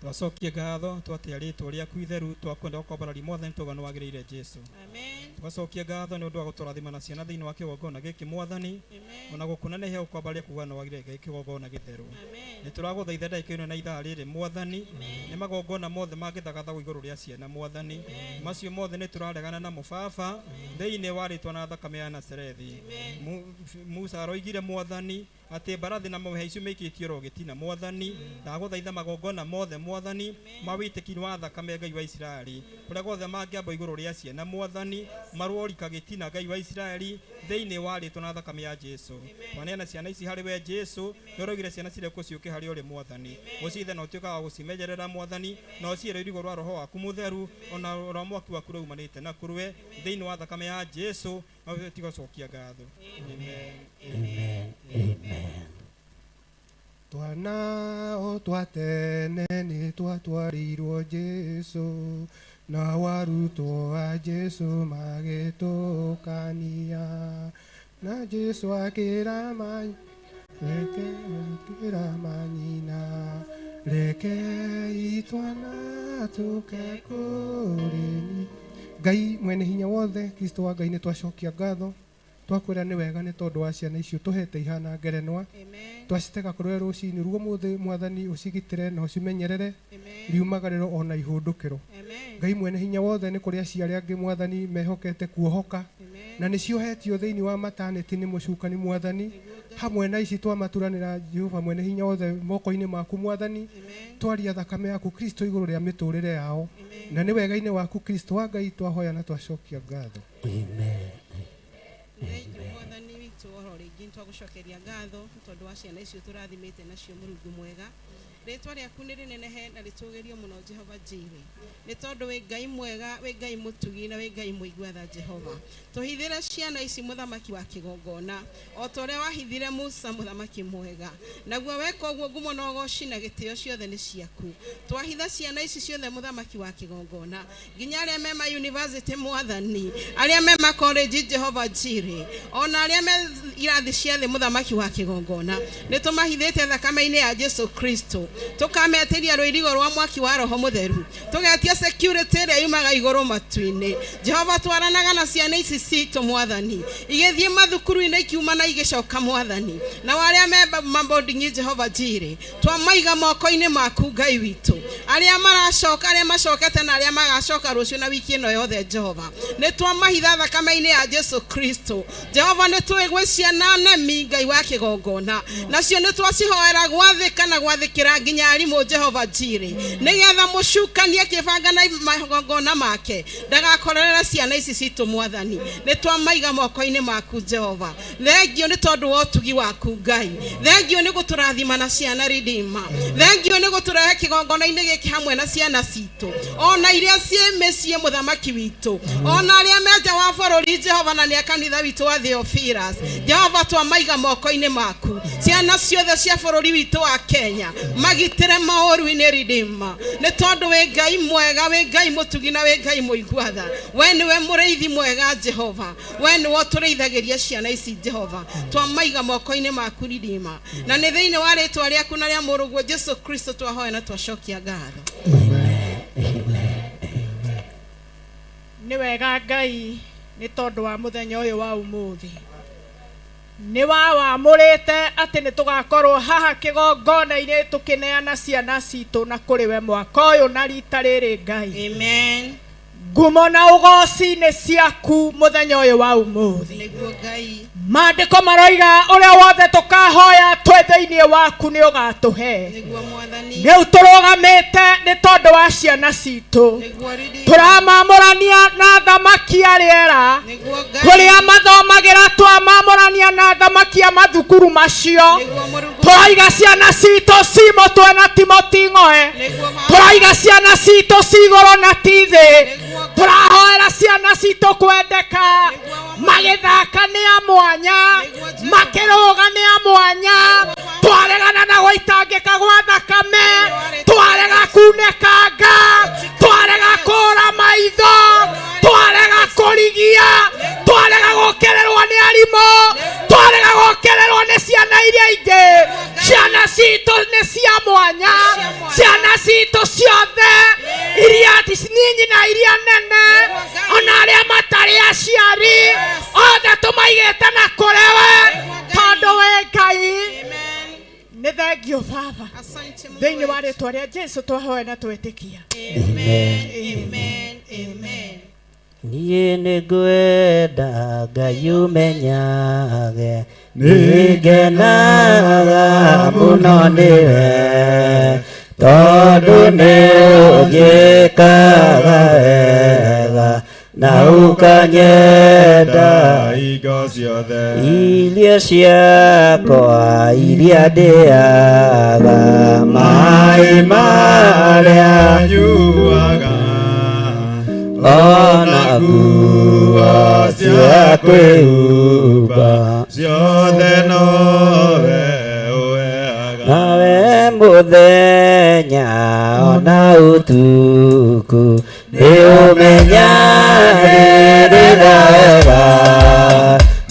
Speaker 4: Twacokie ngatho twatĩa rĩtwa rĩaku itheru twakwenda gũkomborari Mwathani tũgano wagĩrĩire Jesũ. Amen. tugacokia ngatho nĩ ũndũ wa gũtũrathima na ciana thĩinĩ wa kĩgongona gĩkĩ Mwathani, ona gũkũnenehe ũkwambaria kuga no wagire Ngai kĩgongona gĩtheru. Nĩ tũragũthaitha ndagĩka ĩno na ithaa rĩrĩ Mwathani, nĩ magongona mothe mangĩthagathagwo igũrũ rĩa ciana Mwathani, macio mothe nĩ tũraregana namo Baba thĩinĩ wa rĩtwa na thakame ya Nazarethi. Musa aroigire Mwathani atĩ mbarathi na mũhĩa icio mĩikĩtio ro gĩtina Mwathani, ndagũthaitha magongona mothe Mwathani ma wĩtĩki wa thakame Ngai wa Isiraeli kũrĩa guothe mangĩamba igũrũ rĩa ciana Mwathani marũorika gĩtina Ngai wa Isiraeli thĩinĩ wa rĩtwa na thakame ya Jesu. Twaneana ciana ici harĩ we Jesu, nĩ ũroigire ciana cirekwo ciũke harĩ ũrĩ Mwathani, ũcithe na ũtuĩka wa gũcimenjerera Mwathani, na ũciĩre irigo rwa Roho waku Mũtheru ona rwa mwaki waku rũumanĩte na kũrwe thĩinĩ wa thakame ya Jesu, na tigacokia ngatho.
Speaker 9: Amen. Amen.
Speaker 7: Twana o twatene nĩ twatwarirwo Jesu, na warutwo a Jesu magĩtũkania, na Jesu akĩra manyina, rekei twana tũke kũrĩ Ngai mwene hinya wothe. Kristo wa Ngai nĩ twacokia ngatho, twakwĩra nĩ wega nĩ tondũ wa ciana icio tũhete ihana ngerenwa, twacitega kũrĩa rũcinĩ ruo mũthĩ Mwathani ũcigitĩre na ũcimenyerere riumagarĩro ona ihũndũkĩro. Ngai mwene hinya wothe nĩ kũrĩ aciari angĩ Mwathani mehokete kuohoka na nĩ ciohetio thĩinĩ wa mataneti nĩ mũcukani Mwathani, hamwe na ici twamaturanĩra Jehova mwene hinya wothe moko-inĩ maku Mwathani, twaria thakame yaku Kristo igũrũ rĩa mĩtũrĩre yao, na nĩ wega-inĩ waku Kristo wa Ngai twahoya na twacokia ngatho.
Speaker 9: Amen.
Speaker 13: Mwathani witũ oro rĩngĩ nĩtwagũcokeria ngatho tondũ wa ciana icio tũrathimĩte nacio Mũrungu mwega. Rĩtwa rĩaku nĩ rĩnenehe na rĩtũgĩrio mũno Jehova Jireh, nĩ tondũ wĩ Ngai mwega, wĩ Ngai mũtugi na wĩ Ngai mũigua-tha Jehova. Tũhithĩre ciana ici mũthamaki wa kĩgongona o ta ũrĩa wahithire Musa mũthamaki mwega, naguo weka ũguo ngumo na ũgooci na gĩtĩo ciothe nĩ ciaku. Twahitha ciana ici ciothe mũthamaki wa kĩgongona, nginya arĩa me ma university Mwathani, arĩa me ma college Jehova Jireh, ona arĩa me irathi cia thĩ mũthamaki wa kĩgongona, nĩ tũmahithĩte thakame-inĩ ya Jesu Kristo, tũkametĩria rũirigo rwa mwaki wa Roho Mũtheru, tũgetia security ĩrĩa yumaga igũrũ matu-inĩ. Jehova twaranaga na ciana ici citũ Mwathani, igĩthiĩ mathukuru-inĩ ikiuma na igĩcoka Mwathani, na arĩa me maboarding Jehova Jireh, twamaiga moko-inĩ maku Ngai witũ, arĩa maracoka, arĩa macokete na arĩa magacoka rũciũ na wiki ĩno yothe Jehova, nĩ twamahitha thakame-inĩ ya Jesu Kristo. Jehova nĩ twĩgwĩ ciana nemi Ngai wa kĩgongona, nacio nĩ twacihoera gwathĩka na gwathĩkĩra nginya arimũ Jehova Jireh, nĩgetha mũcukanie kĩbanga na magongona make ndagakorera ciana ici citũ Mwathani. Nĩ twamaiga moko-inĩ maku Jehova. Thengio nĩ tondũ wa ũtugi waku Ngai, thengio nĩ gũtũrathima na ciana Redeemer, thengio nĩ gũtũrehe kĩgongona-inĩ gĩkĩ hamwe na ciana citũ, ona iria ciĩ mĩciĩ mũthamaki witũ, ona arĩa menja wa bũrũri Jehova na nĩ kanitha witũ wa Theophilus. Jehova twamaiga moko-inĩ maku ciana ciothe cia bũrũri witũ wa Kenya, magitĩre maũru-inĩ Redeemer, nĩ tondũ wĩ Ngai mwega, wĩ Ngai mũtugi na wĩ Ngai mũigua-tha. We nĩwe mũrĩithi mwega Jehova, we nĩwe ũtũrĩithagĩria ciana ici Jehova. Twamaiga moko-inĩ maku Redeemer, na nĩ thĩinĩ wa rĩtwa rĩaku na rĩa mũrũguo Jesu Kristo twahoya na twacokia ngatho.
Speaker 6: Nĩ wega Ngai nĩ tondũ wa mũthenya ũyũ wa ũmũthĩ, nĩ wamũrĩte atĩ nĩ tũgakorwo haha kĩgongona-inĩ tũkĩneana ciana citũ na kũrĩ we mwaka ũyũ na rita rĩrĩ Ngai.
Speaker 13: Amen.
Speaker 6: Ngumo na ũgooci nĩ ciaku mũthenya ũyũ wa ũmũthĩ.
Speaker 13: Nĩguo Ngai.
Speaker 6: Maandĩko maroiga ũrĩa wothe tũkahoya twĩ thĩinĩ waku nĩ ũgatũhe.
Speaker 13: Nĩguo Mwathani.
Speaker 6: Rĩu tũrũgamĩte nĩ tondũ wa ciana citũ, tũramamũrania na thamaki a rĩera kũrĩa mathomagĩra, twamamũrania na thamaki a mathukuru macio. Tũraiga ciana citũ ci mũtwe na ti mũting'oe, tũraiga ciana citũ ci igũrũ na ti thĩ, tũrahoera ciana citũ kwendeka, magĩthaka nĩ a mwanya, makĩrũga nĩ a mwanya. Twaregana na gũitangĩka gwa thakame, twarega kunĩkanga, twarega kũra maitho, twarega kũrigia, twarega gũkererwo nĩ arimũ, twarega gũkererwo nĩ ciana iria ingĩ. Ciana citũ nĩ cia mwanya, ciana citũ ciothe, iria nini na iria nene, ona arĩa matarĩ aciari rĩtwa rĩa Jesu twahoya na twĩtĩkia.
Speaker 9: Niĩ nĩngwenda Ngai ũmenyage, nĩngenaga mũno nĩwe, tondũ nĩũnjĩkaga wega na ũkanyenda
Speaker 5: hingo ciothe.
Speaker 9: irio ciakwa iria ndĩaga, maĩ marĩa
Speaker 5: nyuaga,
Speaker 9: ona nguo cia kwĩhumba,
Speaker 5: ciothe nowe ũheaga.
Speaker 9: nawe mũthenya ona ũtukũ nĩũmenyagĩrĩra wega,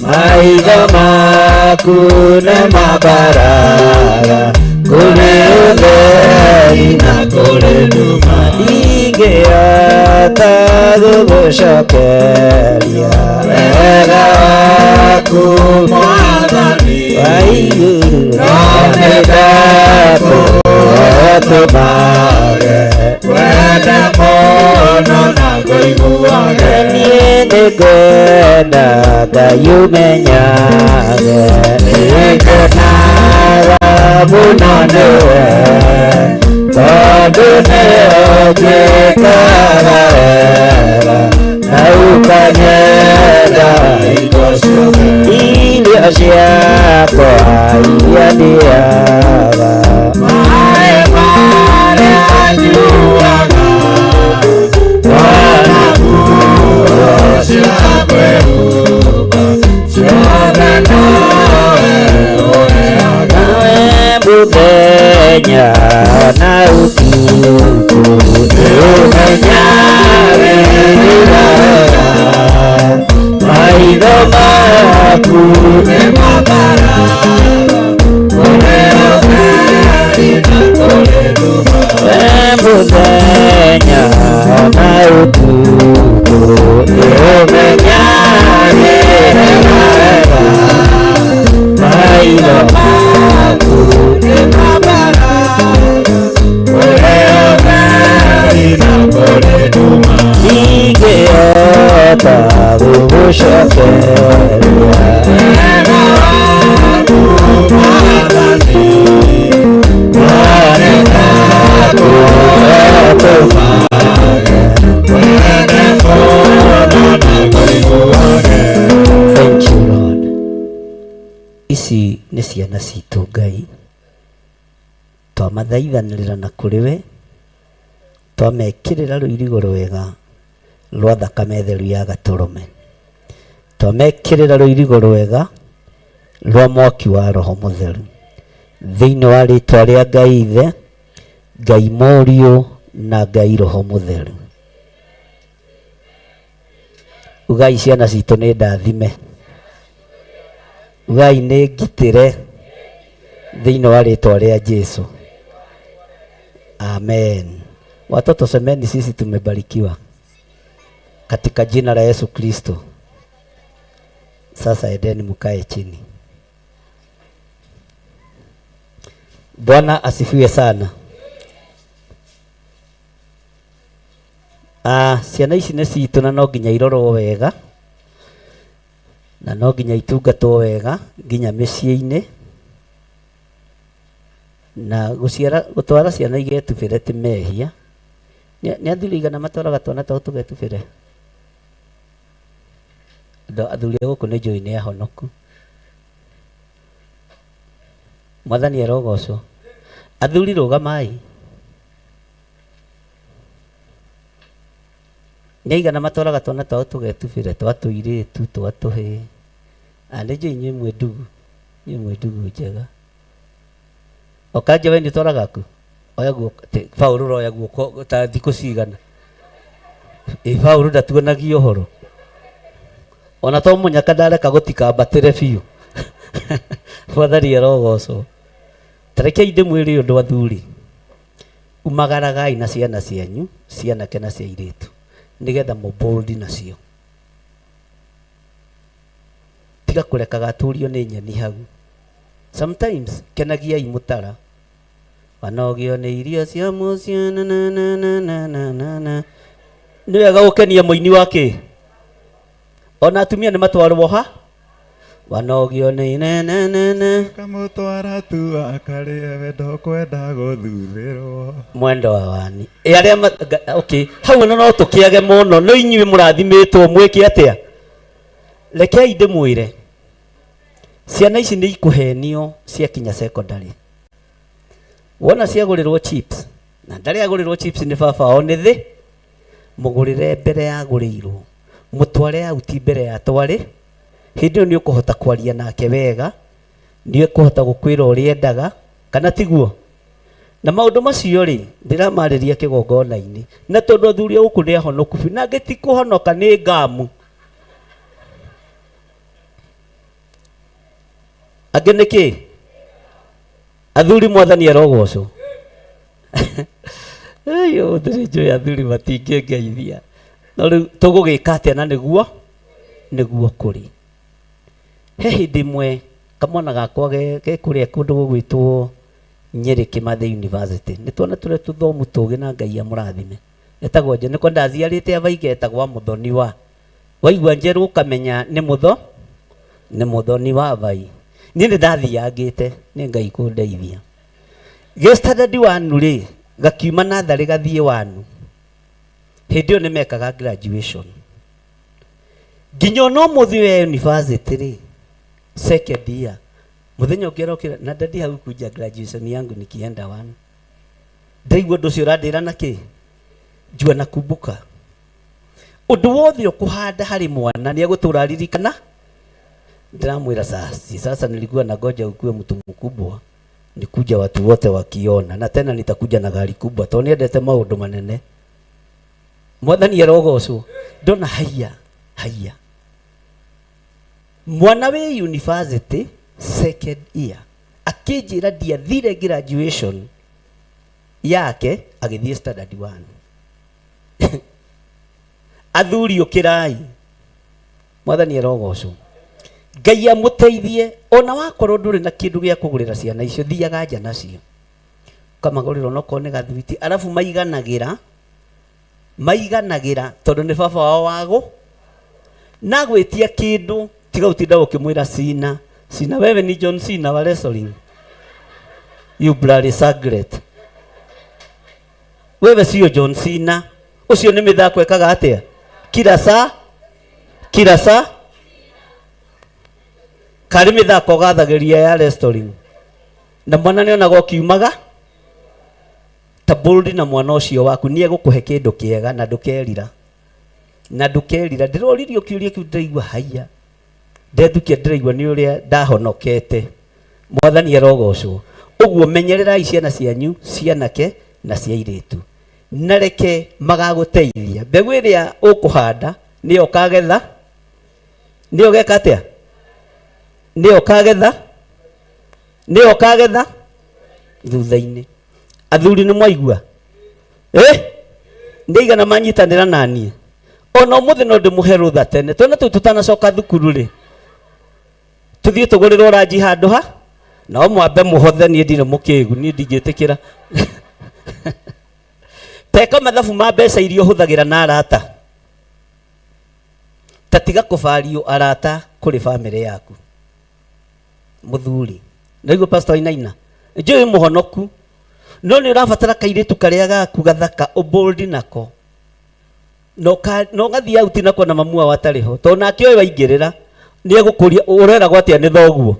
Speaker 9: maitho maku nĩ mambaraga kũrĩ ũtheri na kũrĩ nduma, ndingĩhota gũgũcokeria wega waku Mwathani wa igũrũ, no nĩndakũtũmage wende mũno na ngũiguage. Niĩ nĩngwenda Ngai ũmenyage, nĩngenaga mũno nĩwe, tondũ nĩũnjĩkaga wega na ũkanyenda hingo ciothe. Irio ciakwa iria ndĩaga, maĩ marĩa nyuaga, ona nguo cia kwĩhumba, ciothe nowe ũheaga. Nawe mũthenya na ũtukũ nĩũmenyagĩrĩra wega, maitho maku nĩ mambaraga kũrĩ ũtheri na kũrĩ nduma, mũthenya na ũtukũ nĩũmenyagĩrĩra wega, maitho maku nĩ mambaraga kũrĩ ũtheri na kũrĩ nduma, ndingĩhota gũgũcokeria wega waku Mwathani, no nĩndakũtũmage wende mũno na ngũiguage. Thank you Lord. Ici nĩ ciana citũ Ngai, twamathaithanĩrĩra na kũrĩ we, twamekĩrĩra rũirigo rwega rwa thakame theru ya Gatũrũme, twamekĩrĩra rũirigo rwega rwa mwaki wa Roho Mũtheru, thĩinĩ wa rĩtwa rĩa Ngai Ithe, Ngai Mũriũ na Ngai Roho Mũtheru. Ugai ciana citũ nĩ ndathime, ugai nĩ ngitĩre thĩinĩ wa rĩtwa rĩa Jesu. Amen. Watoto semeni sisi tumebarikiwa katika jina la Yesu Kristo. Sasa edeni mkae chini. Bwana asifiwe sana. Ciana ici nĩ citũ na no nginya irorwo wega, na no nginya itungatwo wega nginya mĩciĩ-inĩ, na gũtwara ciana igetubĩre ti mehia. Nĩ athuri igana matwaraga twana tao tũgetubĩre? Athuri a gũkũ nĩ njũĩ nĩ ahonoku. Mwathani arogocwo. Athuri rũgamai. Nĩ igana matwaraga twana tao tũgetubĩre, twa tũirĩtu, twa tũhĩ. Nĩ njũĩ inyuĩ mwĩ ndugu, inyuĩ mwĩ ndugu njega. Okanja we nĩ twaraga ku? Oya guoko, Paulu roya guoko ta thikũ cigana. Paulu ndatuonagia ũhoro. Ona to mũnyaka ndareka gũtikambatĩre biũ. Mwathani arogocwo. Tarekei ndĩmwĩre ũndũ athuri. Umagaragai na ciana cianyu, cianake na cia airĩtu, nĩgetha mũboldi nacio. Tiga kũrekaga atũrio nĩ nyeni hau. Sometimes kenagiai mũtara. wanogio nĩ irio cia mũciĩ na na na na na na na na. Nĩ wega gũkenia mũini wake. Ona atumia nĩ matwarwo ha? Wanogio nĩ na na na na.
Speaker 5: Kamũtwara tu akarĩa wendo kwenda gũthuthĩrwo.
Speaker 9: Mwendo wa wani. Arĩa okay, hau no tũkĩage mũno, no inyuĩ mũrathimĩtwo mwĩke atĩa? Rekei ndĩmwĩre. Ciana ici nĩ ikũhenio ciakinya secondary. Wona ciagũrĩrwo chips. Na ndarĩ agũrĩrwo chips nĩ baba wao nĩ thĩ. Mũgũrĩre mbere ya gũrĩirwo. Mũtware auti mbere ya twarĩ. Hĩndĩ ĩyo nĩ ũkũhota kwaria nake wega. Nĩ ũkũhota gũkwĩra ũrĩa endaga. Kana tiguo? Na maũndũ macio rĩ, ndĩramarĩria kĩgongona-inĩ. Na tondũ athuri gũkũ nĩ ahonoku biũ. Na gĩtikũhonoka nĩ ngamu. Angĩ nĩkĩ? Athuri mwathani arogocwo. Ayo ndĩrĩ njũĩ athuri matingĩngeithia. No rĩu tũgũgĩka atĩa na nĩguo kũrĩ. He hĩndĩ ĩmwe kamwana gakwa ge kũrĩa kũndũ gũgwĩtwo Nyeri Kimathi University. Nĩ tuona tũrĩa tũthomu tũgĩ na Ngai amũrathime. Etagwo nje nĩko ndaciarĩte abaige etagwo Mũthoni wa. Waigua njerũ ũkamenya nĩ Mũthoni wa Bai. Niĩ nĩ ndathiangĩte nĩ Ngai kũndeithia. Ge standard 1 rĩ gakiuma natharĩ gathiĩ 1. Hĩndĩ ĩyo nĩ mekaga graduation. Nginya no mũthĩ wa university rĩ second year. Mũthenya ũkĩrokĩra na ndadi hau kuja graduation yangu nikienda 1. Ndaigua ũndũ ũcio ũrandĩra na kĩ? Njua na kumbuka. Ũndũ wothe ũkũhanda harĩ mwana nĩ egũtũra ririkana. Ndĩramwĩra sasa nilikuwa na goja ukuwe mtu mkubwa. Nikuja watu wote wakiona na tena nitakuja na gari kubwa. Tondũ niendete maũndũ manene. Mwathani arogocwo. Ndona haya. Mwana we university second year. Akĩnjĩra ndiathire graduation yake agĩthiĩ standard 1. Athuri ũkĩrai. Mwathani arogocwo. Ngai amũteithie ona wakorwo ndũrĩ na kĩndũ gĩa kũgũrĩra ciana icio thiaga nja nacio. Kamagũrĩra onoko nĩ gathwiti arabu maiganagĩra tondũ nĩ baba wao wago na gwĩtia kĩndũ tiga ũtinda ũkĩmwĩra Sina wewe ni John Cena wa wrestling. You bloody sagret. Wewe sio John Cena. Ucio nĩ mĩthako ekaga atĩa? Kila saa kari mĩthako gathagĩria ya wrestling. Na mwana nĩ onaga ũkiumaga ta bold na mwana ũcio waku nĩ egũkũhe kĩndũ kĩega na ndũkerira. Ndĩroririo kĩũria kĩu ndaigua haya. Ndetukia ndĩraigua nĩ ũrĩa ndahonokete. Mwathani arogocwo. Ũguo menyererai ciana cianyu, cianake na cia airĩtu. Na reke magagũteithia. Mbegũ ĩrĩa ũkũhanda nĩyo ũkagetha. Nĩyo geka atĩa? Nĩyo ũkagetha thutha-inĩ. Athuri nĩ mwaigua? Nĩigana manyitanĩra naniĩ. Ona ũmũthĩ no ndĩmũhe rũtha tene. Twana tũu tũtanacoka thukuru rĩ. Tuthiĩ tũgũrĩrwo ranji handũ ha? No mwambe mũhothe niĩ ndirĩ mũkĩgu, niĩ ndingĩtĩkĩra. Teka mathabu ma mbeca iria ũhũthagĩra na arata. Tatiga kũbario arata kũrĩ bamĩrĩ yaku. Mũthuri. Ndaigua Pastor Wainaina. Njũĩ mũhonoku. No nĩ ũrabatara kairĩtu karĩa gaku gathaka ũbold nako. No gathiĩ out nako na mamu wao atarĩ ho. Tondũ nake oĩ waingĩrĩra nĩ egũkũria ũreragwo atĩa nĩ thoguo.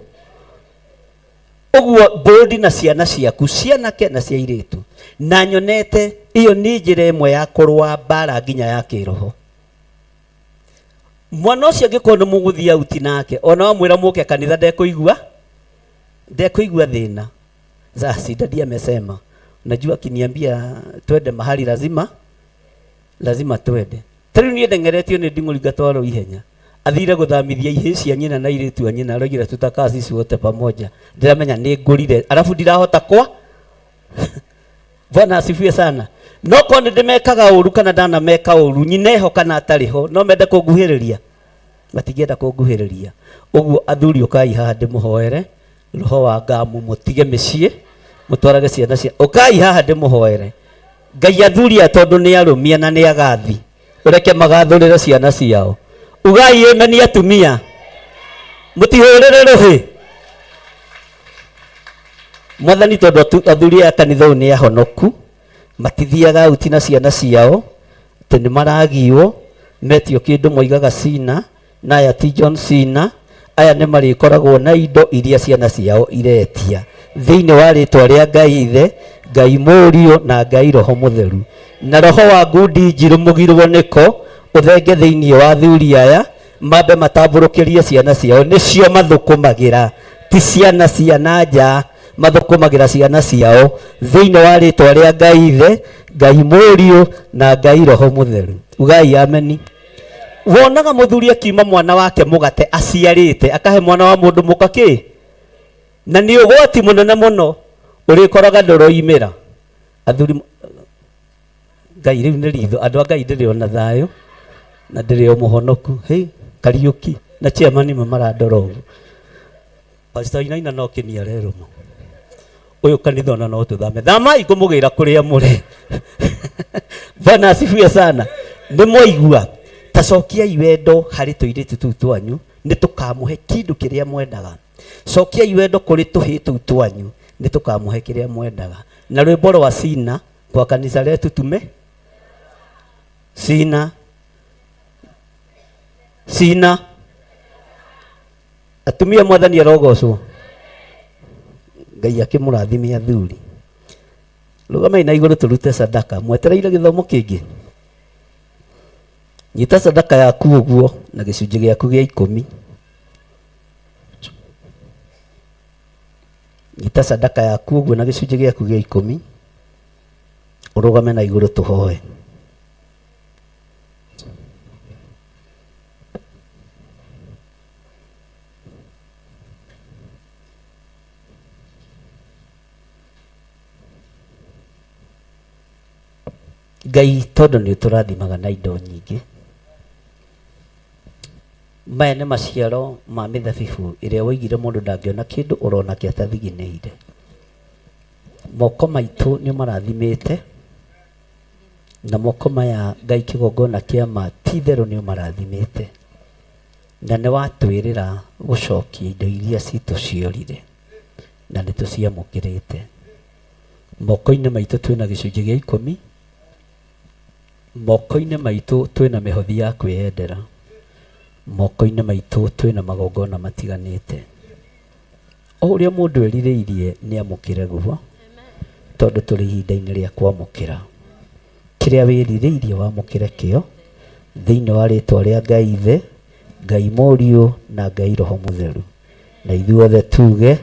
Speaker 9: Ũguo bold na ciana ciaku, cianake na cia airĩtu. Na nyonete iyo nĩ njĩra ĩmwe ya kũrũa mbara nginya ya kĩroho. Mwana ũcio angĩkorwo nĩ mũgũthiĩ out nake, ona wamwĩra mũke kanitha ndekũigua thĩna. Sasa dadi amesema, unajua akiniambia twende mahali lazima twende. Tari niĩ ndengeretio nĩ nding'ũri ngatwarwo ihenya. Athire gũthamithia ihĩ cia nyina na airĩtu a nyina arogire tutakaa sisi wote pamoja. Ndiramenya nĩ ngũrire arabu ndirahota kwa. Bwana asifiwe sana. No ko nĩ ndĩmekaga ũru kana ndanameka ũru nyineho kana atarĩ ho no mende kũnguhĩrĩria. Matingĩenda kũnguhĩrĩria. Ũguo athuri ũkai haha ndĩmũhoere roho wa ngamu mũtige mĩciĩ mutwarage ciana cia ukai haha ndimuhoere Ngai athuria tondu ni arumia na ni agathi ureke magathurire ciana ciao ugai emeni atumia mutihurire ruhi mwathani tondu athuria a kanitha uyu ni ahonoku matithiaga uti na ciana ciao te ni maragiwo metio kindu moigaga cina na aya ti John Cena aya ni marikoragwo na indo iria ciana ciao iretia thiini wa ritwa ria Ngai Ithe Ngai Mũriũ na Ngai Roho Mũtheru na roho wa ngundi njiru mugirwo niko uthenge thiini wa athuri aya mambe matamburukirie ciana ciao nicio mathukumagira ti ciana cia nanja mathukumagira ciana ciao thiini wa ritwa ria Ngai Ithe Ngai Mũriũ na Ngai Roho Mũtheru ugai ameni wonaga muthuri akiuma mwana wake mugate aciarite akahe mwana wa mundu mukaki na ni ugwati munene muno urikoraga ndoroimira athuri Ngai riu ni ritho andu a Ngai ndiri ona thayo na ndiri o muhonoku hey Kariuki na chairman marandoro pastor ina no kinia rero uyu kanitha ona no tuthame thama ikumugira kuria muri Bwana asifiwe sana ni moigua tacokia iwendo hari tuiritu tu twanyu ni tukamuhe kindu kiria mwendaga cokia iwendo kuri tuhitu twanyu ni tukamuhe kiria mwendaga na rwimbo rwa Cina kwa kanisa letu tume Cina atumia mwathani arogocwo Ngai akimurathimia athuri rugama ina iguru turute sadaka mwetereire githomo kingi nyita sadaka yaku uguo na gicunji giaku gia 10 nyita sadaka yaku uguo na gicunji giaku gia 10 urugame na iguru tuhoe Ngai tondu ni turathimaga na indo nyingi maya nĩ maciaro ma mĩthabibũ ĩrĩa woigire mũndũ ndangĩona kĩndũ ũrona kĩatathiginĩire moko maitũ nĩ marathimĩte na moko maya Ngai kĩgongona kĩa ma ti therũ nĩ marathimĩte na nĩ watwĩrĩra gũcokia indo iria citũ ciorire na nĩ tũciamũkĩrĩte moko-inĩ maitũ twĩna gĩcunjĩ gĩa 10 moko-inĩ maitũ twĩna mĩhothi ya kwĩyendera moko-inĩ maitũ twĩna magongona matiganĩte o ũrĩa mũndũ erirĩirie nĩ amũkĩre guo tondũ tũrĩ ihinda-inĩ rĩa kwamũkĩra kĩrĩa wĩrirĩirie wamũkĩre kĩo thĩinĩ wa rĩtwa rĩa Ngai Ithe Ngai Mũriũ na Ngai Roho Mũtheru na ithuothe tuge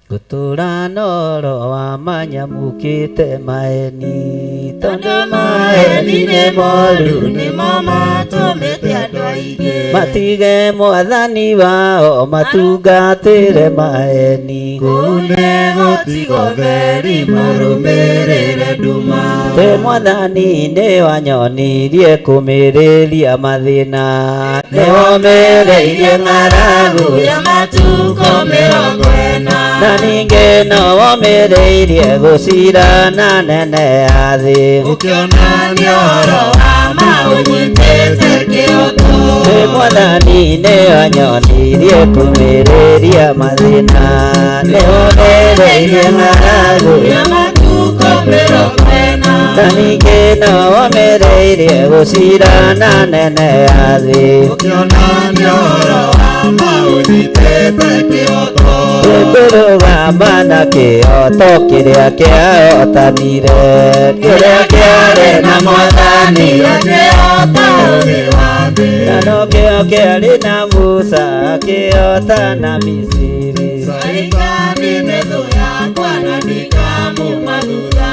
Speaker 9: gũtũra noro wa manyamũkĩte maeni tondũ maeni nĩ moru nĩmo matũmĩte andũ aingĩ matige mwathani wao matungatĩre maeni kũnĩ gũtiga ũtheri marũmĩrĩre nduma te mwathani nĩ wanyonirie kũmĩrĩria mathĩna nĩ womereirie ng'aragu ya matukũ 40 na ningĩ no womereirie gũcirana nene ya thĩ ũkĩonania ũhoro wa maũnyitĩte kĩoto nĩ mwathani nĩ wanyonirie kũmĩrĩria mathĩna nĩ womereirie ng'aragu ya matukũ 40 na ningĩ no womereirie gũcirana nene ya thĩ ũkĩonania ũhoro wa maũnyitĩte kĩoto Rũgama na kĩoto kĩrĩa kĩahotanire kĩrĩa kĩarĩ na mwathani akĩhota ũthĩ wa thĩ na no kĩo kĩarĩ na Musa akĩhota na Misiri Saitani nĩ thũ yakwa na ndikamuma thutha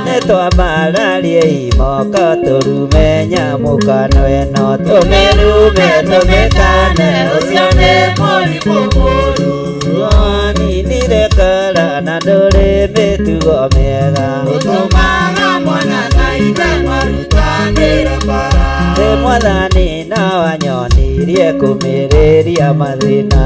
Speaker 9: nĩ twambararie moko tũrume nyamũkano ĩno tũmĩrume tũmĩkane ũcio nĩ mũrimũ mũru waninire kara na ndũrĩ mĩtugo mĩega ũtũmaga mwana na ithe marutanĩre bara nĩ mwathani na wanyoni wamũgĩirie kũmĩrĩria mathĩna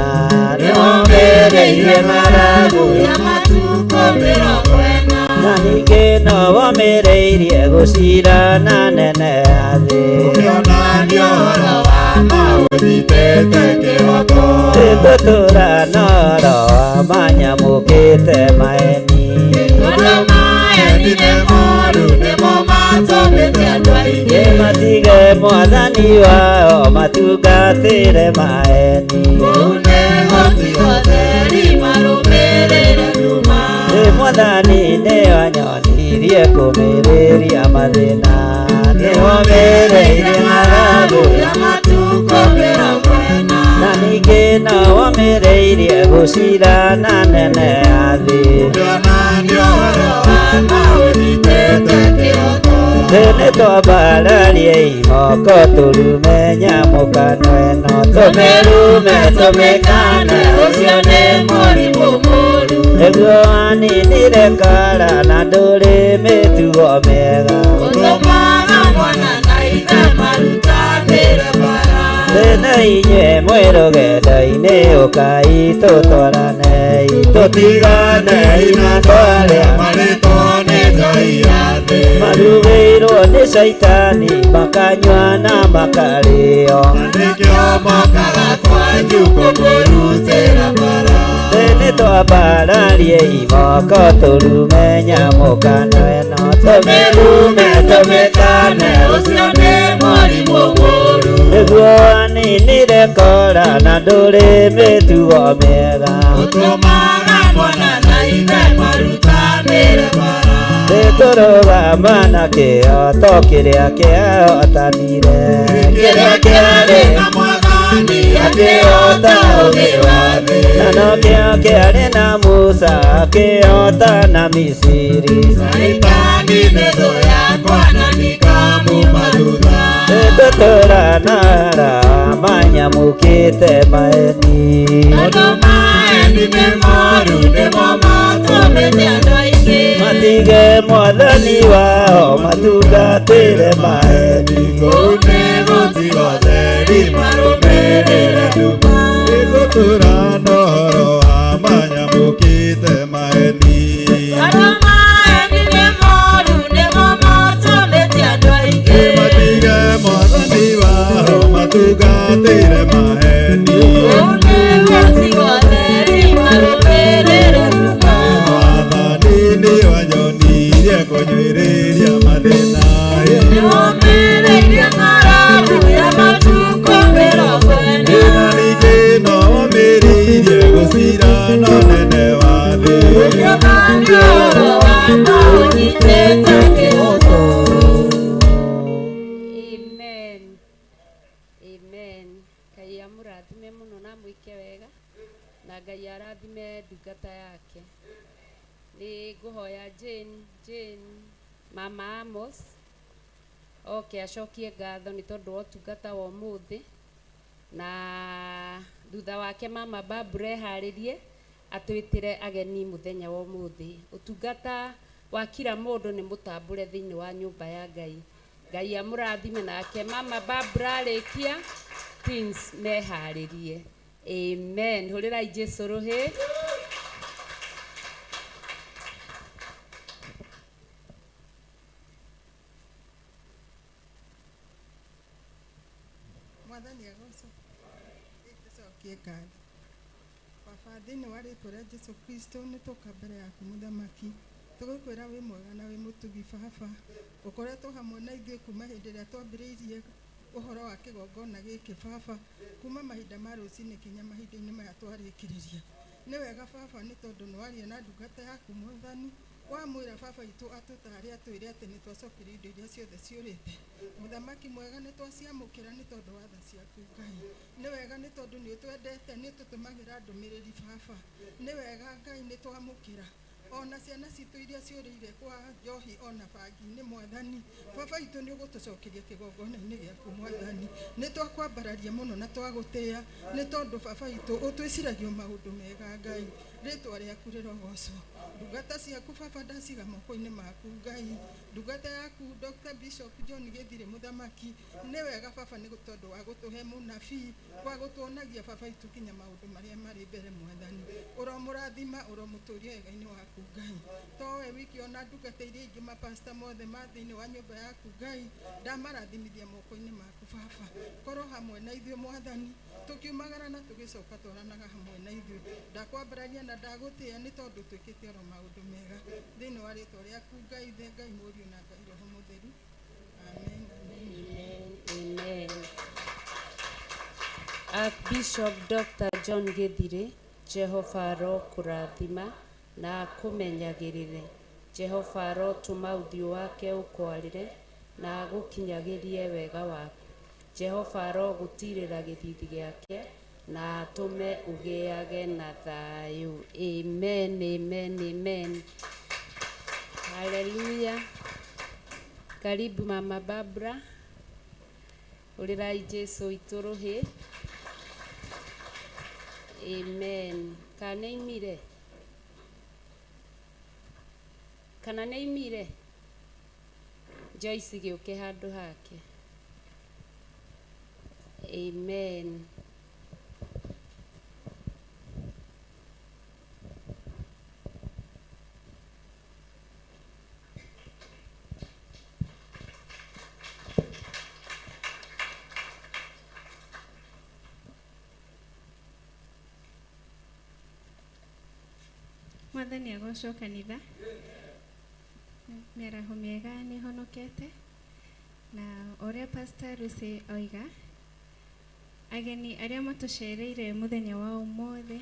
Speaker 9: nĩwamĩrĩirie ng'aragu ya matukũ 40 na ningĩ no wamĩrĩirie gũcirana nene ya thĩ ũkĩonania ũhoro wa maũnyitĩte kĩhoko ngũtũra na ũhoro wa manyamũkĩte maeni tondũ maeni nĩ moru nĩmo matũmĩte andũ aingĩ matige mwathani wao matungatĩre maeni kũu nĩ gũtigwo theri marũmĩrĩre nduma mwathani nĩ wanyonirie kũmĩrĩria mathĩna nĩwamĩrĩirie ng'aragu ya matukũ 40 na ningĩ no wamĩrĩirie gũcirana nene ya thĩ ũkĩonania ũhoro wa maũnyitĩte kĩhoko nĩ twambararie imoko tũrume nyamũkano ĩno tũmĩrume tũmĩkane ũcio nĩ mũrimũ mũru nĩguo waninire kara na ndũrĩ mĩtugo mĩega ũtũmaga mwana na ithe marutanĩre bara thĩna inyuĩ mwĩ rũgendo-inĩ ũkai tũtwaranei tũtiganei na twarĩa marĩtwo nĩ ngai ya thĩ marugĩirwo nĩ caitani makanyua na makarĩo na nĩkĩo mokaga kwanyu kũmũrutĩra bara nĩ twambararie imoko tũrume nyamũkano ĩno tũmĩrume tũmĩkane ũcio nĩ mũrimũ mũru nĩguo waninire kora na ndũrĩ mĩtugo mĩega ũtũmaga mwana na ithe marutanĩre bara nĩtũrũgama na kĩhoto kĩrĩa kĩahotanire kĩrĩa kĩarĩ na mwathani akĩhota ũgĩ wa thĩ na no kĩo kĩarĩ na Musa akĩhota na Misiri caitani nĩ thũ yakwa na nikamuma thutha nĩngũtũra na hara manyamũkĩte maeni tondũ maeni nĩ moru nĩmo matũmĩte andũ aingĩ matige mwathani wao matungatĩre maeni kũu nĩ gũtigwo theri marũmĩrĩre nduma nĩngũtũra na ũhoro wa manyamũkĩte maeni tondũ maeni nĩ moru nĩmo matũmĩte andũ aingĩ matige mwathani wao matungatĩre maeni kũu nĩ gũtigwo theri marũmĩrĩre nduma mwathani nĩ wanyonirie kũnyuĩrĩria mathĩna nĩwamĩrĩirie ng'aragu ya matukũ 40 na ningĩ no wamĩrĩirie gũcirana nene wa thĩ ũkĩonania ũhoro wa maũnyitĩte kĩhoko.
Speaker 8: Amen. Amen. Ngai amũrathime mũno na mwĩke wega na Ngai arathime ndungata yake. Nĩ ngũhoya Jane mama Amos oke acokie ngatho nĩ tondũ wa ũtungata wa ũmũthĩ na thutha wake mama Barbara eharĩrie atwĩtĩre ageni mũthenya wa ũmũthĩ. Ũtungata wa kila mũndũ nĩ mũtambũre thĩinĩ wa nyũmba ya Ngai. Ngai amũrathime nake mama Barbara arĩkia Prince meharĩrie. Amen. Hũrĩrai Jesũ rũhĩ.
Speaker 13: Mwathani agocwo ĩtũcokie ngatho. Baba thĩinĩ wa rĩtwa rĩa Jesũ Kristo nĩ tũka mbere yaku mũthamaki tũgũkwĩra wĩ mwega na wĩ mũtugi Baba ũkoretwo hamwe na ithuĩ kuma hĩndĩ ĩrĩa twambĩrĩirie ũhoro wa kĩgongona gĩkĩ Baba kuma mahinda ma rũcinĩ nginya mahinda-inĩ maya twarĩkĩrĩria. Nĩ wega Baba nĩ tondũ nĩwaria na ndungata yaku Mwathani wamwĩra Baba itũ atũtare atwĩre atĩ nĩ twacokerio indo iria ciothe ciũrĩte. Mũthamaki mwega nĩ twaciamũkĩra nĩ tondũ wa tha ciaku Ngai. Nĩ wega nĩ tondũ nĩ ũtwendete nĩ ũtũtũmagĩra ndũmĩrĩri Baba. Nĩ wega Ngai nĩ twamũkĩra ona ciana citũ iria ciũrĩire kwa njohi ona bangi-inĩ Mwathani Baba itũ nĩ ũgũtũcokeria kĩgongona-inĩ gĩaku Mwathani. Nĩ twakwambararia mũno na twagũtĩĩa nĩ tondũ Baba itũ ũtwĩciragia maũndũ mega Ngai. Rĩtwa rĩaku rĩrogocwo.
Speaker 14: ndungata ciaku baba ndaciga moko-inĩ maku Ngai, ndungata yaku Dr. Bishop John Gĩthirĩ mũthamaki, nĩ wega baba nĩ tondũ wa gũtũhe mũnabii wa gũtuonagia baba itukinya maũndũ marĩa marĩ mbere Mwathani, ũromũrathima ũromũtũria wega-inĩ waku Ngai, towe wiki ona ndungata iria ingĩ mapasta mothe ma thĩinĩ wa nyũmba yaku Ngai, ndamarathimithia moko-inĩ maku baba, korwo hamwe na ithuĩ Mwathani, tukiumagara na tugicoka twaranaga hamwe na ithuĩ, ndakwambararia na ndagũtĩĩa nĩ tondũ twĩkĩte oro maũndũ mega thĩinĩ wa rĩtwa rĩaku Ngai, Ithe Ngai Mũriũ na Ngai Roho Mũtheru, amen.
Speaker 8: Amen. Archbishop Dr. John Gĩthirĩ, Jehova arokũrathima na akũmenyagĩrĩre, Jehova arotũma ũthiũ wake ũkwarĩre na agũkinyagĩrie wega waku, Jehova arogũtirĩra gĩthithi gĩake na atũme ũgĩage na thayũ. Amen, amen, amen. Hallelujah. Karibu Mama Barbara. Ulirai Jesu ituruhi. Amen. Kaneimire. Kana neimire. Joyce gĩũke handũ hake. Amen.
Speaker 15: Mwathani agocwo kanitha. Mĩaraho mĩega nĩ honokete na ũrĩa Pastor Lucy oiga, ageni arĩa matũcereire mũthenya wa ũmũthĩ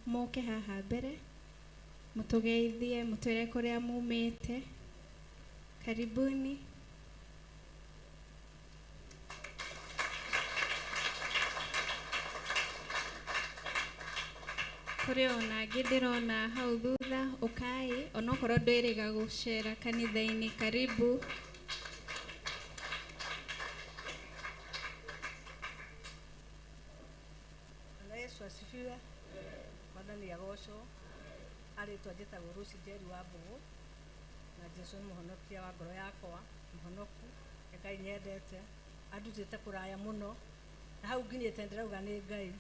Speaker 15: moke haha mbere mũtũgeithie, mũtwĩre kũrĩa mumĩte. Karibuni. Kũrĩ ona angĩ ndĩrona hau thutha, ũkai onokorwo ndwĩrĩga gũcera kanitha-inĩ. Karibu.
Speaker 16: Yesu asifiwe. Mwathani agocwo. Arĩtwa njĩtagwo Lucy Njeri wa Mbũgũ, na Jesu nĩ mũhonokia wa ngoro yakwa, mũhonoku, Ngai nyendete, andutĩte kũraya mũno, na hau nginyĩte ndĩrauga nĩ Ngai.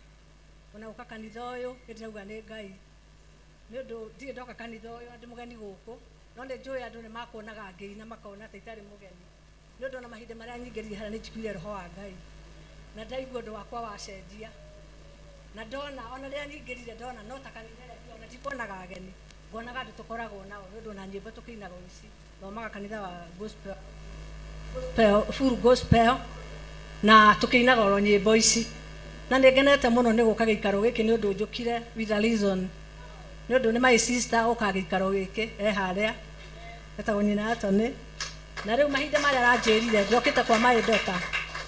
Speaker 16: Ona gũka kanitha ũyũ ndĩrauga nĩ Ngai, nĩ ũndũ ndirĩ ndoka kanitha ũyũ ndĩ mũgeni gũkũ, no nĩ njũĩ andũ nĩ makuonaga ngĩina makona ta itarĩ mũgeni, nĩ ũndũ ona mahinda marĩa nyingĩrire harĩa nĩ njiguire roho wa Ngai, na ndaigua ũndũ wakwa wacenjia, na ndona ona rĩrĩa nyingĩrire ndona no ta kanitha ĩrĩa ona ndikuonaga ageni, ngonaga andũ tũkoragwo nao, nĩ ũndũ ona nyĩmbo tũkĩinaga ici thomaga kanitha wa gospel, full gospel, na tũkĩinaga oro nyĩmbo ici, na nĩ ngenete mũno nĩ gũka gĩikaro gĩkĩ nĩ ũndũ njũkire with a reason, nĩ ũndũ nĩ my sister gũka gĩikaro gĩkĩ harĩa etagwo nyina Atoni, na rĩu mahinda marĩa aranjĩrire njokĩte kwa my daughter,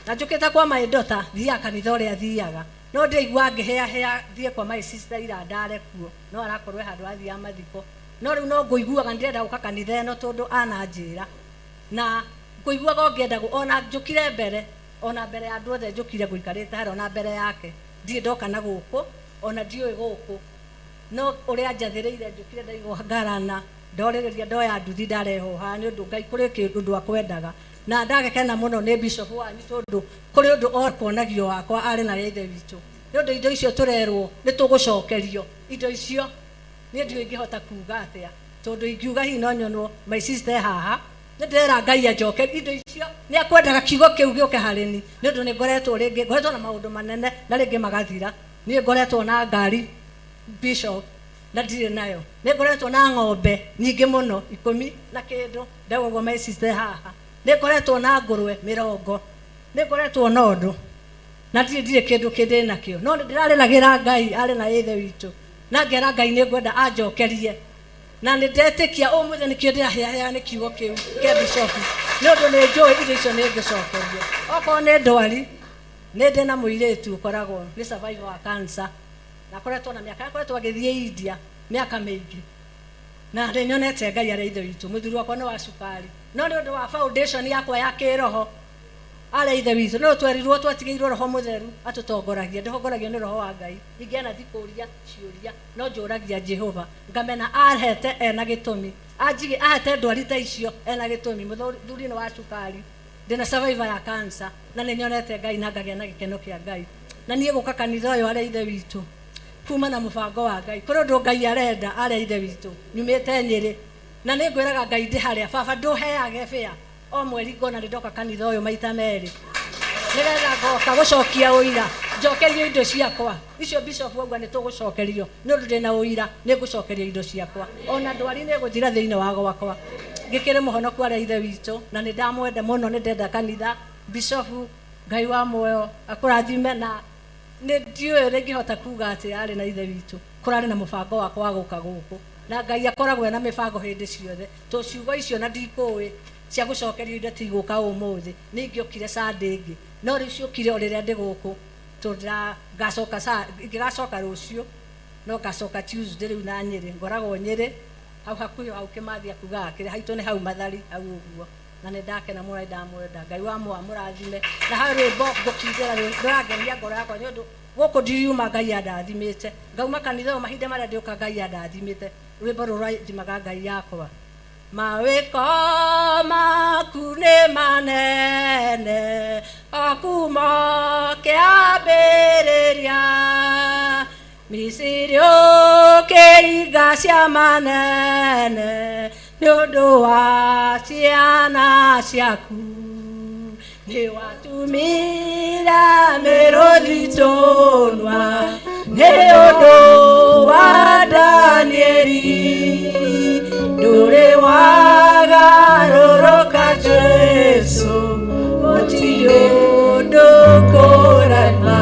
Speaker 16: na njũkĩte kwa my daughter thiaga kanitha ũrĩa thiaga, no ndĩigua ngĩhĩa thiĩ kwa my sister ira ndare kuo, no arakorwo handũ athiaga mathiko, no rĩu no ngũiguaga ndĩrenda gũka kanitha ĩno tondũ ananjĩra, na ngũiguaga ngĩenda ona njũkire mbere, ona mbere ya andũ othe njũkire gũikarĩte harĩa, ona mbere yake ndirĩ ndoka na gũkũ, ona ndiũĩ gũkũ, no ũrĩa njathĩrĩire njũkire ndaigua ngarana, ndorĩrĩria ndoya nduthi ndarehoha, nĩ ũndũ Ngai kũrĩ kĩndũ akwendaga, na ndagekena mũno nĩ bishop wanyu tondũ kũrĩ ũndũ okuonagio wakwa arĩ na ithe witũ, nĩ ũndũ indo icio tũrerwo nĩ tũgũcokerio, indo icio niĩ ndiũĩ ingĩhota kuuga atĩa, tondũ ingiuga hihi no nyonwo my sister haha, nĩ ndĩrera Ngai anjoke indo icio, nĩ akwendaga kiugo kĩu gĩũke harĩ ni, nĩ ũndũ nĩ ngoretwo na maũndũ manene na rĩngĩ magathira, niĩ ngoretwo na ngari bishop na ndirĩ nayo, nĩ ngoretwo na ng'ombe nyingĩ mũno 10 na kĩndũ, ndagwo my sister haha, nĩ ngoretwo na ngũrwe 40, nĩ ngoretwo na ũndũ na ndirĩ kĩndũ kĩndĩ nakĩo, no nĩ ndĩrarĩragĩra Ngai arĩ na ithe witũ, na ngera Ngai nĩ ngwenda anjokerie, na nĩ ndetĩkia ũmũthĩ nĩkĩo ndĩrahĩahĩa nĩ kiugo kĩu kĩa bishop, nĩ ũndũ nĩ njũĩ indo icio nĩ ngĩcokerio, okorwo nĩ ndwari nĩ ndĩ na mũirĩtu ũkoragwo nĩ survivor wa cancer, na akoretwo na mĩaka, akoretwo agĩthiĩ India mĩaka mĩingĩ, na nĩ nyonete Ngai arĩ ithe witũ, mũthuri wakwa nĩ wa cukari, no nĩ ũndũ wa foundation yakwa ya kĩroho arĩa ithe witũ no twerirwo twatigĩirwo roho mũtheru atũtongoragia ndĩhongoragio nĩ roho wa Ngai ingĩana thikũria ciũria no njũragia Jehova ngamena ahete ena gĩtũmi anjigi ahete ndwari ta icio ena gĩtũmi mũthuri nĩ wa cukari ndĩna survivor ya cancer na nĩ nyonete Ngai na ngagĩa na gĩkeno kĩa Ngai na niĩ gũka kanitha ũyũ arĩa ithe witũ kuma na mũbango wa Ngai kũrĩ ũndũ Ngai arenda arĩa ithe witũ nyumĩte Nyĩrĩ na nĩ ngwĩraga Ngai ndĩ harĩa baba ndũheage bĩa o mweri ngona ndoka kanitha ũyũ maita merĩ nĩgetha ngoka gũcokia ũira njokerio indo ciakwa icio bishop wauga nĩ tũgũcokerio nĩ ũndũ ndĩna ũira nĩ ngũcokerio indo ciakwa ona ndwari nĩ gũthira thĩinĩ wa gwakwa ngĩkĩrĩ mũhonoku arĩa ithe witũ na nĩ ndamwenda mũno nĩ ndenda kanitha bishop Ngai wa muoyo akũrathime na nĩ ndiũĩ rĩngĩhota kuga atĩ arĩ na ithe witũ kũrarĩ na mũbango wakwa wa gũka gũkũ na Ngai akoragwo na mĩbango hĩndĩ ciothe tũciugo icio na ndikũĩ cia gũcokerio indo tigũka ũmũthĩ nĩ ingĩokire Sunday ĩngĩ no rĩu ciokire o rĩrĩa ndĩ gũkũ ngacoka rũciũ no ngacoka Tuesday rĩu na Nyĩrĩ ngoragwo Nyĩrĩ hau hakuhĩ hau Kĩmathi akugaga kĩrĩ haitũ nĩ hau Mathari hau ũguo na nĩ ndakena mũno ndamwenda Ngai wa muoyo mũrathime na hau rwĩmbo ngũkindĩra rũrangenia ngoro yakwa nĩ ũndũ gũkũ ndiriuma Ngai andathimĩte ngauma kanitha mahinda marĩa ndĩũka Ngai andathimĩte rwĩmbo rũrathimaga Ngai yakwa mawĩko maku nĩ manene akuma kĩambĩrĩria Misiri ũkĩringa cia manene nĩ ũndũ wa ciana ciaku nĩ watumire mĩrũthi tũnua nĩ ũndũ wa Danieli ndũrĩ wagarũrũka Jesu gũtirĩ ũndũ kũrema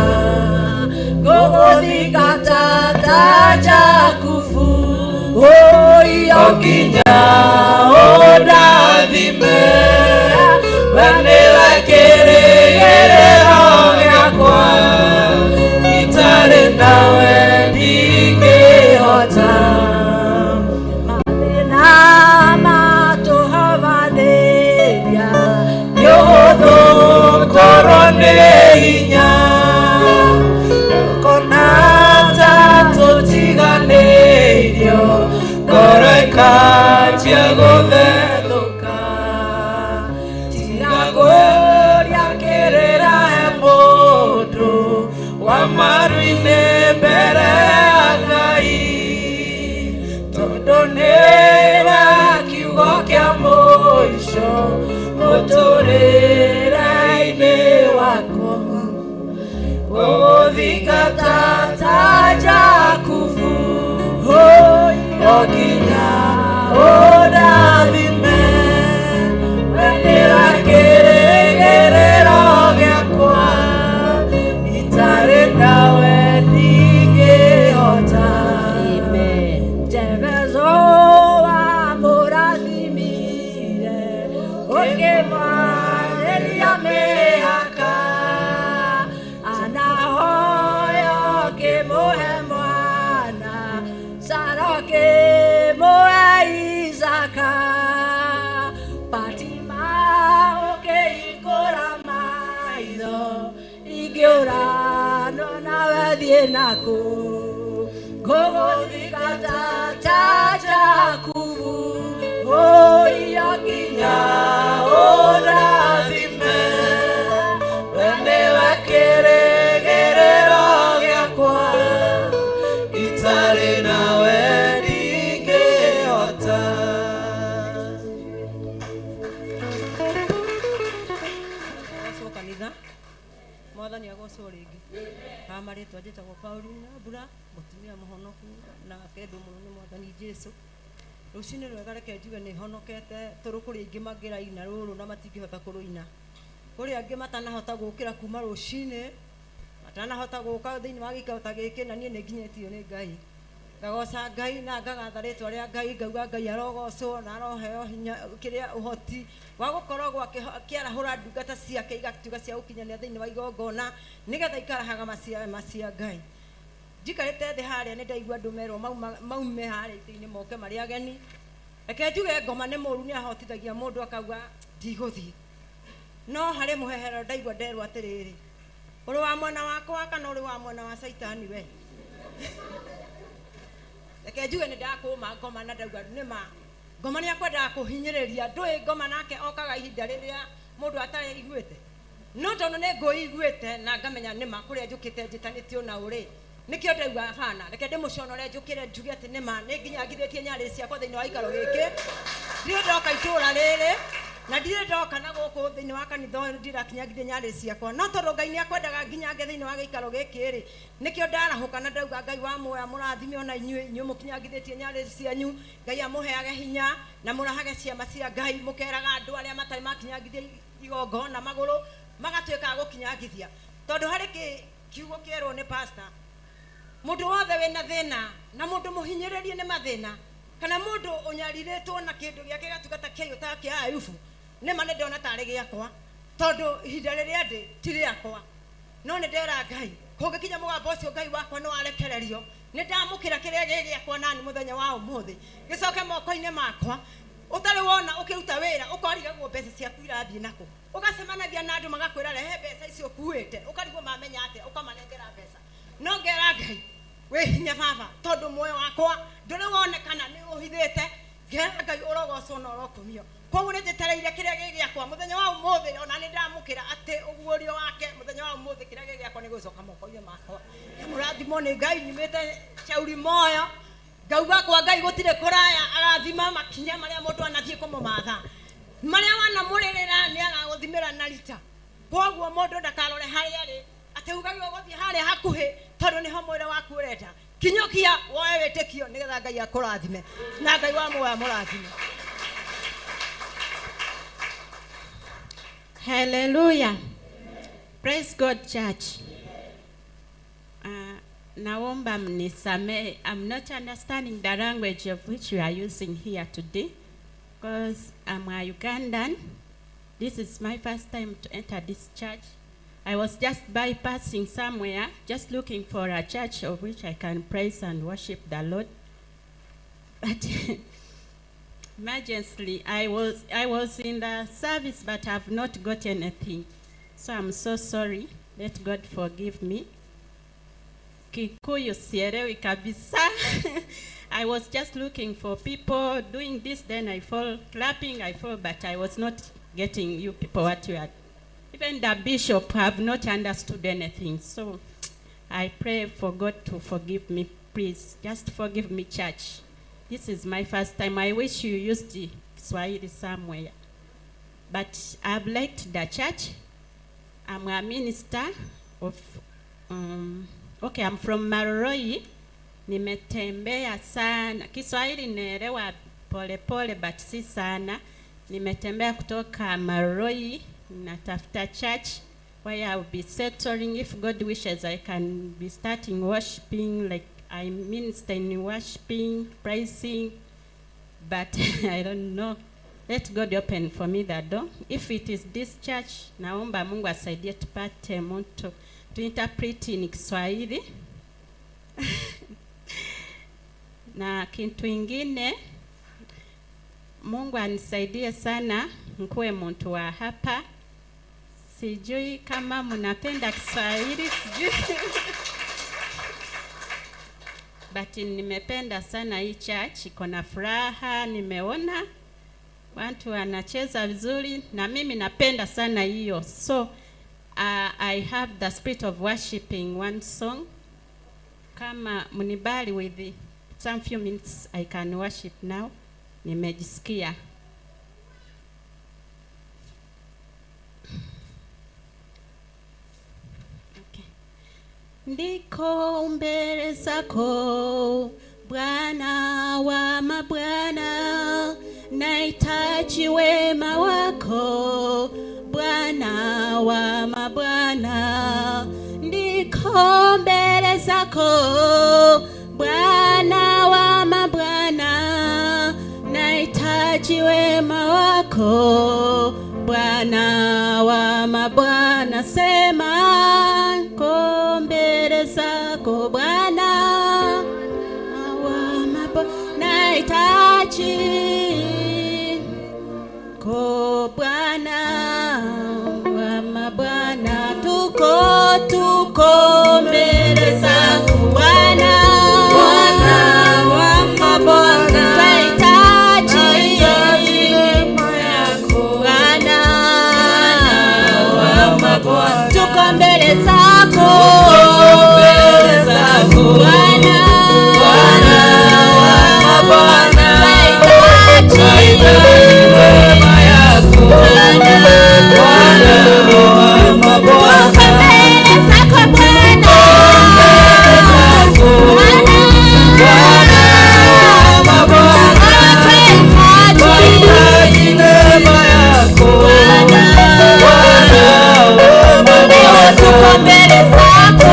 Speaker 16: gũgũthingata ta Jakubu ũiyo nginya ũrathime we nĩwe kĩrĩgĩrĩro gĩakwa itarĩ nawe ndingĩhota mathĩna matũhabanĩria nĩ ũhũthũ korwo nĩ hinya kona ta tũtiganĩirio ngoro ĩkanjia gũthethũka tiga kũria kĩrĩra he mũndũ wa maru-inĩ mbere ya Ngai tondũ nĩwe kiugo kĩa mũico mũtũrĩre-inĩ wakwa gũthingata ta Jakubu o nginya ũrathime we nĩwe kĩrĩgĩrĩro gĩakwa itarĩ nawe ndingĩhota Jebezo wamũrathimire ũkĩmwarĩria mĩhaka anahoyo kĩmũhe mwana Sara kĩmũhe Isaka Fatima ũkĩhingũra maitho ingĩũra no nawe thiĩ nakũ ngũgũthingata ta Jakubu ũiyo nginya ũrathime we nĩwe kĩrĩgĩrĩro gĩakwa itarĩ nawe ndingĩhota kanitha mwathani agocwo rĩngĩ kamarĩtwa njĩtagwo Pauline Mbura mũtumia mũhonoku na kendwo mũno nĩ mwathani Jesu rũcinĩ rwega reke njuge nĩ honokete tondũ kũrĩ aingĩ mangĩraina rũrũ na matingĩhota kũrũina kũrĩ angĩ matanahota gũkĩra kuma rũcinĩ matanahota gũka thĩinĩ wa gĩikaro ta gĩkĩ na niĩ nĩ nginyĩtio nĩ Ngai ngagoca Ngai na ngagatha rĩtwa rĩa Ngai ngauga Ngai arogocwo na aroheo hinya kĩrĩa ũhoti wa gũkoragwo akĩarahũra ndungata ciake igatuĩka cia gũkinyanĩra thĩinĩ wa igongona nĩgetha ikarahaga macia Ngai njikarĩte thĩ harĩa nĩ ndaigua andũ merwo maume harĩa itĩ-inĩ moke marĩ ageni reke njuge ngoma nĩ mũru nĩ ahotithagia mũndũ akauga ndigũthiĩ no harĩ mũhehero ndaigua nderwo atĩrĩrĩ, ũrĩ wa mwena wakwa kana ũrĩ wa mwena wa Saitani we? Reke njuge nĩ ndakũma ngoma na ndauga nĩma ngoma nĩ akwendaga kũhinyĩrĩria, ndũĩ ngoma nake okaga ihinda rĩrĩa mũndũ atarĩ iguĩte. No tondũ nĩ ngũiguĩte na ngamenya nĩma kũrĩa njũkĩte njĩtanĩtio na ũrĩ, nikio ndauga bana reke ndĩmũconore njũkĩre njuge atĩ nĩma nĩ nginya ngithĩtie nyarĩ ciakwa thĩinĩ wa ikaro gĩkĩ. Ndirĩ ndoka itũũra rĩrĩ na ndirĩ ndoka na gũkũ thĩinĩ wa kanitha ũyũ ndirakinya ngithĩ nyarĩ ciakwa, no tondũ Ngai nĩ akwendaga nginya nge thĩinĩ wa gĩikaro gĩkĩ rĩ, nikio ndarahũka na ndauga Ngai wa muoya mũrathime ona inyuĩ mũkinyagithĩtie nyarĩ cianyu, Ngai amũheage hinya na mũrahage ciama cia Ngai, mũkeraga andũ arĩa matarĩ makinyagithia igongona magũrũ magatuĩka gũkinyagithia. Tondũ harĩ kiugo kĩerwo nĩ pastor, mũndũ wothe wĩna thĩna na mũndũ mũhinyĩrĩrie nĩ mathĩna, kana mũndũ ũnyarirĩtwo na kĩndũ gĩake gatugata kĩu ta kĩa Ayubu, nĩma nĩ ndona tarĩ gĩakwa, tondũ ihinda rĩrĩa ndĩ ti rĩakwa. No nĩ ndera Ngai kũngĩkinya mũgambo ũcio Ngai wakwa nĩ warekererio, nĩ ndamũkĩra kĩrĩa gĩgĩakwa nani mũthenya wa ũmũthĩ gĩcoke moko-inĩ makwa. Ũtarĩ wona ũkĩruta wĩra ũkarigagwo mbeca ciaku irathiĩ nakũ, ũgacemanagia na andũ magakwĩra rehe mbeca icio ũkuĩte, ũkarigwo mamenya atĩa, ũkamanengera mbeca. No ngera Ngai wĩ hinya baba, tondũ muoyo wakwa ndũrĩ wonekana nĩ ũhithĩte, ngera Ngai ũrogocwo na ũrokumio. Koguo nĩ njĩtereire kĩrĩa gĩgĩakwa mũthenya wa ũmũthĩ, ona nĩ ndamũkĩra atĩ ũguũrio wake mũthenya wa ũmũthĩ kĩrĩa gĩgĩakwa nĩ gũcoka moko-inĩ makwa. Mũrathimwo nĩ Ngai nyumĩte Chauri Moyo, ngauga kwa Ngai gũtirĩ kũraya, agathima makinya marĩa mũndũ anathiĩ kũmũmatha, marĩa wanamũrĩrĩra nĩ agagũthimĩra na rita. Koguo mũndũ ndakarore harĩa arĩ atĩ ugagio gũthiĩ harĩa hakuhĩ, tondũ nĩho mwĩra waku ũrenda. Kinyũkia woe wĩtĩkio nĩgetha Ngai akũrathime na Ngai wa muoyo amũrathime.
Speaker 17: Hallelujah. Praise God, church. Naomba mnisamehe. I'm not understanding the language of which you are using here today because I'm a Ugandan. This is my first time to enter this church. I was just bypassing somewhere, just looking for a church of which I can praise and worship the Lord. But emergency, I was in the service, but I've not got anything. So I'm so sorry. Let God forgive me. Kikuyu sielewi kabisa. I was just looking for people doing this, then I fall, clapping, I fall, but I was not getting you people what you are. Even the bishop have not understood anything. So I pray for God to forgive me. Please, just forgive me, church. This is my first time. I wish you used the Swahili somewhere. But I've liked the church. I'm a minister of, okay, I'm from Maroroi. Nimetembea sana. Kiswahili naelewa pole pole, but si sana. Nimetembea kutoka Maroroi. Natafuta church where I'll be settling. If God wishes, I can be starting worshiping, like I minister in worshiping, praising, but I don't know. Let God open for me that door. If it is this church, naomba Mungu asaidie tupate mtu to interpret in Kiswahili. Na kitu ingine, Mungu anisaidie sana nikuwe mtu wa hapa. Sijui kama mnapenda Kiswahili, sijui. But nimependa sana hii church, iko na furaha, nimeona watu wanacheza vizuri na mimi napenda sana hiyo. So I have the spirit of worshiping one song. Kama mnibali with some few minutes I can worship now. Nimejisikia. Ndiko mbele zako Bwana wa mabwana, nahitaji wema wako Bwana wa mabwana. Ndiko mbele zako Bwana wa mabwana, nahitaji wema wako Bwana wa mabwana. Sema niko mbele zako Bwana wa mabwana, nahitaji ko Bwana
Speaker 10: mabwana, tuko mbele zako Bwana, Bwana wa mabwana, tunahitaji wema yako Bwana, Bwana wa mabwana, tuko mbele zako Bwana, Bwana, Bwana wa mabwana, tunahitaji wema yako Bwana, Bwana wa mabwana, tuko mbele zako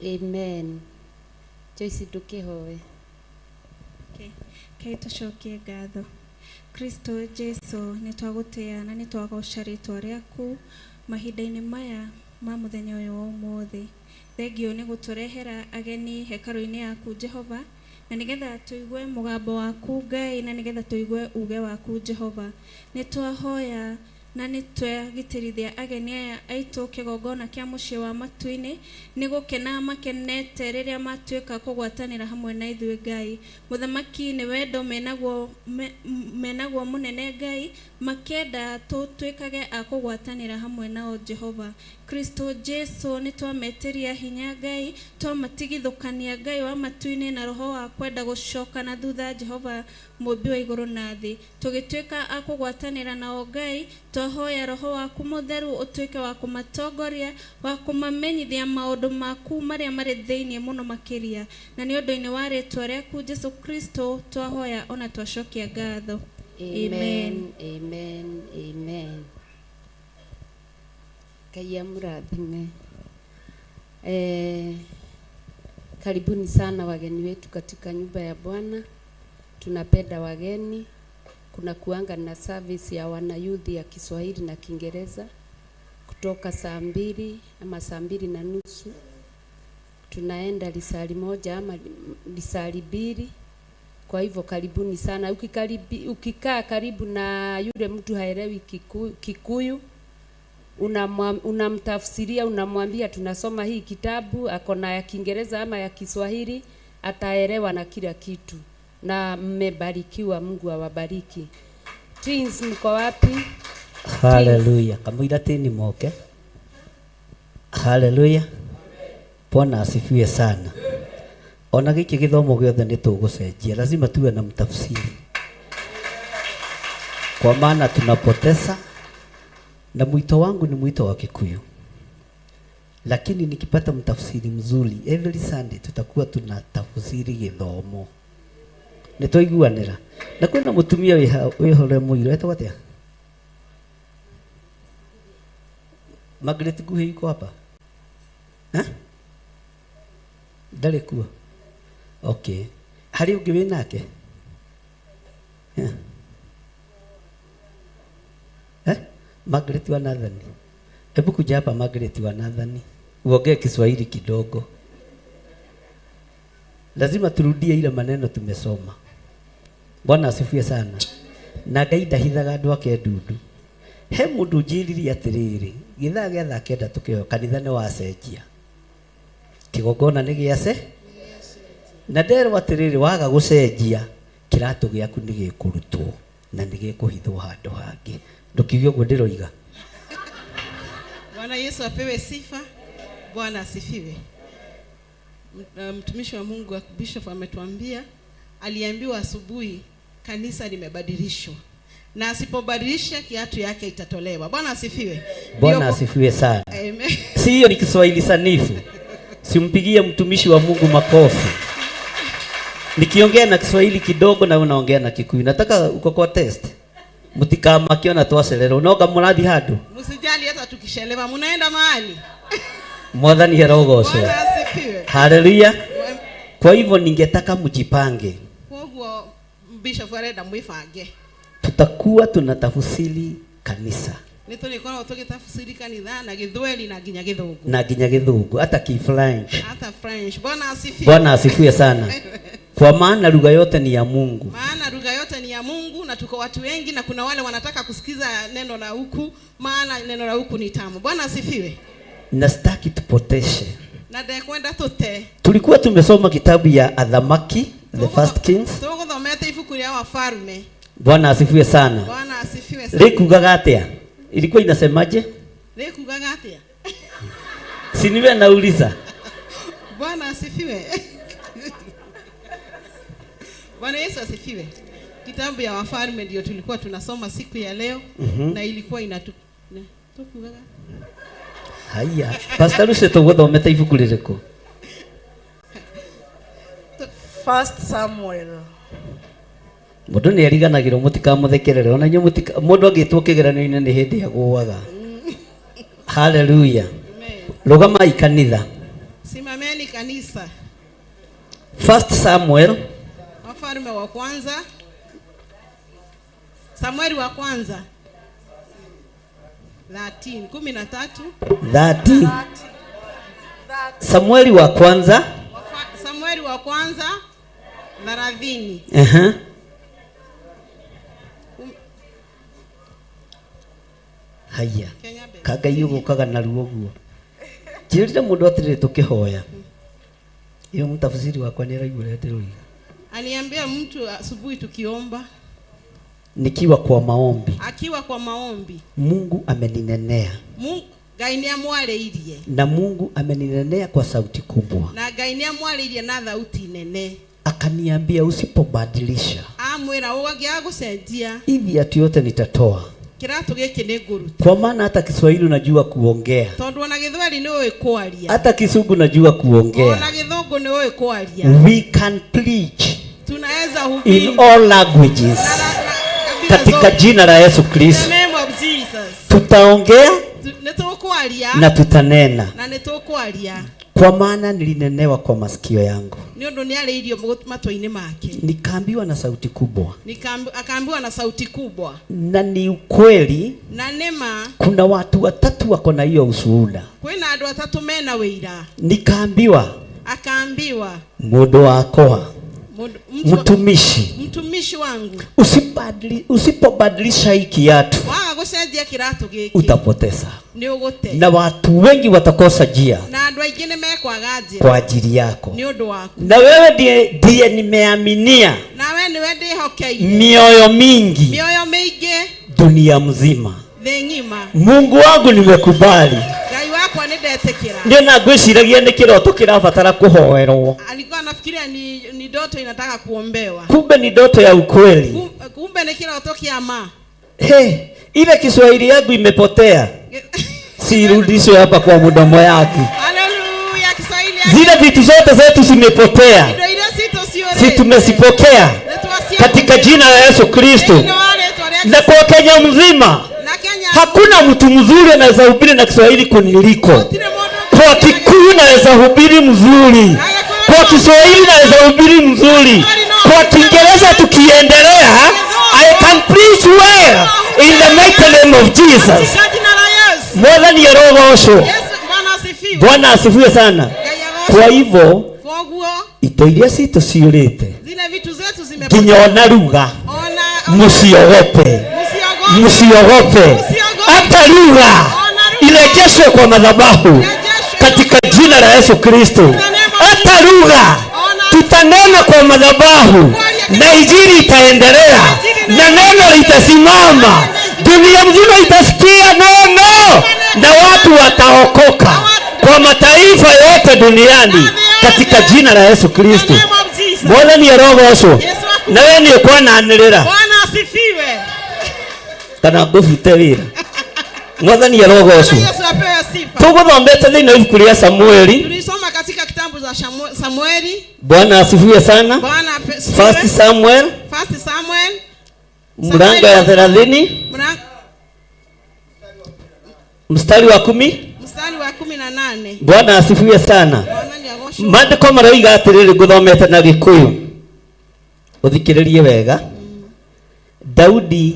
Speaker 8: Amen. Joyce tukihoe.
Speaker 15: Kei tucokie ngatho. Kristo Jesu nĩ twagũtĩa na nĩ twagoca rĩtwa rĩaku mahinda-inĩ maya ma mũthenya ũyũ wa ũmũthĩ. Thengio nĩ gũtũrehera ageni hekarũ-inĩ yaku Jehova, na nĩgetha tũigue mũgambo waku Ngai, na nĩgetha tũigue uge waku Jehova. Nĩ twahoya na nĩ twagitĩrithia ageni aya aitũ kĩgongona kĩa mũciĩ wa matu-inĩ, nĩ gũkena makenete rĩrĩa matuĩka kũgwatanĩra hamwe na ithuĩ Ngai. Mũthamaki nĩ wendo menaguo mũnene Ngai, makenda tũtuĩkage a kũgwatanĩra hamwe nao Jehova. Kristo Jesu nĩ twametĩria hinya Ngai, twamatigithũkania Ngai wa matu-inĩ na roho wa kwenda gũcoka na thutha Jehova mũmbi wa igũrũ na thĩ. Tũgĩtuĩka a kũgwatanĩra nao Ngai, twahoya roho waku mũtheru ũtuĩke wa kũmatongoria, wa kũmamenyithia maũndũ maku marĩa marĩ thĩinĩ mũno makĩria. Na nĩ ũndũ-inĩ wa rĩtwa rĩaku Jesu Kristo twahoya ona twacokia ngatho.
Speaker 8: Amen. Amen. Amen. Ngai amurathime. Karibuni sana wageni wetu katika nyumba ya Bwana. Tunapenda wageni. Kuna kuanga na service ya wanayuthi ya Kiswahili na Kiingereza kutoka saa 2 ama saa 2:30. Tunaenda lisali moja ama lisali 2. Kwa hivyo karibuni sana. Ukikaa karibu na yule mtu haelewi Kikuyu, unamtafsiria, unamwambia tunasoma hii kitabu, akona ya Kiingereza ama ya Kiswahili, ataelewa na kila kitu. Na mmebarikiwa, Mungu awabariki. Twins mko wapi?
Speaker 9: Hallelujah. Kamwira tini moke. Hallelujah. Bwana asifiwe sana. Ona giki githomo giothe ni tugucenjia, lazima tuwe na mtafsiri. kwa maana tunapoteza, na mwito wangu ni mwito wa Kikuyu, lakini nikipata mtafsiri mzuri every Sunday tutakuwa tunatafsiri githomo, nitoiguanira na kwina mutumia wihore muiro etwa atia Margaret Guhi iko hapa ndari kuo. Okay, hari ungi wina nake Margaret wa Nathani, hebu kuja hapa Margaret wa Nathani, uongee Kiswahili kidogo. Lazima turudie ile maneno tumesoma. Bwana asifiwe sana. Na Ngai ndahithaga andu ake ndundu. He mundu njiririe atiriri, githaa getha kenda tukio kanitha ni wacenjia. Kigongona ni giace. Na nderwo atiriri waga gucenjia kiratu giaku ni gikurutwo na ni gikuhithwo handu hangi. Ndukiuge uguo ndiroiga.
Speaker 13: Bwana Yesu apewe sifa. Bwana asifiwe. Mtumishi wa Mungu Bishop ametuambia, aliambiwa asubuhi kanisa limebadilishwa, na asipobadilisha kiatu yake itatolewa. Bwana asifiwe.
Speaker 9: Bwana asifiwe sana.
Speaker 13: Amen.
Speaker 9: Si hiyo ni Kiswahili sanifu. Simpigie mtumishi wa Mungu makofi. Nikiongea na Kiswahili kidogo na unaongea na Kikuyu. Nataka uko kwa test. Mutikama kiona twacerera unoga murathi handu.
Speaker 13: Msijali hata tukishelewa munaenda mahali.
Speaker 9: Mwathani herogocwo.
Speaker 13: Bwana asifiwe.
Speaker 9: Haleluya. Kwa hivyo ningetaka mjipange.
Speaker 13: Kwa hivyo Bishop arenda mwifange.
Speaker 9: Tutakuwa tunatafsiri kanisa.
Speaker 13: Nito niko tukitafsiri kanitha na Githweli na ginya Githungu.
Speaker 9: Na ginya Githungu hata Kifrench.
Speaker 13: Hata French. Bwana asifiwe.
Speaker 9: Bwana asifiwe sana. Kwa maana lugha yote ni ya Mungu.
Speaker 13: Maana lugha yote ni ya Mungu, na tuko watu wengi na kuna wale wanataka kusikiza neno la huku, maana neno la huku ni tamu. Bwana asifiwe.
Speaker 9: Na sitaki tupoteshe.
Speaker 13: Na ndekwenda tute.
Speaker 9: Tulikuwa tumesoma kitabu ya Athamaki, the first kings.
Speaker 13: Tuguthomete ibuku rĩa wafalme.
Speaker 9: Bwana asifiwe sana.
Speaker 13: Bwana asifiwe sana.
Speaker 9: Rikugaga atia? Ilikuwa inasemaje?
Speaker 13: Rikugaga atia?
Speaker 9: Si niwe nauliza.
Speaker 13: Bwana asifiwe. Bwana Yesu asifiwe. Kitabu ya wafalme ndio tulikuwa tunasoma siku ya leo, na ilikuwa tukugaga.
Speaker 9: Haya, Pastor Lucy tuguthomete ibuku ririko?
Speaker 16: 1 Samuel.
Speaker 9: Mundu ni ariganagirwo mutikamuthekerere, ona nyu mundu agitwo kigeranio-ini ni hindi agwaga. Hallelujah. Rugama ikanitha.
Speaker 13: Simameni kanisa.
Speaker 9: 1 Samuel.
Speaker 13: Wafalme wa kwanza. Samueli wa kwanza 13.
Speaker 9: Samueli wa kwanza.
Speaker 13: Samueli wa kwanza 30.
Speaker 9: Haya. Kagai ugukaga na ruo guo. Jirira mundu atirire tukihoya. Iyo mtafsiri wakwa ni raigure ndiroiga.
Speaker 13: Aliambia mtu asubuhi tukiomba.
Speaker 9: Nikiwa kwa maombi.
Speaker 13: Akiwa kwa maombi.
Speaker 9: Mungu ameninenea.
Speaker 13: Mungu Ngai ni amwareirie.
Speaker 9: Na Mungu ameninenea kwa sauti kubwa.
Speaker 13: Na Ngai ni amwareirie na sauti nene.
Speaker 9: Akaniambia usipobadilisha.
Speaker 13: Amwira ugagia gucenjia.
Speaker 9: Hivi ati yote nitatoa.
Speaker 13: Kiratu giki ni nguru.
Speaker 9: Kwa maana hata Kiswahili unajua kuongea.
Speaker 13: Tondu na Githweli ni wewe kwaria.
Speaker 9: Hata Kizungu unajua kuongea.
Speaker 13: Na Githungu ni wewe kwaria.
Speaker 9: We can preach.
Speaker 13: Tunaweza hubiri
Speaker 9: in all languages. Katika jina la Yesu Kristo.
Speaker 13: name of Jesus.
Speaker 9: Tutaongea na tutanena.
Speaker 13: Na nitokwaria.
Speaker 9: Kwa maana nilinenewa kwa masikio yangu.
Speaker 13: Niondo ni ale idio matwa-ini make.
Speaker 9: Nikaambiwa na sauti kubwa.
Speaker 13: Akaambiwa na sauti kubwa.
Speaker 9: Na ni ukweli.
Speaker 13: Na nema.
Speaker 9: Kuna watu watatu wako na hiyo ushuhuda.
Speaker 13: Kwina andu atatu mena wira.
Speaker 9: Nikaambiwa.
Speaker 13: Akaambiwa.
Speaker 9: Mundu wakwa. Mtumishi
Speaker 13: wangu.
Speaker 9: Usipobadilisha hii kiatu.
Speaker 13: Waga gucenjia kiratu giki.
Speaker 9: Utapoteza.
Speaker 13: Ni ugote.
Speaker 9: Na watu wengi watakosa njia.
Speaker 13: Na andu aingi ni mekwaga njia.
Speaker 9: Kwa ajili yako.
Speaker 13: Ni undu waku.
Speaker 9: Na wewe ndiye nimeaminia.
Speaker 13: Na wewe niwe ndihokeire.
Speaker 9: Mioyo mingi.
Speaker 13: Mioyo mingi.
Speaker 9: Dunia mzima.
Speaker 13: Thengima.
Speaker 9: Mungu wangu nimekubali.
Speaker 13: Ngai wakwa ni ndetekera.
Speaker 9: Ndio na ngwiciragia ni kiroto kirabatara kuhoerwo.
Speaker 13: Alikuwa anafikiria ni ndoto inataka kuombewa.
Speaker 9: Kumbe ni ndoto ya ukweli.
Speaker 13: Kumbe ni kiroto kia ma.
Speaker 9: Hey, ile Kiswahili yangu imepotea. Sirudishwe hapa kwa mdomo yako.
Speaker 13: Haleluya, Kiswahili.
Speaker 9: Zile vitu zote zetu zimepotea. Si tumesipokea katika jina la Yesu Kristo. Na kwa Kenya mzima hakuna mtu mzuri anaweza hubiri na Kiswahili kuniliko. Kwa Kikuyu naweza hubiri mzuri. Kwa Kiswahili naweza hubiri mzuri. Kwa Kiingereza tukiendelea, I can preach well in the mighty name of Jesus. Bwana ni roho osho. Bwana asifiwe sana. Kwa hivyo itoiria sito siurite.
Speaker 13: Zile vitu zetu zimepotea.
Speaker 9: Kinyona lugha. Musiogope. Musiogope. Hata lugha irejeshwe kwa madhabahu katika jina la Yesu Kristo. Hata lugha tutanena kwa madhabahu na injili itaendelea na neno litasimama. Dunia mzima itasikia neno na watu wataokoka kwa mataifa yote duniani katika jina la Yesu Kristo. Bwana ni roho osho. Na wewe ni kwa nanirira.
Speaker 13: Bwana asifiwe.
Speaker 9: Kana ngufite wira. Mwathani ya roho osho.
Speaker 13: Yesu apewe sifa.
Speaker 9: Tuguthomete thĩinĩ wa ibuku rĩa Samueli.
Speaker 13: Tulisoma katika kitabu za Samueli.
Speaker 9: Bwana asifiwe sana.
Speaker 13: Bwana asifiwe.
Speaker 9: 1 Samuel.
Speaker 13: 1 Samuel.
Speaker 9: Mlango ya 30. Mstari wa 10.
Speaker 13: Mstari wa 18.
Speaker 9: Bwana asifiwe sana. Maandĩko maroiga atĩrĩrĩ, ngũthomete na Gĩkũyũ. Ũthikĩrĩrie wega. Daudi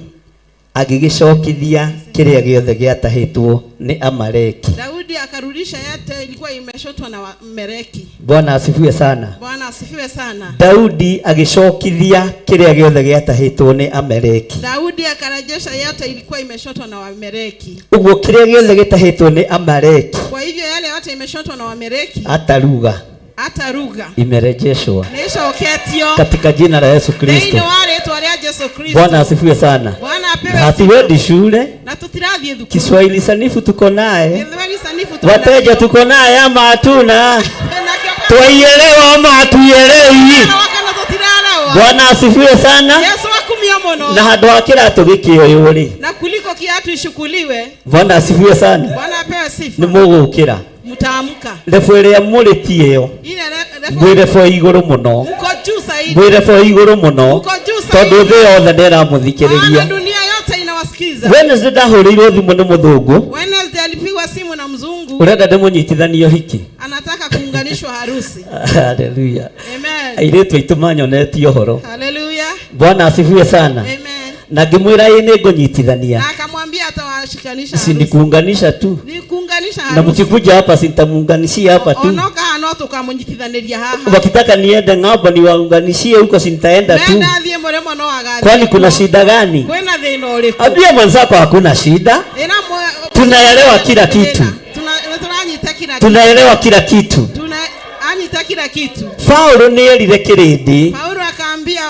Speaker 9: agĩgĩcokithia kĩrĩa gĩothe gĩatahĩtwo nĩ Amaleki.
Speaker 13: Daudi akarudisha yote ilikuwa imeshotwa na Amaleki.
Speaker 9: Bwana asifiwe sana.
Speaker 13: Bwana asifiwe sana.
Speaker 9: Daudi agĩcokithia kĩrĩa gĩothe gĩatahĩtwo nĩ Amaleki.
Speaker 13: Daudi akarejesha yote ilikuwa imeshotwa na Amaleki.
Speaker 9: Ũguo kĩrĩa gĩothe gĩtahĩtwo nĩ Amaleki.
Speaker 13: Kwa hivyo yale yote imeshotwa na Amaleki.
Speaker 9: Hata lugha.
Speaker 13: Hata lugha
Speaker 9: imerejeshwa
Speaker 13: Nishaoketio
Speaker 9: katika jina la Yesu Kristo.
Speaker 13: Ndio wale tualia Yesu Kristo.
Speaker 9: Bwana asifiwe sana.
Speaker 13: Bwana apewe.
Speaker 9: Hatuendi shule.
Speaker 13: Na tutirathie thukuru.
Speaker 9: Kiswahili sanifu tuko naye.
Speaker 13: Kiswahili sanifu tuko naye.
Speaker 9: Wateja tuko naye ama hatuna? Tuielewa ama hatuielewi? Bwana asifiwe sana.
Speaker 13: Yesu akumia mono.
Speaker 9: Na handũ ha kĩratũ gĩkĩoywo rĩ.
Speaker 13: Na kuliko kiatu ishukuliwe.
Speaker 9: Bwana asifiwe sana.
Speaker 13: Bwana apewe sifa.
Speaker 9: Nĩ mũgũkĩra.
Speaker 13: Mutaamka.
Speaker 9: Refu ĩrĩa mũrĩtie ĩyo. Mwĩrefo igũrũ mũno.
Speaker 13: Mko juu zaidi.
Speaker 9: Mwĩrefo igũrũ mũno.
Speaker 13: Mko juu zaidi.
Speaker 9: Tondũ thĩ yothe ndĩramũthikĩrĩria.
Speaker 13: Dunia yote inawasikiza.
Speaker 9: Wednesday ndahũrĩirwo thimũ nĩ mũthũngũ.
Speaker 13: Wednesday alipigwa simu na mzungu.
Speaker 9: Ũrenda ndĩmũnyitithanio hiki.
Speaker 13: Anataka kuunganishwa harusi.
Speaker 9: Hallelujah.
Speaker 13: Amen.
Speaker 9: Airĩtu aitũ manyonetio horo.
Speaker 13: Hallelujah.
Speaker 9: Bwana asifiwe sana.
Speaker 13: Amen.
Speaker 9: Na ngĩmwĩra ĩ nĩngũnyitithania.
Speaker 13: Na akamwambia atawashikanisha harusi.
Speaker 9: Si nikuunganisha tu.
Speaker 13: Nikuunganisha harusi.
Speaker 9: Na mkikuja hapa sitamuunganishia hapa tu.
Speaker 13: Onoka ano tukamnyitithaniria haha.
Speaker 9: Wakitaka niende ng'ambo niwaunganishie huko sinitaenda tu.
Speaker 13: Nenda thie mremo no agari.
Speaker 9: Kwani kuna shida gani?
Speaker 13: Kwena thina uliku.
Speaker 9: Ambia mwenzako hakuna shida. Tunaelewa kila kitu.
Speaker 13: Tunanyita kila kitu.
Speaker 9: Tunaelewa kila kitu.
Speaker 13: Anyita kila kitu.
Speaker 9: Paulo nĩerire kĩrĩndĩ.
Speaker 13: Paulo akaambia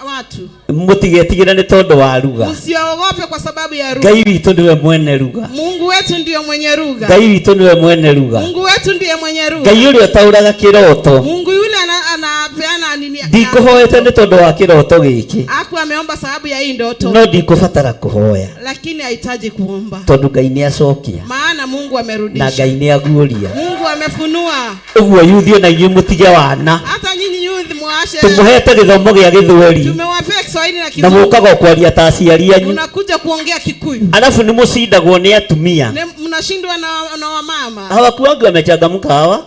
Speaker 13: watu.
Speaker 9: Mũtigetigĩre nĩ tondũ wa lugha.
Speaker 13: Msiogope kwa sababu ya lugha.
Speaker 9: Ngai witũ ndiwe mwene lugha.
Speaker 13: Mungu wetu ndio mwenye lugha.
Speaker 9: Ngai witũ ndiwe mwene lugha.
Speaker 13: Mungu wetu ndiye mwenye lugha.
Speaker 9: Ngai ũrĩa ũtaũraga kĩroto.
Speaker 13: Mungu yule anapeana nini?
Speaker 9: Ndikũhoete nĩ tondũ wa kĩroto gĩkĩ.
Speaker 13: Haku ameomba sababu ya hii ndoto.
Speaker 9: No ndikũbatara kũhoya.
Speaker 13: Lakini hahitaji kuomba.
Speaker 9: Tondũ Ngai nĩacokia.
Speaker 13: Maana Mungu amerudisha.
Speaker 9: Na Ngai nĩaguũria.
Speaker 13: Mungu amefunua.
Speaker 9: Ũguo yuthi na inyuĩ mũtige wana.
Speaker 13: Hata nyinyi youth mwashe.
Speaker 9: Tumuhete gĩthomo gĩa Gĩthweri.
Speaker 13: Tumewapea Kiswahili na
Speaker 9: Kizungu. Na mũkaga kwaria ta aciari anyu.
Speaker 13: Unakuja kuongea Kikuyu.
Speaker 9: Alafu nĩ mũcindagwo nĩ atumia.
Speaker 13: Mnashindwa na wamama.
Speaker 9: Hawakuangi wamechangamka hawa.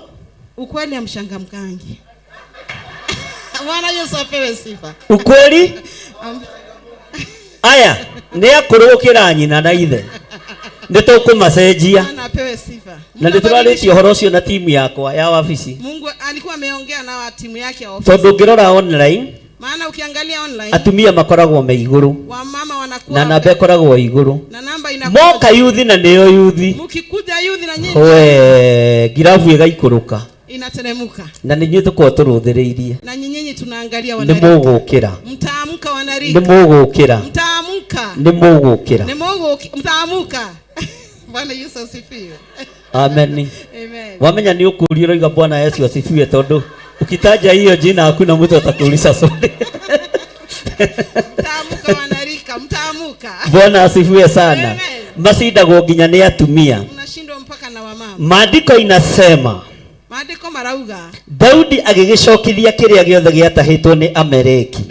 Speaker 13: Ukweli amshangamkangi. Bwana Yesu apewe sifa.
Speaker 9: Ukweli? Aya, nĩ akũrũkĩra nyina na ithe. Nĩtũkũmacenjia.
Speaker 13: Bwana apewe sifa.
Speaker 9: Na nĩtũrarĩtie ũhoro ũcio na timu yakwa ya wabici.
Speaker 13: Mungu alikuwa ameongea na timu yake ya ofisi.
Speaker 9: Tondũ ngĩrora online.
Speaker 13: Maana ukiangalia online.
Speaker 9: Atumia makoragwo me igũrũ.
Speaker 13: Wamama wanakuwa.
Speaker 9: Na namba ĩkoragwo igũrũ.
Speaker 13: Na namba inakuwa.
Speaker 9: Moka yuthi na nĩyo yuthi.
Speaker 13: Mukikuja yuthi na nyinyi.
Speaker 9: We, girafu ĩgaikũrũka.
Speaker 13: Inateremuka.
Speaker 9: Na nĩnyuĩ tũkorwo tũrũthĩrĩirie.
Speaker 13: Na nyinyi tunaangalia
Speaker 9: wanarika. Nĩ mũgũkĩra.
Speaker 13: Mtaamka wanarika.
Speaker 9: Nĩ mũgũkĩra.
Speaker 13: Mtaamka.
Speaker 9: Nĩ mũgũkĩra.
Speaker 13: Nĩ mũgũkĩra. Mtaamka. Bwana Yesu asifiwe.
Speaker 9: Amen.
Speaker 13: Amen.
Speaker 9: Wamenya ni ukuurio roiga Bwana Yesu asifiwe tondu ukitaja hiyo jina hakuna mtu atakuuliza swali.
Speaker 13: Mtaamka wanarika. mtaamuka.
Speaker 9: Bwana asifiwe sana.
Speaker 13: Amen.
Speaker 9: Masindagwo nginya ni atumia.
Speaker 13: Mnashindwa mpaka na wamama.
Speaker 9: Maandiko inasema
Speaker 13: Maandiko marauga
Speaker 9: Daudi agigicokithia kiria giothe giatahitwo ni Amaleki.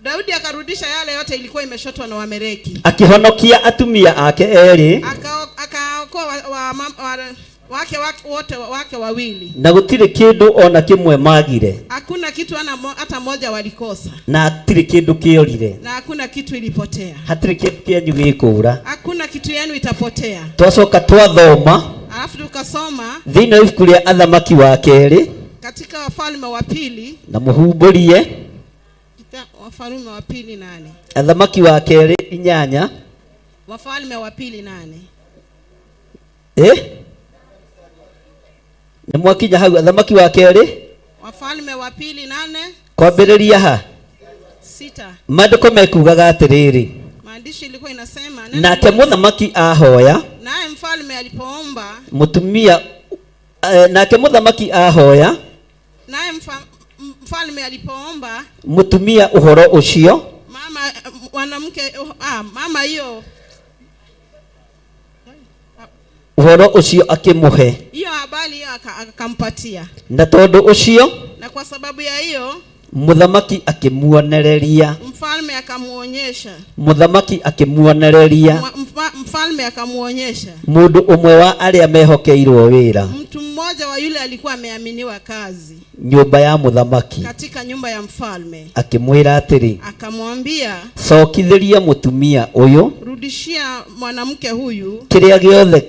Speaker 13: Daudi akarudisha yale yote ilikuwa imeshotwa na Wameleki.
Speaker 9: Akihonokia atumia ake eri.
Speaker 13: Akaokoa wake wawili.
Speaker 9: Na gutire kindu ona kimwe magire.
Speaker 13: Hakuna kitu hata moja walikosa.
Speaker 9: Na hatire kindu kiorire.
Speaker 13: Na hakuna kitu ilipotea.
Speaker 9: Hatire kindu kianyu gikura.
Speaker 13: Hakuna kitu yenu itapotea.
Speaker 9: Twacoka twathoma.
Speaker 13: Alafu tukasoma
Speaker 9: thina ibuku ria Athamaki wa Keri
Speaker 13: katika Wafalme wa Pili
Speaker 9: na muhumburie
Speaker 13: Wafalme wa Pili 8.
Speaker 9: Athamaki wa Keri 8.
Speaker 13: Wafalme wa Pili 8.
Speaker 9: Ni mwakinya hau Athamaki wa Keri
Speaker 13: Wafalme wa Pili 8
Speaker 9: kwambiriria ha
Speaker 13: 6.
Speaker 9: Maandiko mekugaga atiriri.
Speaker 13: Maandishi ilikuwa inasema
Speaker 9: nake muthamaki ahoya
Speaker 13: naye mfalme alipoomba
Speaker 9: mutumia nake muthamaki ahoya
Speaker 13: naye mfalme alipoomba
Speaker 9: mutumia uhoro ucio
Speaker 13: mama hiyo
Speaker 9: uhoro ucio akimuhe
Speaker 13: hiyo habari hiyo akampatia,
Speaker 9: na tondu ucio
Speaker 13: na kwa sababu ya hiyo
Speaker 9: muthamaki akimuonereria
Speaker 13: mfalme akamuonyesha mfalme akamuonyesha
Speaker 9: mundu umwe wa aria mehokeirwo wira,
Speaker 13: mtu mmoja wa yule alikuwa ameaminiwa kazi
Speaker 9: nyumba ya muthamaki,
Speaker 13: katika nyumba ya mfalme.
Speaker 9: akimwira atiri
Speaker 13: Akamwambia,
Speaker 9: cokithiria mutumia uyu,
Speaker 13: rudishia mwanamke huyu
Speaker 9: kiria giothe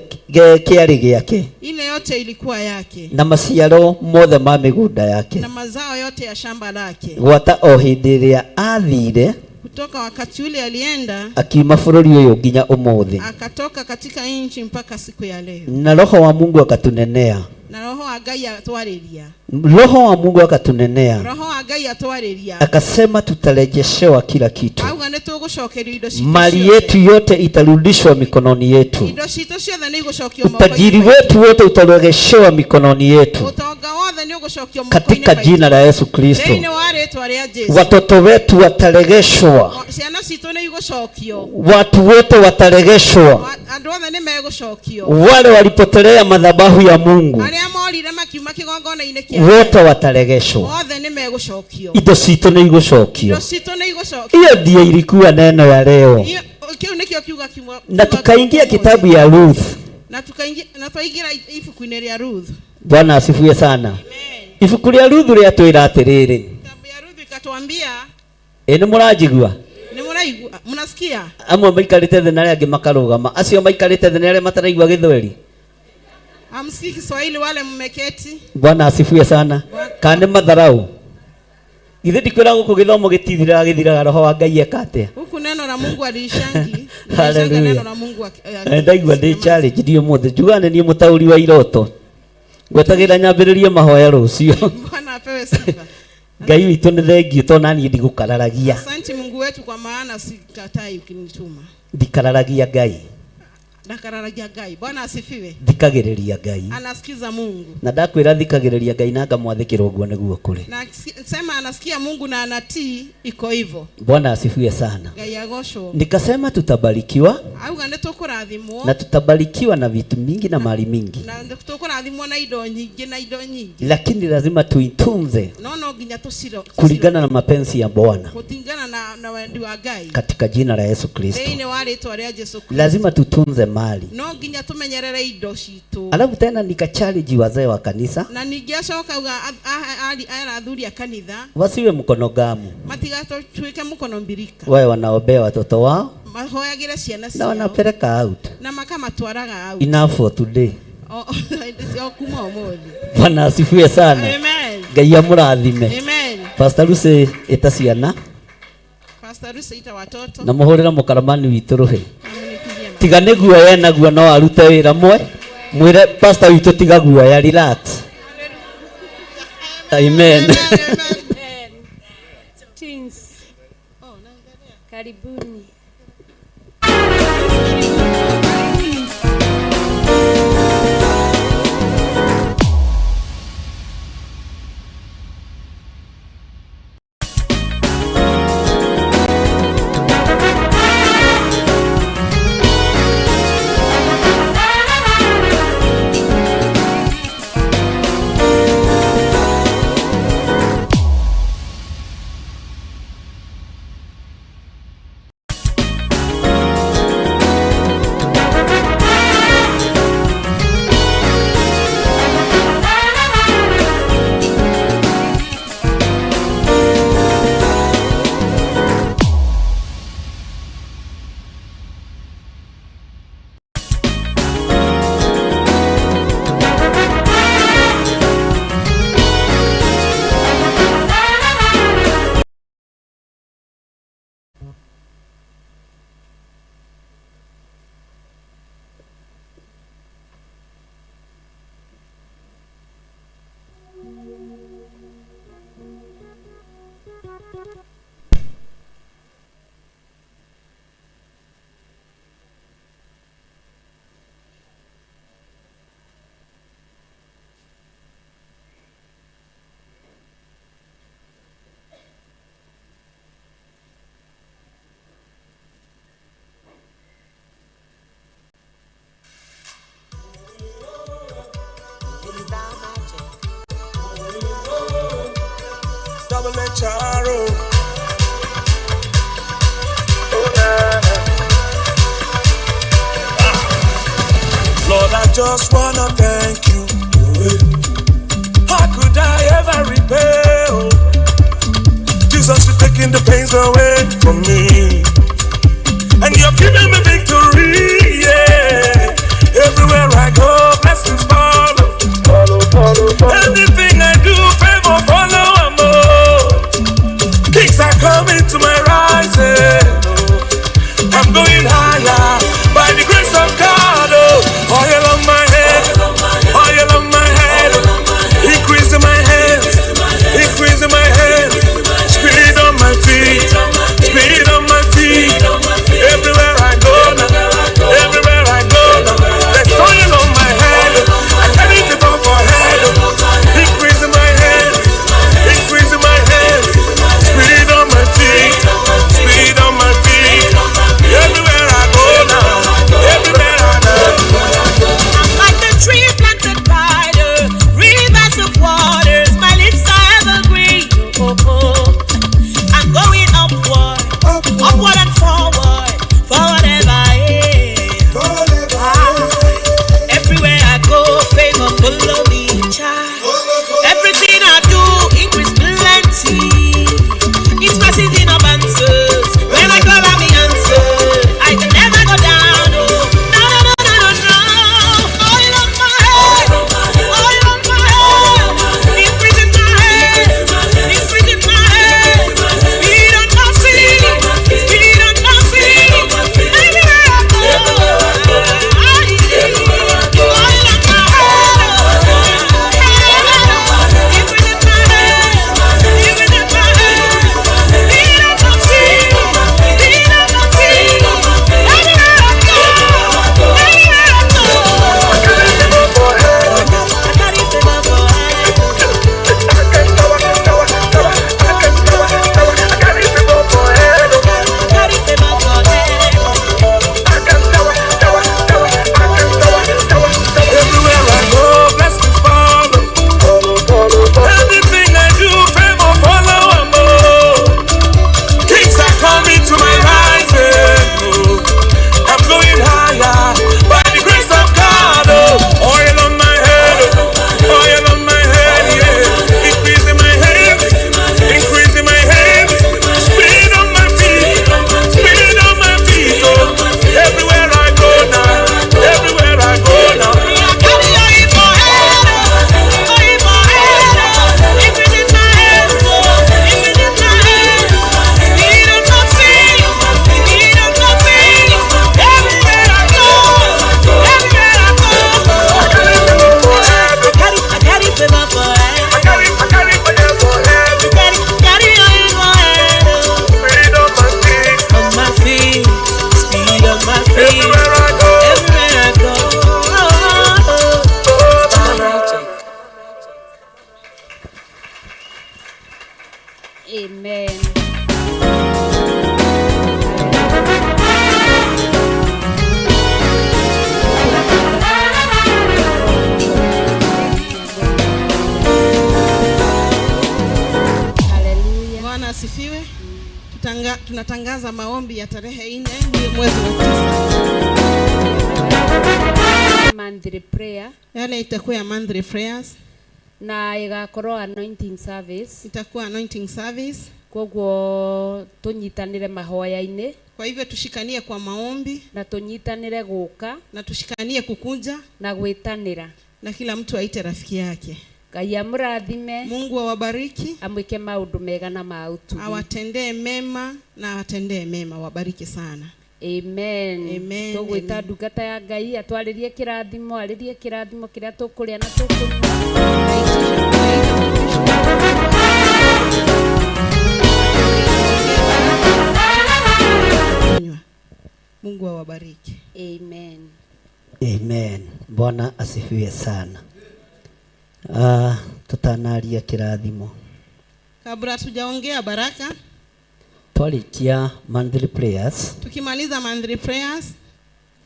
Speaker 9: kiari giake,
Speaker 13: ile yote ilikuwa yake,
Speaker 9: na maciaro mothe ma migunda yake,
Speaker 13: na mazao yote ya shamba lake,
Speaker 9: gwata o hindi ria athire
Speaker 13: kutoka wakati ule alienda
Speaker 9: akiuma bururi uyu nginya umuthi,
Speaker 13: akatoka katika nchi mpaka siku ya leo.
Speaker 9: na roho wa Mungu akatunenea,
Speaker 13: na roho wa Ngai atwariria,
Speaker 9: roho wa Mungu akatunenea,
Speaker 13: roho wa Ngai atwariria,
Speaker 9: akasema tutarejeshewa kila kitu,
Speaker 13: auga nitugucokerio indo citu,
Speaker 9: mali yetu yote itarudishwa mikononi yetu,
Speaker 13: indo citu ciothe ni igucokio moko,
Speaker 9: utajiri wetu wote utarejeshewa mikononi yetu,
Speaker 13: utonga wothe ni ugucokio moko,
Speaker 9: katika jina la Yesu Kristo.
Speaker 13: Thĩinĩ wa rĩĩtwa rĩa Jesũ,
Speaker 9: watoto wetu wataregeshwa,
Speaker 13: ciana citu ni igucokio,
Speaker 9: watu wote wataregeshwa,
Speaker 13: andu othe ni megucokio,
Speaker 9: wale walipotelea madhabahu ya Mungu
Speaker 13: aria morire makiuma kigongona-inĩ kĩa
Speaker 9: wote wataregeshwa,
Speaker 13: othe ni megucokio,
Speaker 9: indo citu ni igucokio.
Speaker 13: indo citu ni igucokio.
Speaker 9: Hiyo ndiyo ilikuwa neno ya leo,
Speaker 13: Kiu nikio kiuga kimwe,
Speaker 9: na tukaingia kitabu ya Ruth,
Speaker 13: na twaingira ibuku-inĩ rĩa Ruth.
Speaker 9: Bwana asifiwe sana. Amen. Ibuku rĩa Ruth rĩatwĩra atĩrĩrĩ,
Speaker 13: kitabu ya Ruth ikatuambia,
Speaker 9: nĩ mũranjigua?
Speaker 13: Nĩ mũraigua? Mnasikia? Amwe
Speaker 9: maikarĩte thĩ na arĩa angĩ makarũgama. Acio maikarĩte thĩ na arĩa mataraigua Gĩthweri.
Speaker 13: Hamsikii Kiswahili wale mmeketi?
Speaker 9: Bwana asifiwe sana. Kana matharau. Ithe ndikwĩra gũkũ gĩthomo gĩtithiraga gĩthiraga roho wa Ngai eka atĩa?
Speaker 13: Huku neno la Mungu alishangi.
Speaker 9: Haleluya.
Speaker 13: Neno la Mungu
Speaker 9: ndaigua ndĩ challenge ndio mũthĩ. Njugane niĩ mũtaũri wa iroto. Ngwetagĩra nyambĩrĩrie mahoya rũciũ.
Speaker 13: Bwana apewe sifa.
Speaker 9: Ngai witũ nĩ thengiũ tondũ naniĩ ndigũkararagia.
Speaker 13: Asante Mungu wetu kwa maana sikatai ukinituma.
Speaker 9: Ndikararagia Ngai.
Speaker 13: Ndakararagia Ngai. Bwana asifiwe.
Speaker 9: Thikagĩrĩria Ngai.
Speaker 13: Anasikiza Mungu.
Speaker 9: Na ndakwĩra thikagĩrĩria Ngai na ngamwathĩkĩra ũguo nĩguo kũrĩ.
Speaker 13: Na sema anasikia Mungu na anatii, iko hivyo.
Speaker 9: Bwana asifiwe sana.
Speaker 13: Ngai agocwo.
Speaker 9: Nikasema tutabarikiwa.
Speaker 13: Auga nĩ tũkũrathimwo.
Speaker 9: Na tutabarikiwa na vitu mingi na mali mingi.
Speaker 13: Na tũkũrathimwo na indo nyingĩ na indo nyingi.
Speaker 9: Lakini lazima tuitunze.
Speaker 13: No nginya tuciro.
Speaker 9: Kulingana na mapenzi ya Bwana.
Speaker 13: Kulingana na wendi wa Ngai.
Speaker 9: Katika jina la Yesu Kristo.
Speaker 13: Thĩinĩ wa rĩĩtwa rĩa Jesũ Kristo.
Speaker 9: Lazima tutunze mali.
Speaker 13: No nginya tumenyerere indo citu.
Speaker 9: Alafu tena nikachallenge wazee wa kanisa.
Speaker 13: Na ningiacoka uga athuri a kanitha.
Speaker 9: Wasiwe mkono gamu.
Speaker 13: Matigatuĩke mũkono mbirika.
Speaker 9: Wao wanaombea watoto wao.
Speaker 13: Mahoyagĩre ciana ciao.
Speaker 9: Na wanapeleka out.
Speaker 13: Na makamatwaraga out.
Speaker 9: Enough for today.
Speaker 13: Kuma ũmũthĩ.
Speaker 9: Bwana asifiwe sana.
Speaker 13: Amen.
Speaker 9: Ngai amũrathime.
Speaker 13: Amen.
Speaker 9: Pastor Lucy eta ciana.
Speaker 13: Pastor Lucy ita watoto.
Speaker 9: Na mũhũrĩra mũkaramani witũ rũhĩ. Tiga nĩ guoya naguo no arute wĩra mwe. Mwĩre pastor witũ tiga guoya, relax. Amen.
Speaker 8: Teens. Karibuni.
Speaker 18: just wanna thank you. How could I ever repay? Oh, Jesus, you're taking the pains away from me, and you're giving me victory. Yeah, everywhere I go, blessings follow. Anything I do, favor follow. Kicks are coming to my rising. I'm going higher by the grace of God. Oh, oil on my head, oil on my head, increasing my hands, increasing my hands, speed on my feet, speed on my feet. Everywhere I go now, everywhere I go now, there's oil on my head. I carry it on for head, increasing my hands, increasing my hands, speed on my feet, speed on my feet. Everywhere I go now, everywhere I go.
Speaker 19: I'm like the tree planted by the rivers of waters. My lips are evergreen. Oh, oh. I'm going upward, upward and forward, forward ever. Everywhere I go, favor follow me, child. Everything I do, increase plenty. It's massive in abundance. When I call, I be answered. I can never go down. Oh, no, no, no, no, no, no. Oil on my head, oil on my head. Increase in my head, increase in my head. Speed on my feet, speed on my feet. Everywhere I go, oil on my head, increase in my head. Speed on my head.
Speaker 18: Everywhere I go, blessings follow. Everything I do, favor follow. Kings are coming to my rising. Oh, I'm going higher by the grace of God. Oh, oil on my head, oil on my head. Yeah, increasing my hands, increasing my hands. Speed on my feet, speed on my feet. Oh, everywhere I go now, everywhere I go now.
Speaker 8: Amen.
Speaker 13: Bwana asifiwe. Tunatangaza maombi ya tarehe 4 mwezi wa 9.
Speaker 8: Monthly prayer.
Speaker 13: Yale itakuwa ya monthly prayers.
Speaker 8: Na igakorwo anointing service.
Speaker 13: Itakuwa anointing service.
Speaker 8: Koguo tunyitanire mahoya-ini.
Speaker 13: Kwa hivyo tushikanie kwa maombi
Speaker 8: na tunyitanire guka
Speaker 13: na tushikanie kukuja
Speaker 8: na gwitanira
Speaker 13: na kila mtu aite rafiki yake.
Speaker 8: Ngai amurathime.
Speaker 13: Mungu awabariki.
Speaker 8: Amwike maundu mega na mautu.
Speaker 13: Awatendee mema na awatendee mema. Wabariki sana.
Speaker 8: Amen.
Speaker 13: Amen.
Speaker 8: Tugwita ndungata ya Ngai atwaririe kirathimo, aririe kirathimo kiria tukuria na tukunywa.
Speaker 13: Mungu awabariki.
Speaker 8: Amen.
Speaker 9: Amen. Bwana asifiwe sana. Tutanaria kirathimo.
Speaker 13: Kabla tujaongea baraka,
Speaker 9: twarikia monthly prayers,
Speaker 13: tukimaliza monthly prayers,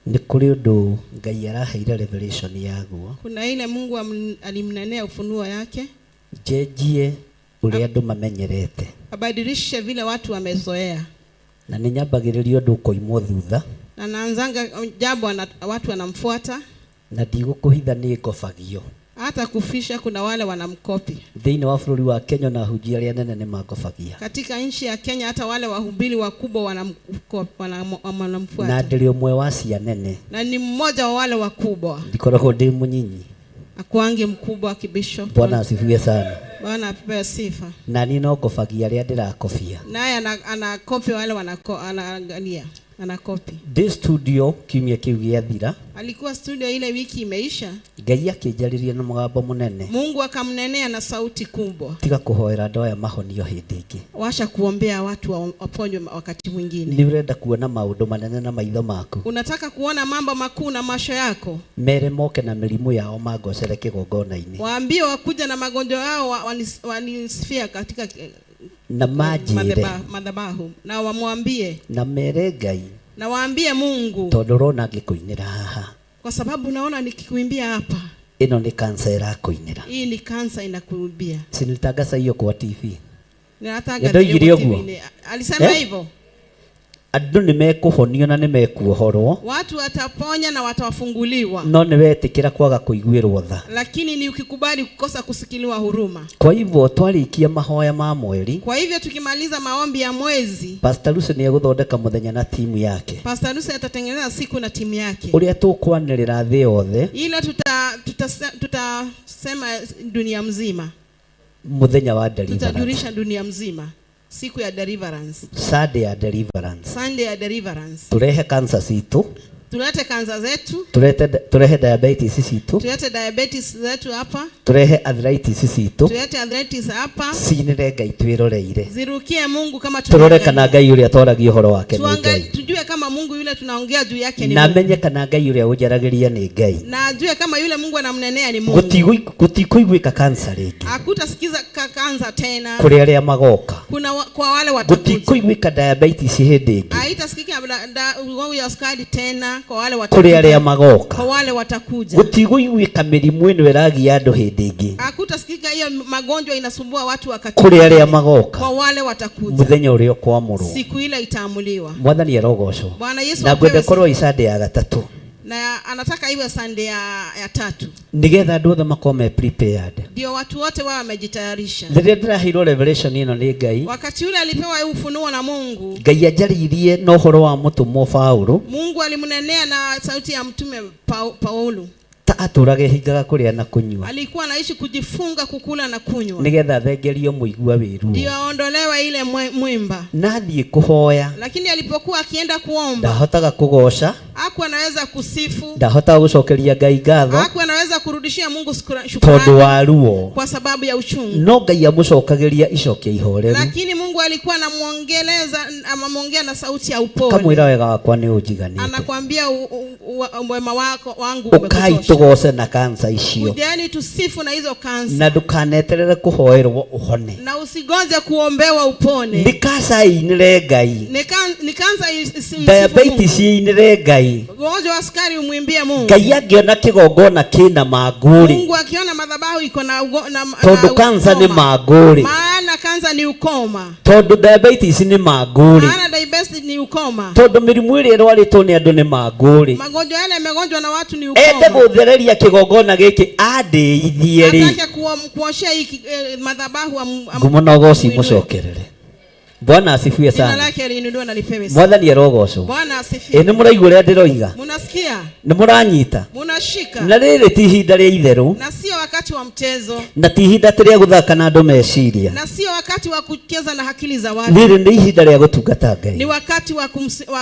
Speaker 9: ni kuri undu Ngai araheire revelation yaguo.
Speaker 13: Kuna ile Mungu alimnenea ufunuo yake.
Speaker 9: Jejie uri andu mamenyerete.
Speaker 13: Abadilishe vile watu wamezoea.
Speaker 9: Na ninyambagiririo ndu koimwo thutha.
Speaker 13: Na naanzanga jambo watu wanamfuata.
Speaker 9: na ndigũkũhitha nĩ ngobagio.
Speaker 13: Hata kufisha kuna wale wanamkopi.
Speaker 9: Thĩinĩ wa bũrũri wa Kenya na ahunjia arĩa nene nĩ mangobagia.
Speaker 13: Katika nchi ya Kenya hata wale wahubiri wakubwa wanamfuata.
Speaker 9: Na ndĩrĩ ũmwe wa cia nene.
Speaker 13: Na ni mmoja wa wale wakubwa.
Speaker 9: Ndikoragwo ndĩ mũnyinyi.
Speaker 13: Akuange mkubwa kibisho.
Speaker 9: Bwana asifiwe sana.
Speaker 13: Bwana apewe sifa.
Speaker 9: Na ni no ngobagia arĩa ndĩrakobia.
Speaker 13: Naye anakopi wale anaangalia. Anakopi.
Speaker 9: This studio kiumia kĩu gĩathira.
Speaker 13: Alikuwa studio ile wiki imeisha.
Speaker 9: Ngai akĩnjarĩria na mũgambo mũnene.
Speaker 13: Mungu akamnenea na sauti kubwa.
Speaker 9: Tiga kũhoera andũ aya mahonio hĩndĩ ĩngĩ.
Speaker 13: Washa kuombea watu waponywe wakati mwingine.
Speaker 9: Nĩ ũrenda kuona maũndũ manene na maitho maku.
Speaker 13: Unataka kuona mambo makuu na macho yako.
Speaker 9: Mere moke na mĩrimũ yao mangocere kĩgongona-inĩ.
Speaker 13: Waambie wakuja na magonjwa yao wanisifia katika
Speaker 9: na majire
Speaker 13: madhabahu na wamwambie
Speaker 9: na mere Ngai
Speaker 13: na waambie Mungu
Speaker 9: tondũ ũrona ngĩkũinĩra haha,
Speaker 13: kwa sababu naona nikikuimbia hapa,
Speaker 9: ĩno nĩ kansa ĩrakũinĩra.
Speaker 13: Hii ni kansa inakuibia.
Speaker 9: Sinitangaza hiyo kwa TV.
Speaker 13: Ninataka TV. Alisema hivyo.
Speaker 9: Andũ nĩ mekũhonio na nĩ mekuohorwo.
Speaker 13: Watu wataponya na watawafunguliwa.
Speaker 9: No nĩ wetĩkĩra kwaga kũiguĩrwo tha.
Speaker 13: Lakini ni ukikubali kukosa kusikiliwa huruma.
Speaker 9: Kwa hivyo twarikia mahoya ma mweri.
Speaker 13: Kwa hivyo tukimaliza maombi ya mwezi,
Speaker 9: Pastor Lucy nĩ egũthondeka mũthenya na timu yake.
Speaker 13: Pastor Lucy atatengeneza siku na timu yake.
Speaker 9: Ũrĩa tũkwanĩrĩra thĩ yothe.
Speaker 13: Ile tutasema dunia mzima.
Speaker 9: Mũthenya wa deliverance.
Speaker 13: Tutajulisha dunia mzima. Siku ya deliverance.
Speaker 9: Sunday ya deliverance.
Speaker 13: Sunday ya deliverance.
Speaker 9: Turehe kansa citu.
Speaker 13: Tulete kansa zetu.
Speaker 9: Turehe diabetes citu.
Speaker 13: Tulete diabetes zetu hapa.
Speaker 9: Turehe arthritis citu.
Speaker 13: Tulete arthritis hapa.
Speaker 9: Cinire Ngai twiroreire.
Speaker 13: Zirukie Mungu kama
Speaker 9: turore kana Ngai uria twaragia uhoro wake ni Ngai.
Speaker 13: Tujue kama Mungu yule tunaongea juu yake ni
Speaker 9: Mungu. Na menye kana Ngai uria unjaragiria ni Ngai.
Speaker 13: Na ajue kama yule Mungu anamnenea ni Mungu.
Speaker 9: Gutikuiguika kansa ringi.
Speaker 13: Hakutasikiza kansa tena.
Speaker 9: Kuri aria magoka.
Speaker 13: Kuna kwa wale watakuja.
Speaker 9: Gutikuiguika diabetes hindi ingi.
Speaker 13: Haitasikika ugonjwa ya sukari tena kwa wale watakuja.
Speaker 9: Kuri aria magoka.
Speaker 13: Kwa wale watakuja.
Speaker 9: Gutikuiguika mirimu ino iragia andu hindi ingi.
Speaker 13: Hakutasikika hiyo magonjwa inasumbua watu wakati.
Speaker 9: Kuri aria magoka.
Speaker 13: Kwa wale watakuja.
Speaker 9: Muthenya uria kwamurwo.
Speaker 13: Siku ile itaamuliwa.
Speaker 9: Mwathani arogocwo.
Speaker 13: Bwana Yesu
Speaker 9: na gwende korwo isande ya gatatu.
Speaker 13: Na anataka iwe Sunday ya tatu.
Speaker 9: Nigetha andu othe makome prepared.
Speaker 13: Ndio watu wote wao wamejitayarisha.
Speaker 9: Rĩrĩa ndĩraheirwo revelation ĩno nĩ Ngai.
Speaker 13: Wakati ule alipewa ufunuo na Mungu.
Speaker 9: Ngai ajaririe na ũhoro wa mũtũmwo Paulo.
Speaker 13: Mungu alimnenea na sauti ya mtume Paulo.
Speaker 9: Ta atũrage hingaga kũrĩa na kũnyua.
Speaker 13: Alikuwa anaishi kujifunga kukula na kunywa.
Speaker 9: Nigetha thengerio mũigua wĩru.
Speaker 13: Ndio aondolewe ile mwimba.
Speaker 9: Nathiĩ kũhoya.
Speaker 13: Lakini alipokuwa akienda kuomba.
Speaker 9: Ndahotaga kũgoca.
Speaker 13: Hakuwa anaweza kusifu.
Speaker 9: Ndahotaga gũcokeria Ngai ngatho.
Speaker 13: Hakuwa anaweza kurudishia Mungu shukrani.
Speaker 9: Tondũ wa ruo.
Speaker 13: Kwa sababu ya uchungu.
Speaker 9: No Ngai amũcokagĩria icokio ihoreru.
Speaker 13: Lakini Mungu alikuwa anamuongeleza amamwongea na sauti ya upole.
Speaker 9: Kamwĩra wega wakwa nĩ ũnjiganĩte.
Speaker 13: Anakuambia wema wako wangu umekutosha.
Speaker 9: Tugose na kansa icio.
Speaker 13: Kujani tusifu na hizo kansa.
Speaker 9: Na ndukaneterere kuhoerwo uhone.
Speaker 13: Na usigoze kuombewa upone.
Speaker 9: Ni kansa inire Ngai.
Speaker 13: Ni kansa isimsifu.
Speaker 9: Diabetes inire Ngai.
Speaker 13: Ugonjwa wa sukari umwimbie Mungu.
Speaker 9: Ngai angiona kigongona kina maguri.
Speaker 13: Mungu akiona madhabahu iko na
Speaker 9: tondu kansa ni maguri.
Speaker 13: Maana kansa ni ukoma.
Speaker 9: Tondu diabetes ni maguri.
Speaker 13: Maana diabetes ni ukoma.
Speaker 9: Tondu mirimu iri irwaritwo ni andu ni maguri.
Speaker 13: Magonjwa yale yamegonjwa na watu ni ukoma.
Speaker 9: Ende guthereria kigongona giki andiithie ri.
Speaker 13: Nataka kuoshea madhabahu
Speaker 9: ngumunogoci mucokerere. Bwana asifiwe sana.
Speaker 13: Jina lake liinuliwe na lipewe sifa.
Speaker 9: Mwathani arogocwo.
Speaker 13: Bwana asifiwe.
Speaker 9: Ni muraigua uria ndiroiga.
Speaker 13: Munasikia?
Speaker 9: Ni muranyita.
Speaker 13: Munashika.
Speaker 9: Na riri ti ihinda ria itheru.
Speaker 13: Na sio wakati wa mchezo.
Speaker 9: Na ti ihinda ria guthaka na andu meciria.
Speaker 13: Na sio wakati wa kucheza na akili za watu.
Speaker 9: Riri ni ihinda ria gutungata Ngai.
Speaker 13: Ni wakati wa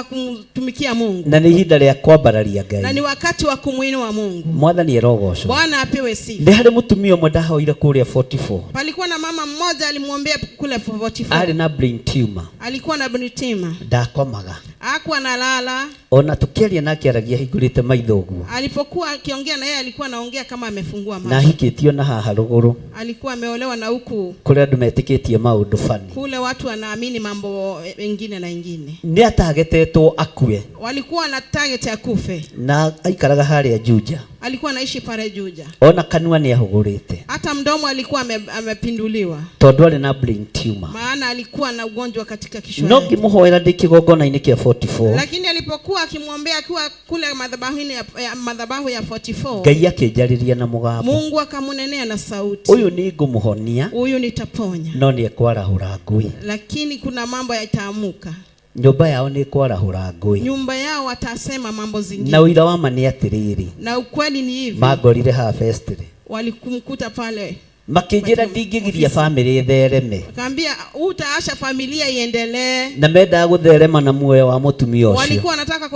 Speaker 13: kumtumikia Mungu.
Speaker 9: Na ni ihinda ria kwambararia Ngai.
Speaker 13: Na ni wakati wa kumuinua Mungu.
Speaker 9: Mwathani arogocwo.
Speaker 13: Bwana apewe sifa.
Speaker 9: Ndi hari mutumia umwe ndahoire kuria 44.
Speaker 13: Palikuwa na mama mmoja alimwombea kule 44.
Speaker 9: Ari na brain tumor.
Speaker 13: Alikuwa na bunitima.
Speaker 9: Ndakomaga.
Speaker 13: Hakuwa analala.
Speaker 9: Ona tukiaria nake aragia hingurite maitho guo.
Speaker 13: Alipokuwa akiongea na yeye alikuwa anaongea kama amefungua macho.
Speaker 9: Na hikitio na haha ruguru.
Speaker 13: Alikuwa ameolewa na huku.
Speaker 9: Kule andu metikitie maundu fani.
Speaker 13: Kule watu wanaamini mambo mengine na ingine.
Speaker 9: Ni atagetetwo akue.
Speaker 13: Walikuwa na target ya kufe.
Speaker 9: Na aikaraga haria Juja.
Speaker 13: Alikuwa anaishi pale Juja.
Speaker 9: Ona kanua ni ahugurite.
Speaker 13: Hata mdomo alikuwa amepinduliwa.
Speaker 9: Tondu ari na brain tumor.
Speaker 13: Maana alikuwa na ugonjwa katika kichwa.
Speaker 9: No ngimuhoera ndikigongona-ini kia 44.
Speaker 13: Lakini alipokuwa akimwombea akiwa kule madhabahu ya 44,
Speaker 9: Ngai akĩnjarĩria na mũgambo,
Speaker 13: Mungu akamunenea na sauti,
Speaker 9: ũyũ nĩ ngũmũhonia,
Speaker 13: huyu nitaponya,
Speaker 9: no nĩ ekwarahũra ngũĩ.
Speaker 13: lakini kuna mambo yataamuka.
Speaker 9: Nyũmba yao nĩ ekwarahũra ngũĩ.
Speaker 13: Nyumba yao watasema mambo zingine.
Speaker 9: Na ũira wa ma nĩ atĩrĩrĩ,
Speaker 13: Na ukweli ni hivi,
Speaker 9: mangorire haha festival,
Speaker 13: walikumkuta pale
Speaker 9: makĩnjĩra ndingĩgiria bamĩrĩ ĩthereme,
Speaker 13: akaambia utaasha familia iendelee.
Speaker 9: na mendaga gũtherema na muoyo wa mũtumia ũcio.
Speaker 13: Walikuwa wanataka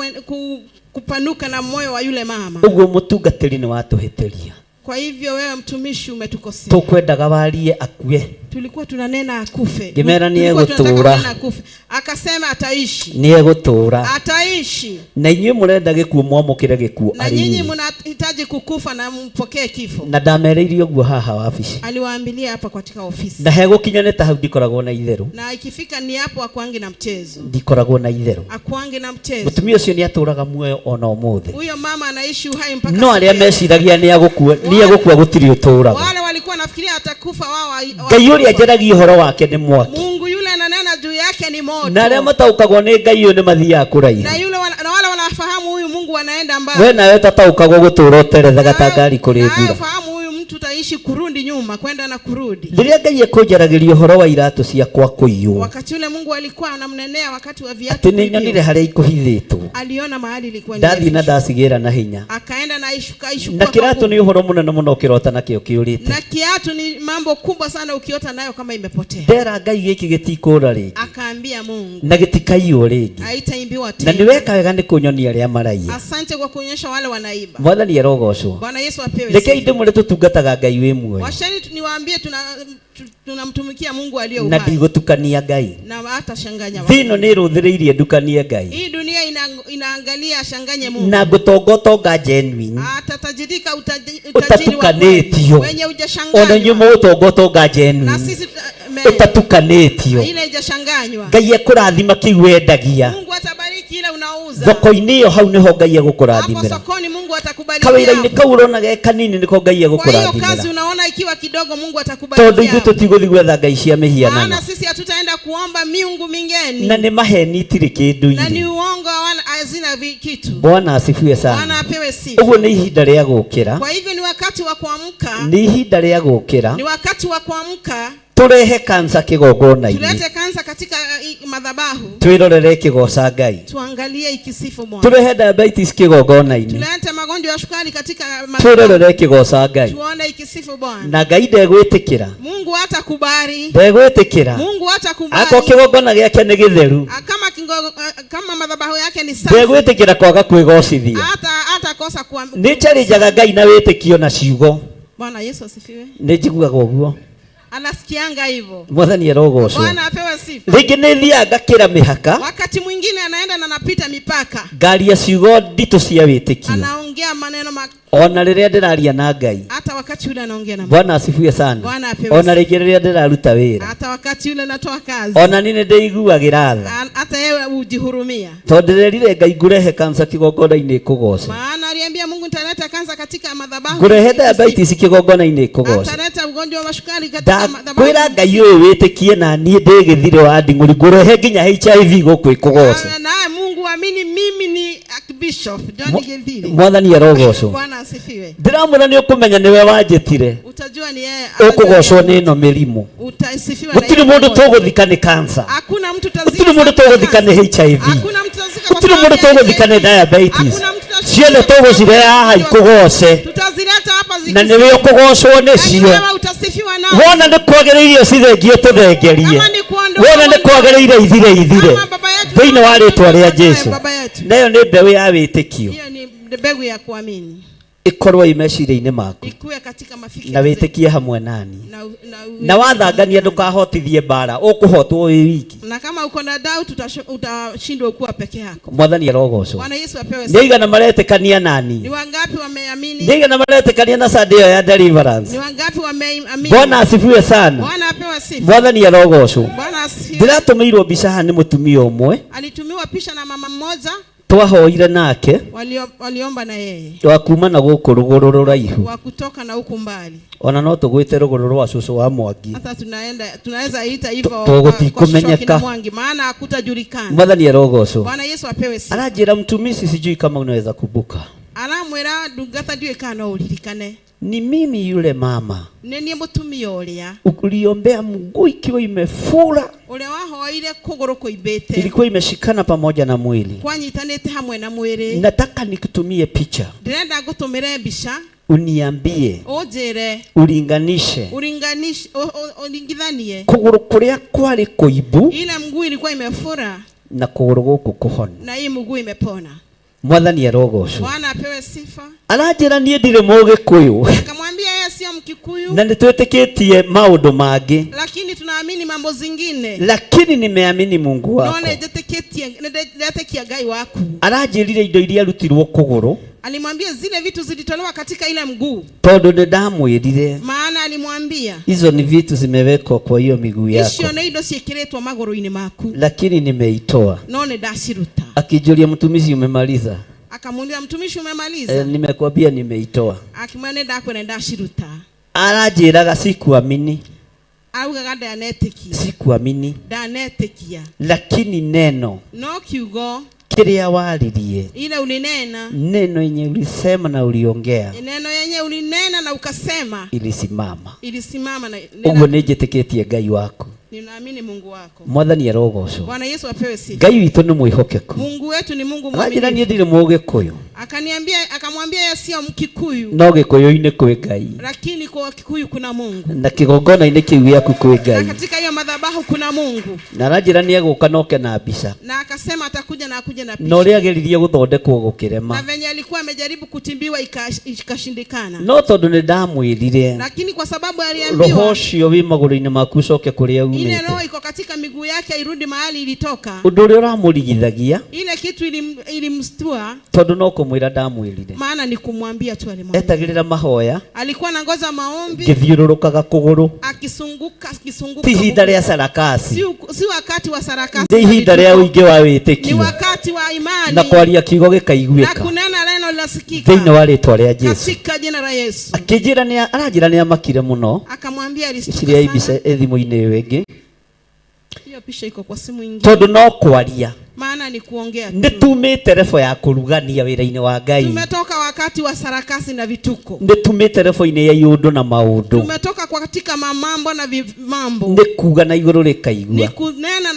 Speaker 13: kupanuka na moyo wa yule mama.
Speaker 9: Ũguo mũtungatĩri nĩ watũhĩtĩria.
Speaker 13: Kwa hivyo wewe mtumishi umetukosea.
Speaker 9: Tũkwendaga warie akue.
Speaker 13: Tulikuwa tunanena akufe.
Speaker 9: Ngĩmera nĩ
Speaker 13: Tulikuwa tunataka
Speaker 9: egũtũũra.
Speaker 13: kunena akufe. Akasema ataishi.
Speaker 9: Nĩ egũtũũra.
Speaker 13: Ataishi.
Speaker 9: Na inyuĩ mũrenda gĩkuũ mwamũkĩre gĩkuũ
Speaker 13: Na
Speaker 9: arĩ
Speaker 13: nyinyi
Speaker 9: inyuĩ.
Speaker 13: mnahitaji kukufa na mpokee kifo.
Speaker 9: Na ndamereirie ũguo haha wabici.
Speaker 13: Aliwaambilia hapa katika ofisi.
Speaker 9: Na hegũkinya nĩ ta hau ndikoragwo na itherũ.
Speaker 13: Na ikifika ni hapo akwangi na mchezo.
Speaker 9: Ndikoragwo na itherũ.
Speaker 13: Akwangi na mchezo.
Speaker 9: Mũtumia ũcio nĩ atũũraga muoyo ona ũmũthĩ.
Speaker 13: Huyo mama anaishi uhai mpaka
Speaker 9: No arĩa meciragia nĩ egũkua gũtirĩ ũtũũraga.
Speaker 13: wale walikuwa nafikiria atakufa wao.
Speaker 9: Ngai ũrĩa njaragia ũhoro wake nĩ mwaki.
Speaker 13: Mungu yule ananena juu yake ni moto.
Speaker 9: Na arĩa mataũkagwo nĩ Ngai ũyũ nĩ mathiaga kũraihu.
Speaker 13: Na wale wanafahamu huyu Mungu anaenda mbali.
Speaker 9: We nawe tataũkagwo gũtũũra ũterethaga ta ngari kũrĩ mbura.
Speaker 13: Fahamu huyu mtu utaishi kurudi nyuma, kwenda na kurudi.
Speaker 9: Rĩrĩa Ngai ekũnjaragĩria ũhoro wa iratũ ciakwa kũiywo,
Speaker 13: Wakati ule Mungu alikuwa anamnenea wakati wa viatu.
Speaker 9: atĩ nĩ nyonire harĩa ikũhithĩtwo.
Speaker 13: Aliona mahali ilikuwa
Speaker 9: Ndathiĩ na ndacigĩra na hinya.
Speaker 13: akaenda na ishuka
Speaker 9: Na kĩratũ nĩ ũhoro mũnene mũno ũkĩrota nakĩo kĩũrĩte.
Speaker 13: na kiatu ni mambo kubwa sana ukiota nayo kama imepotea.
Speaker 9: Ndera Ngai gĩkĩ gĩtikũũra rĩngĩ
Speaker 13: Akaambia Mungu
Speaker 9: na gĩtikaiywo rĩngĩ.
Speaker 13: haitaimbiwa
Speaker 9: Na
Speaker 13: tena.
Speaker 9: nĩ weka wega nĩ kũnyonia arĩa maraiya.
Speaker 13: Asante kwa kuonyesha wale wanaiba.
Speaker 9: Mwathani arogocwo.
Speaker 13: Bwana Yesu apewe
Speaker 9: Rekei
Speaker 13: sifa.
Speaker 9: ndĩmũrĩ tũtungataga Ngai wĩ muoyo.
Speaker 13: Washeni niwaambie tunamtumikia Mungu aliye
Speaker 9: Na
Speaker 13: uhai.
Speaker 9: ndigũtukania Ngai.
Speaker 13: Na hata shanganya
Speaker 9: Thĩ ĩno nĩ ĩrũthĩrĩirie ndukanie Ngai.
Speaker 13: Hii dunia inaangalia shanganye Mungu.
Speaker 9: Na ngũtongotonga genuine.
Speaker 13: Atatajirika
Speaker 9: Ũtatukanĩtio.
Speaker 13: wenye hujashanganywa.
Speaker 9: Ona inyuĩ mũgũtongotonga genuine.
Speaker 13: Na sisi
Speaker 9: Ũtatukanĩtio.
Speaker 13: ile hujashanganywa.
Speaker 9: Ngai ekũrathima kĩu wendagia.
Speaker 13: Mungu atabariki ile unauza.
Speaker 9: Thoko-inĩ ĩyo hau nĩho Ngai
Speaker 13: Hapo
Speaker 9: egũkũrathimĩra.
Speaker 13: sokoni Mungu atakubariki.
Speaker 9: Kawĩra-inĩ kau ũrona ge kanini nĩko Ngai
Speaker 13: Kwa hiyo kazi
Speaker 9: egũkũrathimĩra.
Speaker 13: unaona ikiwa kidogo Mungu
Speaker 9: Tondũ
Speaker 13: atakubariki.
Speaker 9: ithuĩ tũtigũthiĩ gwetha ngai cia mĩhianano.
Speaker 13: Maana sisi hatutaenda kuomba miungu mingeni.
Speaker 9: Na nĩ maheni itirĩ kĩndũ
Speaker 13: Na ni
Speaker 9: irĩ.
Speaker 13: uongo hazina kitu.
Speaker 9: Bwana asifiwe sana.
Speaker 13: Bwana apewe sifa.
Speaker 9: Ũguo nĩ ihinda rĩa gũkĩra.
Speaker 13: Kwa hivyo ni wakati wa kuamka.
Speaker 9: Nĩ ihinda rĩa gũkĩra.
Speaker 13: Ni wakati wa kuamka.
Speaker 9: Tũrehe kansa kĩgongona-inĩ.
Speaker 13: Tulete kansa katika madhabahu.
Speaker 9: Twĩrorere kĩgoca Ngai.
Speaker 13: Tuangalie ikisifu Bwana.
Speaker 9: Tũrehe diabetes kĩgongona-inĩ.
Speaker 13: Tulete magonjwa ya sukari katika
Speaker 9: Twĩrorere kĩgoca Ngai.
Speaker 13: Tuone ikisifu Bwana.
Speaker 9: Na Ngai ndegwĩtĩkĩra.
Speaker 13: Mungu hatakubali.
Speaker 9: Ndegwĩtĩkĩra.
Speaker 13: Mungu hatakubali.
Speaker 9: Ako kĩgongona gĩake nĩ gĩtheru.
Speaker 13: Kama madhabahu yake ni safi.
Speaker 9: Ndegwĩtĩkĩra kwaga kwĩgocithia.
Speaker 13: Hata kosa kwa.
Speaker 9: Nĩ njarĩnjaga Ngai na wĩtĩkio na ciugo.
Speaker 13: Bwana Yesu asifiwe.
Speaker 9: Nĩ njiguaga ũguo.
Speaker 13: Anasikianga hivyo.
Speaker 9: Mwathani arogocwo.
Speaker 13: Bwana apewe sifa.
Speaker 9: Rĩngĩ nĩ thiaga ngakĩra mĩhaka.
Speaker 13: Wakati mwingine anaenda na napita mipaka.
Speaker 9: Ngaria ciugo nditũ cia wĩtĩkio.
Speaker 13: Anaongea maneno
Speaker 9: Ona rĩrĩa ndĩraria na Ngai.
Speaker 13: hata wakati yule anaongea na Mungu.
Speaker 9: Bwana asifiwe sana.
Speaker 13: Bwana apewe
Speaker 9: Ona rĩngĩ rĩrĩa ndĩraruta wĩra.
Speaker 13: hata wakati yule natoa kazi.
Speaker 9: Ona nĩ ndĩiguagĩra tha.
Speaker 13: Hata yeye ujihurumia.
Speaker 9: Tondũ ndĩrerire Ngai ngũrehe kansa kĩgongona-inĩ kũgoce.
Speaker 13: Maana aliambia Mungu nitaleta kansa katika madhabahu.
Speaker 9: Ngũrehe diabetes kĩgongona-inĩ kũgoce.
Speaker 13: Ataleta ugonjwa wa sukari katika madhabahu.
Speaker 9: Kwĩra Ngai ũyũ wĩtĩkie na niĩ ndĩgĩthire wa nding'ũri ngũrehe nginya HIV gũkũ ĩkũgoce.
Speaker 13: Naye Mungu amini mimi ni Bishop John Githiri.
Speaker 9: Mwathani arogocwo.
Speaker 13: Bwana asifiwe.
Speaker 9: Ndĩramwĩra nĩ ũkũmenya nĩwe wanjĩtire.
Speaker 13: Utajua ni yeye.
Speaker 9: Ũkũgocwo nĩ ĩno mĩrimũ.
Speaker 13: Utasifiwa na
Speaker 9: Gũtirĩ mũndũ tũgũthika nĩ cancer.
Speaker 13: Hakuna mtu tazika.
Speaker 9: Gũtirĩ mũndũ tũgũthika nĩ HIV.
Speaker 13: Hakuna mtu tazika.
Speaker 9: Gũtirĩ mũndũ tũgũthika nĩ diabetes. Ciothe tũgũcirehe haha ikũgoce.
Speaker 13: Tutazileta hapa
Speaker 9: Na nĩwe ũkũgocwo nĩcio.
Speaker 13: wewe utasifiwa nao.
Speaker 9: Wona nĩ kwagĩrĩire cithengio tũthengerie. Wona nĩ kwagĩrĩire ithire ithire. Thĩinĩ wa rĩtwa rĩa Jesũ. Nayo nĩ mbeũ ya wĩtĩkio.
Speaker 13: Hiyo ni mbegu ya kuamini.
Speaker 9: Ikorwo imeciria-inĩ maku.
Speaker 13: Ikuwe katika mafikiri.
Speaker 9: Na wĩtĩkie hamwe nani. Na wathangania ndũkahotithie mbara. Ũkũhotwo wĩ wiki.
Speaker 13: Na kama uko na doubt utashindwa kuwa peke yako.
Speaker 9: Mwathani arogocwo.
Speaker 13: Bwana Yesu apewe sifa.
Speaker 9: Nĩ aigana maretĩkania nani?
Speaker 13: Ni wangapi wameamini?
Speaker 9: Nĩ aigana maretĩkania na Sunday ĩyo ya deliverance?
Speaker 13: Ni wangapi wameamini?
Speaker 9: Bwana asifiwe sana.
Speaker 13: Bwana apewe sifa.
Speaker 9: Mwathani arogocwo.
Speaker 13: Bwana asifiwe.
Speaker 9: Ndĩratũmĩirwo mbica haha nĩ mũtumia ũmwe.
Speaker 13: Alitumiwa picha na mama mmoja.
Speaker 9: twahoire nake
Speaker 13: waliomba na yeye
Speaker 9: wakuma na guku ruguru ruraihu
Speaker 13: wa kutoka na huku mbali.
Speaker 9: Ona no tugwite ruguru rwa cucu wa Mwangi.
Speaker 13: Sasa tunaweza ita hivyo
Speaker 9: tugutikumenyeka
Speaker 13: Mwangi, maana hakutajulikana.
Speaker 9: Mwathani arogocwo.
Speaker 13: Bwana Yesu apewe sifa.
Speaker 9: Anajira mtumishi, sijui kama unaweza kumbuka.
Speaker 13: Aramwira ndungata ndiwe kana uririkane.
Speaker 9: Ni mimi yule mama.
Speaker 13: Nenie mutumia uria.
Speaker 9: Uliombea mguu ikiwa imefura.
Speaker 13: Ule wahoire kuguru kuibete.
Speaker 9: Ilikuwa imeshikana pamoja na mwili.
Speaker 13: Kwanyitanite hamwe na mwili.
Speaker 9: Nataka nikutumie picha.
Speaker 13: Ndĩrenda ngutumire mbica.
Speaker 9: Uniambie.
Speaker 13: Ujire.
Speaker 9: Ulinganishe.
Speaker 13: Ulingithanie.
Speaker 9: Kuguru kuria kwari kuibu.
Speaker 13: Ile mguu ilikuwa imefura.
Speaker 9: Na kuguru guku kuhona.
Speaker 13: Na hii mguu imepona.
Speaker 9: Mwathani arogocwo.
Speaker 13: Bwana apewe sifa.
Speaker 9: Aranjira nie ndire Mugikuyu.
Speaker 13: Akamwambia yeye sio Mkikuyu.
Speaker 9: Na nitwetikitie maundu mangi.
Speaker 13: Lakini tunaamini mambo zingine.
Speaker 9: Lakini nimeamini Mungu wako.
Speaker 13: Naona ndetekia Ngai wako.
Speaker 9: Aranjirire indo iria rutirwo kuguru.
Speaker 13: Alimwambia zile vitu zilitolewa katika ile mguu.
Speaker 9: Tondu ndamwirire.
Speaker 13: Maana alimwambia
Speaker 9: hizo ni vitu zimewekwa kwa hiyo miguu yako.
Speaker 13: Icio nĩ indo ciekeretwo maguru-ini maku.
Speaker 9: Lakini nimeitoa.
Speaker 13: No nĩ ndaciruta.
Speaker 9: Akijulia mtumishi umemaliza.
Speaker 13: Akamuuliza mtumishi umemaliza?
Speaker 9: Nimekwambia nimeitoa.
Speaker 13: Akimwambia ndakwenda ndaciruta.
Speaker 9: Aranjiraga sikuamini.
Speaker 13: Augaga ndanetikia.
Speaker 9: Sikuamini.
Speaker 13: Ndanetikia.
Speaker 9: Lakini neno.
Speaker 13: No kiugo.
Speaker 9: Kiria waririe.
Speaker 13: Ile ulinena.
Speaker 9: Neno yenye ulisema na uliongea.
Speaker 13: Neno yenye ulinena na ukasema.
Speaker 9: Ilisimama.
Speaker 13: Ilisimama na
Speaker 9: uguo nijitikitie Ngai waku.
Speaker 13: Ninaamini Mungu wako.
Speaker 9: Mwathani arogocwo.
Speaker 13: Bwana Yesu apewe sifa.
Speaker 9: Ngai witu ni mwihokeku.
Speaker 13: Mungu wetu ni Mungu mwaminifu.
Speaker 9: Anajira nie ndire Mugikuyu.
Speaker 13: Akamwambia yeye sio Mkikuyu.
Speaker 9: No Gikuyu-ini kwi Ngai.
Speaker 13: Lakini kwa Kikuyu kuna Mungu.
Speaker 9: Na kigongona-ini kiu giaku kwi Ngai.
Speaker 13: Na katika hiyo madhabahu kuna Mungu.
Speaker 9: Na aranjira nie guka noke na mbica.
Speaker 13: Na akasema atakuja na akuje na picha.
Speaker 9: No ria geririe guthondekwo gukirema.
Speaker 13: Na venye alikuwa amejaribu kutimbiwa ikashindikana.
Speaker 9: No tondu ni ndamwirire.
Speaker 13: Lakini kwa sababu aliambiwa
Speaker 9: roho cio wi maguru-ini maku coke kuria umite.
Speaker 13: Ile roho iko katika miguu yake irudi mahali ilitoka.
Speaker 9: Undu uria uramurigithagia.
Speaker 13: Ile kitu ilimstua.
Speaker 9: Tondu no kumwira ndamwirire.
Speaker 13: Maana ni kumwambia tu alimwambia.
Speaker 9: Etagirira mahoya.
Speaker 13: Alikuwa anangoza maombi.
Speaker 9: Githiururukaga kuguru.
Speaker 13: Akisunguka.
Speaker 9: Ti ihinda ria sarakasi.
Speaker 13: Si wakati wa sarakasi.
Speaker 9: Ndi ihinda ria uingi wa witikio.
Speaker 13: Ni wakati wa imani.
Speaker 9: Na kwaria kiugo gikaiguika.
Speaker 13: Na kunena neno lasikika.
Speaker 9: Thiini wa ritwa ria Jesu.
Speaker 13: Katika jina la Yesu.
Speaker 9: Aranjira ni amakire muno.
Speaker 13: Akamwambia alistuka
Speaker 9: sana. Ibica ethimu-ini iyo ingi.
Speaker 13: Hiyo picha iko kwa simu nyingine.
Speaker 9: Tondu no kwaria.
Speaker 13: Maana ni kuongea tu.
Speaker 9: Nditumite refo ya kurugania wira-ini wa Ngai.
Speaker 13: Tumetoka wakati wa sarakasi na vituko.
Speaker 9: Nditumite refo-ini ya iundu na maundu.
Speaker 13: Tumetoka katika mambo na mambo.
Speaker 9: Ndikuga na iguru rikaigua.
Speaker 13: Ni kunena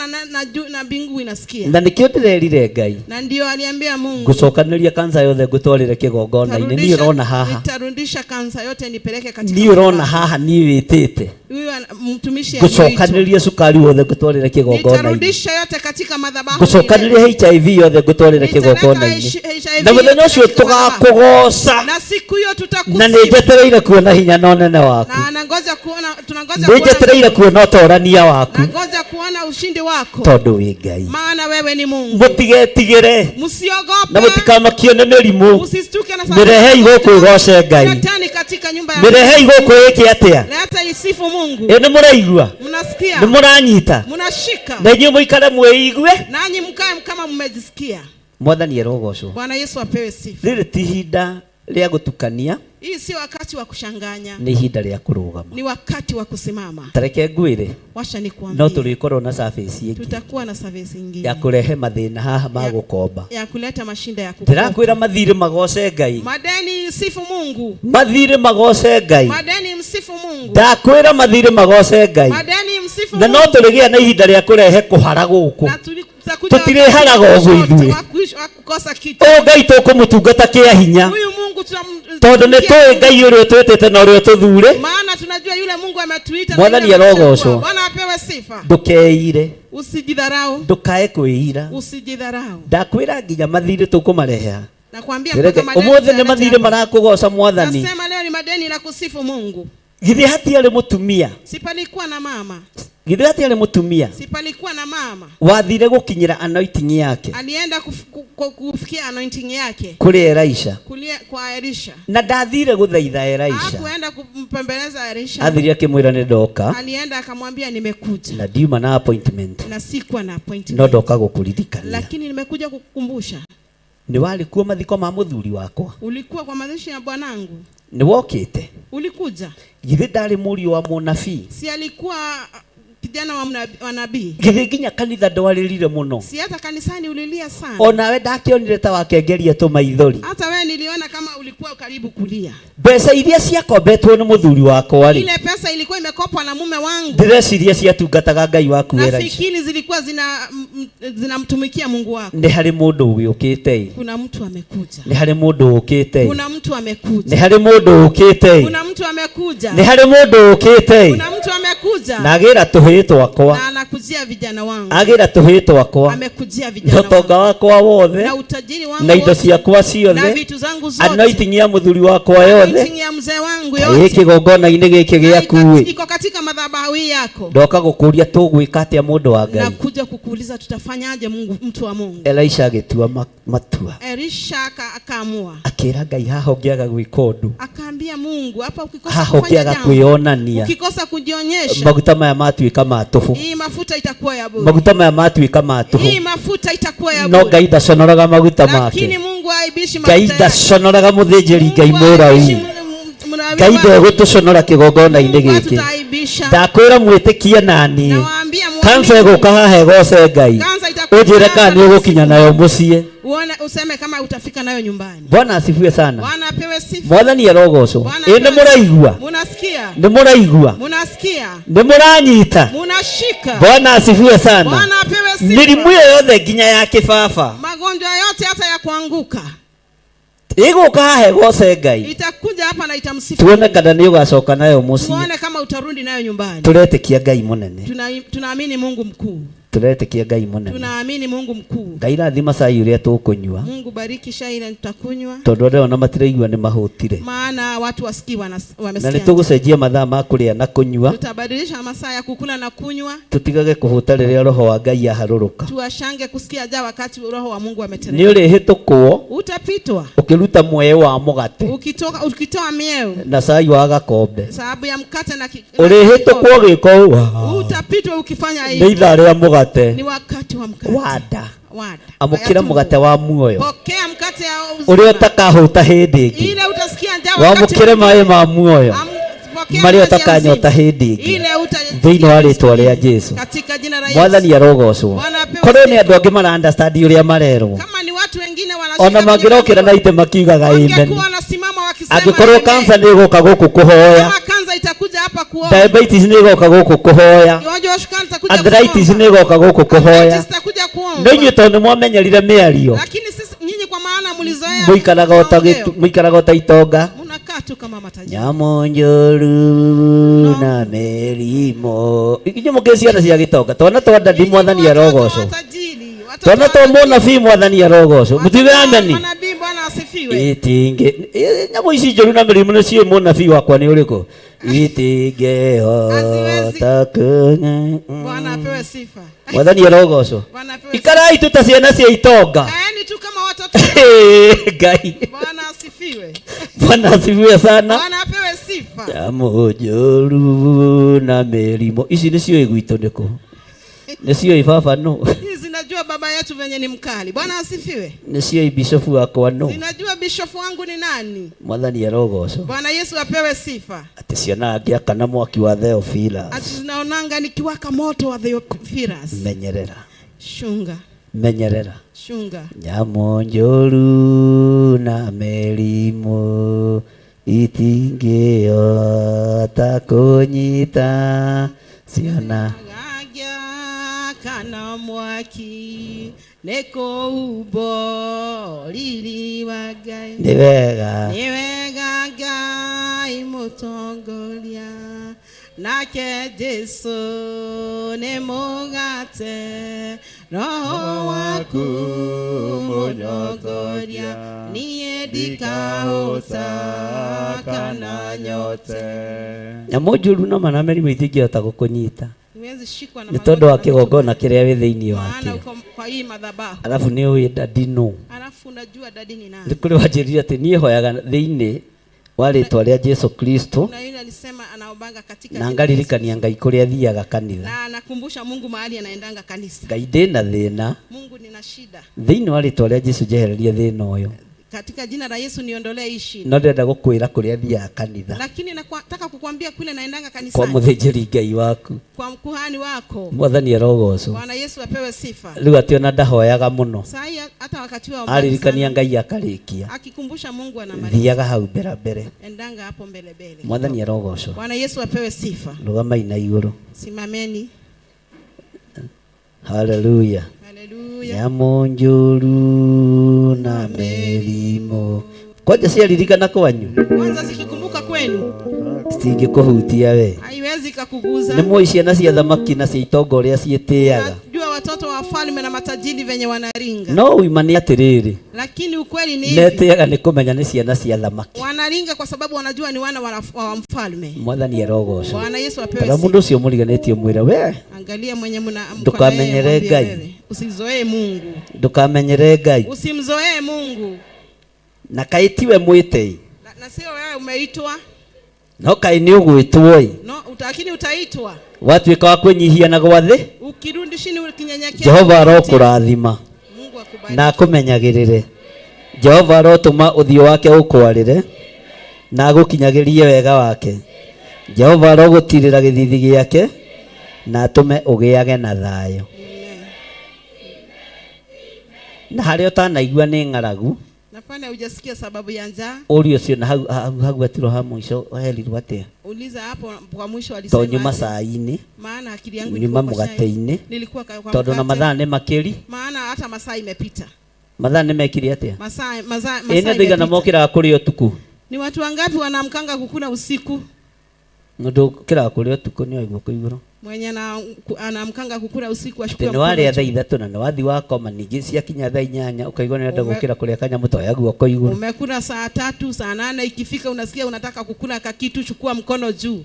Speaker 13: na mbingu inasikia.
Speaker 9: Na nikio ndirerire Ngai.
Speaker 13: Na ndio aliambia Mungu.
Speaker 9: Gucokaniria kansa yothe ngutwarire kigongona-ini ni urona haha.
Speaker 13: Nitarudisha kansa yote nipeleke katika.
Speaker 9: Ni urona haha ni witite.
Speaker 13: Huyu mtumishi
Speaker 9: gucokaniria sukari wothe ngutwarire kigongona-ini.
Speaker 13: Nitarudisha yote katika madhabahu.
Speaker 9: Gucokaniria HIV yothe ngutwarire kigongona-ini. Na muthenya ucio tugakugoca.
Speaker 13: Na siku hiyo tutakusifu.
Speaker 9: Na nijetereire kuona hinya na unene waku.
Speaker 13: Na nangoja kuona tunangoja kuona.
Speaker 9: Nijetereire kuona utorania waku.
Speaker 13: Nangoja kuona ushindi wako.
Speaker 9: Tondu wi Ngai.
Speaker 13: Maana wewe ni Mungu.
Speaker 9: Mutigetigire.
Speaker 13: Musiogope.
Speaker 9: Na mutikamakio ni mirimu.
Speaker 13: Usistuke na sababu.
Speaker 9: Mirehei guku igoce Ngai.
Speaker 13: Letani katika nyumba ya.
Speaker 9: Mirehei guku iki atia.
Speaker 13: Leta isifu Mungu.
Speaker 9: Ni muraigua.
Speaker 13: Mnasikia?
Speaker 9: Ni muranyita.
Speaker 13: Mnashika.
Speaker 9: Na nyinyi muikare mwiigue.
Speaker 13: Nanyi mkae kama mmejisikia.
Speaker 9: Mwathani arogocwo.
Speaker 13: Bwana Yesu apewe sifa.
Speaker 9: Riri ti ihinda ria gutukania.
Speaker 13: Hii sio wakati wa kushanganya.
Speaker 9: Ni ihinda ria kurugama.
Speaker 13: Ni wakati wa kusimama.
Speaker 9: Tareke ngwire.
Speaker 13: Washa nikwambie.
Speaker 9: No tulikorwo na service ingi.
Speaker 13: Tutakuwa na service ingine.
Speaker 9: Ya kurehe mathina haha ma gukomba.
Speaker 13: Ya kuleta mashinda ya kukomba.
Speaker 9: Ndirakwira mathire magoce Ngai.
Speaker 13: Madeni sifu Mungu.
Speaker 9: Mathire magoce Ngai.
Speaker 13: Madeni msifu Mungu.
Speaker 9: Ndakwira mathire magoce Ngai.
Speaker 13: Madeni msifu
Speaker 9: Mungu. Na no tuligia na ihinda ria kurehe kuhara guku. Tutireharaga uguo ithuĩ. Ngai tũkũmũtungata kĩa hinya. Tondũ nĩ tũĩ Ngai ũrĩa ũtwĩtĩte na ũrĩa ũtũthure.
Speaker 13: Maana tunajua yule Mungu ametuita.
Speaker 9: Mwathani arogocwo.
Speaker 13: Bwana apewe sifa.
Speaker 9: Ndũkeire.
Speaker 13: Usijidharau.
Speaker 9: Ndukae kwĩira.
Speaker 13: Usijidharau.
Speaker 9: Ndakwĩra nginya mathirĩ tũkũmareha.
Speaker 13: Nakwambia mpaka madeni.
Speaker 9: Ũmũthĩ nĩ mathirĩ marakũgoca Mwathani.
Speaker 13: Nasema leo ni madeni na kusifu Mungu.
Speaker 9: Githĩ hatiarĩ mũtumia.
Speaker 13: Sipalikuwa na mama.
Speaker 9: Githĩ hatiarĩ mũtumia.
Speaker 13: Sipalikuwa na mama.
Speaker 9: Wathire gukinyira anointing yake.
Speaker 13: Alienda kufikia anointing yake.
Speaker 9: Kuri Elisha.
Speaker 13: Kwa Elisha.
Speaker 9: Na ndathire guthaitha Elisha.
Speaker 13: Hakuenda kumpembeleza Elisha.
Speaker 9: Athire akimwira ni ndoka.
Speaker 13: Alienda akamwambia nimekuja.
Speaker 9: Na ndiuma na appointment.
Speaker 13: Na sikuwa na appointment.
Speaker 9: No ndoka gukuririkania.
Speaker 13: Lakini nimekuja kukukumbusha.
Speaker 9: Ni wali kuwa mathiko ma muthuri wakwa.
Speaker 13: Ulikuwa kwa mazishi ya bwanangu.
Speaker 9: Ni wokite.
Speaker 13: Ulikuja.
Speaker 9: Githe ndari muri wa munabii.
Speaker 13: Si alikuwa kijana wa nabii.
Speaker 9: Githe nginya kanitha ndwaririre muno.
Speaker 13: Si hata kanisani ulilia sana.
Speaker 9: Ona we ndakionire ta wakengeria tu maithori.
Speaker 13: Hata wewe niliona kama ulikuwa karibu kulia.
Speaker 9: Mbeca iria ciakombetwo ni muthuri wakwa ri.
Speaker 13: Ile pesa ilikuwa imekopwa na mume wangu.
Speaker 9: Ndireciria ciatungataga Ngai waku wera.
Speaker 13: Nafikiri zilikuwa zinamtumikia Mungu wako.
Speaker 9: Ni hari mundu ukite.
Speaker 13: Kuna mtu amekuja.
Speaker 9: Ni hari mundu ukite.
Speaker 13: Kuna mtu amekuja.
Speaker 9: Ni hari mundu ukite.
Speaker 13: Kuna mtu amekuja.
Speaker 9: Ni hari mundu ukite.
Speaker 13: Kuna mtu amekuja.
Speaker 9: Na agira tuhitwo wakwa.
Speaker 13: Na anakujia vijana wangu.
Speaker 9: Agira tuhitwo wakwa.
Speaker 13: Amekujia vijana wangu.
Speaker 9: Utonga wakwa wothe.
Speaker 13: Na utajiri wangu.
Speaker 9: Na indo ciakwa ciothe.
Speaker 13: Na vitu zangu zote.
Speaker 9: Anointing ya muthuri wakwa yothe.
Speaker 13: Anointing ya mzee wangu yote.
Speaker 9: Giki gongona-ini giki giaku wi.
Speaker 13: Iko katika madhabahu yako.
Speaker 9: Ndoka gukuria tugwika atia mundu wa Ngai.
Speaker 13: Na kuja kukuuliza tutafanyaje Mungu, mtu wa Mungu.
Speaker 9: Elisha agitua matua.
Speaker 13: Elisha akaamua.
Speaker 9: Akira Ngai haha ungiaga gwika undu.
Speaker 13: Akaambia Mungu hapa ukikosa
Speaker 9: haha
Speaker 13: kufanya
Speaker 9: jambo. Kwionania.
Speaker 13: Ukikosa kujionyesha.
Speaker 9: Maguta maya matuika matufu.
Speaker 13: Hii mafuta itakuwa ya bure.
Speaker 9: Maguta maya matuika matufu.
Speaker 13: Hii mafuta itakuwa ya bure.
Speaker 9: No Ngai ndaconoraga maguta make.
Speaker 13: Lakini Mungu aibishi mafuta.
Speaker 9: Ngai ndaconoraga muthĩnjĩri Ngai mũraũ. Ngai ndegũtũconora kĩgongona-inĩ gĩkĩ. Ndakwĩra mwĩtĩkie nani. Kansa ĩgũka haha ĩgoce Ngai. Ũnjĩre kana nĩ ũgũkinya nayo mũciĩ.
Speaker 13: Uone useme kama utafika nayo nyumbani.
Speaker 9: Bwana asifiwe sana.
Speaker 13: Bwana apewe sifa.
Speaker 9: Mwathani arogocwo. Nĩ mũraigua.
Speaker 13: Munasikia.
Speaker 9: Nĩ mũraigua.
Speaker 13: Munasikia.
Speaker 9: Nĩ mũranyita.
Speaker 13: Munashika.
Speaker 9: Bwana asifiwe sana.
Speaker 13: Bwana apewe sifa.
Speaker 9: Mĩrimũ yothe nginya ya kĩbaba.
Speaker 13: Magonjwa yote hata ya kuanguka.
Speaker 9: Ĩgũka haha ĩgoce Ngai.
Speaker 13: Itakuja hapa na itamsifu.
Speaker 9: Tuone kana nĩ ũgacoka nayo mũciĩ.
Speaker 13: Tuone kama utarudi nayo nyumbani.
Speaker 9: Turetĩkia Ngai mũnene.
Speaker 13: Tunaamini Mungu mkuu.
Speaker 9: Turetĩkia Ngai mũnene.
Speaker 13: Tunaamini Mungu mkuu.
Speaker 9: Ngai rathima cai ũrĩa tũkũnyua.
Speaker 13: Mungu bariki chai ile tutakunywa.
Speaker 9: Tondũ andũ ona matiraigua nĩ mahũtire.
Speaker 13: Maana watu wasikii wamesikia.
Speaker 9: Na nĩ tũgũcenjia mathaa ma kũrĩa na kũnyua.
Speaker 13: Tutabadilisha masaa ya kukula na kunywa.
Speaker 9: Tutigage kũhũta rĩrĩa roho wa Ngai aharũrũka.
Speaker 13: Tuashange kusikia ja wakati roho wa Mungu ameteremka.
Speaker 9: Nĩ ũrĩhĩtũkwo.
Speaker 13: Utapitwa.
Speaker 9: Ũkĩruta muoyo wa mũgate.
Speaker 13: Ukitoa mieo.
Speaker 9: Na cai wa gakombe.
Speaker 13: Sababu ya mkate na
Speaker 9: ũrĩhĩtũkwo gĩko ũũ.
Speaker 13: Utapitwa ukifanya hivi.
Speaker 9: Nĩ ithaa rĩa mũgate.
Speaker 13: Ni wakati wa mkate.
Speaker 9: Wada. Amũkĩra mũgate wa muoyo.
Speaker 13: Pokea mkate ya uzima.
Speaker 9: Ũrĩa ũtakahũta hĩndĩ ĩngĩ.
Speaker 13: Ile utasikia njaa wakati.
Speaker 9: Wamũkĩre maĩ ma muoyo. Marĩa ũtakanyota hĩndĩ ĩngĩ. Thĩinĩ wa rĩĩtwa rĩa Jesũ.
Speaker 13: Katika jina la Yesu.
Speaker 9: Mwathani arogocwo. Korwo nĩ andũ angĩ mara understand ũrĩa marerwo.
Speaker 13: Kama ni watu wengine wanashika.
Speaker 9: Ona mangĩrokĩra na itĩ makiugaga amen.
Speaker 13: Wangekuwa wanasimama wakisema.
Speaker 9: Angĩkorwo kansa nĩ ĩgũka gũkũ kũhoya.
Speaker 13: Kama kansa itakuja hapa kuoya.
Speaker 9: Diabetes nĩ ĩgũka gũkũ kũhoya. Arthritis nĩ ĩgũka gũkũ kũhoya. No inyuĩ tondũ nĩ mwamenyerire mĩario.
Speaker 13: Lakini sisi nyinyi kwa maana mlizoea.
Speaker 9: Mũikaraga ta itonga.
Speaker 13: Mnakaa tu kama matajiri.
Speaker 9: Nyamonjoru na mĩrimũ. Inyuĩ mũkĩrĩ ciana cia gĩtonga. Twana twa ndandi Mwathani arogocwo. Twana twa mũnabii Mwathani arogocwo. Mũtiuge ameni.
Speaker 13: Nabii Bwana asifiwe.
Speaker 9: Itinge nyamũ ici njũru na mĩrimũ nĩcio mũnabii wakwa nĩ ũrĩkũ? Itingehota kũnya.
Speaker 13: Bwana apewe sifa.
Speaker 9: Mwathani arogocwo. Ikarai tu ta ciana cia itonga.
Speaker 13: Kaeni tu kama watoto.
Speaker 9: Ngai.
Speaker 13: Bwana asifiwe.
Speaker 9: Bwana asifiwe sana.
Speaker 13: Bwana apewe sifa.
Speaker 9: Nyamũ njũru na mĩrimũ. Ici nĩcio gwitũ nĩkũ? Nĩcio baba no.
Speaker 13: Zinajua baba yetu venye ni mkali. Bwana asifiwe.
Speaker 9: Nĩcio bishop wakwa no.
Speaker 13: Zinajua bishop wangu ni nani.
Speaker 9: Mwathani arogocwo.
Speaker 13: Bwana Yesu apewe sifa.
Speaker 9: Ati ciana angĩaka na mwaki wa Theophilus.
Speaker 13: Ati zinaonanga nikiwaka moto wa Theophilus.
Speaker 9: Menyerera.
Speaker 13: Shunga.
Speaker 9: Menyerera.
Speaker 13: Shunga.
Speaker 9: Nyamũ njũru na mĩrimũ itingĩhota kũnyita ciana.
Speaker 13: Kana mwaki neko ubo lili wagai.
Speaker 9: Nĩ wega.
Speaker 13: Nĩ wega Ngai mũtongoria. Nake Jesũ nĩ mũgate. Roho waku mũnyongoria. Niĩ ndikahũta kana nyote.
Speaker 9: Nyamũ njũru na mana mĩrimũ itingĩhota gũkũnyita.
Speaker 13: Nĩ
Speaker 9: tondũ wa kĩgongona kĩrĩa wĩ thĩinĩ wakĩo.
Speaker 13: Kwa hii madhabahu.
Speaker 9: Alafu nĩ ũĩ ndadi no.
Speaker 13: Alafu unajua dadi ni nani.
Speaker 9: Nĩ kũrĩ wanjĩrire atĩ niĩ hoyaga thĩinĩ wale twalia Yesu Kristo
Speaker 13: na yule alisema anaombanga katika
Speaker 9: na ngaririkania Ngai kuria thiaga kanitha
Speaker 13: na anakumbusha Mungu mahali anaendanga kanisa.
Speaker 9: Ngai ndina thina
Speaker 13: Mungu nina shida
Speaker 9: thiini wale twalia Yesu jehereria thina uyu
Speaker 13: katika jina la Yesu niondolee hii shida.
Speaker 9: no ndenda gukwira kuria thiaga kanitha
Speaker 13: Lakini nataka kukuambia kule naendanga kanisa
Speaker 9: kwa muthinjiri Ngai waku
Speaker 13: kwa mkuhani wako.
Speaker 9: Mwathani arogocwo.
Speaker 13: Bwana Yesu apewe sifa.
Speaker 9: Riu ationa ndahoyaga muno
Speaker 13: Sai hata wakati wa
Speaker 9: aririkania Ngai akarikia
Speaker 13: akikumbusha Mungu anamaliza.
Speaker 9: thiaga hau mbere
Speaker 13: Endanga hapo mbele.
Speaker 9: Mwathani arogocwo.
Speaker 13: Bwana Yesu apewe sifa.
Speaker 9: Rugamai na iguru.
Speaker 13: Simameni.
Speaker 9: Hallelujah.
Speaker 13: Hallelujah.
Speaker 9: Yamonjuru na merimo. Kwaje ciaririkana kwanyu?
Speaker 13: Kwanza zikikumbuka kwenu.
Speaker 9: Stingikuhutia we.
Speaker 13: Haiwezi kukuguza.
Speaker 9: Ni moi ciana cia thamaki na cia itongo ria cietiaga.
Speaker 13: Najua watoto wa wafalme na matajiri venye wanaringa.
Speaker 9: No uimani atiriri.
Speaker 13: Lakini ukweli ni hivi.
Speaker 9: Netiaga ni kumenya ni ciana cia thamaki.
Speaker 13: Wanaringa kwa sababu wanajua ni wana wa mfalme.
Speaker 9: Mwathani arogocwo.
Speaker 13: Bwana Yesu apewe
Speaker 9: sifa. Mundu ucio muriganetio mwire we.
Speaker 13: Angalia mwenye
Speaker 9: ndukamenyere Ngai.
Speaker 13: Usizoee Mungu.
Speaker 9: Ndukamenyere Ngai.
Speaker 13: Usimzoee Mungu.
Speaker 9: Na kaitiwe mwitei.
Speaker 13: Na sio wewe umeitwa.
Speaker 9: No kai ni ugwitwo i.
Speaker 13: No utakini utaitwa.
Speaker 9: Watuika wa kwenyihia na gwathi.
Speaker 13: Ukirudi chini ukinyenyekea.
Speaker 9: Jehova arokurathima.
Speaker 13: Mungu akubariki.
Speaker 9: Na akumenyagirire. Jehova arotuma uthio wake ukwarire na agukinyagirie wega wake. Jehova arogutirira githithi giake na atume ugiage na thayo. Na hario tanaigua ni ngaragu.
Speaker 13: Nafanya hujasikia sababu ya njaa.
Speaker 9: Uri ucio na hau atiro ha mwisho herirwo atia.
Speaker 13: Uliza hapo kwa mwisho alisema.
Speaker 9: Tonyuma saa-ini.
Speaker 13: Maana akili yangu
Speaker 9: ilikuwa kwa mugate-ini.
Speaker 13: Nilikuwa kwa mkate.
Speaker 9: Tondu na mathaa ni makiri.
Speaker 13: Maana hata masaa imepita.
Speaker 9: Mathaa ni mekiri atia.
Speaker 13: Masaa
Speaker 9: ina thiga na mokira kuri utuku.
Speaker 13: Ni watu wangapi wanamkanga kukuna usiku?
Speaker 9: Ndu kira kuri utuku ni oigwo kuiguru.
Speaker 13: Mwenye anamkanga kukura usiku ashukua
Speaker 9: mkono. Wale thaa 3 na wathi wako manigi cia kinya thaa 8 ukaigwa ni ndenda gukira kuria kanya mutoya guoko iguru.
Speaker 13: Umekula saa 3 saa 8 ikifika unasikia unataka kukula kakitu, chukua mkono juu.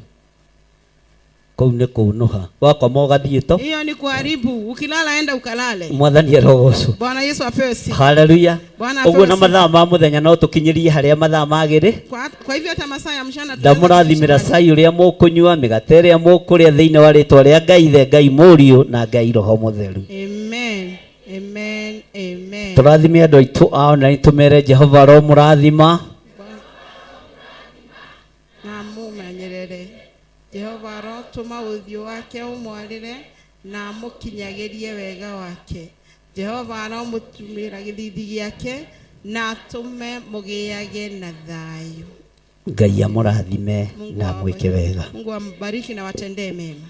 Speaker 9: Kou ni kunuha wako mogathieto.
Speaker 13: Hiyo ni kuharibu. Ukilala enda ukalale.
Speaker 9: Mwathani arogocwo.
Speaker 13: Bwana Yesu apewe sifa.
Speaker 9: Haleluya. Uguo na mathaa ma muthenya no tukinyirie haria mathaa magiri.
Speaker 13: Kwa hivyo hata masaa ya mchana
Speaker 9: ndamurathimira cai uria mukunyua migate iria mukuria thiini wa ritwa ria Ngai the Ngai Muriu na Ngai Roho Mutheru.
Speaker 13: Amen. Amen. Amen.
Speaker 9: Turathime andu aitu ao na nitumere Jehova ro murathima.
Speaker 13: Na mumenyerere. Jehova ro tuma uthio wake umwarire na mukinyagirie wega wake. Jehova ro mutumira githithi giake na tume mugiage na thayo.
Speaker 9: Ngai amurathime na mwike wega.
Speaker 13: Mungu ambariki na watendee mema.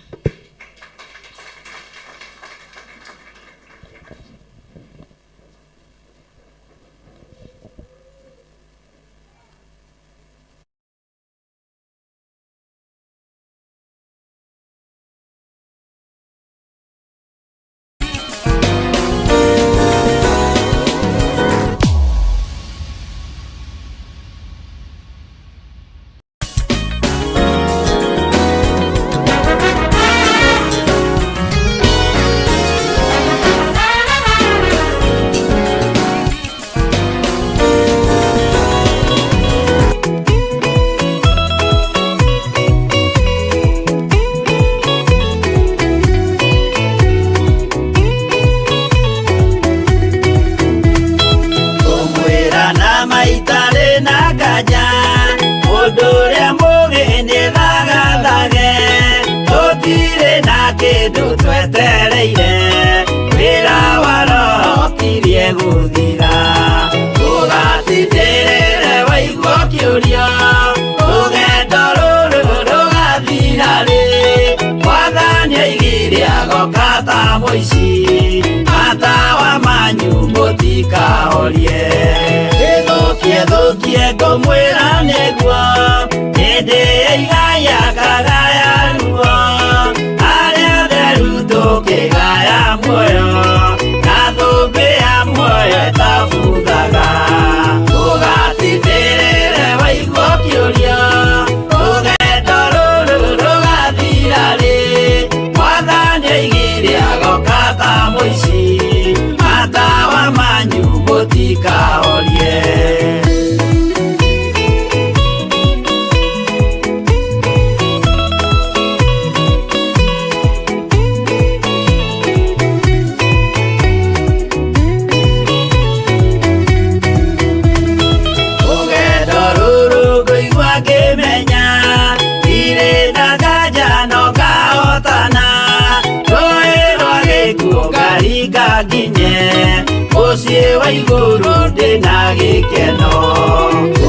Speaker 9: wĩna gĩkeno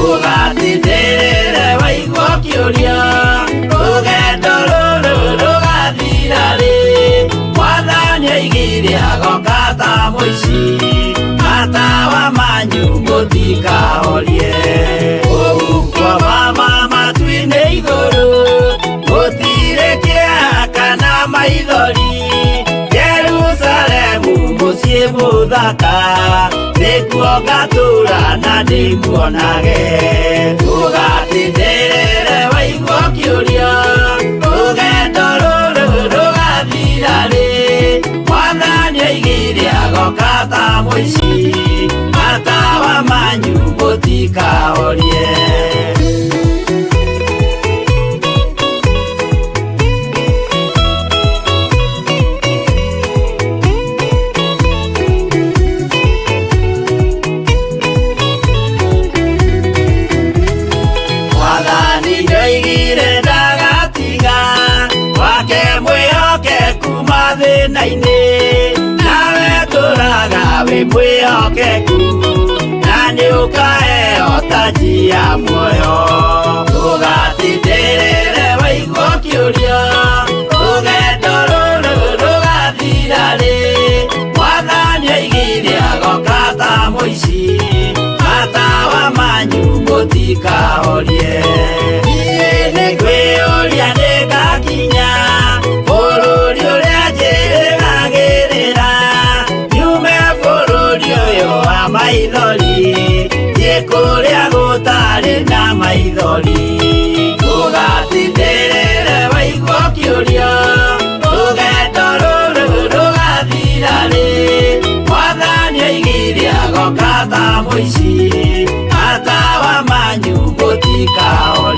Speaker 9: ũgatindĩrĩre waigua kĩũria rũgendo rũrũ rũgathira rĩ Mwathani oigire agoka ta mũici matawa manyu mũtikahorie ũgukwa mama matu-inĩ igũrũ gũtirĩ kĩeha kana maithori Jerusalemu mũciĩ mũthaka nĩkuo ngatũũra na ndĩmuonage ũgatindĩrĩre waigua kĩũria rũgendo rũrũ rũgathira rĩ Mwathani oigire agoka ta mũici matawa manyu mũtikahorie thĩna-inĩ nawe tũraga wĩ mwĩhokeku na nĩũkaheo taji ya muoyo ũgatindĩrĩre waigua kĩũria rũgendo rũrũ rũgathira rĩ Mwathani oigire agoka ta mũici matawa manyu mũtikahorie niĩ nĩngwĩyũria nĩngakinya bũrũri ũrĩa njĩrĩgagĩrĩra nyume bũrũri ũyũ wa maithori thiĩ kũrĩa gũtarĩ na maithori ũgatindĩrĩre waigua kĩũria rũgendo rũrũ rũgathira rĩ Mwathani oigire agoka ta mũici matawa manyu mũtikahorie